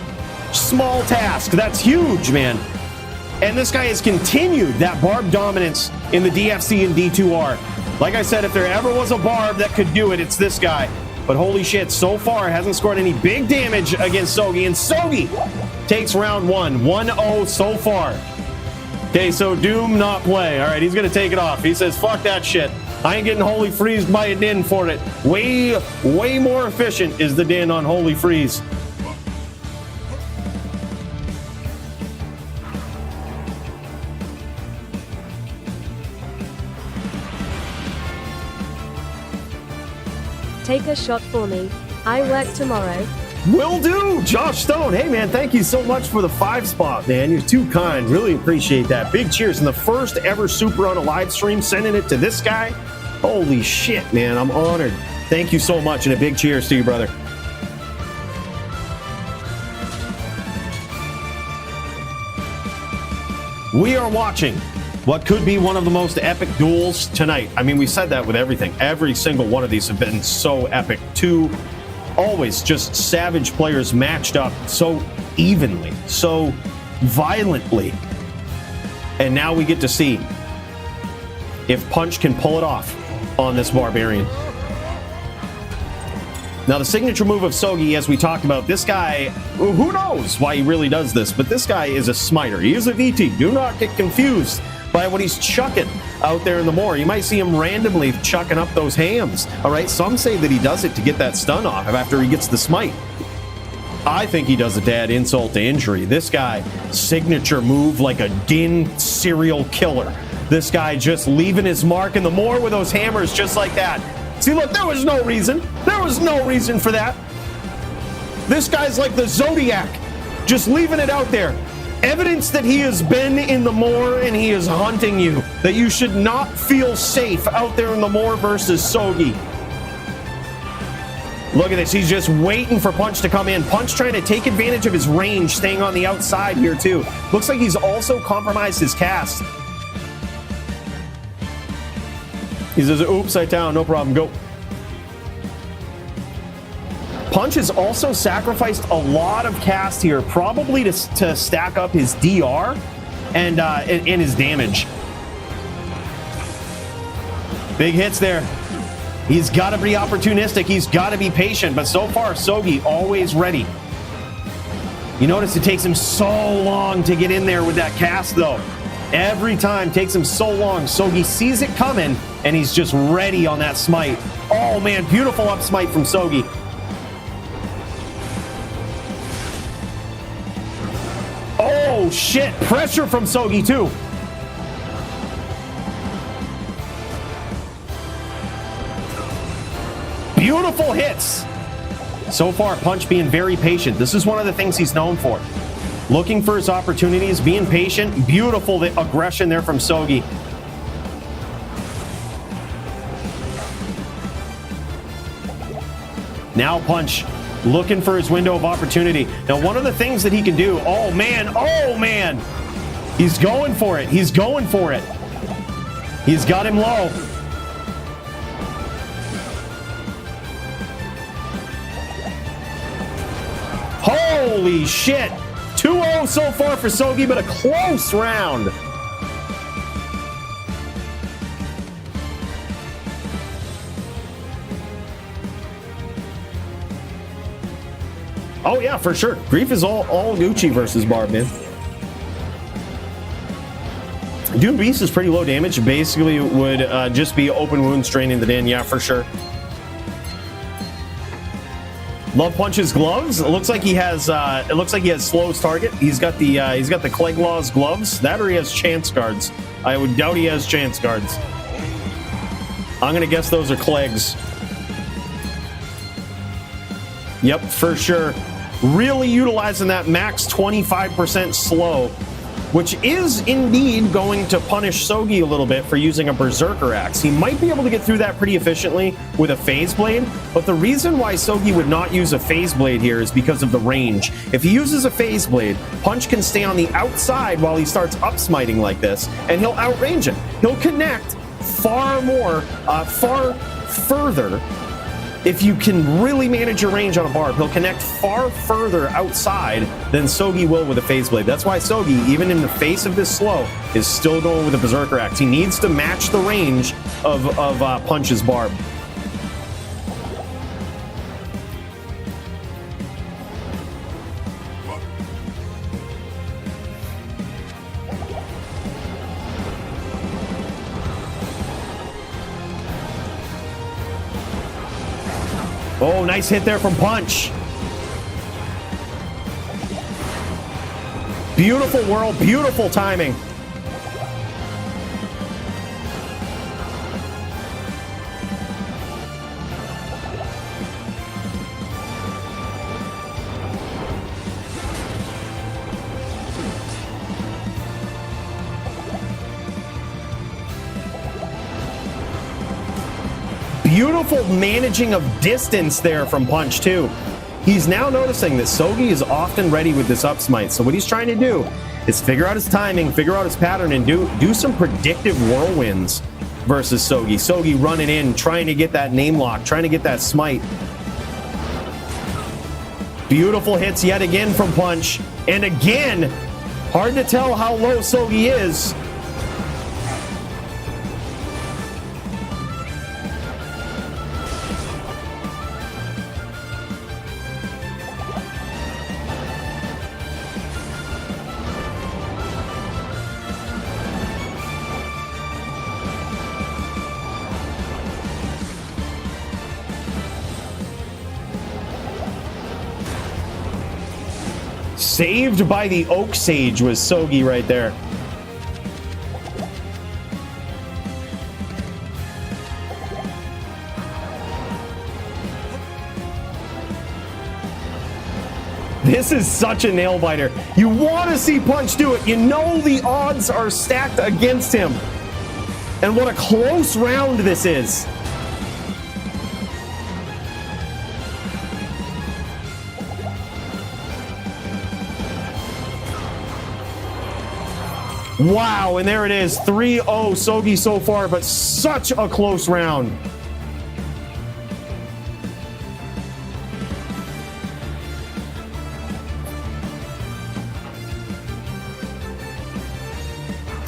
small task. That's huge, man. And this guy has continued that Barb dominance in the DFC and D2R. Like I said, if there ever was a Barb that could do it, it's this guy. But holy shit, so far hasn't scored any big damage against Sogi. And Sogi takes round 1, 1-0 so far. Okay, so Doom not play. All right, he's going to take it off. He says, fuck that shit. I ain't getting Holy Freeze by a Din for it. Way more efficient is the Din on Holy Freeze. Take a shot for me. I work tomorrow. Will do, Josh Stone. Hey, man, thank you so much for the 5 spot, man. You're too kind. Really appreciate that. Big cheers. And the first ever super on a live stream, sending it to this guy. Holy shit, man. I'm honored. Thank you so much. And a big cheers to you, brother. We are watching what could be one of the most epic duels tonight. I mean, we said that with everything. Every single one of these have been so epic. 2 always just savage players matched up so evenly, so violently. And now we get to see if Punch can pull it off on this Barbarian. Now, the signature move of Sogi, as we talked about, this guy, who knows why he really does this, but this guy is a smiter. He is a VT. Do not get confused by what he's chucking out there in the moor. You might see him randomly chucking up those hams. All right, some say that he does it to get that stun off after he gets the smite. I think he does it to add insult to injury. This guy, signature move like a Din serial killer. This guy just leaving his mark in the moor with those hammers just like that. See, look, there was no reason. There was no reason for that. This guy's like the Zodiac, just leaving it out there. Evidence that he has been in the moor and he is hunting you. That you should not feel safe out there in the moor versus Sogi. Look at this. He's just waiting for Punch to come in. Punch trying to take advantage of his range, staying on the outside here too. Looks like he's also compromised his cast. He says, oops, I down, no problem, go. Punch has also sacrificed a lot of cast here, probably to stack up his DR and his damage. Big hits there. He's got to be opportunistic. He's got to be patient. But so far, Sogi always ready. You notice it takes him so long to get in there with that cast, though. Every time takes him so long. Sogi sees it coming, and he's just ready on that smite. Oh, man, beautiful up smite from Sogi. Oh, shit. Pressure from Sogi, too. Beautiful hits. So far, Punch being very patient. This is one of the things he's known for. Looking for his opportunities, being patient. Beautiful aggression there from Sogi. Now Punch looking for his window of opportunity. Now, one of the things that he can do, oh man, he's going for it. He's going for it. He's got him low. Holy shit. 2-0 so far for Sogi, but a close round. Oh yeah, for sure. Grief is all Gucci versus Barb, man. Doom Beast is pretty low damage. Basically, would just be open wounds draining the den. Yeah, for sure. Love Punch's gloves. It looks like he has. It looks like he has Slow's target. He's got the Clegglaw's gloves. That or he has chance guards. I would doubt he has chance guards. I'm gonna guess those are Clegs. Yep, for sure. Really utilizing that max 25% slow, which is indeed going to punish Sogi a little bit for using a Berserker Axe. He might be able to get through that pretty efficiently with a Phase Blade, but the reason why Sogi would not use a Phase Blade here is because of the range. If he uses a Phase Blade, Punch can stay on the outside while he starts up smiting like this, and he'll outrange him. He'll connect far further. If you can really manage your range on a Barb, he'll connect far further outside than Sogi will with a Phase Blade. That's why Sogi, even in the face of this slow, is still going with a Berserker Axe. He needs to match the range of Punch's Barb. Oh, nice hit there from Punch. Beautiful whirl, beautiful timing. Beautiful managing of distance there from Punch, too. He's now noticing that Sogi is often ready with this up smite. So what he's trying to do is figure out his timing, figure out his pattern, and do some predictive whirlwinds versus Sogi. Sogi running in, trying to get that name lock, trying to get that smite. Beautiful hits yet again from Punch. And again, hard to tell how low Sogi is. Saved by the Oak Sage was Sogi right there. This is such a nail biter. You want to see Punch do it. You know the odds are stacked against him. And what a close round this is. Wow, and there it is, 3-0 Sogi so far, but such a close round.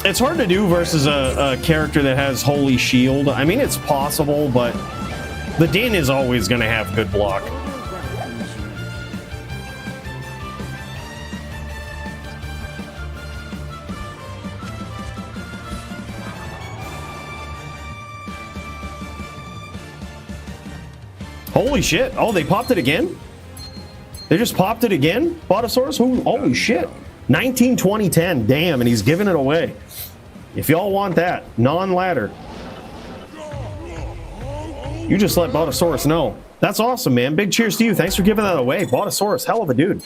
It's hard to do versus a character that has Holy Shield. I mean, it's possible, but the Din is always going to have good block. Holy shit. Oh, they popped it again? They just popped it again? Botaurus? Holy shit. 19, 20, 10. Damn, and he's giving it away. If y'all want that, non-ladder, you just let Botaurus know. That's awesome, man. Big cheers to you. Thanks for giving that away. Botaurus, hell of a dude.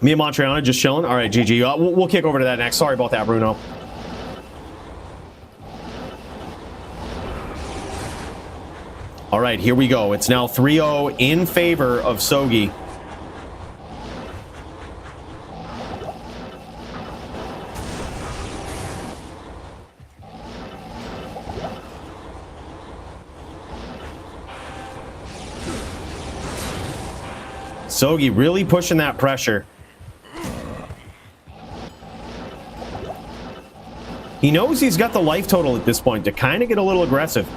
Me and Montreal just chilling. All right, GG. We'll kick over to that next. Sorry about that, Bruno. All right, here we go. It's now 3-0 in favor of Sogi. Sogi really pushing that pressure. He knows he's got the life total at this point to kind of get a little aggressive.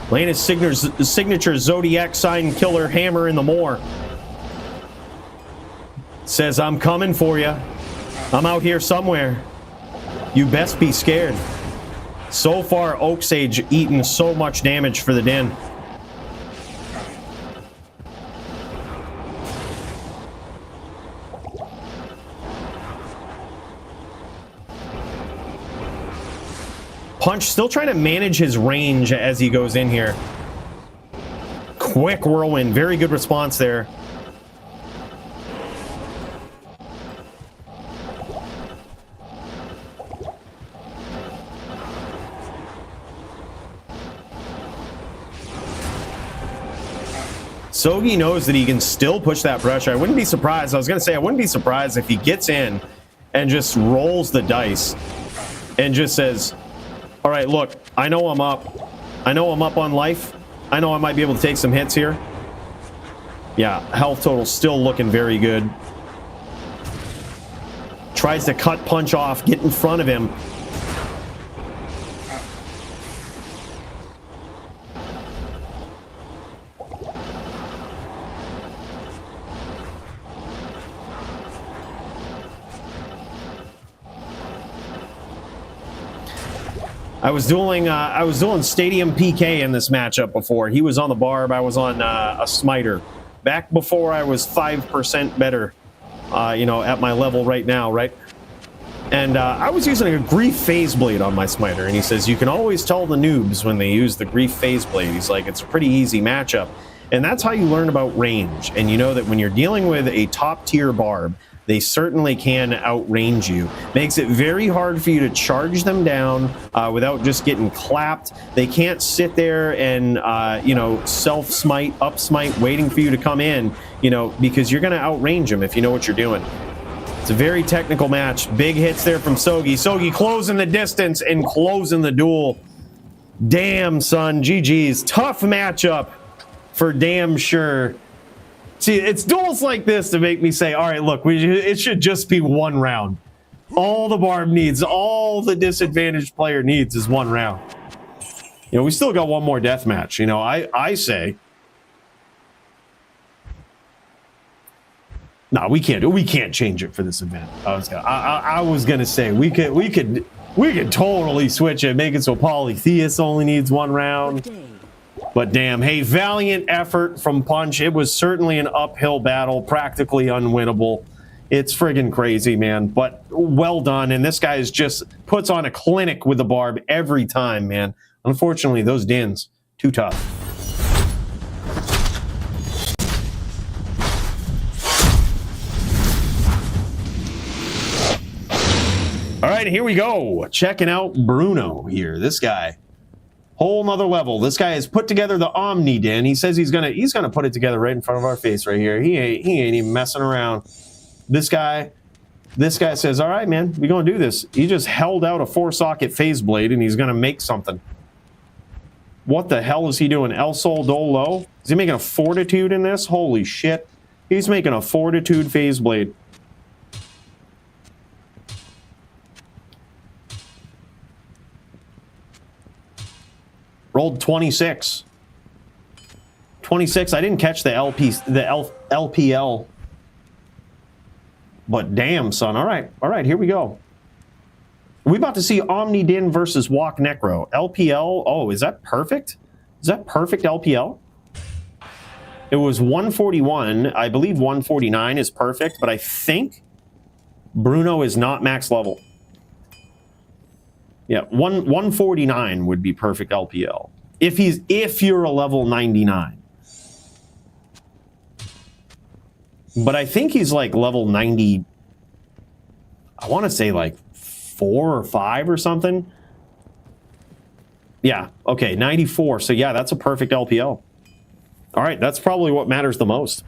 Laying his signature Zodiac sign killer hammer in the moor. Says, I'm coming for you. I'm out here somewhere. You best be scared. So far, Oak Sage eating so much damage for the Den. Punch still trying to manage his range as he goes in here. Quick whirlwind. Very good response there. Sogi knows that he can still push that pressure. I wouldn't be surprised. I was going to say, I wouldn't be surprised if he gets in and just rolls the dice and just says, all right, look, I know I'm up. I know I'm up on life. I know I might be able to take some hits here. Yeah, health total still looking very good. Tries to cut Punch off, get in front of him. I was doing Stadium PK in this matchup before. He was on the Barb, I was on a Smiter. Back before I was 5% better, at my level right now, right? And I was using a Grief Phase Blade on my Smiter, and he says, you can always tell the noobs when they use the Grief Phase Blade. He's like, it's a pretty easy matchup. And that's how you learn about range. And you know that when you're dealing with a top-tier Barb, they certainly can outrange you. Makes it very hard for you to charge them down without just getting clapped. They can't sit there and, self-smite, up-smite, waiting for you to come in, because you're going to outrange them if you know what you're doing. It's a very technical match. Big hits there from Sogi. Sogi closing the distance and closing the duel. Damn, son. GG's. Tough matchup for damn sure. See, it's duels like this to make me say, all right, look, it should just be one round. All the Barb needs, all the disadvantaged player needs is one round. We still got one more death match. I say, no, we can't change it for this event. I was gonna say we could totally switch it, make it so Polytheus only needs one round. But damn, hey, valiant effort from Punch. It was certainly an uphill battle, practically unwinnable. It's friggin' crazy, man, but well done. And this guy just puts on a clinic with the Barb every time, man. Unfortunately, those Dins, too tough. All right, here we go. Checking out Bruno here. This guy. Whole nother level. This guy has put together the Omni Den. He says he's gonna put it together right in front of our face right here. He ain't even messing around. This guy says, all right, man, we gonna do this. He just held out a 4-socket phase blade and he's gonna make something. What the hell is he doing? El Sol Dolo? Is he making a Fortitude in this? Holy shit. He's making a Fortitude phase blade. Rolled 26. 26. I didn't catch the LPL. But damn, son. All right, here we go. we about to see Omni Din versus Walk Necro. LPL, oh, is that perfect? Is that perfect LPL? It was 141. I believe 149 is perfect, but I think Bruno is not max level. Yeah, 149 would be perfect LPL. If you're a level 99. But I think he's like level 90. I want to say like 4 or 5 or something. Yeah, okay, 94. So yeah, that's a perfect LPL. All right, that's probably what matters the most.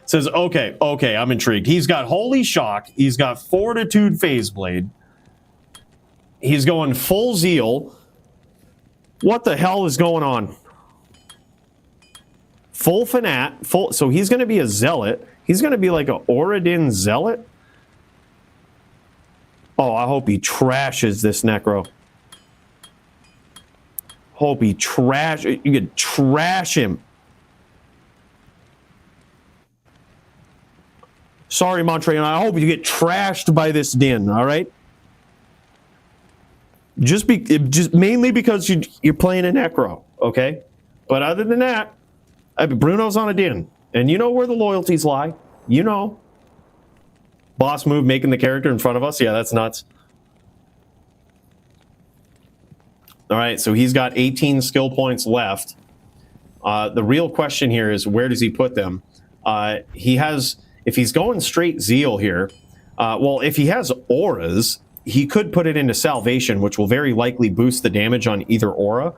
Says, okay, I'm intrigued. He's got Holy Shock. He's got Fortitude Phase Blade. He's going full Zeal. What the hell is going on? Full Fanat. So he's going to be a Zealot. He's going to be like a Oradin Zealot. Oh, I hope he trashes this Necro. Hope he you could trash him. Sorry, Montreal. I hope you get trashed by this Din. All right. Just mainly because you're playing a Necro, okay? But other than that, Bruno's on a Din, and you know where the loyalties lie. You know. Boss move, making the character in front of us. Yeah, that's nuts. All right, so he's got 18 skill points left. The real question here is, where does he put them? He has, if he's going straight Zeal here, well, if he has auras, he could put it into Salvation, which will very likely boost the damage on either aura,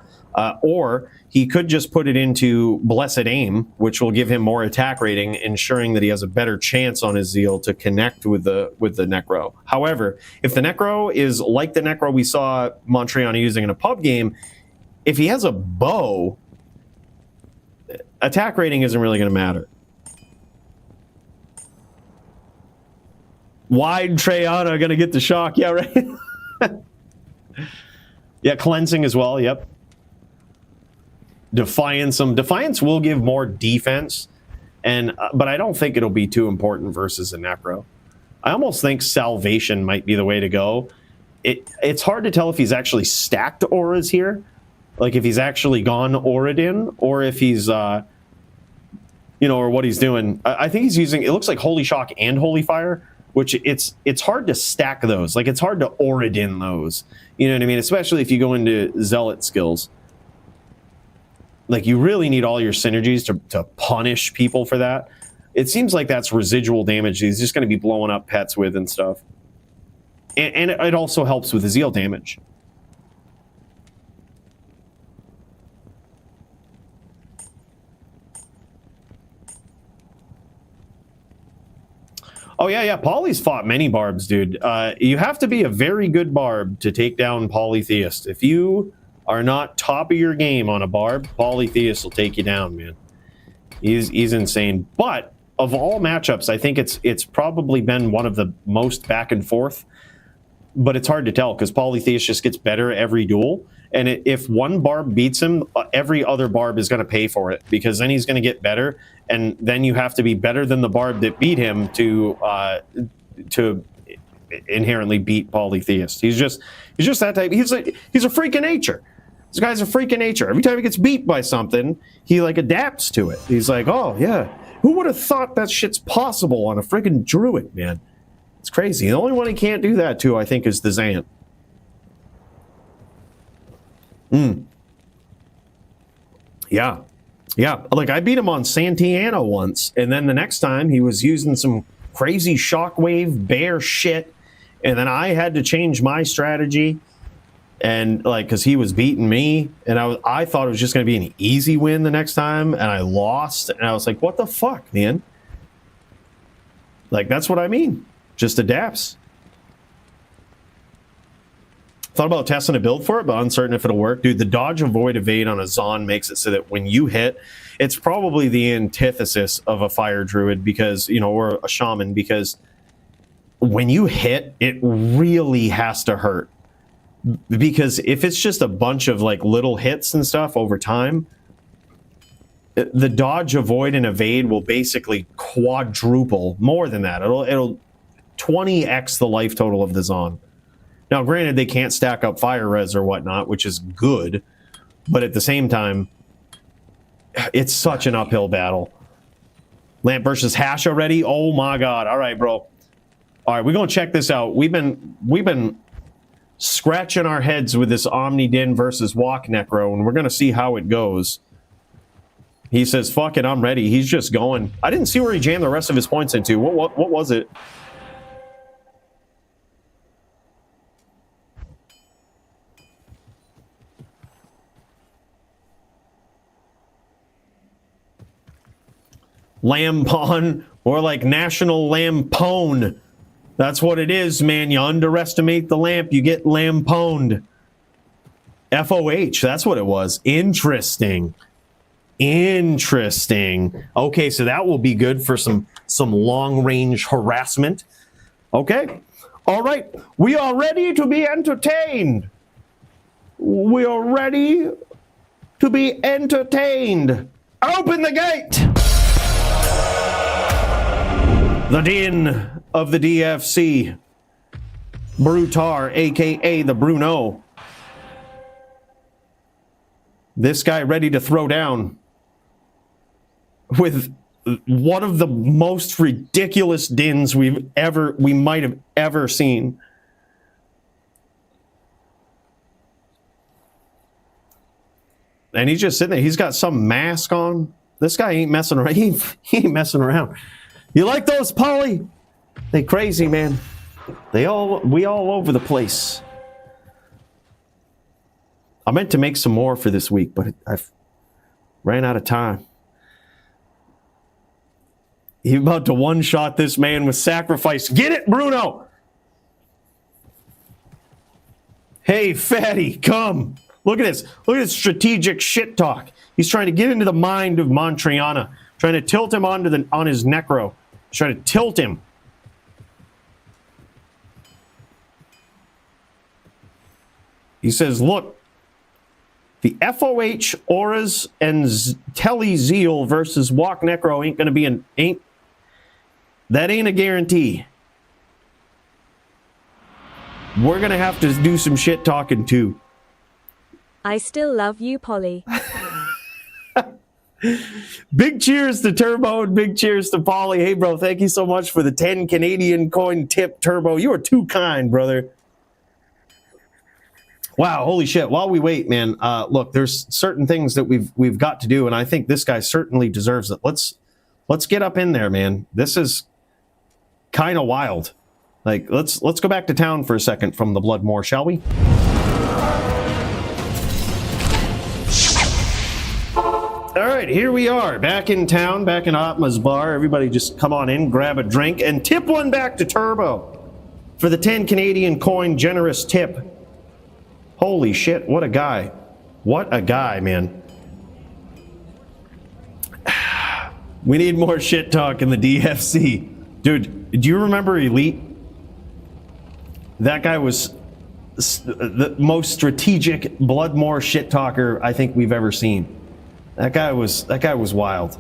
or he could just put it into Blessed Aim, which will give him more attack rating, ensuring that he has a better chance on his Zeal to connect with the Necro. However, if the Necro is like the Necro we saw Montreal using in a pub game, if he has a bow, attack rating isn't really going to matter. Wide Treyana going to get the shock. Yeah, right? Yeah, cleansing as well. Yep. Defiance. Defiance will give more defense, but I don't think it'll be too important versus a Necro. I almost think Salvation might be the way to go. It's hard to tell if he's actually stacked auras here, like if he's actually gone Oradin, or if he's, or what he's doing. I think he's using, it looks like Holy Shock and Holy Fire, which it's hard to stack those. Like, it's hard to Oradin those. You know what I mean? Especially if you go into Zealot skills. Like, you really need all your synergies to punish people for that. It seems like that's residual damage he's just going to be blowing up pets with and stuff. And it also helps with the Zeal damage. Oh, yeah. Poly's fought many Barbs, dude. You have to be a very good Barb to take down Polytheist. If you are not top of your game on a Barb, Polytheist will take you down, man. He's insane. But of all matchups, I think it's probably been one of the most back and forth. But it's hard to tell because Polytheist just gets better every duel. And if one Barb beats him, every other Barb is going to pay for it, because then he's going to get better, and then you have to be better than the Barb that beat him to inherently beat Polytheist. He's just that type. He's a freak of nature. This guy's a freak of nature. Every time he gets beat by something, he like adapts to it. He's like, oh yeah, who would have thought that shit's possible on a freaking druid, man? It's crazy. The only one he can't do that to, I think, is the Zant. Yeah. Like, I beat him on Santiana once, and then the next time he was using some crazy shockwave bear shit, and then I had to change my strategy, and like, because he was beating me, and I thought it was just going to be an easy win the next time, and I lost, and I was like, what the fuck, man? Like, that's what I mean. Just adapts. Thought about testing a build for it, but uncertain if it'll work. Dude, the dodge, avoid, evade on a Zon makes it so that when you hit, it's probably the antithesis of a fire druid, because, or a shaman, because when you hit, it really has to hurt. Because if it's just a bunch of like little hits and stuff over time, the dodge, avoid, and evade will basically quadruple, more than that. It'll 20x the life total of the Zon. Now, granted, they can't stack up fire res or whatnot, which is good, but at the same time, it's such an uphill battle. Lamp versus Hasha ready? Oh my god. All right, bro. All right, we're going to check this out. We've been scratching our heads with this Omni Din versus Walk Necro, and we're going to see how it goes. He says, fuck it, I'm ready. He's just going. I didn't see where he jammed the rest of his points into. What was it? Lampon, or like National Lampoon. That's what it is, man. You underestimate the lamp, you get lampooned. FOH, that's what it was. Interesting. Interesting. Okay, so that will be good for some long-range harassment. Okay. All right. We are ready to be entertained. We are ready to be entertained. Open the gate! The Din of the DFC. Brutar, a.k.a. the Bruno. This guy ready to throw down with one of the most ridiculous Dins we might have ever seen. And he's just sitting there. He's got some mask on. This guy ain't messing around. He ain't messing around. You like those, Polly? They crazy, man. We all over the place. I meant to make some more for this week, but I've ran out of time. He's about to one-shot this man with sacrifice. Get it, Bruno! Hey, fatty, come. Look at this. Look at this strategic shit talk. He's trying to get into the mind of Montriana. Trying to tilt him on his necro. He's trying to tilt him. He says, look, the FOH Auras and Telly Zeal versus Walk Necro ain't gonna be that ain't a guarantee. We're gonna have to do some shit talking too. I still love you, Polly. Big cheers to Turbo and big cheers to Polly. Hey, bro, thank you so much for the 10 Canadian coin tip, Turbo. You are too kind, brother. Wow, holy shit. While we wait, man, look, there's certain things that we've got to do, and I think this guy certainly deserves it. Let's get up in there, man. This is kind of wild. Like, let's go back to town for a second from the Bloodmore, shall we? All right, here we are, back in town, back in Atma's bar. Everybody just come on in, grab a drink, and tip one back to Turbo for the 10 Canadian coin generous tip. Holy shit, what a guy. What a guy, man. We need more shit talk in the DFC. Dude, do you remember Elite? That guy was the most strategic Bloodmore shit talker I think we've ever seen. That guy was wild.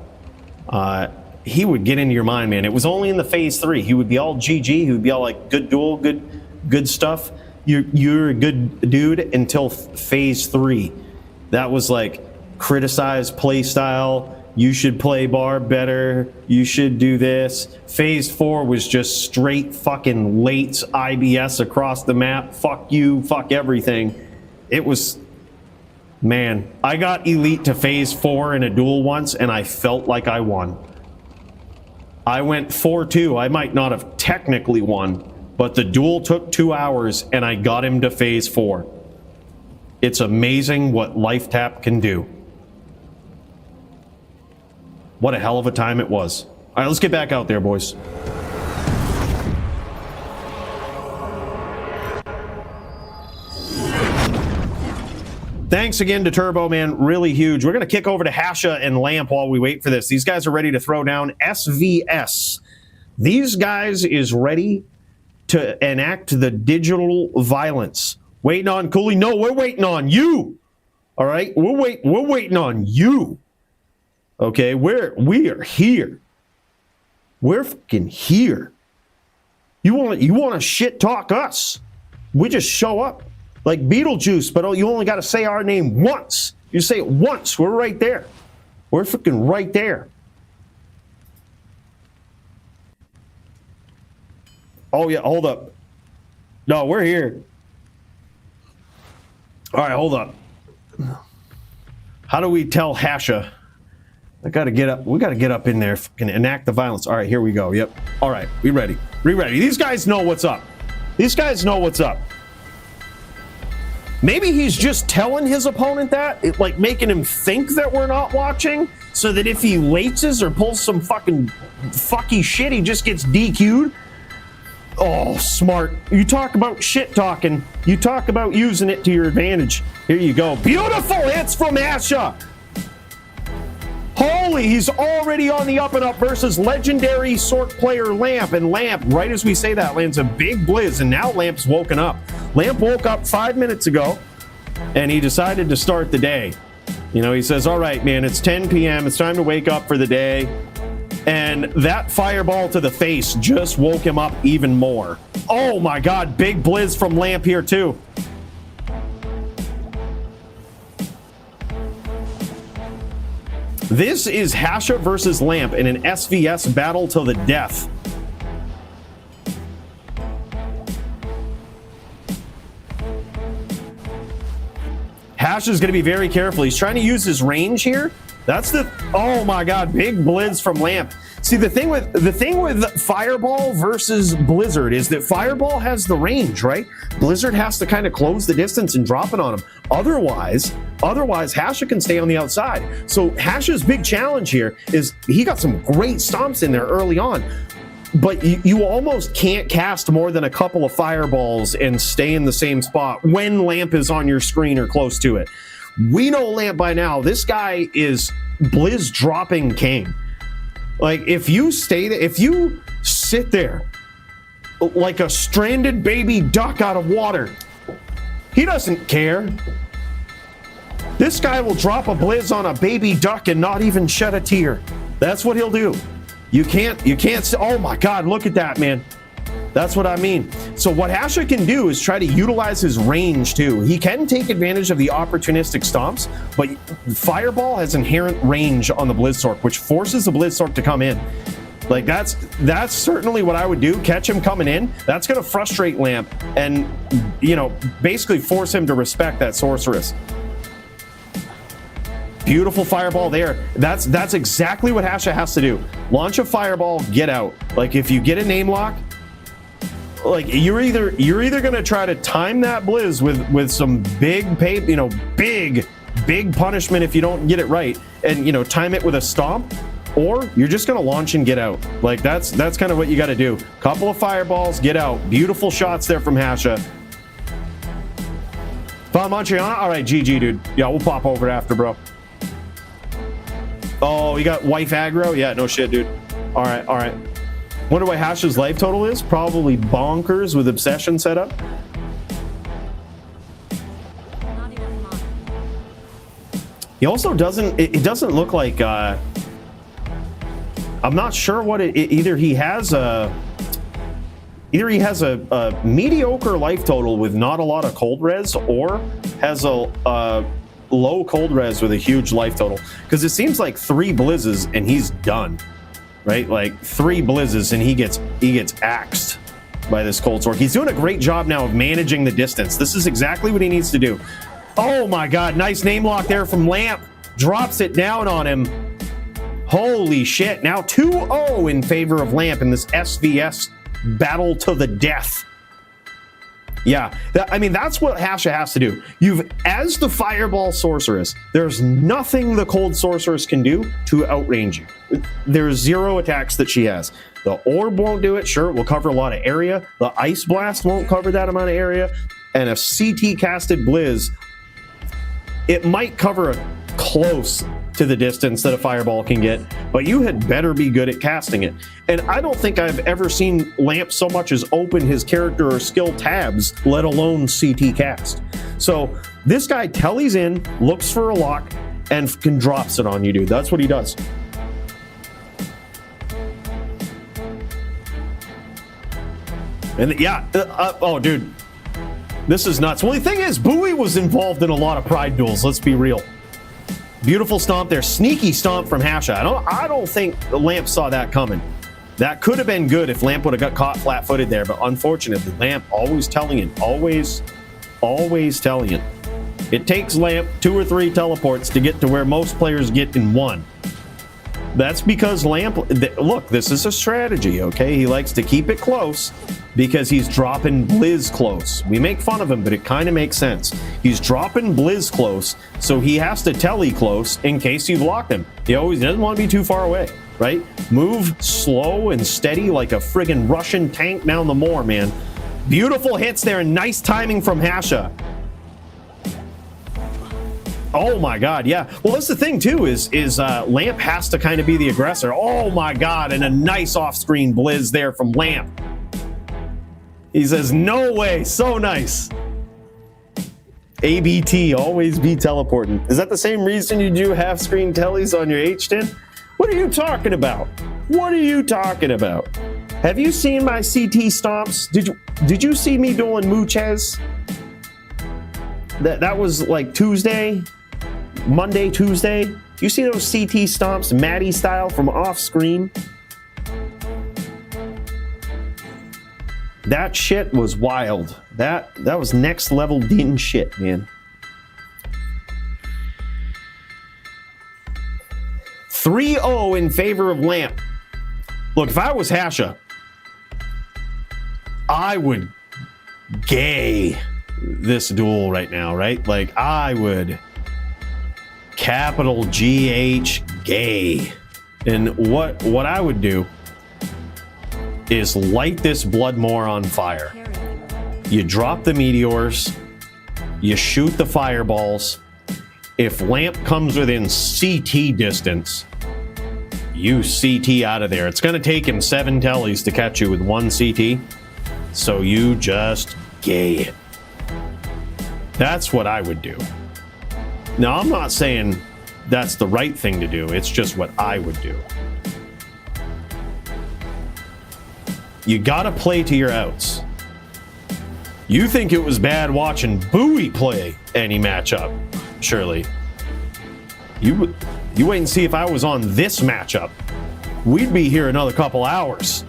He would get into your mind, man. It was only in the phase 3. He would be all GG. He would be all like, good duel, good stuff. You're a good dude until phase 3. That was like, criticize play style. You should play Barb better. You should do this. Phase 4 was just straight fucking late IBS across the map. Fuck you, fuck everything. It was... Man, I got Elite to phase 4 in a duel once, and I felt like I won. I went 4-2. I might not have technically won, but the duel took 2 hours, and I got him to phase 4. It's amazing what Life Tap can do. What a hell of a time it was. All right, let's get back out there, boys. Thanks again to Turbo, man. Really huge. We're going to kick over to Hasha and Lamp while we wait for this. These guys are ready to throw down SVS. These guys is ready to enact the digital violence. Waiting on Cooley? No, we're waiting on you. All right? We're waiting on you. Okay, we are here. We're fucking here. You want to shit talk us? We just show up like Beetlejuice, but you only got to say our name once. You say it once, we're right there. We're fucking right there. Oh yeah, hold up. No, we're here. All right, hold up. How do we tell Hasha? I gotta get up. We gotta get up in there and enact the violence. All right, here we go. Yep. All right, we ready. We ready. These guys know what's up. These guys know what's up. Maybe he's just telling his opponent that, like making him think that we're not watching, so that if he lates or pulls some fucking fucky shit, he just gets DQ'd. Oh, smart. You talk about shit talking. You talk about using it to your advantage. Here you go. Beautiful hits from Hasha. Holy, he's already on the up and up versus legendary sort player Lamp. And Lamp, right as we say that, lands a big blizz. And now Lamp's woken up. Lamp woke up 5 minutes ago and he decided to start the day. You know, he says, all right, man, it's 10 p.m. It's time to wake up for the day. And that fireball to the face just woke him up even more. Oh my God, big blizz from Lamp here too. This is Hasha versus Lamp in an SVS battle to the death. Hasha's going to be very careful. He's trying to use his range here. That's the, oh my God, big blizz from Lamp. See, the thing with Fireball versus Blizzard is that Fireball has the range, right? Blizzard has to kind of close the distance and drop it on him. Otherwise, Hasha can stay on the outside. So Hasha's big challenge here is he got some great stomps in there early on, but you almost can't cast more than a couple of fireballs and stay in the same spot when Lamp is on your screen or close to it. We know Lamp by now. This guy is blizz dropping king. Like, if you stay there, if you sit there like a stranded baby duck out of water, he doesn't care. This guy will drop a blizz on a baby duck and not even shed a tear. That's what he'll do. You can't, oh my God, look at that, man. That's what I mean. So what Hasha can do is try to utilize his range too. He can take advantage of the opportunistic stomps, but Fireball has inherent range on the Blizzsork, which forces the Blizzsork to come in. Like that's certainly what I would do. Catch him coming in. That's going to frustrate Lamp and, you know, basically force him to respect that sorceress. Beautiful fireball there. That's exactly what Hasha has to do. Launch a fireball, get out. Like if you get a name lock, like you're either gonna try to time that blizz with some big pay, you know, big punishment if you don't get it right, and you know, time it with a stomp, or you're just gonna launch and get out. Like that's kind of what you got to do. Couple of fireballs, get out. Beautiful shots there from Hasha. Montreal. All right, GG, dude. Yeah, we'll pop over after, bro. Oh, you got wife aggro? Yeah, no shit, dude. All right. Wonder what Hasha's life total is? Probably bonkers with obsession set up. He also doesn't, it doesn't look like, I'm not sure what either he has a mediocre life total with not a lot of cold res, or has a low cold res with a huge life total. Because it seems like 3 blizzes and he's done. Right, like 3 blizzes and he gets axed by this cold sword. He's doing a great job now of managing the distance. This is exactly what he needs to do. Oh my God, nice name lock there from Lamp. Drops it down on him. Holy shit. Now 2-0 in favor of Lamp in this SVS battle to the death. Yeah, I mean, that's what Hasha has to do. As the Fireball Sorceress, there's nothing the Cold Sorceress can do to outrange you. There's 0 attacks that she has. The Orb won't do it. Sure, it will cover a lot of area. The Ice Blast won't cover that amount of area. And a CT casted Blizz, it might cover a close to the distance that a Fireball can get, but you had better be good at casting it. And I don't think I've ever seen Lamp so much as open his character or skill tabs, let alone CT cast. So this guy tellies in, looks for a lock, and fucking drops it on you, dude. That's what he does. And yeah, oh, dude. This is nuts. Well, the thing is, Bowie was involved in a lot of Pride duels. Let's be real. Beautiful stomp there. Sneaky stomp from Hasha. I don't think Lamp saw that coming. That could have been good if Lamp would have got caught flat-footed there, but unfortunately, Lamp always telling it. Always telling it. It takes Lamp 2 or 3 teleports to get to where most players get in 1. That's because Lamp... Look, this is a strategy, okay? He likes to keep it close because he's dropping Blizz close. We make fun of him, but it kind of makes sense. He's dropping Blizz close, so he has to telly close in case you've locked him. He doesn't want to be too far away, right? Move slow and steady like a friggin' Russian tank down the moor, man. Beautiful hits there and nice timing from Hasha. Oh my god, yeah. Well, that's the thing too, is Lamp has to kind of be the aggressor. Oh my god, and a nice off-screen Blizz there from Lamp. He says, no way, so nice. ABT, always be teleporting. Is that the same reason you do half-screen tellies on your H10? What are you talking about? What are you talking about? Have you seen my CT stomps? Did you see me doing mooches? That was like Tuesday, Monday, Tuesday. You see those CT stomps, Maddie style from off screen? That shit was wild. That was next level din shit, man. 3-0 in favor of Lamp. Look, if I was Hasha, I would gay this duel right now, right? Like, I would capital GH gay. And what I would do is light this Bloodmore on fire. You drop the meteors, you shoot the fireballs. If Lamp comes within CT distance, you CT out of there. It's going to take him 7 tellies to catch you with 1 CT. So you just gay it. That's what I would do. Now, I'm not saying that's the right thing to do. It's just what I would do. You gotta play to your outs. You think it was bad watching Bowie play any matchup, surely. You wait and see if I was on this matchup. We'd be here another couple hours.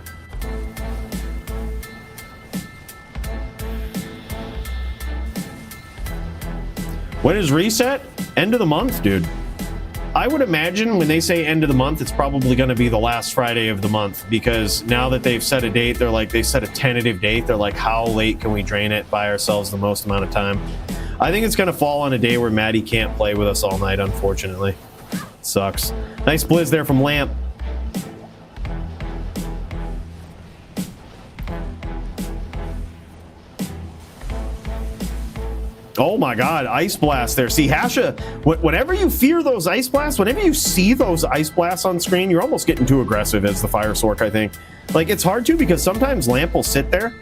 When is reset? End of the month, dude. I would imagine when they say end of the month, it's probably going to be the last Friday of the month, because now that they've set a date, they set a tentative date. They're like, how late can we drain it by ourselves the most amount of time? I think it's going to fall on a day where Maddie can't play with us all night, unfortunately. Sucks. Nice blizz there from Lamp. Oh my god, Ice Blast there. See, Hasha, whenever you fear those Ice Blasts, whenever you see those Ice Blasts on screen, you're almost getting too aggressive as the Fire Sork, I think. Like, it's hard to, because sometimes Lamp will sit there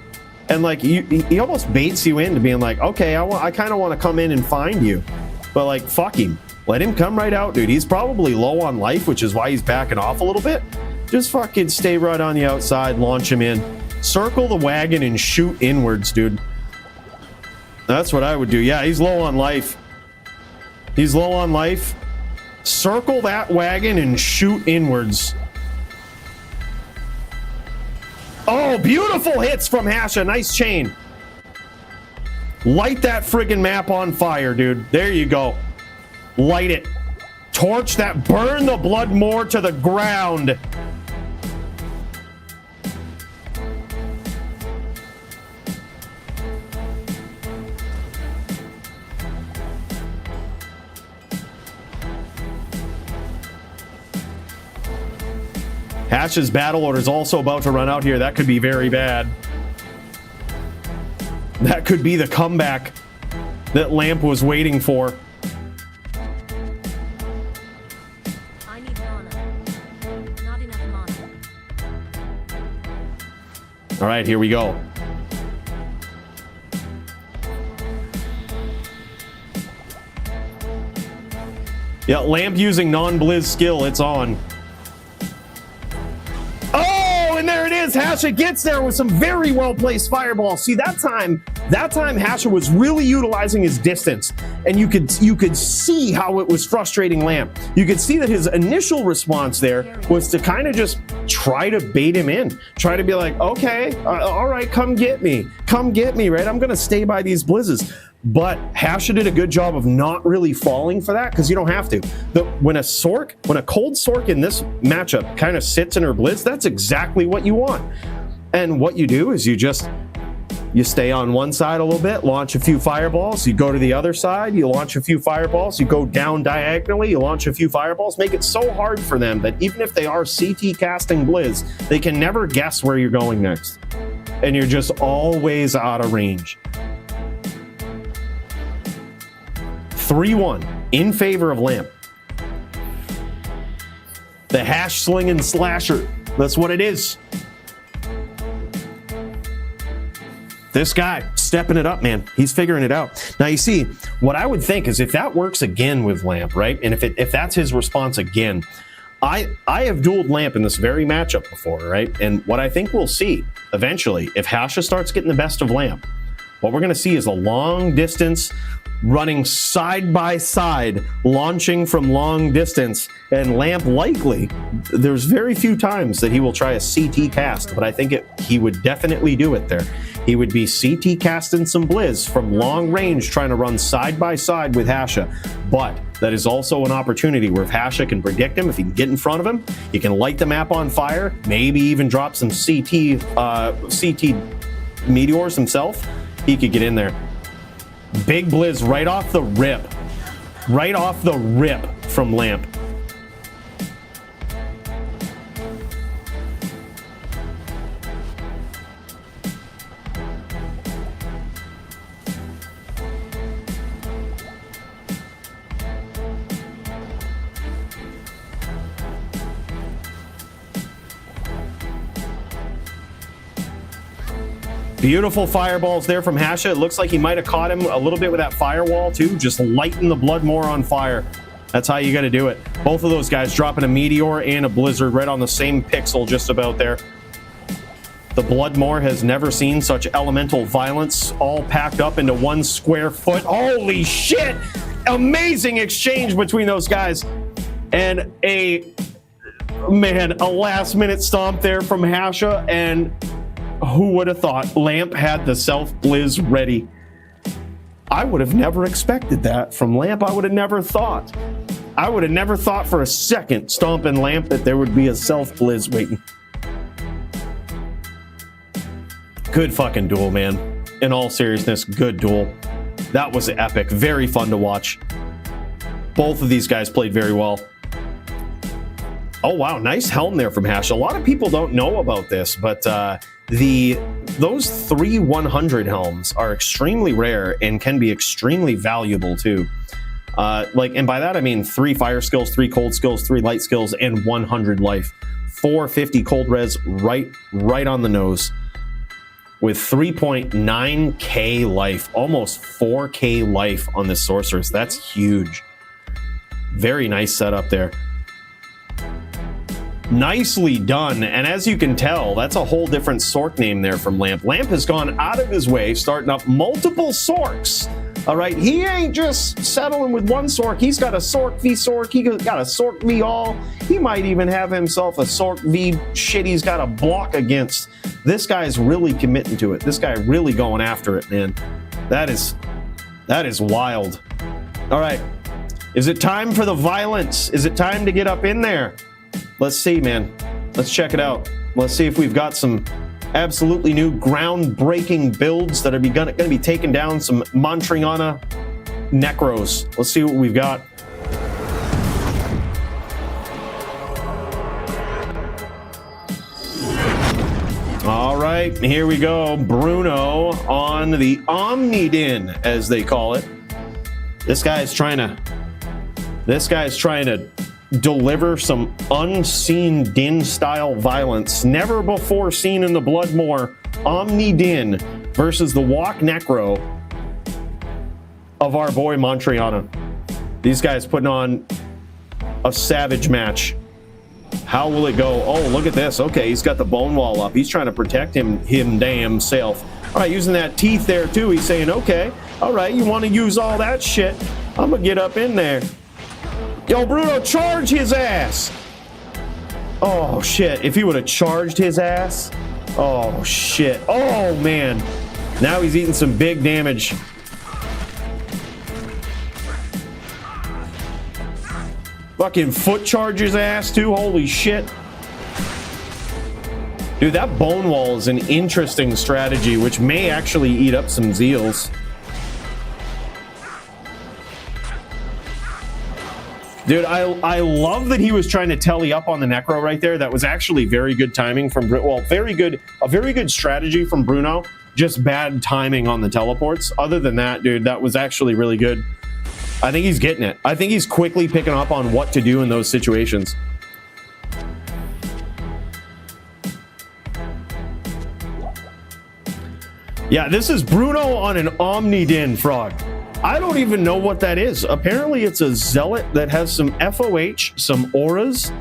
and, like, he almost baits you into being like, okay, I kind of want to come in and find you. But, like, fuck him. Let him come right out, dude. He's probably low on life, which is why he's backing off a little bit. Just fucking stay right on the outside, launch him in. Circle the wagon and shoot inwards, dude. That's what I would do. Yeah, he's low on life. He's low on life. Circle that wagon and shoot inwards. Oh, beautiful hits from Hasha. Nice chain. Light that friggin' map on fire, dude. There you go. Light it. Torch that. Burn the Bloodmore to the ground. Hash's battle order is also about to run out here. That could be very bad. That could be the comeback that Lamp was waiting for. I need mana. Not enough mana. All right, here we go. Yeah, Lamp using non-blizz skill. It's on. Oh, and there it is. Hasha gets there with some very well-placed fireballs. See, that time Hasha was really utilizing his distance, and you could see how it was frustrating Lamp. You could see that his initial response there was to kind of just try to bait him in, try to be like, okay, all right, come get me, right? I'm gonna stay by these blizzes. But Hasha did a good job of not really falling for that, because you don't have to. When a cold Sork in this matchup kind of sits in her blizz, that's exactly what you want. And what you do is you stay on one side a little bit, launch a few fireballs, you go to the other side, you launch a few fireballs, you go down diagonally, you launch a few fireballs, make it so hard for them that even if they are CT casting blizz, they can never guess where you're going next. And you're just always out of range. 3-1 in favor of Lamp. The hash slinging slasher. That's what it is. This guy stepping it up, man. He's figuring it out. Now you see, what I would think is if that works again with Lamp, right? And if that's his response again, I have dueled Lamp in this very matchup before, right? And what I think we'll see eventually, if Hasha starts getting the best of Lamp, what we're going to see is a long distance running side by side, launching from long distance, and Lamp likely, there's very few times that he will try a CT cast, but I think he would definitely do it there. He would be CT casting some blizz from long range, trying to run side by side with Hasha. But that is also an opportunity where if Hasha can predict him, if he can get in front of him, he can light the map on fire, maybe even drop some CT meteors himself. He could get in there. Big blizz right off the rip. Right off the rip from Lamp. Beautiful fireballs there from Hasha. It looks like he might have caught him a little bit with that firewall too. Just lighten the Bloodmore on fire. That's how you got to do it. Both of those guys dropping a meteor and a blizzard right on the same pixel just about there. The Bloodmore has never seen such elemental violence all packed up into 1 square foot. Holy shit! Amazing exchange between those guys. And a last minute stomp there from Hasha, and who would have thought Lamp had the self-blizz ready? I would have never expected that from Lamp. I would have never thought for a second, stomping Lamp, that there would be a self-blizz waiting. Good fucking duel, man. In all seriousness, good duel. That was epic. Very fun to watch. Both of these guys played very well. Oh, wow. Nice helm there from Hash. A lot of people don't know about this, but those 3 100 helms are extremely rare and can be extremely valuable too. And by that I mean 3 fire skills, 3 cold skills, 3 light skills, and 100 life. 450 cold res right on the nose. With 3.9k life, almost 4k life on this sorceress. That's huge. Very nice setup there. Nicely done, and as you can tell, that's a whole different Sork name there from Lamp. Lamp has gone out of his way, starting up multiple Sorks. All right, he ain't just settling with 1 Sork. He's got a Sork v Sork. He got a Sork v all. He might even have himself a Sork v shit he's got a block against. This guy's really committing to it. This guy really going after it, man. That is wild. All right, is it time for the violence? Is it time to get up in there? Let's see, man. Let's check it out. Let's see if we've got some absolutely new groundbreaking builds that are going to be taking down some Montriana Necros. Let's see what we've got. All right, here we go. Bruno on the Omni-Din, as they call it. This guy's trying to deliver some unseen Din-style violence, never before seen in the Bloodmore. Omni-Din versus the Walk Necro of our boy Montriana. These guys putting on a savage match. How will it go? Oh, look at this. Okay, he's got the bone wall up. He's trying to protect him damn self. All right, using that teeth there too. He's saying, okay, all right, you want to use all that shit? I'm gonna get up in there. Yo, Bruno, charge his ass. Oh shit, if he would have charged his ass. Oh shit. Oh man. Now he's eating some big damage. Fucking foot charges ass too. Holy shit. Dude, that bone wall is an interesting strategy, which may actually eat up some zeals. Dude, I love that he was trying to telly up on the Necro right there. That was actually very good timing from Well, a very good strategy from Bruno. Just bad timing on the teleports. Other than that, dude, that was actually really good. I think he's getting it. I think he's quickly picking up on what to do in those situations. Yeah, this is Bruno on an Omnidin frog. I don't even know what that is. Apparently it's a zealot that has some FOH, some auras,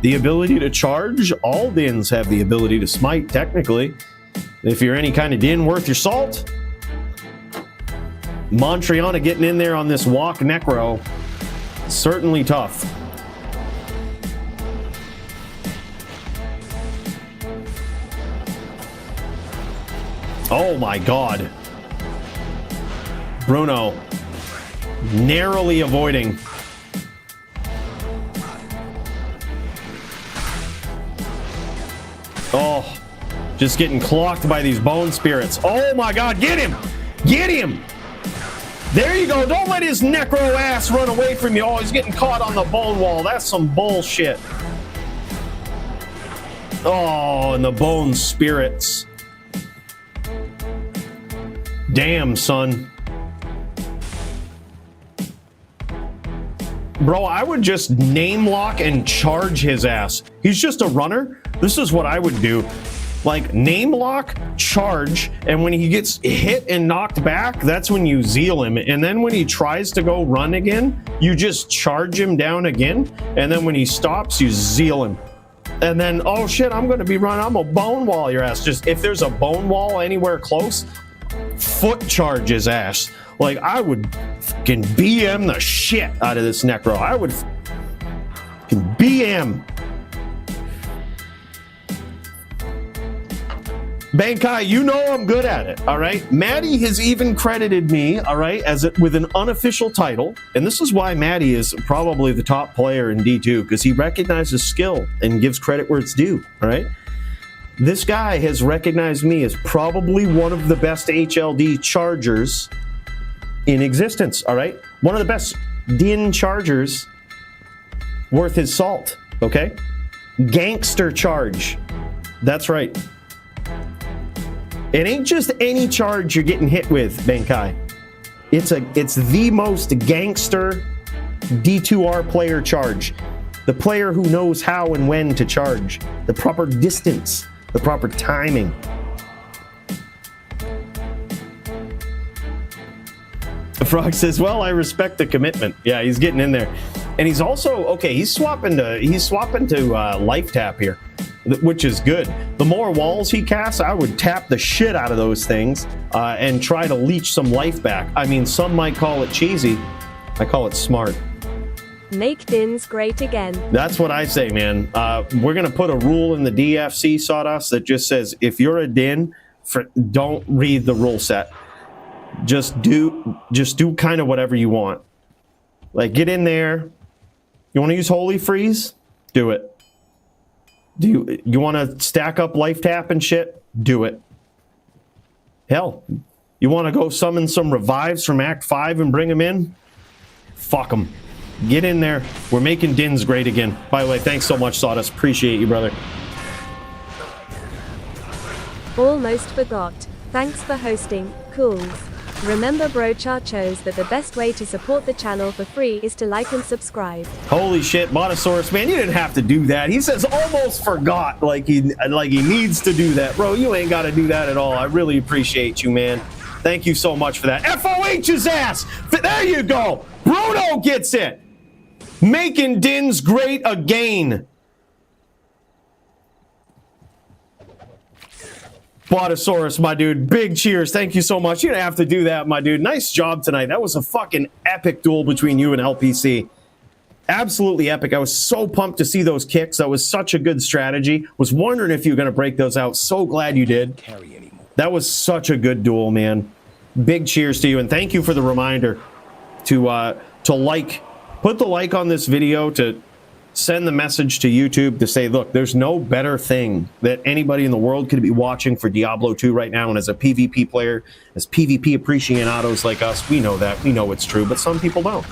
the ability to charge. All Dins have the ability to smite, technically. If you're any kind of Din worth your salt. Montriana getting in there on this walk Necro. Certainly tough. Oh my god. Bruno narrowly avoiding. Oh, just getting clocked by these bone spirits. Oh my god, get him! Get him! There you go. Don't let his Necro ass run away from you. Oh, he's getting caught on the bone wall. That's some bullshit. Oh, and the bone spirits. Damn, son. Bro, I would just name lock and charge his ass. He's just a runner. This is what I would do. Like, name lock, charge, and when he gets hit and knocked back, that's when you zeal him. And then when he tries to go run again, you just charge him down again. And then when he stops, you zeal him. And then, oh shit, I'm gonna be running. I'm a bone wall your ass. Just, if there's a bone wall anywhere close, foot charge his ass. Like, I would fucking BM the shit out of this Necro. I would fucking BM. Bankai, you know I'm good at it, all right? Maddie has even credited me, all right, with an unofficial title. And this is why Maddie is probably the top player in D2, because he recognizes skill and gives credit where it's due, all right? This guy has recognized me as probably one of the best HLD chargers in existence, all right? One of the best Din chargers worth his salt, okay? Gangster charge. That's right. It ain't just any charge you're getting hit with, Bankai. It's the most gangster D2R player charge. The player who knows how and when to charge. The proper distance. The proper timing. The Frog says, well, I respect the commitment. Yeah, he's getting in there. And he's also, okay, he's swapping to life tap here, which is good. The more walls he casts, I would tap the shit out of those things and try to leech some life back. I mean, some might call it cheesy. I call it smart. Make Dins great again. That's what I say, man. We're going to put a rule in the DFC, Sawdust, that just says, if you're a Din, don't read the rule set. Just do kind of whatever you want. Like, get in there. You want to use Holy Freeze? Do it. You want to stack up life tap and shit? Do it. Hell, you want to go summon some revives from Act 5 and bring them in? Fuck them. Get in there. We're making Dins great again. By the way, thanks so much, Sawdust. Appreciate you, brother. Almost forgot. Thanks for hosting. Cools. Remember, Brochar chose that the best way to support the channel for free is to like and subscribe. Holy shit, Botaurus, man, you didn't have to do that. He says almost forgot, like he needs to do that. Bro, you ain't got to do that at all. I really appreciate you, man. Thank you so much for that. FOH his ass! There you go! Bruno gets it! Making Dins great again. Botaurus, my dude. Big cheers. Thank you so much. You didn't have to do that, my dude. Nice job tonight. That was a fucking epic duel between you and LPC. Absolutely epic. I was so pumped to see those kicks. That was such a good strategy. Was wondering if you were going to break those out. So glad you did. Carry anymore. That was such a good duel, man. Big cheers to you, and thank you for the reminder to put the like on this video, to send the message to YouTube to say, look, there's no better thing that anybody in the world could be watching for Diablo 2 right now. And as a PvP player, as PvP aficionados like us, we know that. We know it's true, but some people don't,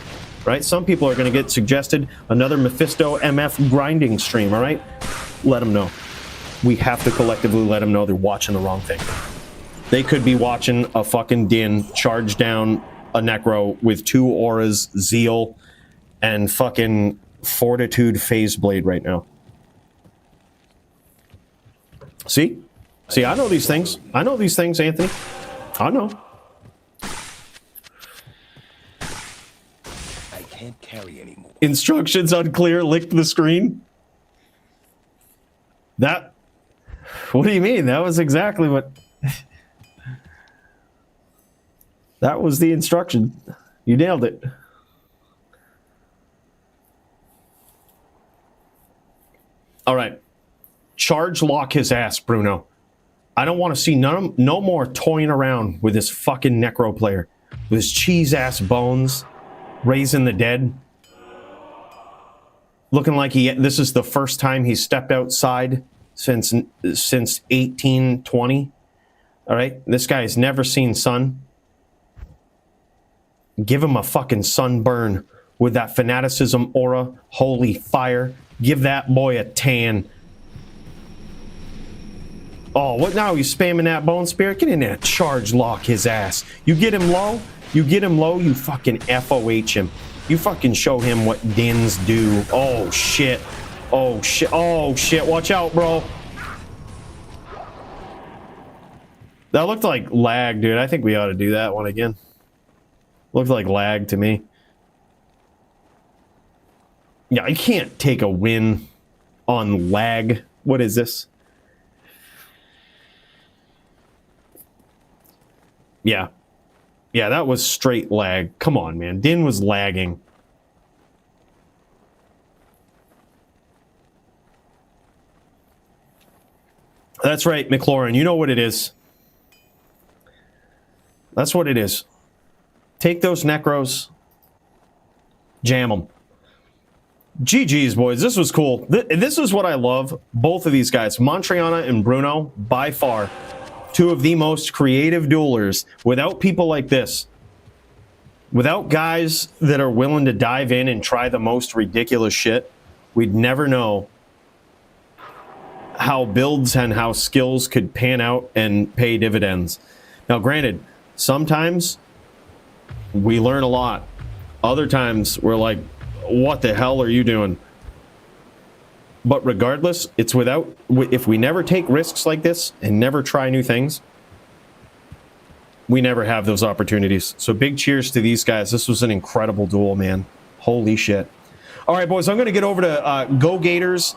right? Some people are going to get suggested another Mephisto MF grinding stream, all right? Let them know. We have to collectively let them know they're watching the wrong thing. They could be watching a fucking Din charge down a Necro with 2 auras, Zeal, and fucking Fortitude Phase Blade right now. See? See, I know these things. I know these things, Anthony. I know. I can't carry anymore. Instructions unclear. Licked the screen. That... What do you mean? That was exactly what... That was the instruction. You nailed it. All right. Charge lock his ass, Bruno. I don't want to see no more toying around with this fucking Necro player. With his cheese-ass bones. Raising the dead. Looking like this is the first time he stepped outside since 1820. All right? This guy has never seen sun. Give him a fucking sunburn with that fanaticism aura. Holy fire. Give that boy a tan. Oh, what now? He's spamming that bone spirit? Get in there. Charge lock his ass. You get him low? You get him low, you fucking FOH him. You fucking show him what Dins do. Oh, shit. Oh, shit. Oh, shit. Watch out, bro. That looked like lag, dude. I think we ought to do that one again. Looked like lag to me. Yeah, I can't take a win on lag. What is this? Yeah. Yeah, that was straight lag. Come on, man. Din was lagging. That's right, McLaurin. You know what it is. That's what it is. Take those Necros. Jam them. GG's, boys. This was cool. This is what I love. Both of these guys, Montriana and Bruno, by far, two of the most creative duelers. Without people like this, without guys that are willing to dive in and try the most ridiculous shit, we'd never know how builds and how skills could pan out and pay dividends. Now, granted, sometimes we learn a lot. Other times we're like, what the hell are you doing? But regardless, it's if we never take risks like this and never try new things, we never have those opportunities. So big cheers to these guys. This was an incredible duel, man. Holy shit. All right, boys, I'm going to get over to Gogators.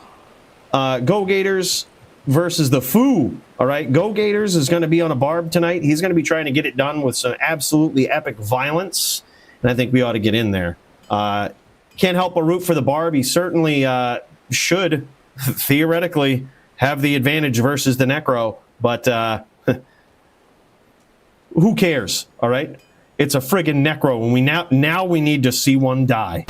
Gogators versus the Foo. All right, Gogators is going to be on a Barb tonight. He's going to be trying to get it done with some absolutely epic violence. And I think we ought to get in there. Can't help but root for the Barb. He certainly should, theoretically, have the advantage versus the Necro. But who cares, all right? It's a friggin' Necro, and now we need to see one die.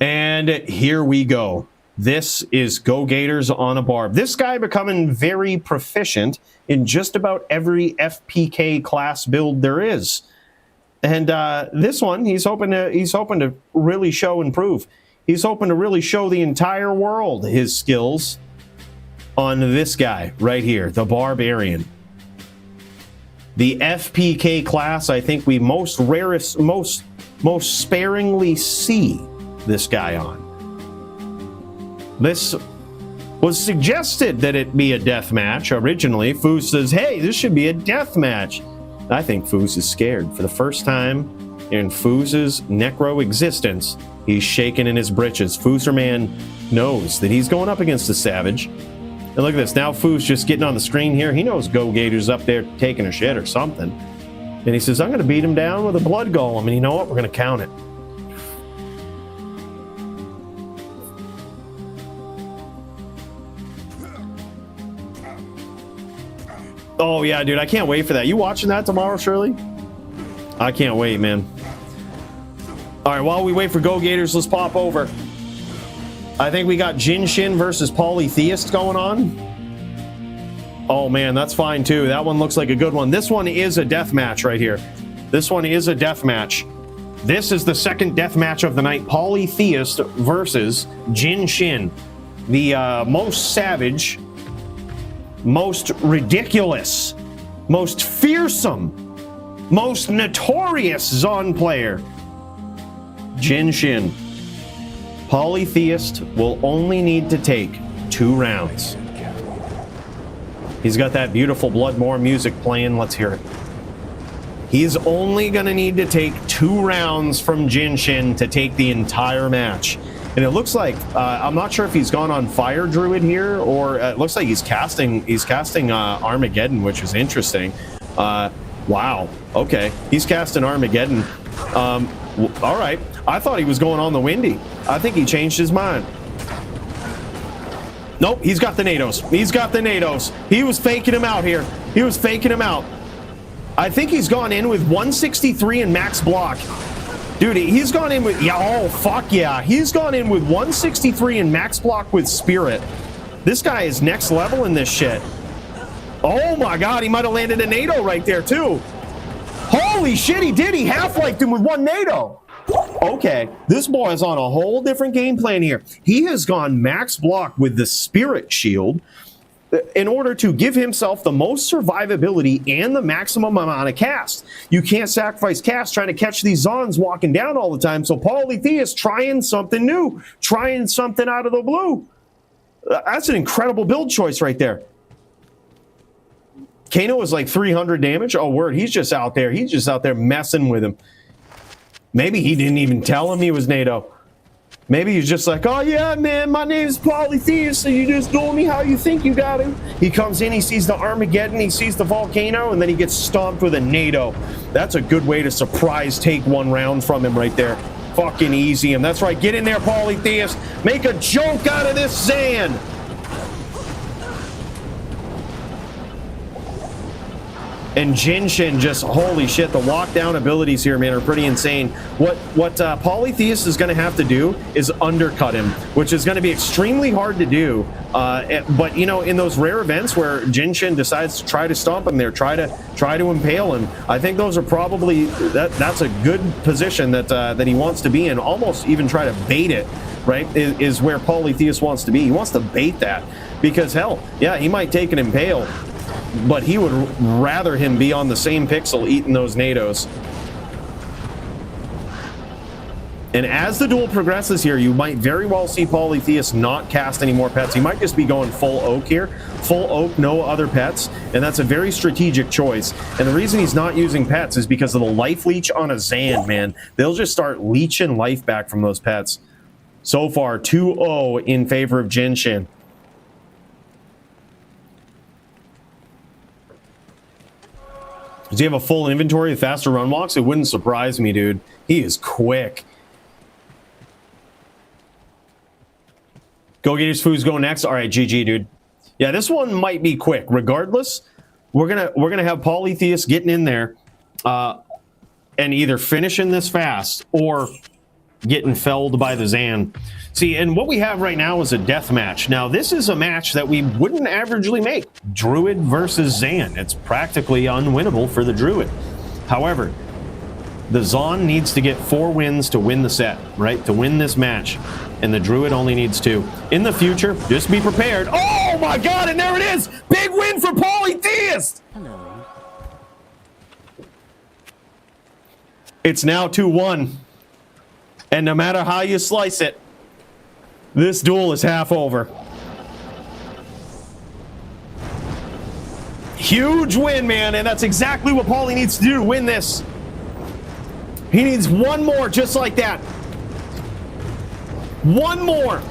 And here we go. This is Gogators on a Barb. This guy becoming very proficient in just about every FPK class build there is. And this one, he's hoping to really show and prove. He's hoping to really show the entire world his skills on this guy right here, the Barbarian. The FPK class I think we most sparingly see this guy on. This was suggested that it be a death match originally. Foos says, hey, this should be a death match. I think Foos is scared. For the first time in Foos's Necro existence, he's shaking in his britches. Foozerman knows that he's going up against a savage. And look at this. Now Foos just getting on the screen here. He knows Gogators up there taking a shit or something. And he says, I'm going to beat him down with a blood golem. And you know what? We're going to count it. Oh, yeah, dude. I can't wait for that. You watching that tomorrow, Shirley? I can't wait, man. All right, while we wait for Gogators, let's pop over. I think we got Jin Shin versus Polytheist going on. Oh, man, that's fine, too. That one looks like a good one. This one is a death match right here. This one is a death match. This is the second death match of the night. Polytheist versus Jin Shin. The most savage, most ridiculous, most fearsome, most notorious Zon player. Jin Shin. Polytheist will only need to take 2 rounds. He's got that beautiful Bloodmore music playing. Let's hear it. He's only going to need to take 2 rounds from Jin Shin to take the entire match. And it looks like, I'm not sure if he's gone on Fire Druid here, or it looks like he's casting Armageddon, which is interesting. Wow. Okay. He's casting Armageddon. All right. I thought he was going on the Windy. I think he changed his mind. Nope, he's got the NATOs. He's got the NATOs. He was faking him out here. He was faking him out. I think he's gone in with 163 in max block. Dude, he's gone in with, yeah, oh, fuck yeah. He's gone in with 163 in max block with Spirit. This guy is next level in this shit. Oh my God, he might have landed a NATO right there too. Holy shit, he did. He half-lifed him with 1 NATO. Okay, this boy is on a whole different game plan here. He has gone max block with the Spirit Shield in order to give himself the most survivability and the maximum amount of cast. You can't sacrifice cast trying to catch these Zons walking down all the time, so Polytheist trying something new, trying something out of the blue. That's an incredible build choice right there. Kano is like 300 damage. Oh, word, he's just out there. He's just out there messing with him. Maybe he didn't even tell him he was NATO. Maybe he's just like, oh yeah, man, my name's Polytheist, so you just do me how you think you got him. He comes in, he sees the Armageddon, he sees the volcano, and then he gets stomped with a NATO. That's a good way to surprise take 1 round from him right there. Fucking easy him. That's right, get in there, Polytheist. Make a joke out of this Zan. And Jin Shin just, holy shit, the lockdown abilities here, man, are pretty insane. What Polytheist is going to have to do is undercut him, which is going to be extremely hard to do. But, you know, in those rare events where Jin Shin decides to try to stomp him there, try to impale him, I think those are probably, that's a good position that he wants to be in, almost even try to bait it, right, is where Polytheist wants to be. He wants to bait that because, hell, yeah, he might take an impale, but he would rather him be on the same pixel eating those NATOs. And as the duel progresses here, you might very well see Polytheist not cast any more pets. He might just be going full oak here. Full oak, no other pets. And that's a very strategic choice. And the reason he's not using pets is because of the life leech on a Zan, man. They'll just start leeching life back from those pets. So far, 2-0 in favor of Jin Shin. Does he have a full inventory of faster run walks? It wouldn't surprise me, dude. He is quick. Gogators Foos go next. All right, GG, dude. Yeah, this one might be quick. Regardless, we're gonna have Polytheist getting in there and either finishing this fast or getting felled by the Zan. See, and what we have right now is a death match. Now, this is a match that we wouldn't averagely make. Druid versus Zan. It's practically unwinnable for the Druid. However, the Zon needs to get 4 wins to win the set, right? To win this match. And the Druid only needs 2. In the future, just be prepared. Oh my God, and there it is! Big win for Polytheist! Hello. It's now 2-1. And no matter how you slice it, this duel is half over. Huge win, man, and that's exactly what Paulie needs to do to win this. He needs one more just like that. One more.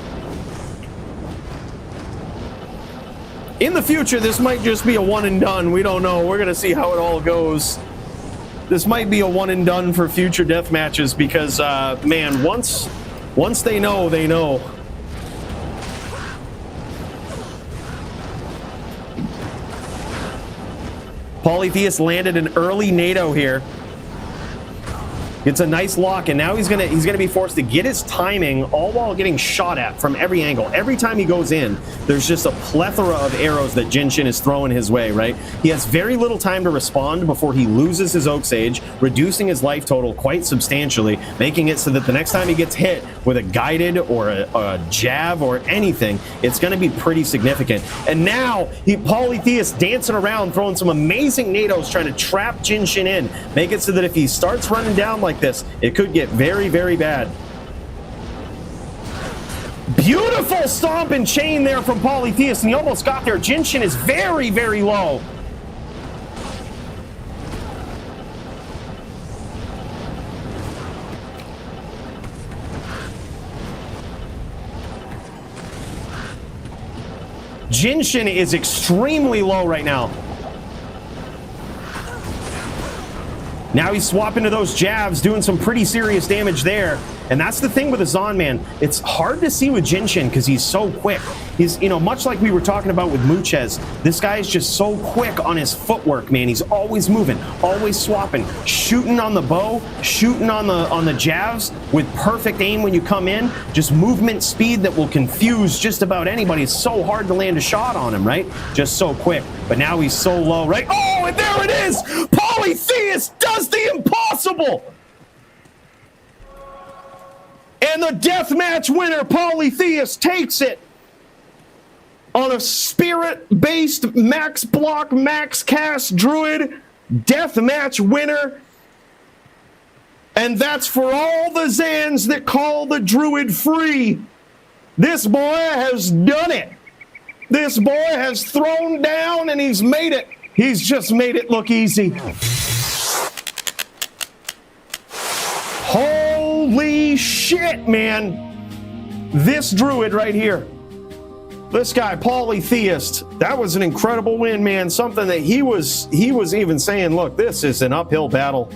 In the future, this might just be a one and done. We don't know. We're going to see how it all goes. This might be a one and done for future death matches because, man, once they know, they know. Polytheist landed an early NATO here. Gets a nice lock, and now he's gonna be forced to get his timing all while getting shot at from every angle. Every time he goes in, there's just a plethora of arrows that Jinshin is throwing his way, right? He has very little time to respond before he loses his Oak Sage, reducing his life total quite substantially, making it so that the next time he gets hit with a guided or a jab or anything, it's gonna be pretty significant. And now, Polytheist dancing around, throwing some amazing NATOs, trying to trap Jinshin in, make it so that if he starts running down like this, it could get very, very bad. Beautiful stomp and chain there from Polytheist, and he almost got there. Jinshin is very, very low. Jinshin is extremely low right now. Now he's swapping to those jabs, doing some pretty serious damage there. And that's the thing with the Zon, man. It's hard to see with Jinshin because he's so quick. He's, you know, much like we were talking about with Muchez, this guy is just so quick on his footwork, man. He's always moving, always swapping, shooting on the bow, shooting on the jabs with perfect aim when you come in. Just movement speed that will confuse just about anybody. It's so hard to land a shot on him, right? Just so quick. But now he's so low, right? Oh, and there it is! Polytheist does the impossible! And the deathmatch winner, Polytheist, takes it on a spirit-based max block, max cast druid deathmatch winner. And that's for all the Zans that call the druid free. This boy has done it. This boy has thrown down and he's made it. He's just made it look easy. Holy shit, man. This druid right here. This guy, Polytheist, that was an incredible win, man. Something that he was even saying, look, this is an uphill battle.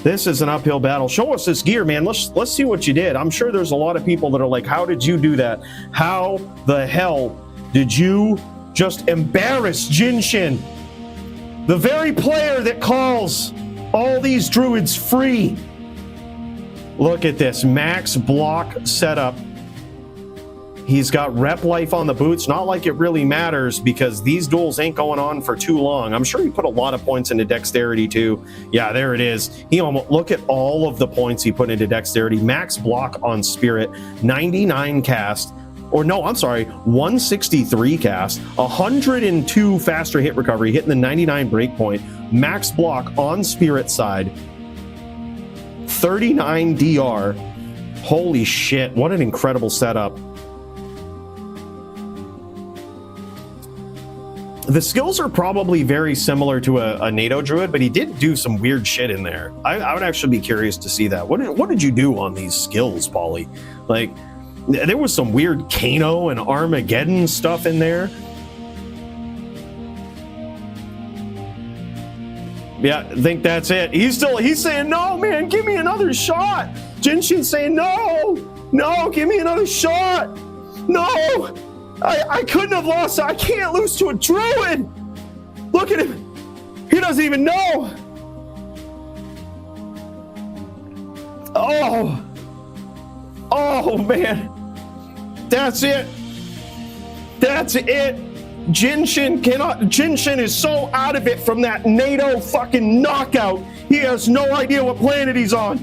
This is an uphill battle. Show us this gear, man. Let's see what you did. I'm sure there's a lot of people that are like, how did you do that? How the hell did you just embarrass Jinshin? The very player that calls all these druids free. Look at this max block setup. He's got rep life on the boots. Not like it really matters because these duels ain't going on for too long. I'm sure he put a lot of points into dexterity too. Yeah, there it is. He almost, look at all of the points he put into dexterity. Max block on Spirit, 99 cast. Or no, I'm sorry, 163 cast, 102 faster hit recovery, hitting the 99 breakpoint, max block on Spirit side, 39 DR. Holy shit, what an incredible setup. The skills are probably very similar to a NATO druid, but he did do some weird shit in there. I would actually be curious to see that. What did you do on these skills, Paulie? Like, there was some weird Kano and Armageddon stuff in there. Yeah, I think that's it. He's saying, no, man, give me another shot. Jinshin's saying, no, give me another shot. No, I couldn't have lost. I can't lose to a druid. Look at him. He doesn't even know. Oh, man. That's it. That's it. Jinshin is so out of it from that NATO fucking knockout. He has no idea what planet he's on.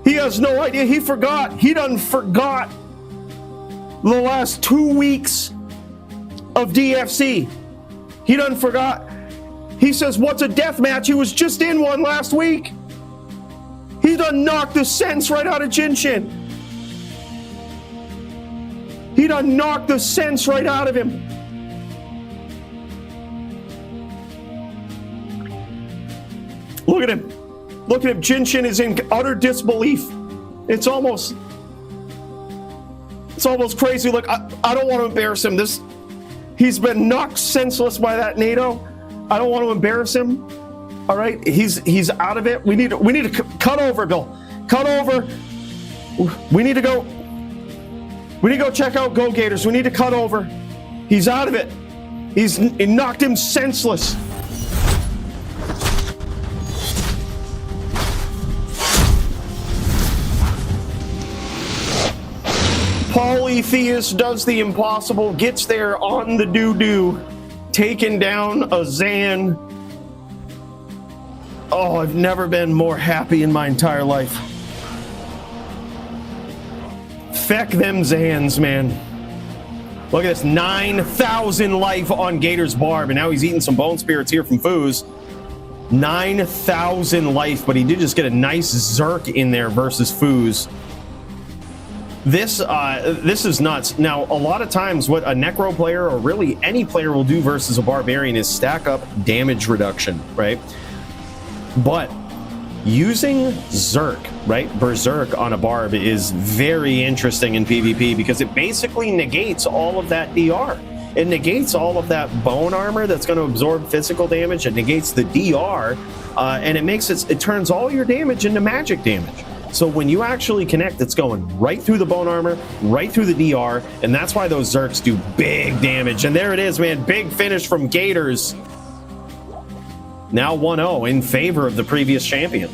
He has no idea. He forgot. He done forgot the last 2 weeks of DFC. He done forgot. He says, what's a death match? He was just in one last week. He done knocked the sense right out of Jinshin. He done knocked the sense right out of him. Look at him. Look at him. Jinshin is in utter disbelief. It's almost crazy. Look, I don't want to embarrass him. He's been knocked senseless by that NATO. I don't want to embarrass him. All right, he's out of it. We need to cut over, Bill. Cut over. We need to go check out Gogators. We need to cut over. He's out of it. He knocked him senseless. Polytheus does the impossible, gets there on the doo-doo, taking down a Zan. Oh, I've never been more happy in my entire life. Feck them Zans, man. Look at this, 9,000 life on Gator's Barb, and now he's eating some bone spirits here from Foos. 9,000 life, but he did just get a nice Zerk in there versus Foos. This is nuts. Now, a lot of times what a Necro player, or really any player, will do versus a Barbarian is stack up damage reduction, right? But using Zerk, right, Berserk on a Barb is very interesting in PvP because it basically negates all of that DR. It negates all of that bone armor that's going to absorb physical damage. It negates the DR, and it turns all your damage into magic damage. So when you actually connect, it's going right through the bone armor, right through the DR, and that's why those Zerks do big damage. And there it is, man. Big finish from Gators. Now 1-0 in favor of the previous champion.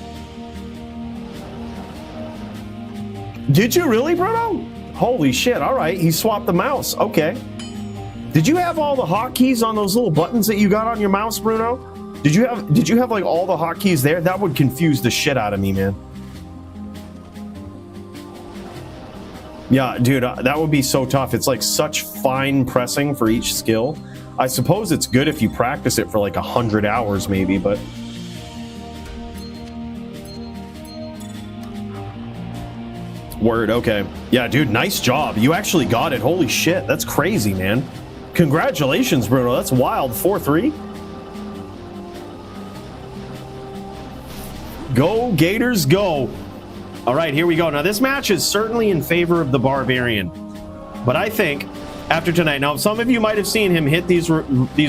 Did you really, Bruno? Holy shit. All right. He swapped the mouse. Okay. Did you have all the hotkeys on those little buttons that you got on your mouse, Bruno? Did you have like all the hotkeys there? That would confuse the shit out of me, man. Yeah, dude, that would be so tough. It's like such fine pressing for each skill. I suppose it's good if you practice it for like 100 hours maybe, but... Word, okay. Yeah, dude, nice job. You actually got it. Holy shit, that's crazy, man. Congratulations, Bruno. That's wild. 4-3. Go, Gators, go. All right, here we go. Now, this match is certainly in favor of the Barbarian. But I think, after tonight, now, some of you might have seen him hit these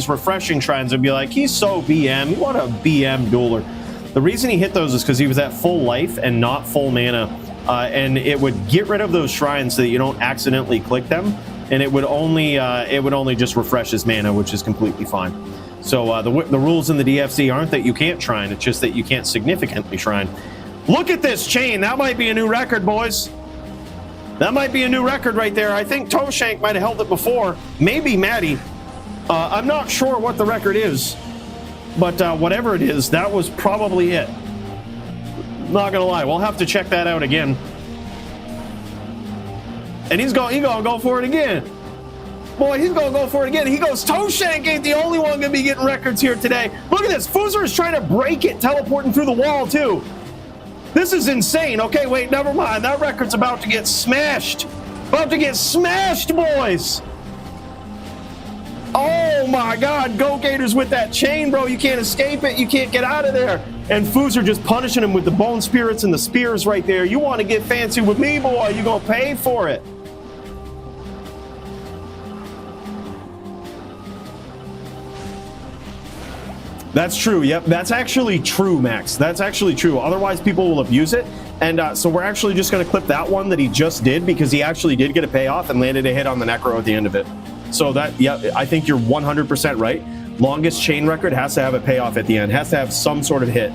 refreshing shrines and be like, he's so BM. What a BM dueler. The reason he hit those is because he was at full life and not full mana. And it would get rid of those shrines so that you don't accidentally click them. And it would only just refresh his mana, which is completely fine. So the rules in the DFC aren't that you can't shrine. It's just that you can't significantly shrine. Look at this chain. That might be a new record, boys. That might be a new record right there. I think Toeshank might have held it before. Maybe Maddie. I'm not sure what the record is. But whatever it is, that was probably it. Not gonna lie. We'll have to check that out again. And he's gonna go for it again. Boy, he's gonna go for it again. He goes, Toeshank ain't the only one gonna be getting records here today. Look at this. Foozer is trying to break it, teleporting through the wall, too. This is insane. Okay, wait, never mind. That record's about to get smashed. About to get smashed, boys. Oh, my God. Gogators with that chain, bro. You can't escape it. You can't get out of there. And Foozer just punishing him with the bone spirits and the spears right there. You want to get fancy with me, boy. You're going to pay for it. That's true. Yep, that's actually true, Max. That's actually true. Otherwise, people will abuse it. And so we're actually just going to clip that one that he just did because he actually did get a payoff and landed a hit on the Necro at the end of it. So that, yeah, I think you're 100% right. Longest chain record has to have a payoff at the end. Has to have some sort of hit.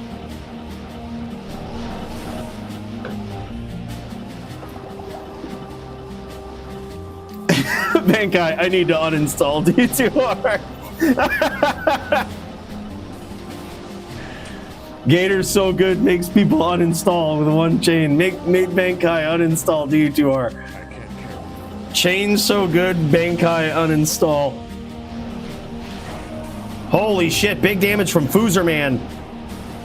Bankai, I need to uninstall D2R. Gator's so good, makes people uninstall with one chain. Make Bankai uninstall D2R. Chain's so good, Bankai uninstall. Holy shit, big damage from Foozerman.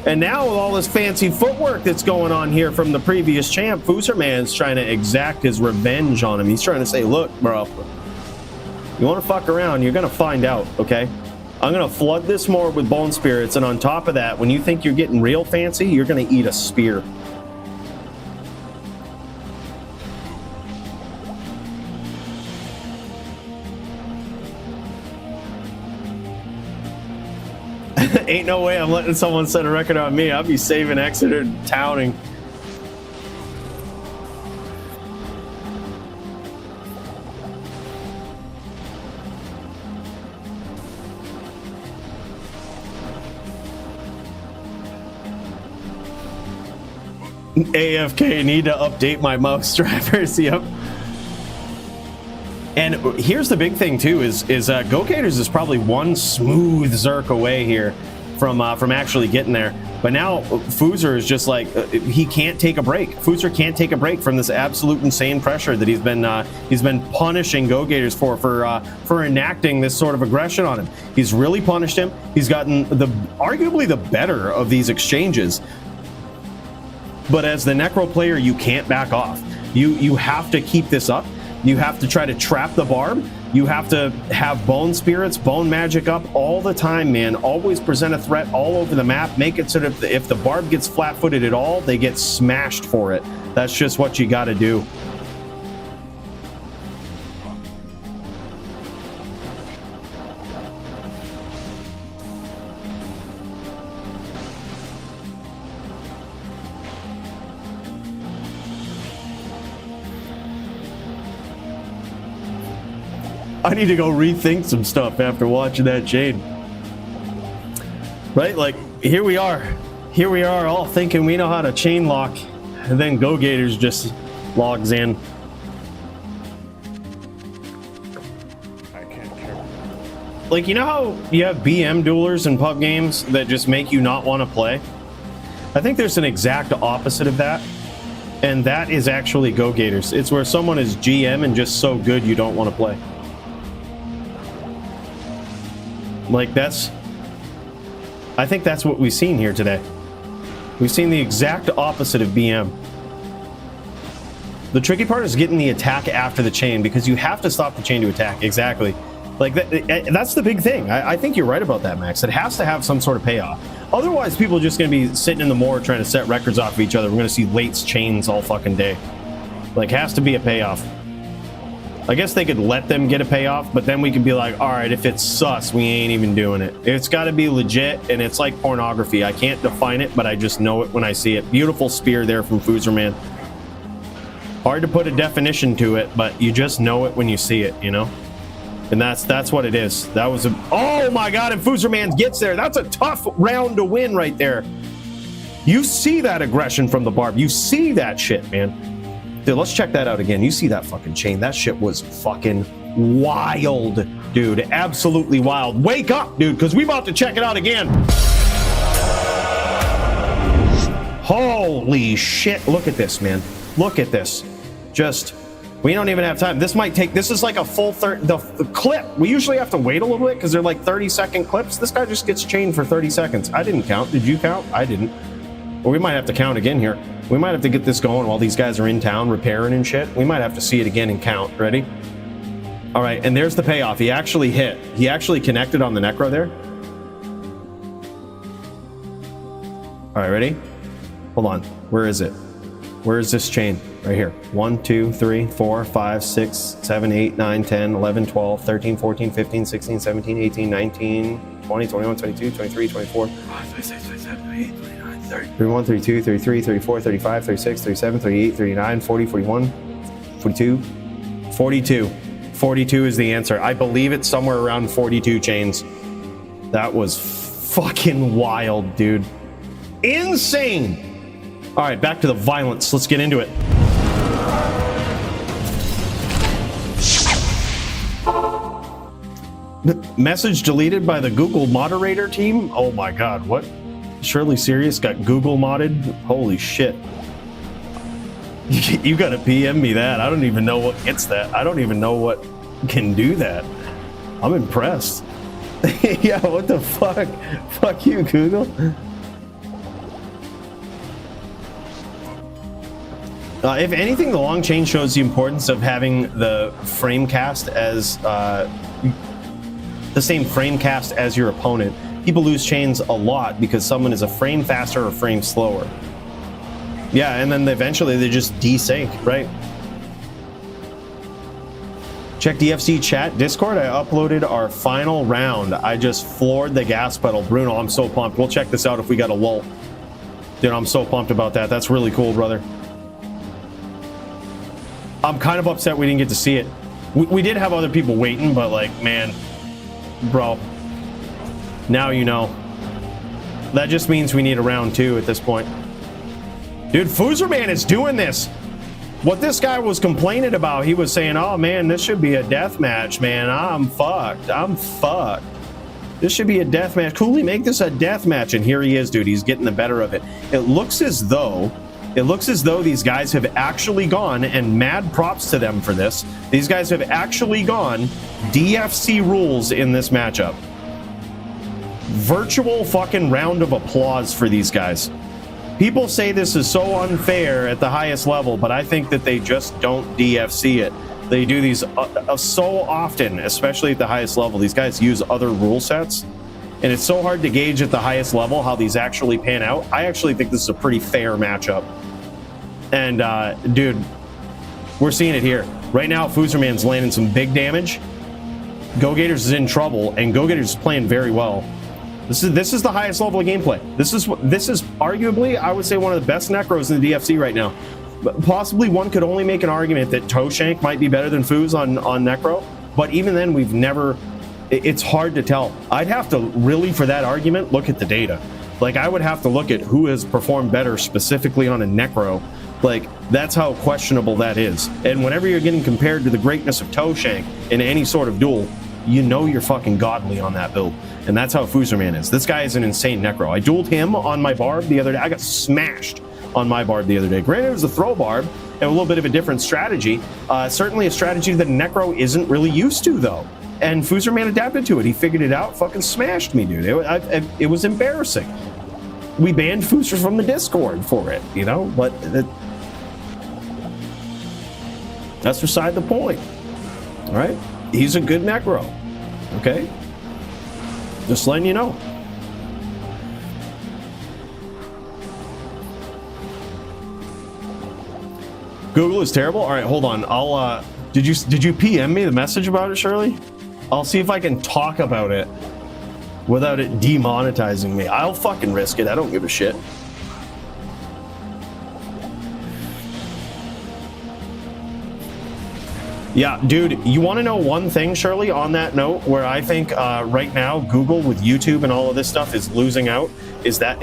And now with all this fancy footwork that's going on here from the previous champ, Foozerman's trying to exact his revenge on him. He's trying to say, look, bro, you want to fuck around, you're going to find out, okay? I'm gonna flood this more with bone spirits, and on top of that, when you think you're getting real fancy, you're gonna eat a spear. Ain't no way I'm letting someone set a record on me. I'll be saving Exeter towning. AFK, need to update my mouse drivers. Yep. And here's the big thing too: is Gogators is probably one smooth Zerk away here from actually getting there. But now Foozer is just like he can't take a break. Foozer can't take a break from this absolute insane pressure that he's been punishing Gogators for enacting this sort of aggression on him. He's really punished him. He's gotten arguably the better of these exchanges. But as the Necro player, you can't back off. You have to keep this up. You have to try to trap the Barb. You have to have bone spirits, bone magic up all the time, man. Always present a threat all over the map. Make it so that if the Barb gets flat-footed at all, they get smashed for it. That's just what you got to do. I need to go rethink some stuff after watching that chain. Right? Like, here we are all thinking we know how to chain lock, and then Gogators just logs in. I can't care. Like, you know how you have BM duelers in pub games that just make you not want to play? I think there's an exact opposite of that, and that is actually Gogators. It's where someone is GM and just so good you don't want to play. Like, I think that's what we've seen here today. We've seen the exact opposite of BM. The tricky part is getting the attack after the chain, because you have to stop the chain to attack. Exactly. Like, that's the big thing. I think you're right about that, Max. It has to have some sort of payoff. Otherwise, people are just going to be sitting in the moor trying to set records off of each other. We're going to see Late's chains all fucking day. Like, has to be a payoff. I guess they could let them get a payoff, but then we could be like, all right, if it's sus, we ain't even doing it. It's got to be legit, and it's like pornography. I can't define it, but I just know it when I see it. Beautiful spear there from Foozerman. Hard to put a definition to it, but you just know it when you see it, you know? And that's what it is. That was a... Oh my god, and Foozerman gets there. That's a tough round to win right there. You see that aggression from the Barb. You see that shit, man. Dude, let's check that out again. You see that fucking chain. That shit was fucking wild, dude. Absolutely wild. Wake up, dude, because we about to check it out again. Holy shit. Look at this, man. Look at this. Just, we don't even have time. This might take, this is like a full the clip. We usually have to wait a little bit because they're like 30-second clips. This guy just gets chained for 30 seconds. I didn't count. Did you count? I didn't. Well, we might have to count again here. We might have to get this going while these guys are in town repairing and shit. We might have to see it again and count. Ready? All right, and there's the payoff. He actually hit. He actually connected on the Necro there. All right, ready? Hold on. Where is it? Where is this chain? Right here. 1, 2, 3, 4, 5, 6, 7, 8, 9, 10, 11, 12, 13, 14, 15, 16, 17, 18, 19, 20, 21, 22, 23, 24, 26, 27, 28, 29, 30, 31, 32, 33, 34, 35, 36, 37, 38, 39, 40, 41, 42, 42. 42 is the answer. I believe it's somewhere around 42 chains. That was fucking wild, dude. Insane. All right, back to the violence. Let's get into it. Message deleted by the Google moderator team? Oh my god, what? Surely Serious got Google modded? Holy shit. You gotta PM me that. I don't even know what gets that. I don't even know what can do that. I'm impressed. Yeah, what the fuck? Fuck you, Google. If anything, the long chain shows the importance of having the frame cast as the same frame cast as your opponent. People lose chains a lot because someone is a frame faster or a frame slower. Yeah, and then eventually they just desync, right? Check DFC chat, Discord. I uploaded our final round. I just floored the gas pedal. Bruno, I'm so pumped. We'll check this out if we got a lull. Dude, I'm so pumped about that. That's really cool, brother. I'm kind of upset we didn't get to see it. We did have other people waiting, but like, man, bro, now you know. That just means we need a round 2 at this point. Dude, Foozerman is doing this. What this guy was complaining about, he was saying, oh man, this should be a death match, man. I'm fucked. I'm fucked. This should be a death match. Coolly, make this a death match. And here he is, dude. He's getting the better of it. It looks as though these guys have actually gone, and mad props to them for this. These guys have actually gone DFC rules in this matchup. Virtual fucking round of applause for these guys. People say this is so unfair at the highest level, but I think that they just don't DFC it. They do these so often, especially at the highest level. These guys use other rule sets, and it's so hard to gauge at the highest level how these actually pan out. I actually think this is a pretty fair matchup. And, dude, we're seeing it here. Right now, Foozerman's landing some big damage. Gogators is in trouble, and Gogators is playing very well. This is the highest level of gameplay. This is arguably, I would say, one of the best Necros in the DFC right now. But possibly one could only make an argument that Toeshank might be better than Foos on Necro. But even then, we've never... It's hard to tell. I'd have to really, for that argument, look at the data. Like, I would have to look at who has performed better specifically on a Necro. Like, that's how questionable that is. And whenever you're getting compared to the greatness of Toeshank in any sort of duel, you know you're fucking godly on that build. And that's how Foozerman is. This guy is an insane Necro. I dueled him on my Barb the other day. I got smashed on my Barb the other day. Granted, it was a throw Barb and a little bit of a different strategy. Certainly a strategy that Necro isn't really used to, though. And Foozerman adapted to it. He figured it out, fucking smashed me, dude. It was embarrassing. We banned Foozer from the Discord for it, you know? But that's beside the point. All right? He's a good Necro. Okay? Just letting you know. Google is terrible. All right, hold on. I'll did you PM me the message about it, Shirley? I'll see if I can talk about it without it demonetizing me. I'll fucking risk it. I don't give a shit. Yeah, dude, you want to know one thing, Shirley, on that note, where I think right now Google with YouTube and all of this stuff is losing out, is that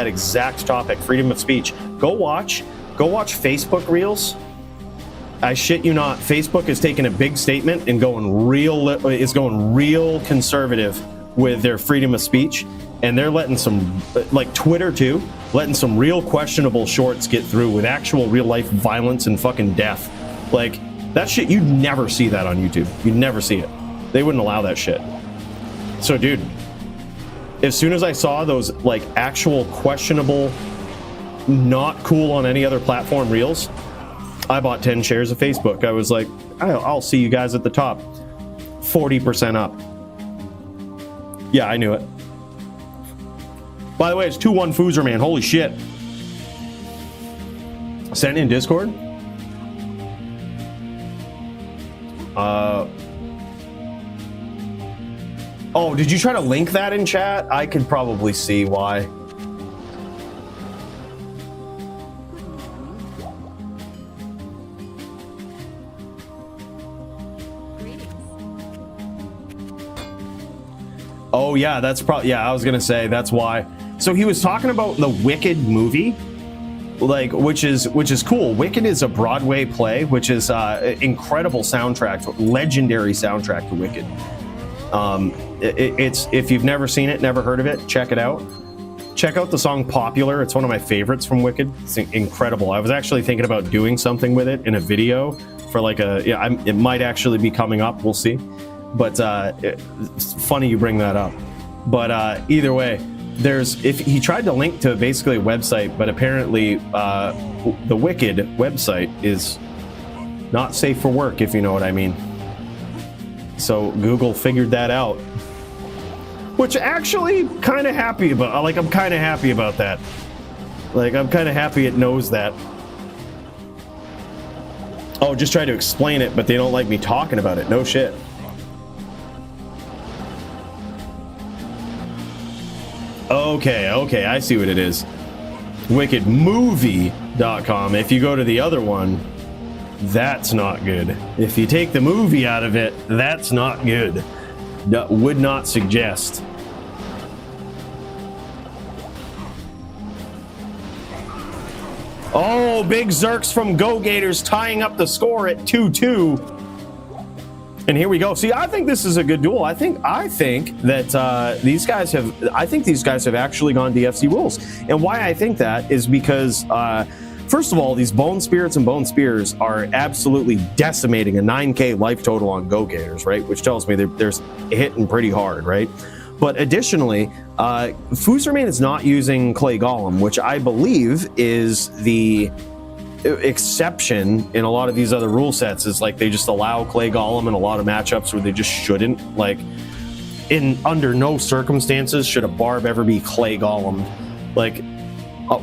exact topic, freedom of speech. Go watch Facebook Reels. I shit you not, Facebook is taking a big statement and going real conservative with their freedom of speech, and they're letting some, like Twitter too, letting some real questionable shorts get through with actual real life violence and fucking death. Like, that shit, you'd never see that on YouTube. You'd never see it. They wouldn't allow that shit. So, dude, as soon as I saw those, like, actual questionable, not cool on any other platform reels, I bought 10 shares of Facebook. I was like, I'll see you guys at the top. 40% up. Yeah, I knew it. By the way, it's 2-1 Foozerman. Holy shit. Sent in Discord? Oh, did you try to link that in chat? I could probably see why. Oh yeah, that's probably, yeah, I was gonna say that's why. So he was talking about the Wicked movie, like, which is cool. Wicked is a Broadway play, which is incredible soundtrack, legendary soundtrack to Wicked. It's, if you've never seen it, never heard of it, check it out. Check out the song Popular. It's one of my favorites from Wicked. It's incredible. I was actually thinking about doing something with it in a video for like a, yeah, it might actually be coming up. We'll see. But it's funny you bring that up. But either way, if he tried to link to basically a website, but apparently the Wicked website is not safe for work, if you know what I mean. So Google figured that out. Which actually kind of happy about. Like, I'm kind of happy about that. Like, I'm kind of happy it knows that. Oh, just try to explain it, but they don't like me talking about it. No shit. Okay, I see what it is. wickedmovie.com. If you go to the other one, that's not good. If you take the movie out of it, that's not good. Would not suggest. Oh, big Zerks from Gogators tying up the score at 2-2. And here we go. See, I think this is a good duel. I think that these guys have actually gone DFC rules. And why I think that is because first of all, these Bone Spirits and Bone Spears are absolutely decimating a 9k life total on Gogators, right? Which tells me they're hitting pretty hard, right? But additionally, Foozerman is not using Clay Golem, which I believe is the exception in a lot of these other rule sets. Is like they just allow Clay Golem in a lot of matchups where they just shouldn't. Like, under no circumstances should a Barb ever be Clay Golem. Like,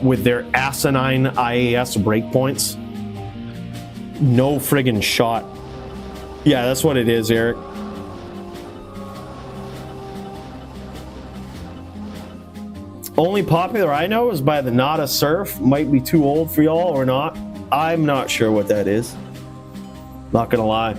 with their asinine IAS breakpoints. No friggin' shot. Yeah, that's what it is, Eric. Only popular I know is by the Nada Surf. Might be too old for y'all or not. I'm not sure what that is. Not gonna lie.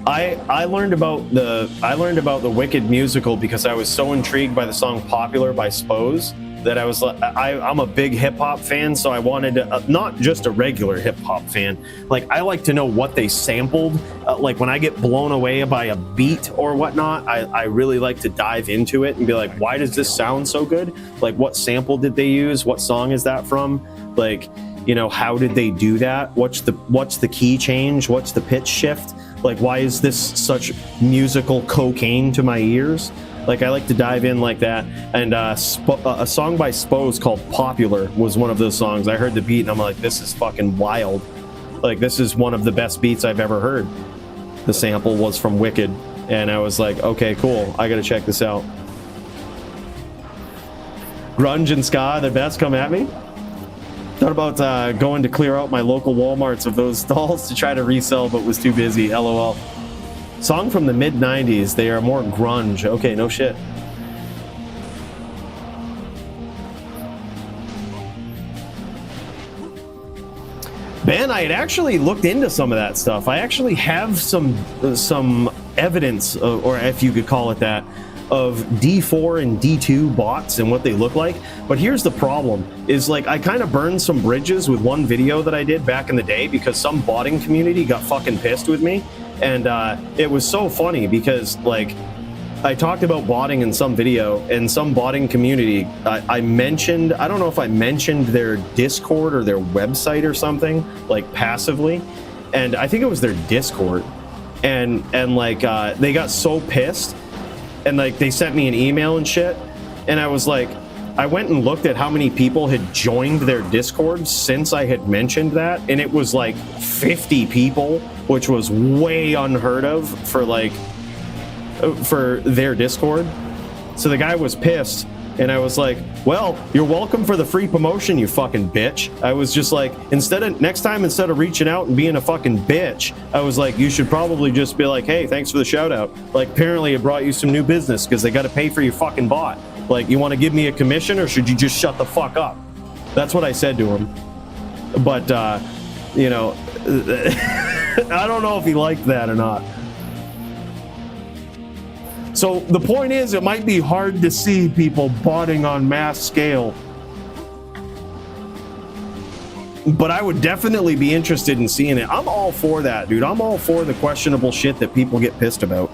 I learned about the Wicked musical because I was so intrigued by the song "Popular" by Spose that I was like, I'm a big hip hop fan, so I wanted to, not just a regular hip hop fan. Like, I like to know what they sampled. Like, when I get blown away by a beat or whatnot, I really like to dive into it and be like, why does this sound so good? Like, what sample did they use? What song is that from? Like, you know, how did they do that? What's the key change? What's the pitch shift? Like, why is this such musical cocaine to my ears? Like, I like to dive in like that. And a song by Spose called "Popular" was one of those songs. I heard the beat and I'm like, this is fucking wild. Like, this is one of the best beats I've ever heard. The sample was from Wicked. And I was like, okay, cool. I gotta check this out. Grunge and ska, the best. Come at me. Thought about going to clear out my local Walmarts of those stalls to try to resell, but was too busy. LOL. Song from the mid-90s. They are more grunge. Okay, no shit. Man, I had actually looked into some of that stuff. I actually have some evidence, or if you could call it that, of D4 and D2 bots and what they look like. But here's the problem, is like I kind of burned some bridges with one video that I did back in the day because some botting community got fucking pissed with me. And it was so funny because, like, I talked about botting in some video, and some botting community, I mentioned, I don't know if I mentioned their Discord or their website or something, like, passively. And I think it was their Discord. And like, they got so pissed, and, like, they sent me an email and shit. And I was like, I went and looked at how many people had joined their Discord since I had mentioned that, and it was like 50 people, which was way unheard of for their Discord. So the guy was pissed, and I was like, well, you're welcome for the free promotion, you fucking bitch. I was just like, next time, instead of reaching out and being a fucking bitch, I was like, you should probably just be like, hey, thanks for the shout out. Like, apparently it brought you some new business because they got to pay for your fucking bot. Like, you want to give me a commission, or should you just shut the fuck up? That's what I said to him. But, you know, I don't know if he liked that or not. So the point is, it might be hard to see people botting on mass scale. But I would definitely be interested in seeing it. I'm all for that, dude. I'm all for the questionable shit that people get pissed about.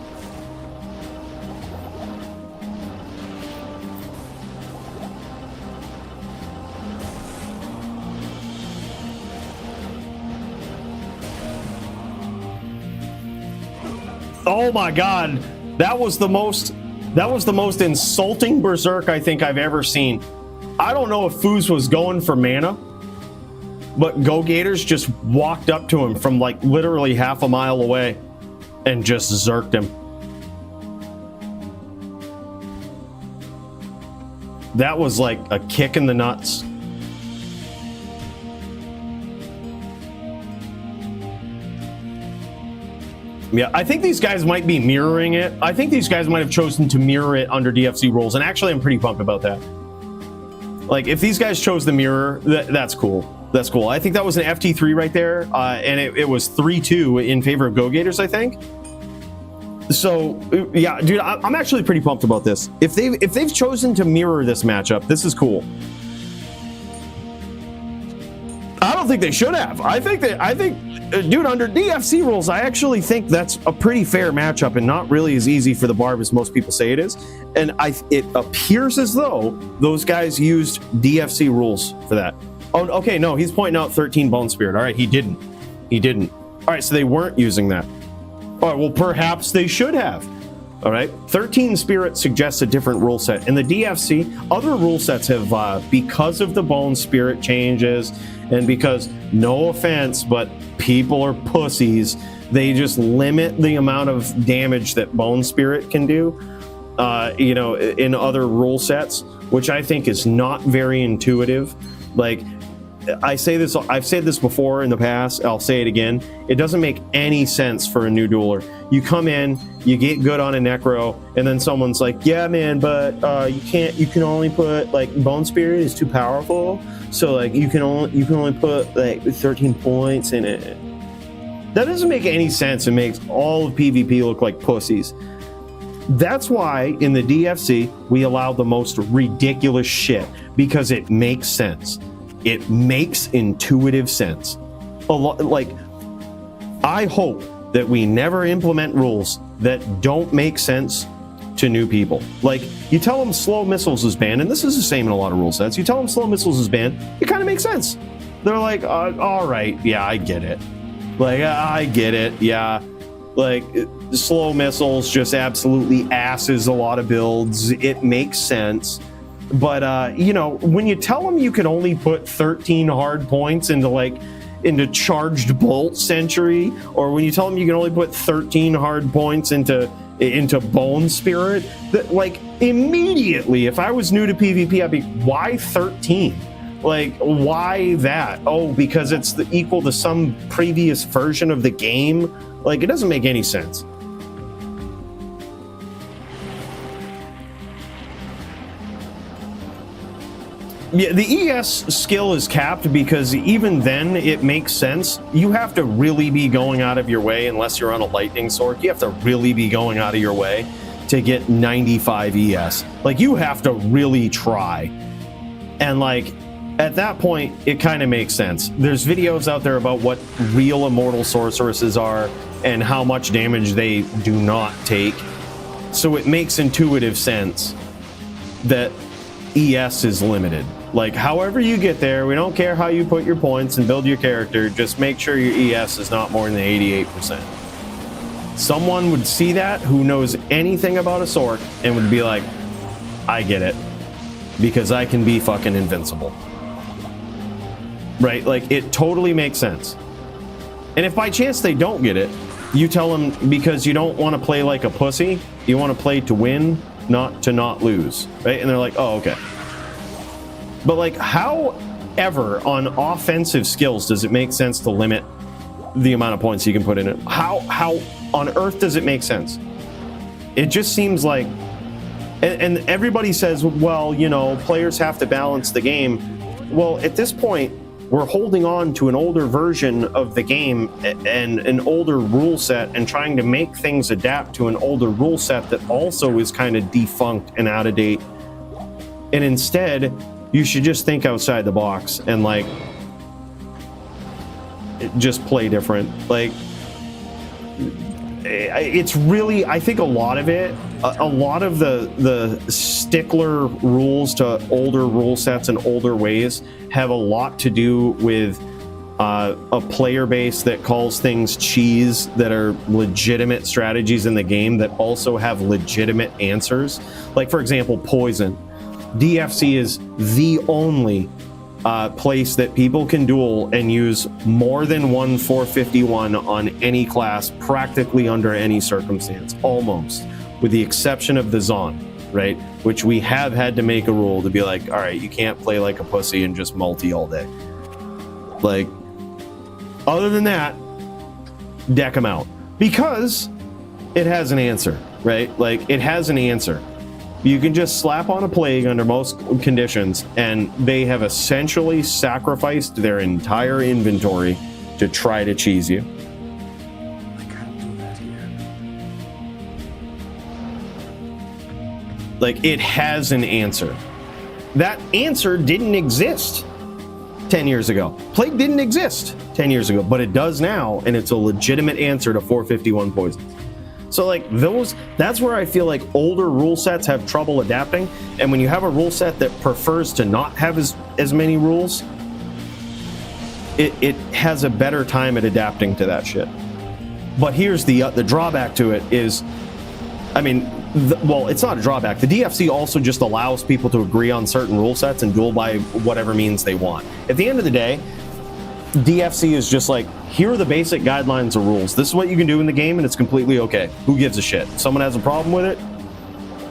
Oh my god, that was the most insulting berserk I think I've ever seen. I don't know if Foos was going for mana, but Gogators just walked up to him from like literally half a mile away and just zerked him. That was like a kick in the nuts. Yeah, I think these guys might be mirroring it. I think these guys might have chosen to mirror it under DFC rules, and actually I'm pretty pumped about that. Like, if these guys chose the mirror, that's cool. That's cool. I think that was an FT3 right there, and it was 3-2 in favor of Gogators, I think. So, yeah, dude, I'm actually pretty pumped about this. If they've chosen to mirror this matchup, this is cool. I don't think they should have. I think, dude, under DFC rules, I actually think that's a pretty fair matchup and not really as easy for the Barb as most people say it is. And it appears as though those guys used DFC rules for that. Oh, okay, no, he's pointing out 13 Bone Spirit. All right, he didn't. All right, so they weren't using that. All right, well, perhaps they should have. All right, 13 Spirit suggests a different rule set. In the DFC, other rule sets have, because of the Bone Spirit changes, and because, no offense, but people are pussies, they just limit the amount of damage that Bone Spirit can do, you know, in other rule sets, which I think is not very intuitive. Like, I've said this before in the past, I'll say it again. It doesn't make any sense for a new dueler. You come in, you get good on a necro, and then someone's like, yeah, man, but you can only put, like, Bone Spirit is too powerful, so like you can only put like 13 points in it. That doesn't make any sense. It makes all of PvP look like pussies. That's why in the DFC we allow the most ridiculous shit, because it makes sense. It makes intuitive sense. Like, I hope that we never implement rules that don't make sense to new people. Like, you tell them slow missiles is banned, and this is the same in a lot of rule sets. You tell them slow missiles is banned, it kind of makes sense. They're like, all right, yeah, I get it. Like, I get it, yeah. Like, slow missiles just absolutely asses a lot of builds. It makes sense. But, you know, when you tell them you can only put 13 hard points into charged bolt century, or when you tell them you can only put 13 hard points into Bone Spirit, that, like, immediately, if I was new to PvP, I'd be, why 13? Like, why that? Oh, because it's equal to some previous version of the game? Like, it doesn't make any sense. Yeah, the ES skill is capped because even then it makes sense. You have to really be going out of your way, unless you're on a lightning sword, you have to really be going out of your way to get 95 ES. Like, you have to really try. And like, at that point, it kind of makes sense. There's videos out there about what real immortal sorceresses are and how much damage they do not take. So it makes intuitive sense that ES is limited. Like, however you get there, we don't care how you put your points and build your character, just make sure your ES is not more than 88%. Someone would see that who knows anything about a sword and would be like, I get it, because I can be fucking invincible. Right? Like, it totally makes sense. And if by chance they don't get it, you tell them because you don't want to play like a pussy, you want to play to win, not to not lose, right? And they're like, oh, okay. But like, how ever on offensive skills does it make sense to limit the amount of points you can put in it? How on earth does it make sense? It just seems like, and everybody says, well, you know, players have to balance the game. Well, at this point, we're holding on to an older version of the game and an older rule set and trying to make things adapt to an older rule set that also is kind of defunct and out of date. And instead, you should just think outside the box and like just play different. Like, it's really, I think a lot of it, a lot of the stickler rules to older rule sets and older ways have a lot to do with a player base that calls things cheese that are legitimate strategies in the game that also have legitimate answers. Like, for example, poison. DFC is the only place that people can duel and use more than one 451 on any class practically under any circumstance, almost, with the exception of the Zon. right? Which we have had to make a rule to be like, all right, you can't play like a pussy and just multi all day. Like, other than that, deck them out. Because it has an answer, right? Like, it has an answer. You can just slap on a plague under most conditions, and they have essentially sacrificed their entire inventory to try to cheese you. I can't do that here. Like, it has an answer. That answer didn't exist 10 years ago. Plague didn't exist 10 years ago, but it does now, and it's a legitimate answer to 451 poisons. So like that's where I feel like older rule sets have trouble adapting. And when you have a rule set that prefers to not have as many rules, it has a better time at adapting to that shit. But here's the drawback to it is, I mean, well, it's not a drawback. The DFC also just allows people to agree on certain rule sets and duel by whatever means they want. At the end of the day, DFC is just like, here are the basic guidelines of rules. This is what you can do in the game, and it's completely okay. Who gives a shit? If someone has a problem with it,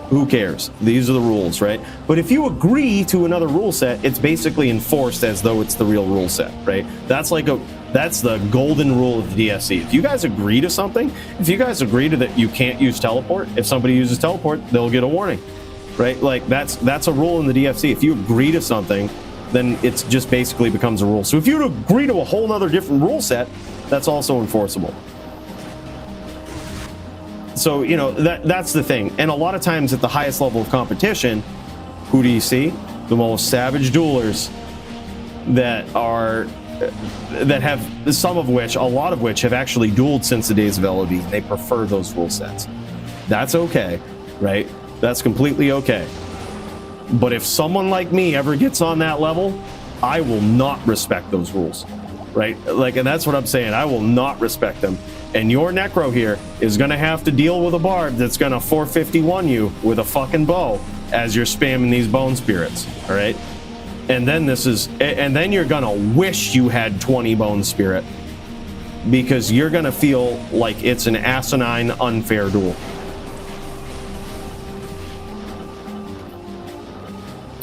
who cares? These are the rules, right? But if you agree to another rule set, it's basically enforced as though it's the real rule set, right? That's the golden rule of the DFC. If you guys agree to something, if you guys agree to that you can't use teleport, if somebody uses teleport, they'll get a warning, right? Like that's a rule in the DFC. If you agree to something, then it's just basically becomes a rule. So if you agree to a whole nother different rule set, that's also enforceable. So, you know, that's the thing. And a lot of times at the highest level of competition, who do you see? The most savage duelers that have some of which, a lot of which have actually dueled since the days of LOD. They prefer those rule sets. That's okay, right? That's completely okay. But if someone like me ever gets on that level, I will not respect those rules, right? Like, and that's what I'm saying. I will not respect them. And your Necro here is going to have to deal with a Barb that's going to 451 you with a fucking bow as you're spamming these bone spirits, all right? And then then you're going to wish you had 20 bone spirit because you're going to feel like it's an asinine, unfair duel.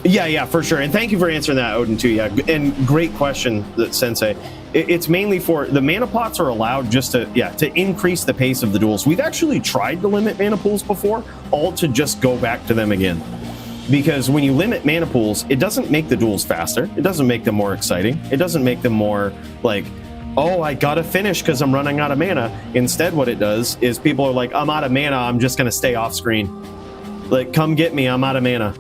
Yeah, for sure. And thank you for answering that, Odin, too. Yeah, and great question, Sensei. It's mainly for the mana pots are allowed just to increase the pace of the duels. We've actually tried to limit mana pools before, all to just go back to them again. Because when you limit mana pools, it doesn't make the duels faster. It doesn't make them more exciting. It doesn't make them more like, oh, I gotta finish because I'm running out of mana. Instead, what it does is people are like, I'm out of mana. I'm just gonna stay off screen. Like, come get me. I'm out of mana.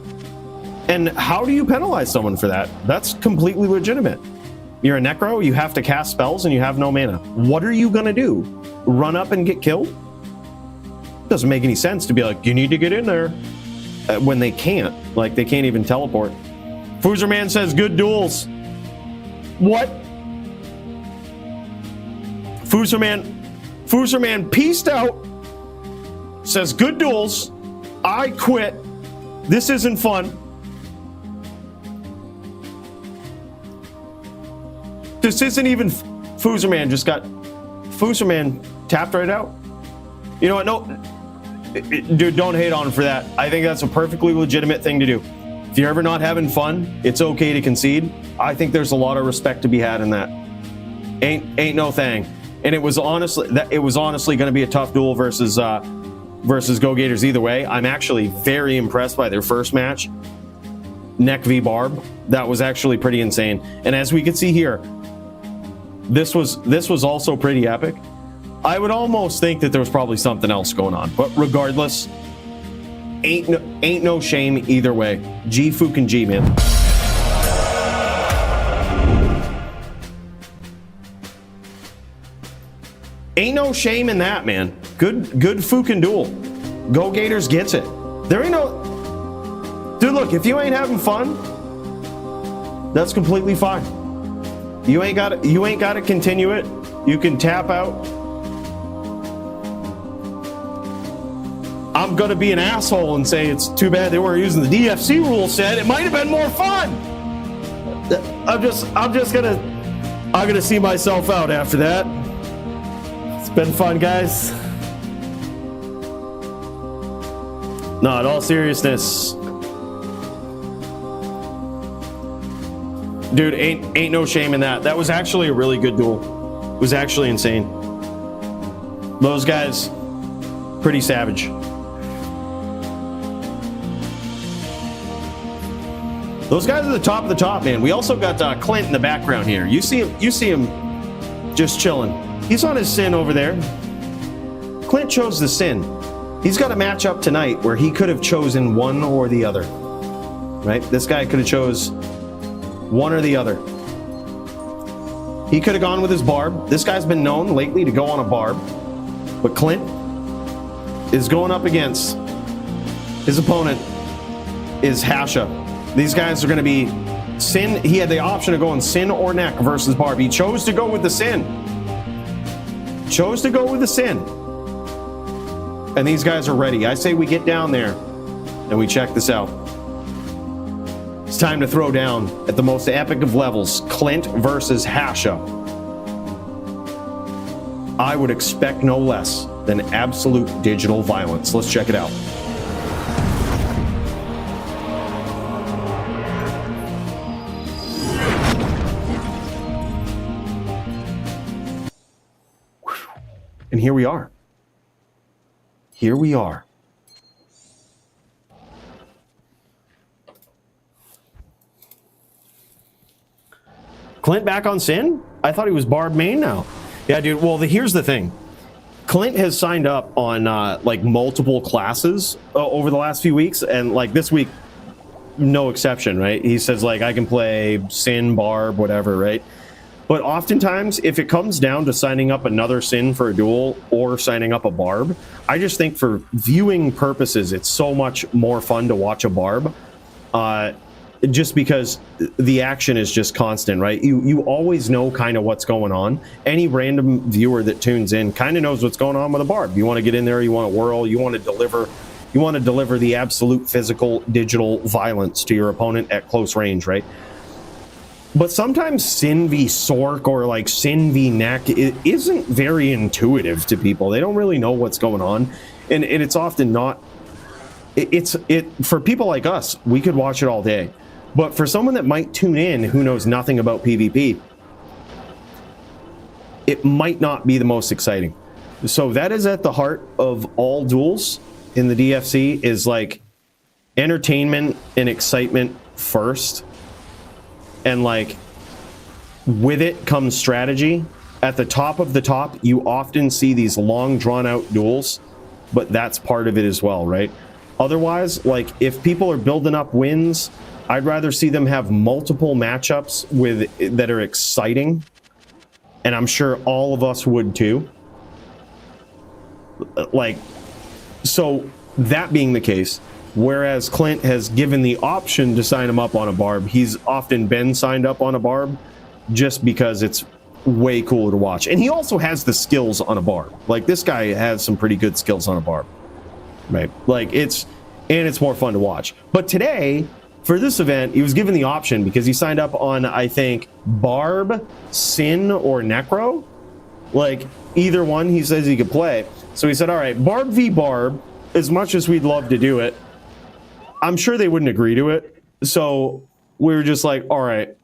And how do you penalize someone for that? That's completely legitimate. You're a Necro, you have to cast spells, and you have no mana. What are you gonna do? Run up and get killed? Doesn't make any sense to be like, you need to get in there. When they can't. Like, they can't even teleport. Foozerman says, good duels. What? Foozerman peaced out. Says, good duels. I quit. This isn't fun. This isn't even Foozerman Foozerman tapped right out. You know what? No, dude, don't hate on him for that. I think that's a perfectly legitimate thing to do. If you're ever not having fun, it's okay to concede. I think there's a lot of respect to be had in that. Ain't no thing. And it was honestly going to be a tough duel versus Gogators either way. I'm actually very impressed by their first match, Neck v Barb. That was actually pretty insane. And as we could see here, this was also pretty epic. I would almost think that there was probably something else going on, but regardless, ain't no shame either way. G fucking G, man. Ain't no shame in that, man. Good fucking duel. Gogators gets it. There ain't no... Dude, look, if you ain't having fun, that's completely fine. You ain't got to continue it. You can tap out. I'm gonna be an asshole and say it's too bad they weren't using the DFC rule set. It might have been more fun. I'm gonna see myself out after that. It's been fun, guys. No, in all seriousness, dude, ain't no shame in that. That was actually a really good duel. It was actually insane. Those guys, pretty savage. Those guys are the top of the top, man. We also got Clint in the background here. You see him just chilling. He's on his sin over there. Clint chose the sin. He's got a matchup tonight where he could have chosen one or the other. Right? This guy could have chose one or the other. He could have gone with his Barb. This guy's been known lately to go on a Barb. But Clint is going up against his opponent is Hasha. These guys are going to be Sin. He had the option of going Sin or Neck versus Barb. He chose to go with the Sin. Chose to go with the Sin. And these guys are ready. I say we get down there and we check this out. It's time to throw down at the most epic of levels. Clint versus Hasha. I would expect no less than absolute digital violence. Let's check it out. And here we are. Here we are. Clint back on Sin? I thought he was Barb main now. Yeah, dude. Well, here's the thing. Clint has signed up on like multiple classes over the last few weeks, and like this week, no exception, right? He says like I can play Sin, Barb, whatever, right? But oftentimes, if it comes down to signing up another Sin for a duel or signing up a Barb, I just think for viewing purposes, it's so much more fun to watch a Barb. Just because the action is just constant, right? You always know kind of what's going on. Any random viewer that tunes in kind of knows what's going on with a Barb. You want to get in there, you want to whirl, you want to deliver the absolute physical digital violence to your opponent at close range, right? But sometimes Sin v Sork or like Sin v Neck, it isn't very intuitive to people. They don't really know what's going on, and it's often not. It's for people like us, we could watch it all day. But for someone that might tune in who knows nothing about PvP, it might not be the most exciting. So that is at the heart of all duels in the DFC, is like entertainment and excitement first. And like with it comes strategy. At the top of the top, you often see these long drawn out duels, but that's part of it as well, right? Otherwise, like if people are building up wins, I'd rather see them have multiple matchups that are exciting, and I'm sure all of us would too. Like, so that being the case, whereas Clint has given the option to sign him up on a Barb, he's often been signed up on a Barb just because it's way cooler to watch. And he also has the skills on a Barb. Like this guy has some pretty good skills on a Barb, right? Like it's more fun to watch. But today, for this event, he was given the option because he signed up on, I think, Barb, Sin, or Necro. Like, either one he says he could play. So he said, all right, Barb v. Barb, as much as we'd love to do it, I'm sure they wouldn't agree to it. So we were just like, all right,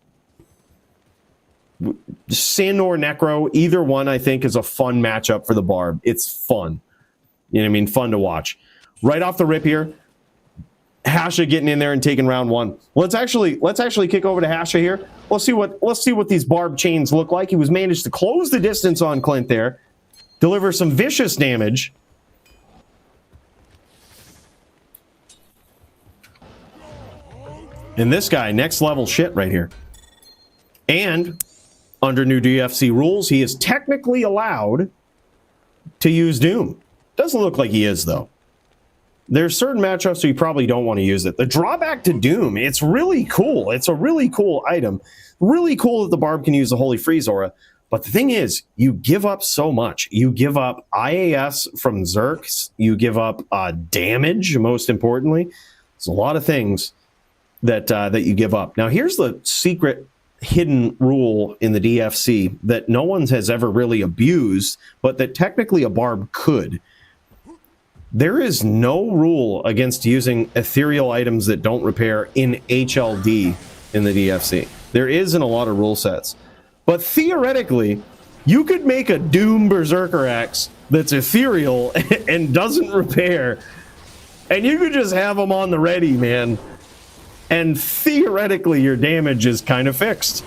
Sin or Necro, either one I think is a fun matchup for the Barb. It's fun. You know what I mean? Fun to watch. Right off the rip here, Hasha getting in there and taking round one. Let's actually kick over to Hasha here. Let's see what these Barb chains look like. He was managed to close the distance on Clint there, deliver some vicious damage. And this guy, next level shit right here. And under new DFC rules, he is technically allowed to use Doom. Doesn't look like he is though. There's certain matchups where you probably don't want to use it. The drawback to Doom, it's really cool. It's a really cool item. Really cool that the Barb can use the Holy Freeze aura. But the thing is, you give up so much. You give up IAS from Zerks. You give up damage, most importantly. There's a lot of things that you give up. Now, here's the secret hidden rule in the DFC that no one has ever really abused, but that technically a Barb could. There is no rule against using ethereal items that don't repair in HLD in the DFC. There is in a lot of rule sets. But theoretically, you could make a Doom Berserker Axe that's ethereal and doesn't repair, and you could just have them on the ready, man. And theoretically, your damage is kind of fixed.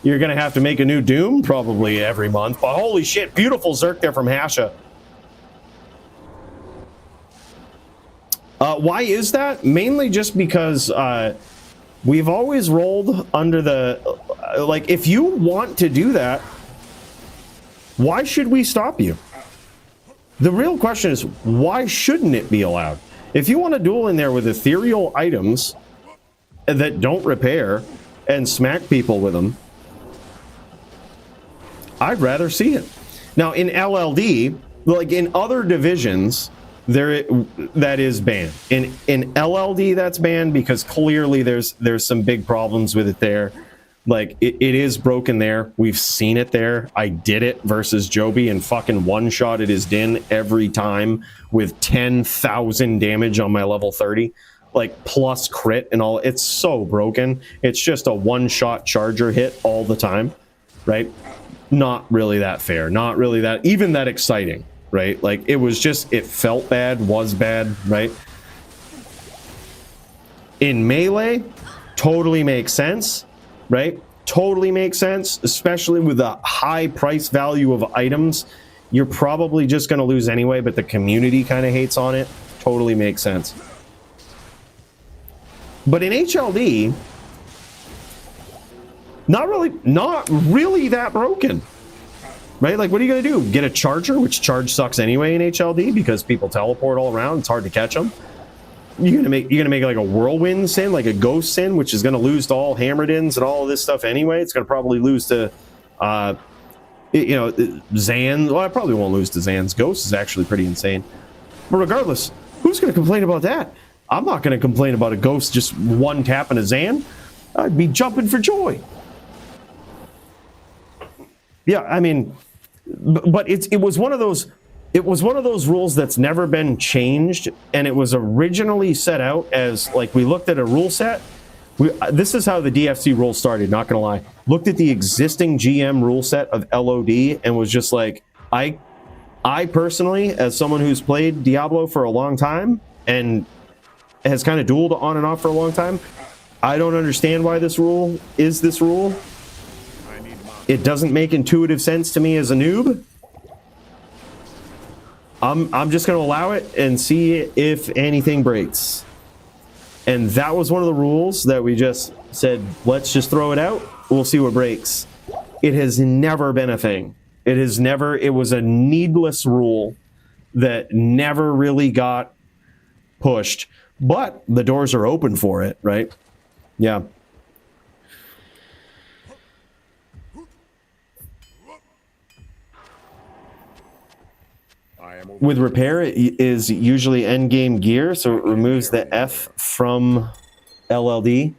You're going to have to make a new Doom probably every month, but holy shit, beautiful Zerk there from Hasha. Why is that? Mainly just because we've always rolled under the... like, if you want to do that, why should we stop you? The real question is, why shouldn't it be allowed? If you want to duel in there with ethereal items that don't repair and smack people with them, I'd rather see it. Now, in LLD, like in other divisions... that is banned. In LLD, that's banned because clearly there's some big problems with it there. Like it is broken there. We've seen it there. I did it versus Joby and fucking one-shotted his din every time with 10,000 damage on my level 30, like plus crit and all. It's so broken. It's just a one-shot charger hit all the time, right? Not really that fair. Not really that even that exciting. Right? Like, it was just, it felt bad, was bad, right? In Melee, totally makes sense, right? Totally makes sense, especially with the high price value of items. You're probably just going to lose anyway, but the community kind of hates on it. Totally makes sense. But in HLD, not really that broken. Right? Like, what are you going to do? Get a charger, which charge sucks anyway in HLD because people teleport all around. It's hard to catch them. You're gonna make like a whirlwind sin, like a ghost sin, which is going to lose to all hammered ins and all of this stuff anyway. It's going to probably lose to, Zan. Well, I probably won't lose to Zan's. Ghost is actually pretty insane. But regardless, who's going to complain about that? I'm not going to complain about a ghost just one tapping a Zan. I'd be jumping for joy. Yeah, I mean. But it was one of those rules that's never been changed, and it was originally set out as like we looked at a rule set. This is how the DFC rule started. Not gonna lie, looked at the existing GM rule set of LOD and was just like, I personally, as someone who's played Diablo for a long time and has kind of dueled on and off for a long time, I don't understand why this rule is this rule. It doesn't make intuitive sense to me as a noob. I'm just going to allow it and see if anything breaks. And that was one of the rules that we just said, let's just throw it out. We'll see what breaks. It has never been a thing. It was a needless rule that never really got pushed. But the doors are open for it, right? Yeah. With repair, it is usually endgame gear, so it removes the F from LLD.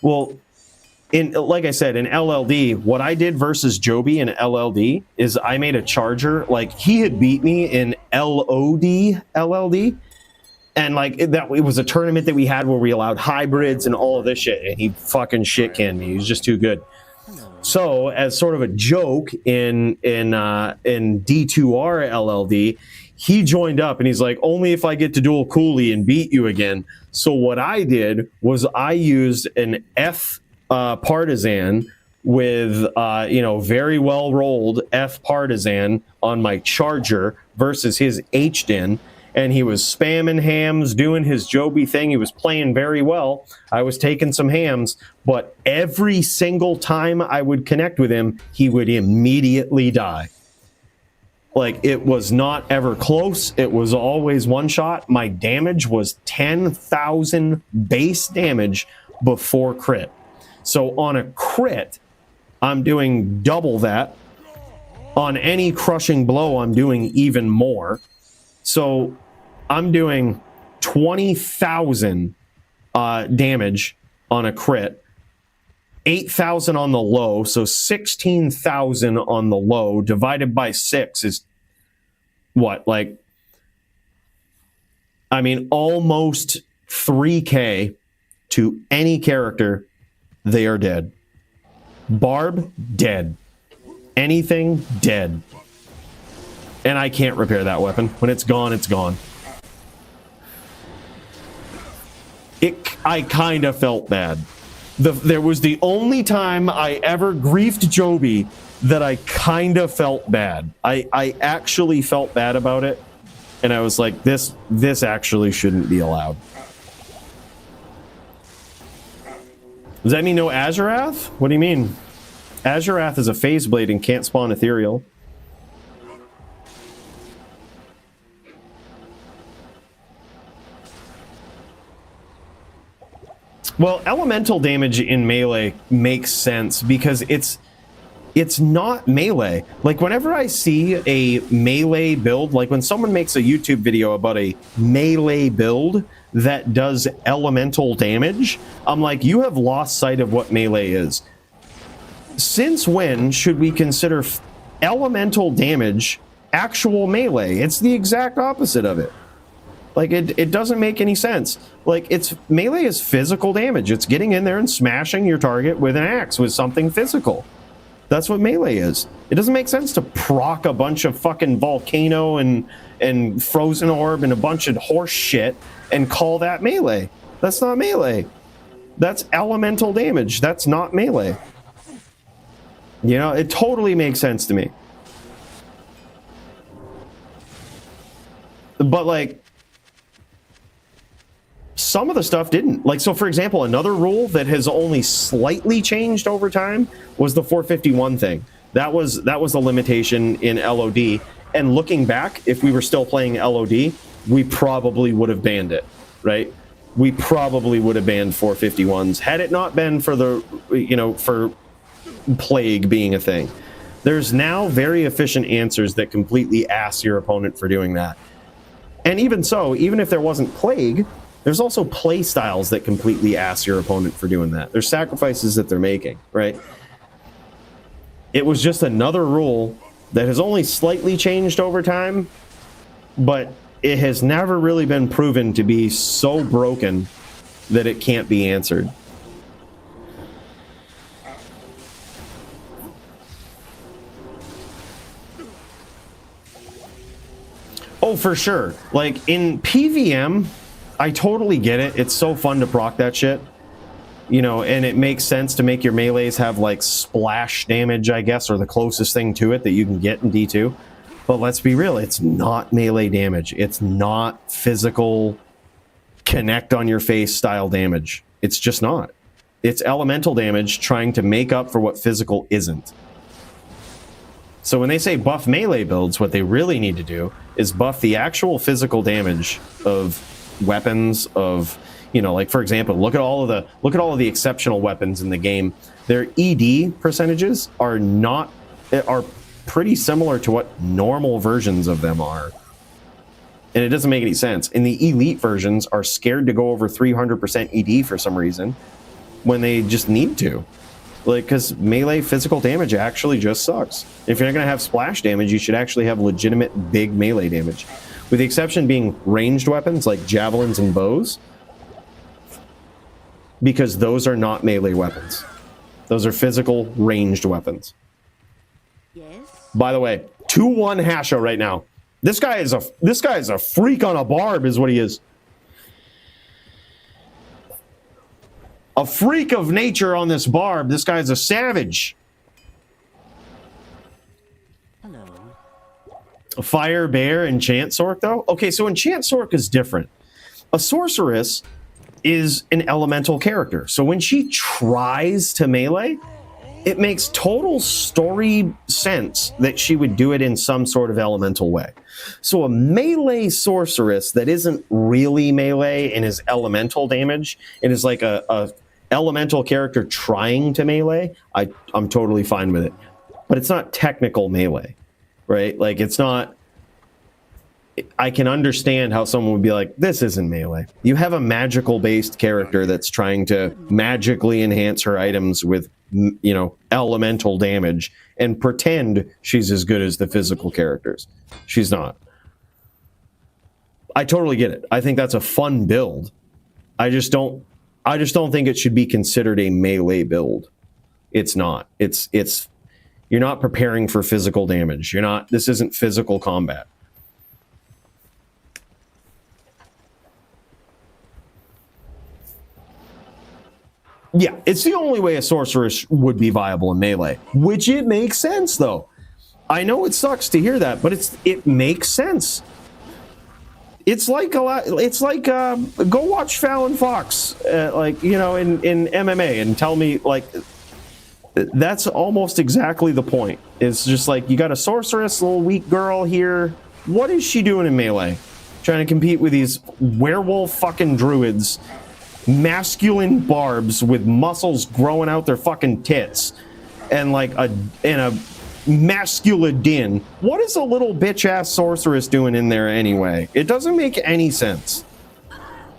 Well, like I said, in LLD, what I did versus Joby in LLD is I made a charger. Like, he had beat me in LLD, and like it was a tournament that we had where we allowed hybrids and all of this shit, and he fucking shit canned me. He was just too good. So, as sort of a joke in D2R LLD, he joined up and he's like, only if I get to duel Cooley and beat you again. So what I did was I used an F partisan with very well rolled F partisan on my charger versus his H din. And he was spamming hams, doing his Joby thing. He was playing very well. I was taking some hams, but every single time I would connect with him, he would immediately die. Like, it was not ever close. It was always one shot. My damage was 10,000 base damage before crit. So on a crit, I'm doing double that. On any crushing blow, I'm doing even more. So I'm doing 20,000 damage on a crit, 8,000 on the low, so 16,000 on the low divided by 6 is what, like I mean, almost 3k to any character, they are dead. Barb, dead. Anything, dead. And I can't repair that weapon. When it's gone, it's gone. I kind of felt bad. There was the only time I ever griefed Joby that I kind of felt bad. I actually felt bad about it. And I was like, this actually shouldn't be allowed. Does that mean no Azurath? What do you mean? Azurath is a phase blade and can't spawn ethereal. Well, elemental damage in melee makes sense because it's not melee. Like whenever I see a melee build, like when someone makes a YouTube video about a melee build that does elemental damage, I'm like, you have lost sight of what melee is. Since when should we consider elemental damage actual melee? It's the exact opposite of it. Like it doesn't make any sense. Like melee is physical damage. It's getting in there and smashing your target with an axe, with something physical. That's what melee is. It doesn't make sense to proc a bunch of fucking volcano and frozen orb and a bunch of horse shit and call that melee. That's not melee. That's elemental damage. That's not melee. You know, it totally makes sense to me. But like, some of the stuff didn't. Like, so for example, another rule that has only slightly changed over time was the 451 thing. That was the limitation in LOD. And looking back, if we were still playing LOD, we probably would have banned it, right? We probably would have banned 451s had it not been for the, you know, for plague being a thing. There's now very efficient answers that completely ass your opponent for doing that. And even so, even if there wasn't plague, there's also play styles that completely ask your opponent for doing that. There's sacrifices that they're making, right? It was just another rule that has only slightly changed over time, but it has never really been proven to be so broken that it can't be answered. Oh, for sure. Like in PVM, I totally get it. It's so fun to proc that shit. You know, and it makes sense to make your melees have like splash damage, I guess, or the closest thing to it that you can get in D2. But let's be real, it's not melee damage. It's not physical connect on your face style damage. It's just not. It's elemental damage trying to make up for what physical isn't. So when they say buff melee builds, what they really need to do is buff the actual physical damage of weapons, of, you know, like for example, look at all of the exceptional weapons in the game. Their ED percentages are pretty similar to what normal versions of them are. And it doesn't make any sense. And the elite versions are scared to go over 300% ED for some reason when they just need to. Like, because melee physical damage actually just sucks. If you're not going to have splash damage, you should actually have legitimate big melee damage. With the exception being ranged weapons like javelins and bows, because those are not melee weapons. Those are physical ranged weapons. Yes? By the way, 2-1 Hasha right now. This guy is a freak on a barb is what he is. A freak of nature on this barb. This guy's a savage. Hello. Fire Bear Enchant Sork though? Okay, so Enchant Sork is different. A sorceress is an elemental character. So when she tries to melee, it makes total story sense that she would do it in some sort of elemental way. So a melee sorceress that isn't really melee and is elemental damage, and is like a elemental character trying to melee, I'm totally fine with it. But it's not technical melee, right? Like it's not... I can understand how someone would be like, this isn't melee. You have a magical based character that's trying to magically enhance her items with, you know, elemental damage and pretend she's as good as the physical characters. She's not. I totally get it. I think that's a fun build. I just don't think it should be considered a melee build. It's not. It's you're not preparing for physical damage. This isn't physical combat. Yeah, it's the only way a sorceress would be viable in melee, which it makes sense though. I know it sucks to hear that, but it makes sense. It's like go watch Fallon Fox, like, you know, in MMA and tell me, like, that's almost exactly the point. It's just like, you got a sorceress, little weak girl here. What is she doing in melee? Trying to compete with these werewolf fucking druids, masculine barbs with muscles growing out their fucking tits, and like a masculine din. What is a little bitch ass sorceress doing in there anyway? It doesn't make any sense.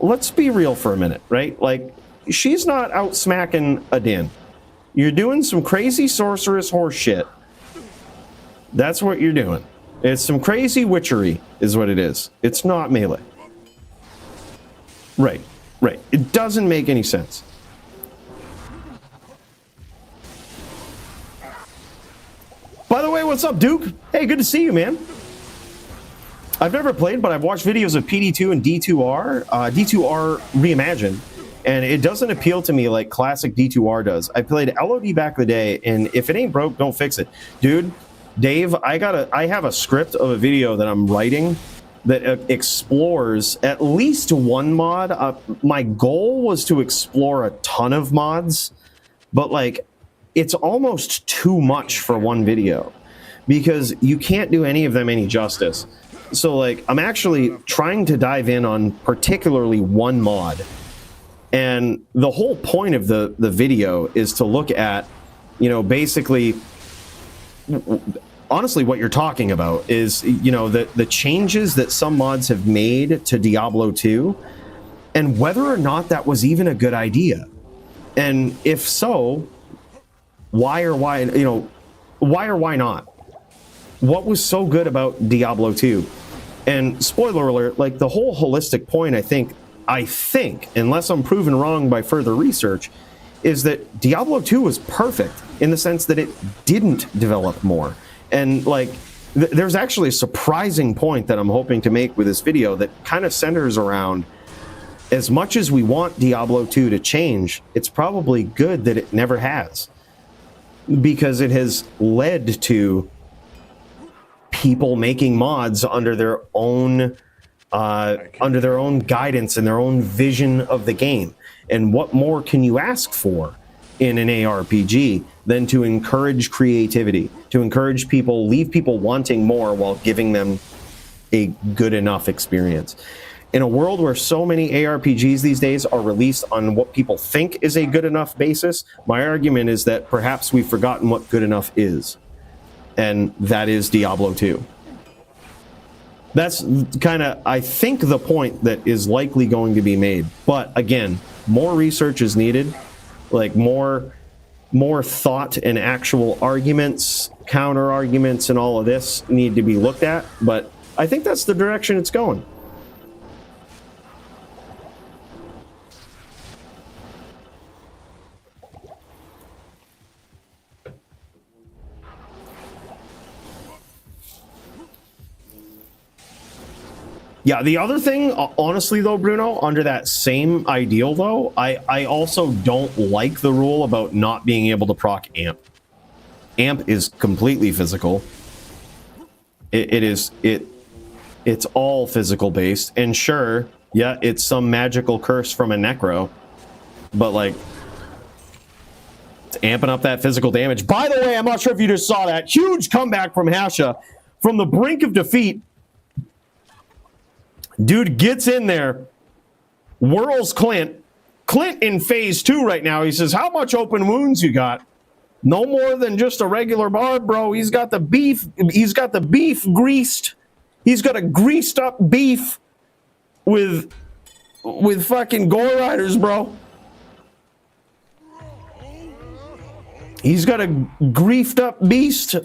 Let's be real for a minute, right? Like, she's not out smacking a din. You're doing some crazy sorceress horse shit. That's what you're doing. It's some crazy witchery is what it is. It's not melee. Right. It doesn't make any sense. By the way, what's up, Duke? Hey, good to see you, man. I've never played, but I've watched videos of PD2 and D2R, D2R Reimagined, and it doesn't appeal to me like classic D2R does. I played LOD back in the day, and if it ain't broke, don't fix it. Dude, Dave, I have a script of a video that I'm writing that explores at least one mod. My goal was to explore a ton of mods, but like, it's almost too much for one video because you can't do any of them any justice. So like, I'm actually trying to dive in on particularly one mod, and the whole point of the video is to look at, you know, basically, honestly, what you're talking about is, you know, the changes that some mods have made to Diablo 2 and whether or not that was even a good idea. And if so, why or why not? What was so good about Diablo 2? And spoiler alert, like, the whole holistic point, I think, unless I'm proven wrong by further research, is that Diablo 2 was perfect in the sense that it didn't develop more. And like, there's actually a surprising point that I'm hoping to make with this video that kind of centers around, as much as we want Diablo 2 to change, it's probably good that it never has, because it has led to people making mods under their own guidance and their own vision of the game. And what more can you ask for in an ARPG than to encourage creativity, to encourage people, leave people wanting more while giving them a good enough experience. In a world where so many ARPGs these days are released on what people think is a good enough basis, my argument is that perhaps we've forgotten what good enough is. And that is Diablo 2. That's kind of, I think, the point that is likely going to be made. But again, more research is needed. Like, more thought and actual arguments, counter arguments, and all of this need to be looked at. But I think that's the direction it's going. Yeah, the other thing, honestly, though, Bruno, under that same ideal, though, I also don't like the rule about not being able to proc amp. Amp is completely physical. It's all physical based, and sure, yeah, it's some magical curse from a necro, but like, it's amping up that physical damage. By the way, I'm not sure if you just saw that huge comeback from Hasha from the brink of defeat. Dude gets in there, whirls Clint. Clint in phase 2 right now. He says, how much open wounds you got? No more than just a regular Barb, bro. He's got the beef. He's got the beef greased. He's got a greased up beef with fucking Gore Riders, bro. He's got a griefed up beast.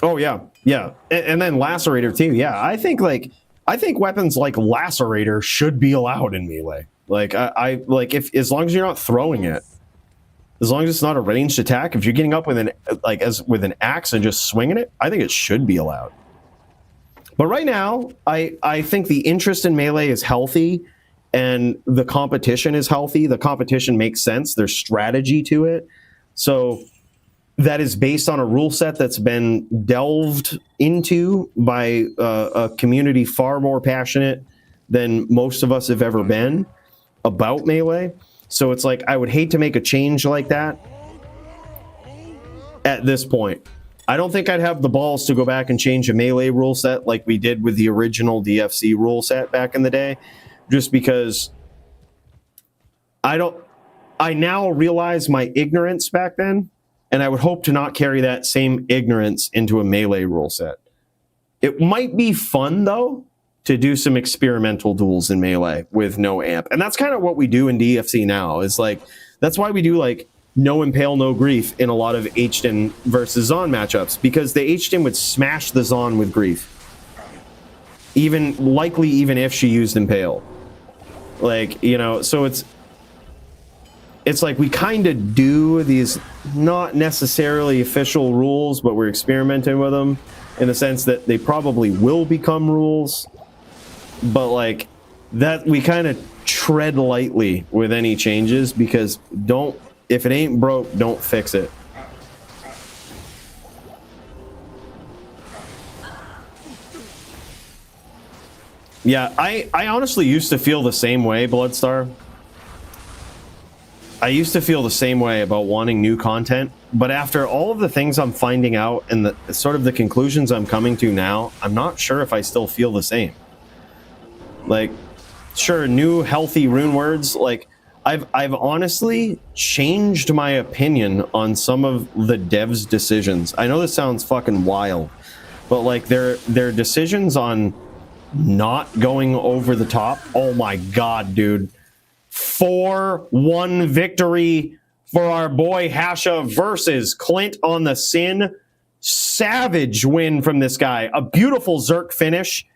Oh yeah, yeah, and then Lacerator too. Yeah, I think weapons like Lacerator should be allowed in melee. Like I like if as long as you're not throwing it, as long as it's not a ranged attack. If you're getting up with an with an axe and just swinging it, I think it should be allowed. But right now, I think the interest in melee is healthy, and the competition is healthy. The competition makes sense. There's strategy to it, so. That is based on a rule set that's been delved into by a community far more passionate than most of us have ever been about melee. So it's like, I would hate to make a change like that at this point. I don't think I'd have the balls to go back and change a melee rule set like we did with the original DFC rule set back in the day, just because I now realize my ignorance back then. And I would hope to not carry that same ignorance into a melee rule set. It might be fun, though, to do some experimental duels in melee with no amp. And that's kind of what we do in DFC now. Is like, that's why we do like no impale, no grief in a lot of H'den versus Zon matchups. Because the H'den would smash the Zon with grief. Likely even if she used impale. Like, you know, so it's like we kind of do these not necessarily official rules, but we're experimenting with them in the sense that they probably will become rules. But like that, we kind of tread lightly with any changes because if it ain't broke, don't fix it. Yeah, I honestly used to feel the same way, Bloodstar. I used to feel the same way about wanting new content, but after all of the things I'm finding out and the sort of the conclusions I'm coming to now, I'm not sure if I still feel the same. Like, sure, new healthy rune words, like I've honestly changed my opinion on some of the devs' decisions. I know this sounds fucking wild, but like their decisions on not going over the top. Oh my god, dude. 4-1 victory for our boy Hasha versus Clint on the Sin. Savage win from this guy. A beautiful Zerk finish.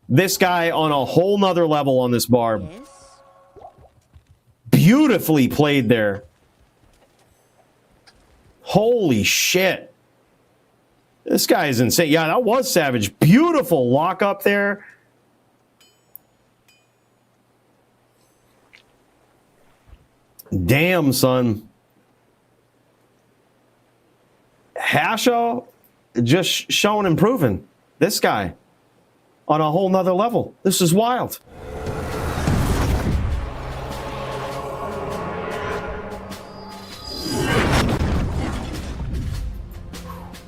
This guy on a whole nother level on this Barb. Yes. Beautifully played there. Holy shit. This guy is insane. Yeah, that was savage. Beautiful lock up there. Damn, son. Hasha just showing and proving. This guy on a whole nother level. This is wild.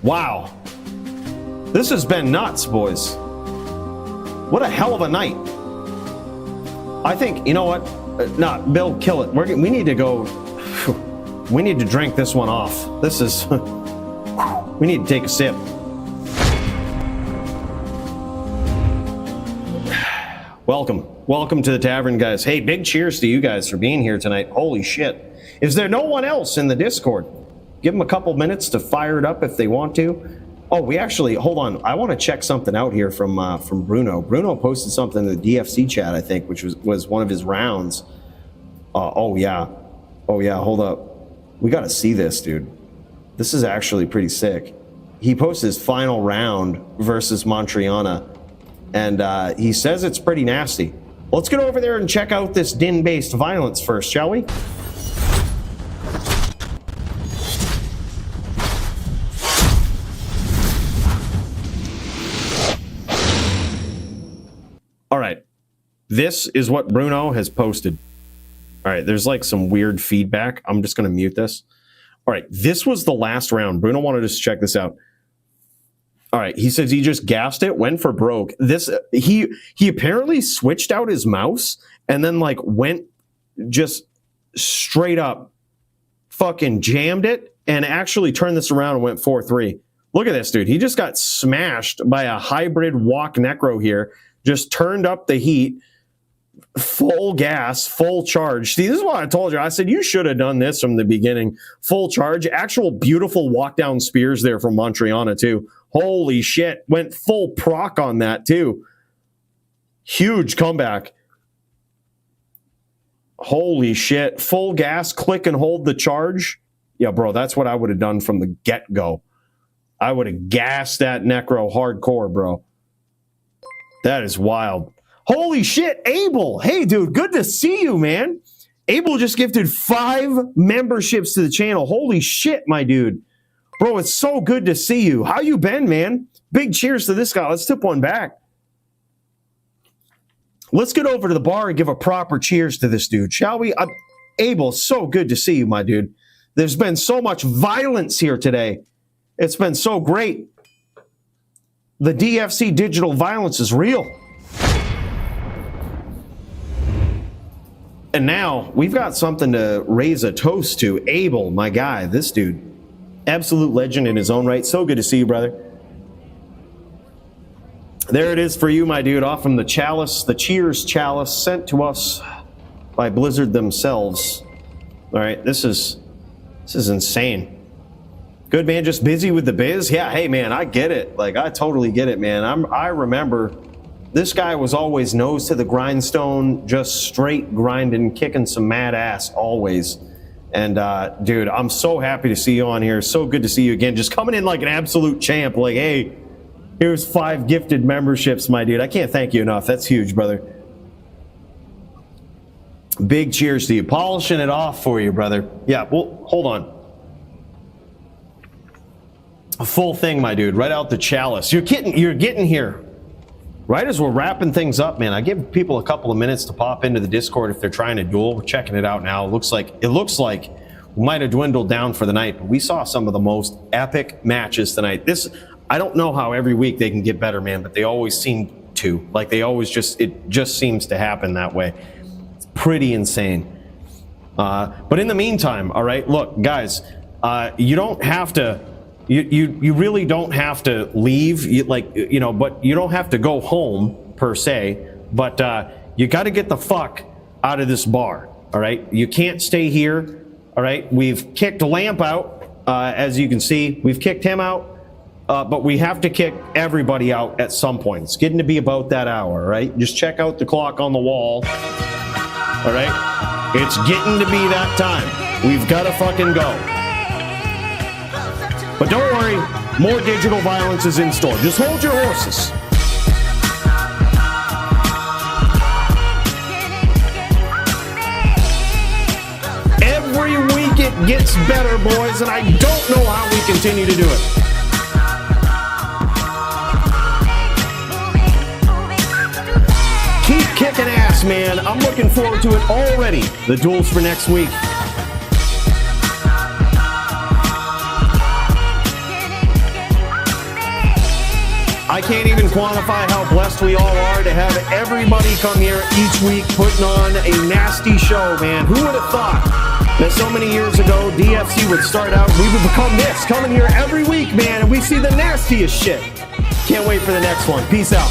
Wow. This has been nuts, boys. What a hell of a night. I think, you know what? Nah, Bill, kill it. We need to go. We need to drink this one off. This is. We need to take a sip. Welcome to the tavern, guys. Hey, big cheers to you guys for being here tonight. Holy shit. Is there no one else in the Discord? Give them a couple minutes to fire it up if they want to. Oh, we actually, hold on. I want to check something out here from Bruno. Bruno posted something in the DFC chat, I think, which was one of his rounds. Oh yeah, hold up. We got to see this, dude. This is actually pretty sick. He posted his final round versus Montriana, and he says it's pretty nasty. Let's get over there and check out this din-based violence first, shall we? All right, this is what Bruno has posted. All right, there's like some weird feedback. I'm just going to mute this. All right, this was the last round. Bruno wanted us to check this out. All right, he says he just gassed it, went for broke. This he apparently switched out his mouse and then like went just straight up fucking jammed it and actually turned this around and went 4-3. Look at this, dude. He just got smashed by a hybrid walk necro here. Just turned up the heat, full gas, full charge. See, this is what I told you. I said, you should have done this from the beginning. Full charge. Actual beautiful walk down spears there from Montreana, too. Holy shit. Went full proc on that, too. Huge comeback. Holy shit. Full gas, click and hold the charge. Yeah, bro, that's what I would have done from the get-go. I would have gassed that Necro hardcore, bro. That is wild. Holy shit, Abel. Hey, dude, good to see you, man. Abel just gifted 5 memberships to the channel. Holy shit, my dude. Bro, it's so good to see you. How you been, man? Big cheers to this guy. Let's tip one back. Let's get over to the bar and give a proper cheers to this dude, shall we? Abel, so good to see you, my dude. There's been so much violence here today. It's been so great. The DFC digital violence is real. And now we've got something to raise a toast to. Abel, my guy, this dude. Absolute legend in his own right. So good to see you, brother. There it is for you, my dude, off from the chalice, the cheers chalice sent to us by Blizzard themselves. All right, this is insane. Good, man, just busy with the biz? Yeah, hey, man, I get it. Like, I totally get it, man. I remember this guy was always nose to the grindstone, just straight grinding, kicking some mad ass always. And, dude, I'm so happy to see you on here. So good to see you again. Just coming in like an absolute champ. Like, hey, here's 5 gifted memberships, my dude. I can't thank you enough. That's huge, brother. Big cheers to you. Polishing it off for you, brother. Yeah, well, hold on. A full thing, my dude. Right out the chalice. You're getting here. Right as we're wrapping things up, man, I give people a couple of minutes to pop into the Discord if they're trying to duel. We're checking it out now. It looks like we might have dwindled down for the night, but we saw some of the most epic matches tonight. I don't know how every week they can get better, man, but they always seem to. Like they always it just seems to happen that way. It's pretty insane. But in the meantime, all right, look, guys, you don't have to. You really don't have to leave, but you don't have to go home per se, but you got to get the fuck out of this bar, all right? You can't stay here, all right? We've kicked Lamp out, as you can see. We've kicked him out, but we have to kick everybody out at some point. It's getting to be about that hour, all right? Just check out the clock on the wall, all right? It's getting to be that time. We've got to fucking go. But don't worry, more digital violence is in store. Just hold your horses. Every week it gets better, boys, and I don't know how we continue to do it. Keep kicking ass, man. I'm looking forward to it already. The duels for next week. I can't even quantify how blessed we all are to have everybody come here each week putting on a nasty show, man. Who would have thought that so many years ago DFC would start out, we would become this, coming here every week, man, and we see the nastiest shit. Can't wait for the next one. Peace out.